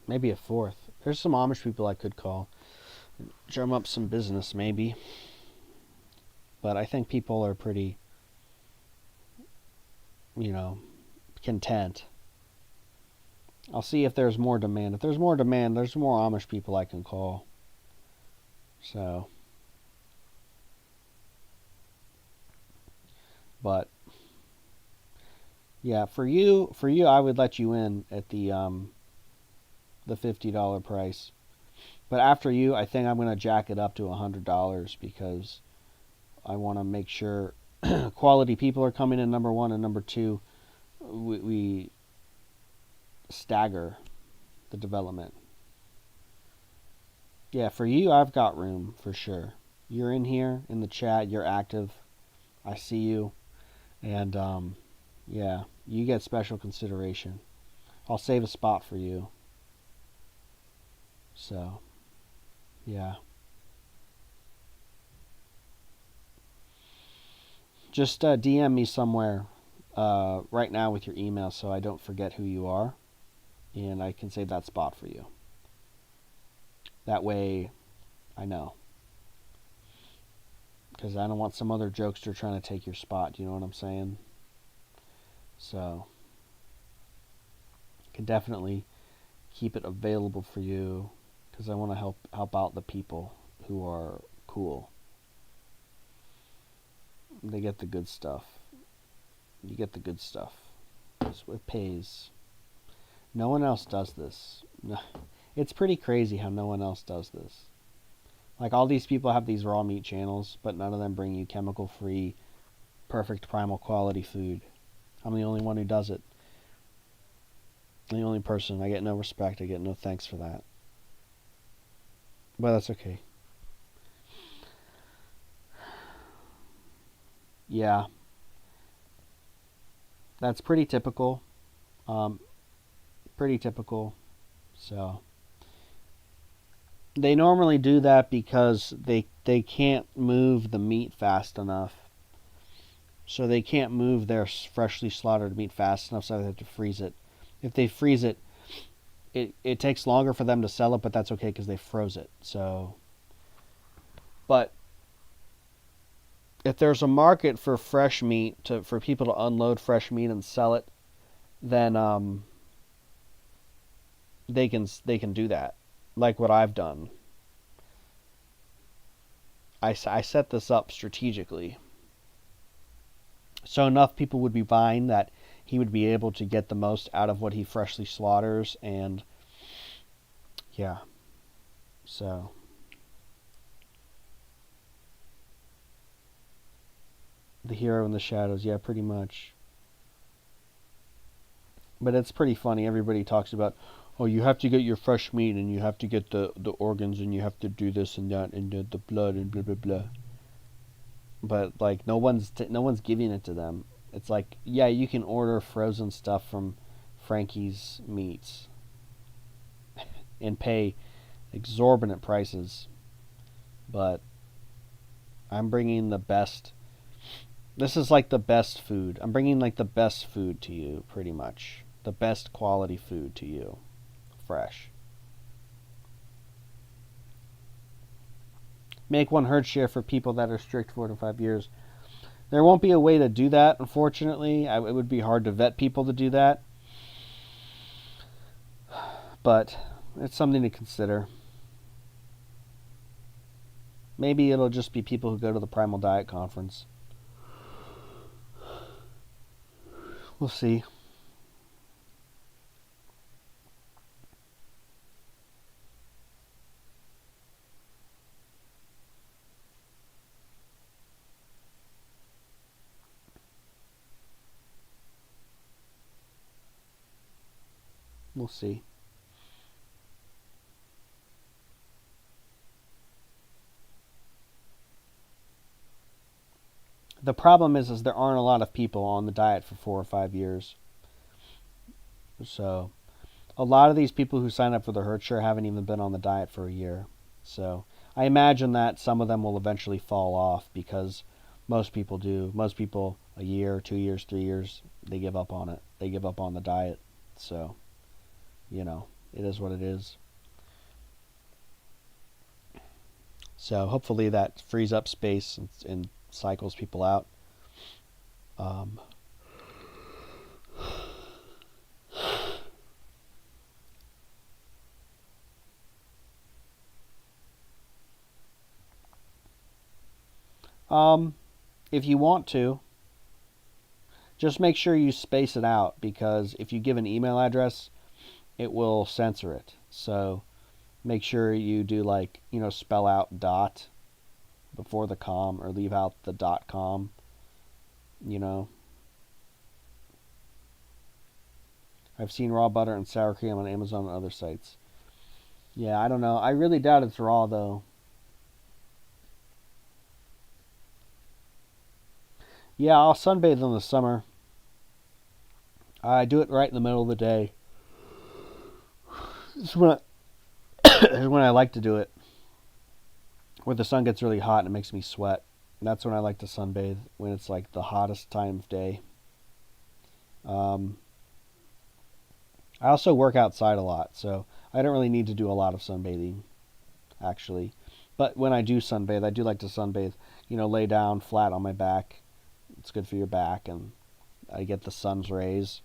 Maybe a 4th. There's some Amish people I could call. Drum up some business, maybe. But I think people are pretty, content. I'll see if there's more demand. If there's more demand, there's more Amish people I can call. So. But. Yeah, for you, I would let you in at the $50 price. But after you, I think I'm going to jack it up to $100 because I want to make sure quality people are coming in, number 1, and number 2, we stagger the development. Yeah, for you, I've got room for sure. You're in here in the chat. You're active. I see you. And, yeah, you get special consideration. I'll save a spot for you. So, yeah. Just DM me somewhere right now with your email so I don't forget who you are. And I can save that spot for you. That way, I know. Because I don't want some other jokester trying to take your spot. You know what I'm saying? So, I can definitely keep it available for you. Because I want to help out the people who are cool. They get the good stuff. You get the good stuff. So it pays. No one else does this. It's pretty crazy how no one else does this. Like, all these people have these raw meat channels, but none of them bring you chemical-free, perfect primal quality food. I'm the only one who does it. I'm the only person. I get no respect. I get no thanks for that. But that's okay. Yeah. That's pretty typical. Pretty typical. So they normally do that because they can't move the meat fast enough. So they can't move their freshly slaughtered meat fast enough, so they have to freeze it. If they freeze it, it takes longer for them to sell it, but that's okay because they froze it. So, but if there's a market for fresh meat for people to unload fresh meat and sell it, then they can do that, like what I've done. I set this up strategically, so enough people would be buying that he would be able to get the most out of what he freshly slaughters, and yeah, so the hero in the shadows, yeah, pretty much. But it's pretty funny. Everybody talks about, oh, you have to get your fresh meat, and you have to get the organs, and you have to do this and that, and the blood, and blah blah blah. But like, no one's giving it to them. It's like, yeah, you can order frozen stuff from Frankie's Meats and pay exorbitant prices, but I'm bringing the best. This is like the best food. I'm bringing like the best food to you, pretty much. The best quality food to you. Fresh. Make one herd share for people that are strict 4 to 5 years. There won't be a way to do that, unfortunately. It would be hard to vet people to do that. But it's something to consider. Maybe it'll just be people who go to the Primal Diet Conference. We'll see. We'll see. The problem is there aren't a lot of people on the diet for 4 or 5 years. So a lot of these people who sign up for the herd share haven't even been on the diet for a year. So I imagine that some of them will eventually fall off because most people do. Most people, a year, 2 years, 3 years, they give up on it. They give up on the diet. So, it is what it is. So hopefully that frees up space and cycles people out. Um, if you want to, just make sure you space it out, because if you give an email address, it will censor it. So make sure you do, like, spell out dot before the com, or leave out the .com. I've seen raw butter and sour cream on Amazon and other sites. Yeah, I don't know. I really doubt it's raw, though. Yeah, I'll sunbathe in the summer. I do it right in the middle of the day. This is when I like to do it. Where the sun gets really hot and it makes me sweat. And that's when I like to sunbathe, when it's like the hottest time of day. I also work outside a lot, so I don't really need to do a lot of sunbathing, actually. But when I do sunbathe, I do like to sunbathe, lay down flat on my back. It's good for your back, and I get the sun's rays.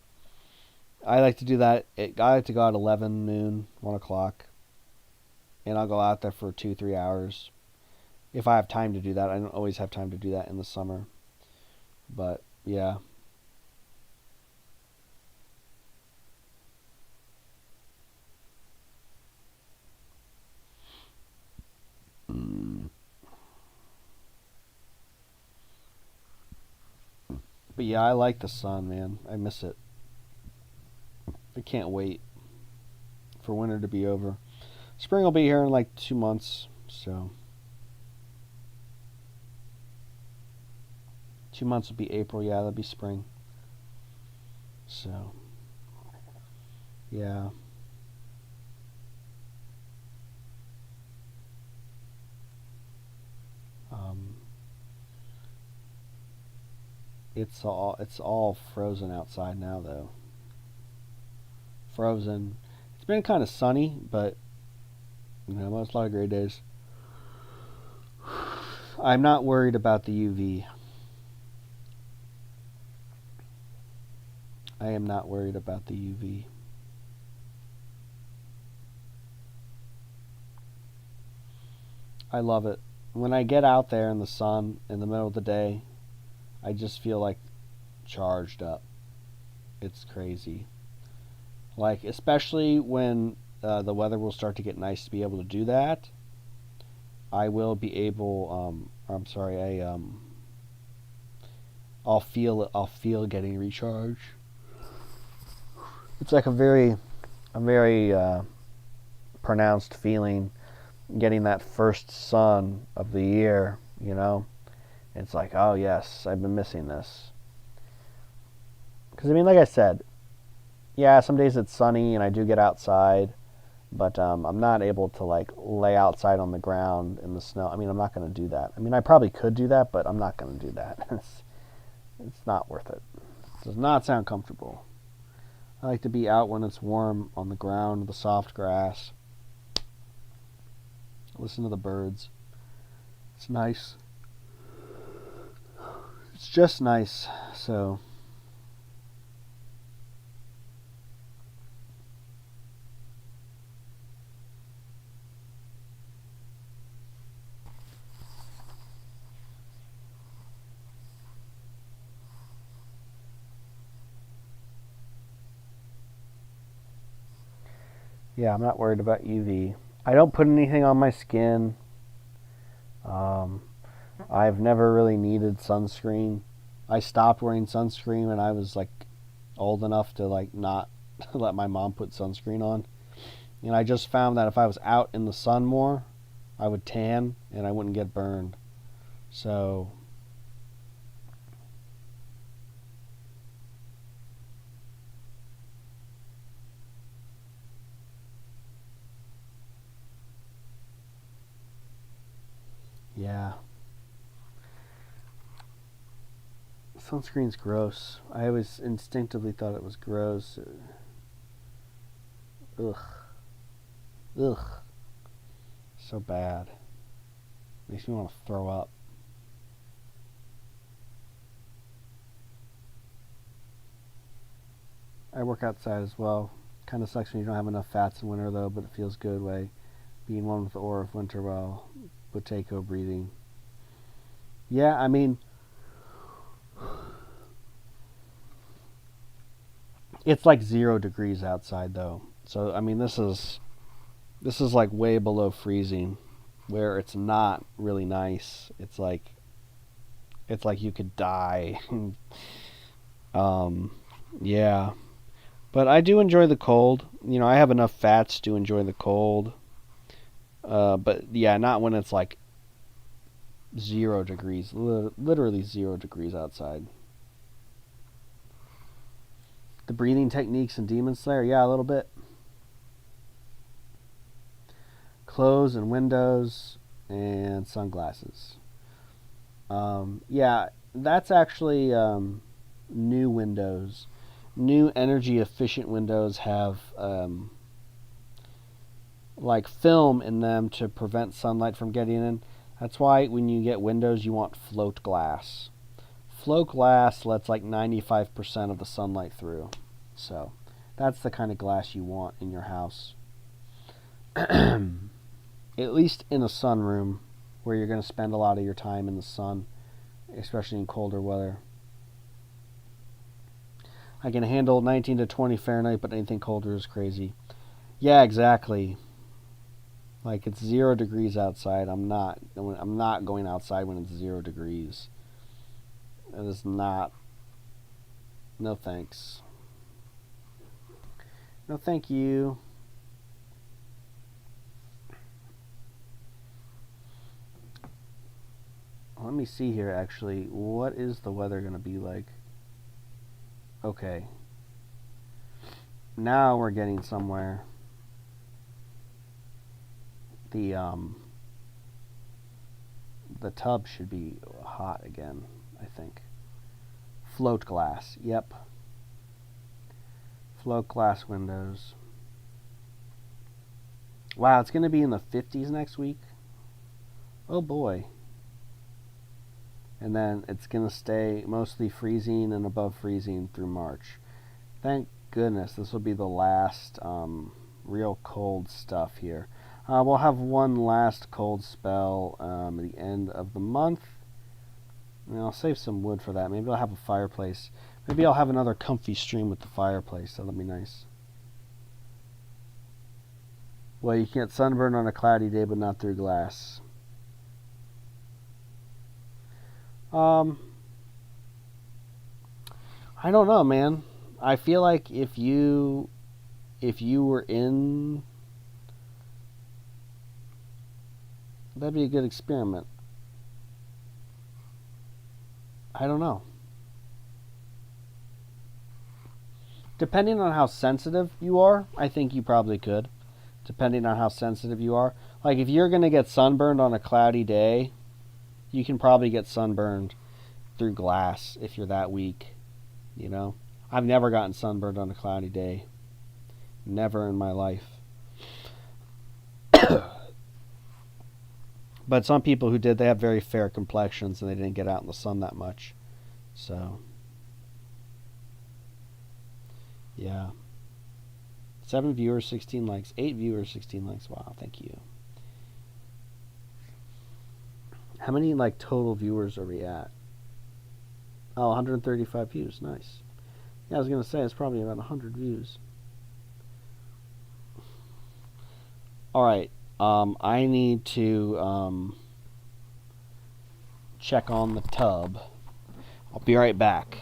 I like to do that. I like to go out 11, noon, 1 o'clock, and I'll go out there for 2-3 hours. If I have time to do that. I don't always have time to do that in the summer. But yeah. Mm. But yeah, I like the sun, man. I miss it. I can't wait for winter to be over. Spring will be here in like 2 months, so 2 months will be April. Yeah, that'll be spring. So yeah, um, it's all frozen outside now though. Frozen. It's been kind of sunny, but most a lot of gray days. I'm not worried about the UV. I am not worried about the UV. I love it. When I get out there in the sun in the middle of the day, I just feel like charged up. It's crazy. Like, especially when the weather will start to get nice to be able to do that. I will be able. I'm sorry. I'll feel it. I'll feel getting recharged. It's like a very pronounced feeling getting that first sun of the year. It's like, oh yes, I've been missing this. Because I mean, like I said, yeah, some days it's sunny and I do get outside, but I'm not able to like lay outside on the ground in the snow. I mean, I'm not going to do that. I mean, I probably could do that, but I'm not going to do that. It's not worth it. It does not sound comfortable. I like to be out when it's warm on the ground, the soft grass. Listen to the birds. It's nice. It's just nice. So, yeah, I'm not worried about UV. I don't put anything on my skin. Um, I've never really needed sunscreen. I stopped wearing sunscreen when I was like old enough to like not let my mom put sunscreen on. And I just found that if I was out in the sun more, I would tan and I wouldn't get burned. So, yeah. Sunscreen's gross. I always instinctively thought it was gross. Ugh. Ugh. So bad. Makes me want to throw up. I work outside as well. Kind of sucks when you don't have enough fats in winter though, but it feels good way being one with the aura of winter while Buteyko breathing. Yeah, I mean, it's like 0 degrees outside though. So I mean, this is like way below freezing, where it's not really nice. It's like you could die. um, yeah, but I do enjoy the cold. I have enough fats to enjoy the cold. But yeah, not when it's like 0 degrees, literally 0 degrees outside. The breathing techniques in Demon Slayer, yeah, a little bit. Clothes and windows and sunglasses. Yeah, that's actually new windows. New energy efficient windows have like film in them to prevent sunlight from getting in. That's why when you get windows, you want float glass. Float glass lets like 95% of the sunlight through. So that's the kind of glass you want in your house. At least in a sunroom where you're going to spend a lot of your time in the sun, especially in colder weather. I can handle 19 to 20 Fahrenheit, but anything colder is crazy. Yeah, exactly. Like it's 0 degrees outside. I'm not going outside when it's 0 degrees. It is not. No thanks. No thank you. Let me see here actually. What is the weather going to be like? Okay. Now we're getting somewhere. The tub should be hot again, I think. Float glass. Yep. Float glass windows. Wow, it's going to be in the 50s next week. Oh boy. And then it's going to stay mostly freezing and above freezing through March. Thank goodness this will be the last real cold stuff here. We'll have one last cold spell at the end of the month. And I'll save some wood for that. Maybe I'll have a fireplace. Maybe I'll have another comfy stream with the fireplace. That'll be nice. Well, you can't sunburn on a cloudy day, but not through glass. I don't know, man. I feel like if you were in, that'd be a good experiment. I don't know. Depending on how sensitive you are, I think you probably could. Depending on how sensitive you are. Like if you're going to get sunburned on a cloudy day, you can probably get sunburned through glass if you're that weak, you know? I've never gotten sunburned on a cloudy day. Never in my life. But some people who did, they have very fair complexions and they didn't get out in the sun that much. So, yeah. 7 viewers, 16 likes. 8 viewers, 16 likes. Wow, thank you. How many like total viewers are we at? Oh, 135 views. Nice. Yeah, I was gonna say it's probably about 100 views. All right. I need to check on the tub. I'll be right back.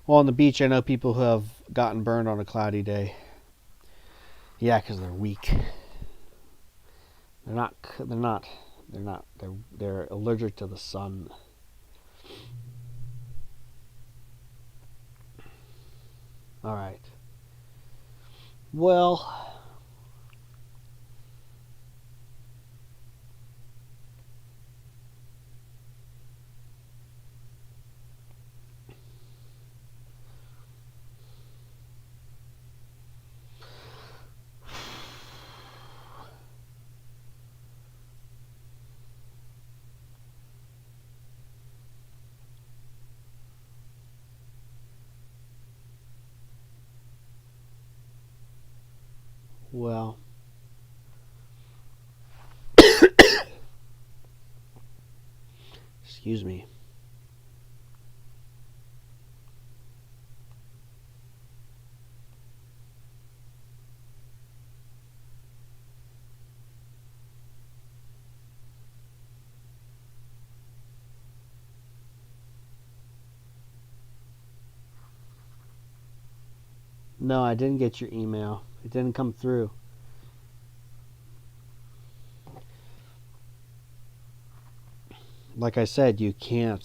Well, on the beach, I know people who have gotten burned on a cloudy day. Yeah, because they're weak. They're not. They're not. They're not. They're allergic to the sun. All right. Well, well. Excuse me. No, I didn't get your email. It didn't come through. Like I said, you can't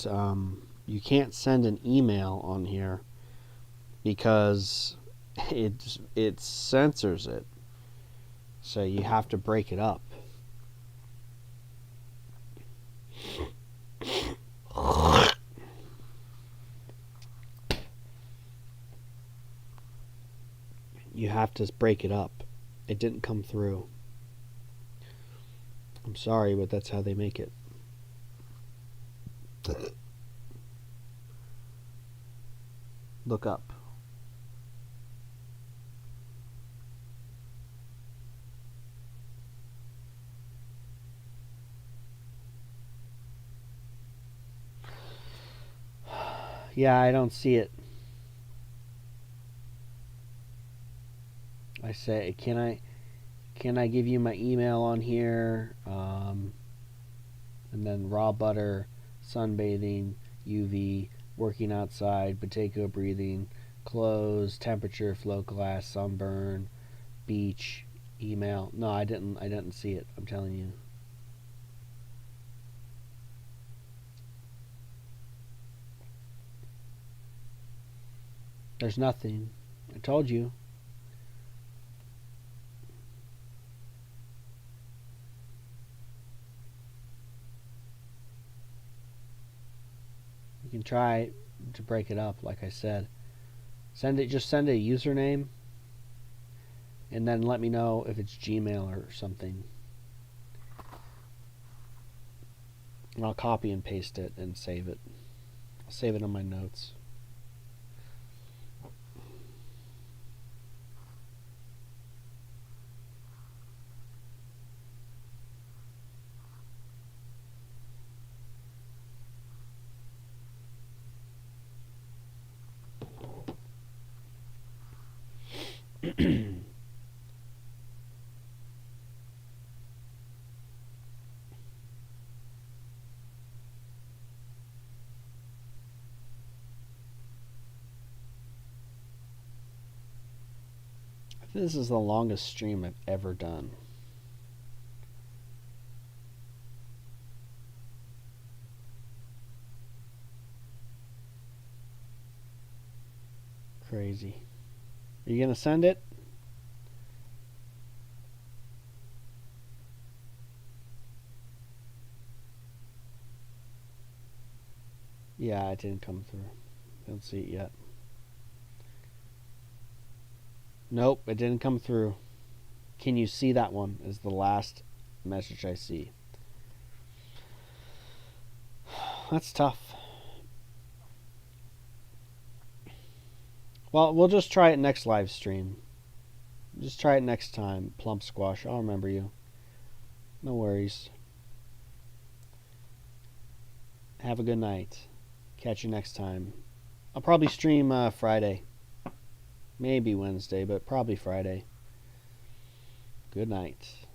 send an email on here because it censors it. So you have to break it up. You have to break it up. It didn't come through. I'm sorry, but that's how they make it. Look up. Yeah, I don't see it. I say, can I give you my email on here? And then raw butter, sunbathing, UV, working outside, potato breathing, clothes, temperature, float glass, sunburn, beach, email. No, I didn't see it. I'm telling you. There's nothing. I told you. You can try to break it up, like I said. Just send a username, and then let me know if it's Gmail or something. And I'll copy and paste it and save it. I'll save it on my notes. This is the longest stream I've ever done. Crazy. Are you going to send it? Yeah, it didn't come through. Don't see it yet. Nope, it didn't come through. Can you see that one? Is the last message I see. That's tough. Well, we'll just try it next live stream. Just try it next time. Plump Squash, I'll remember you. No worries. Have a good night. Catch you next time. I'll probably stream Friday. Maybe Wednesday, but probably Friday. Good night.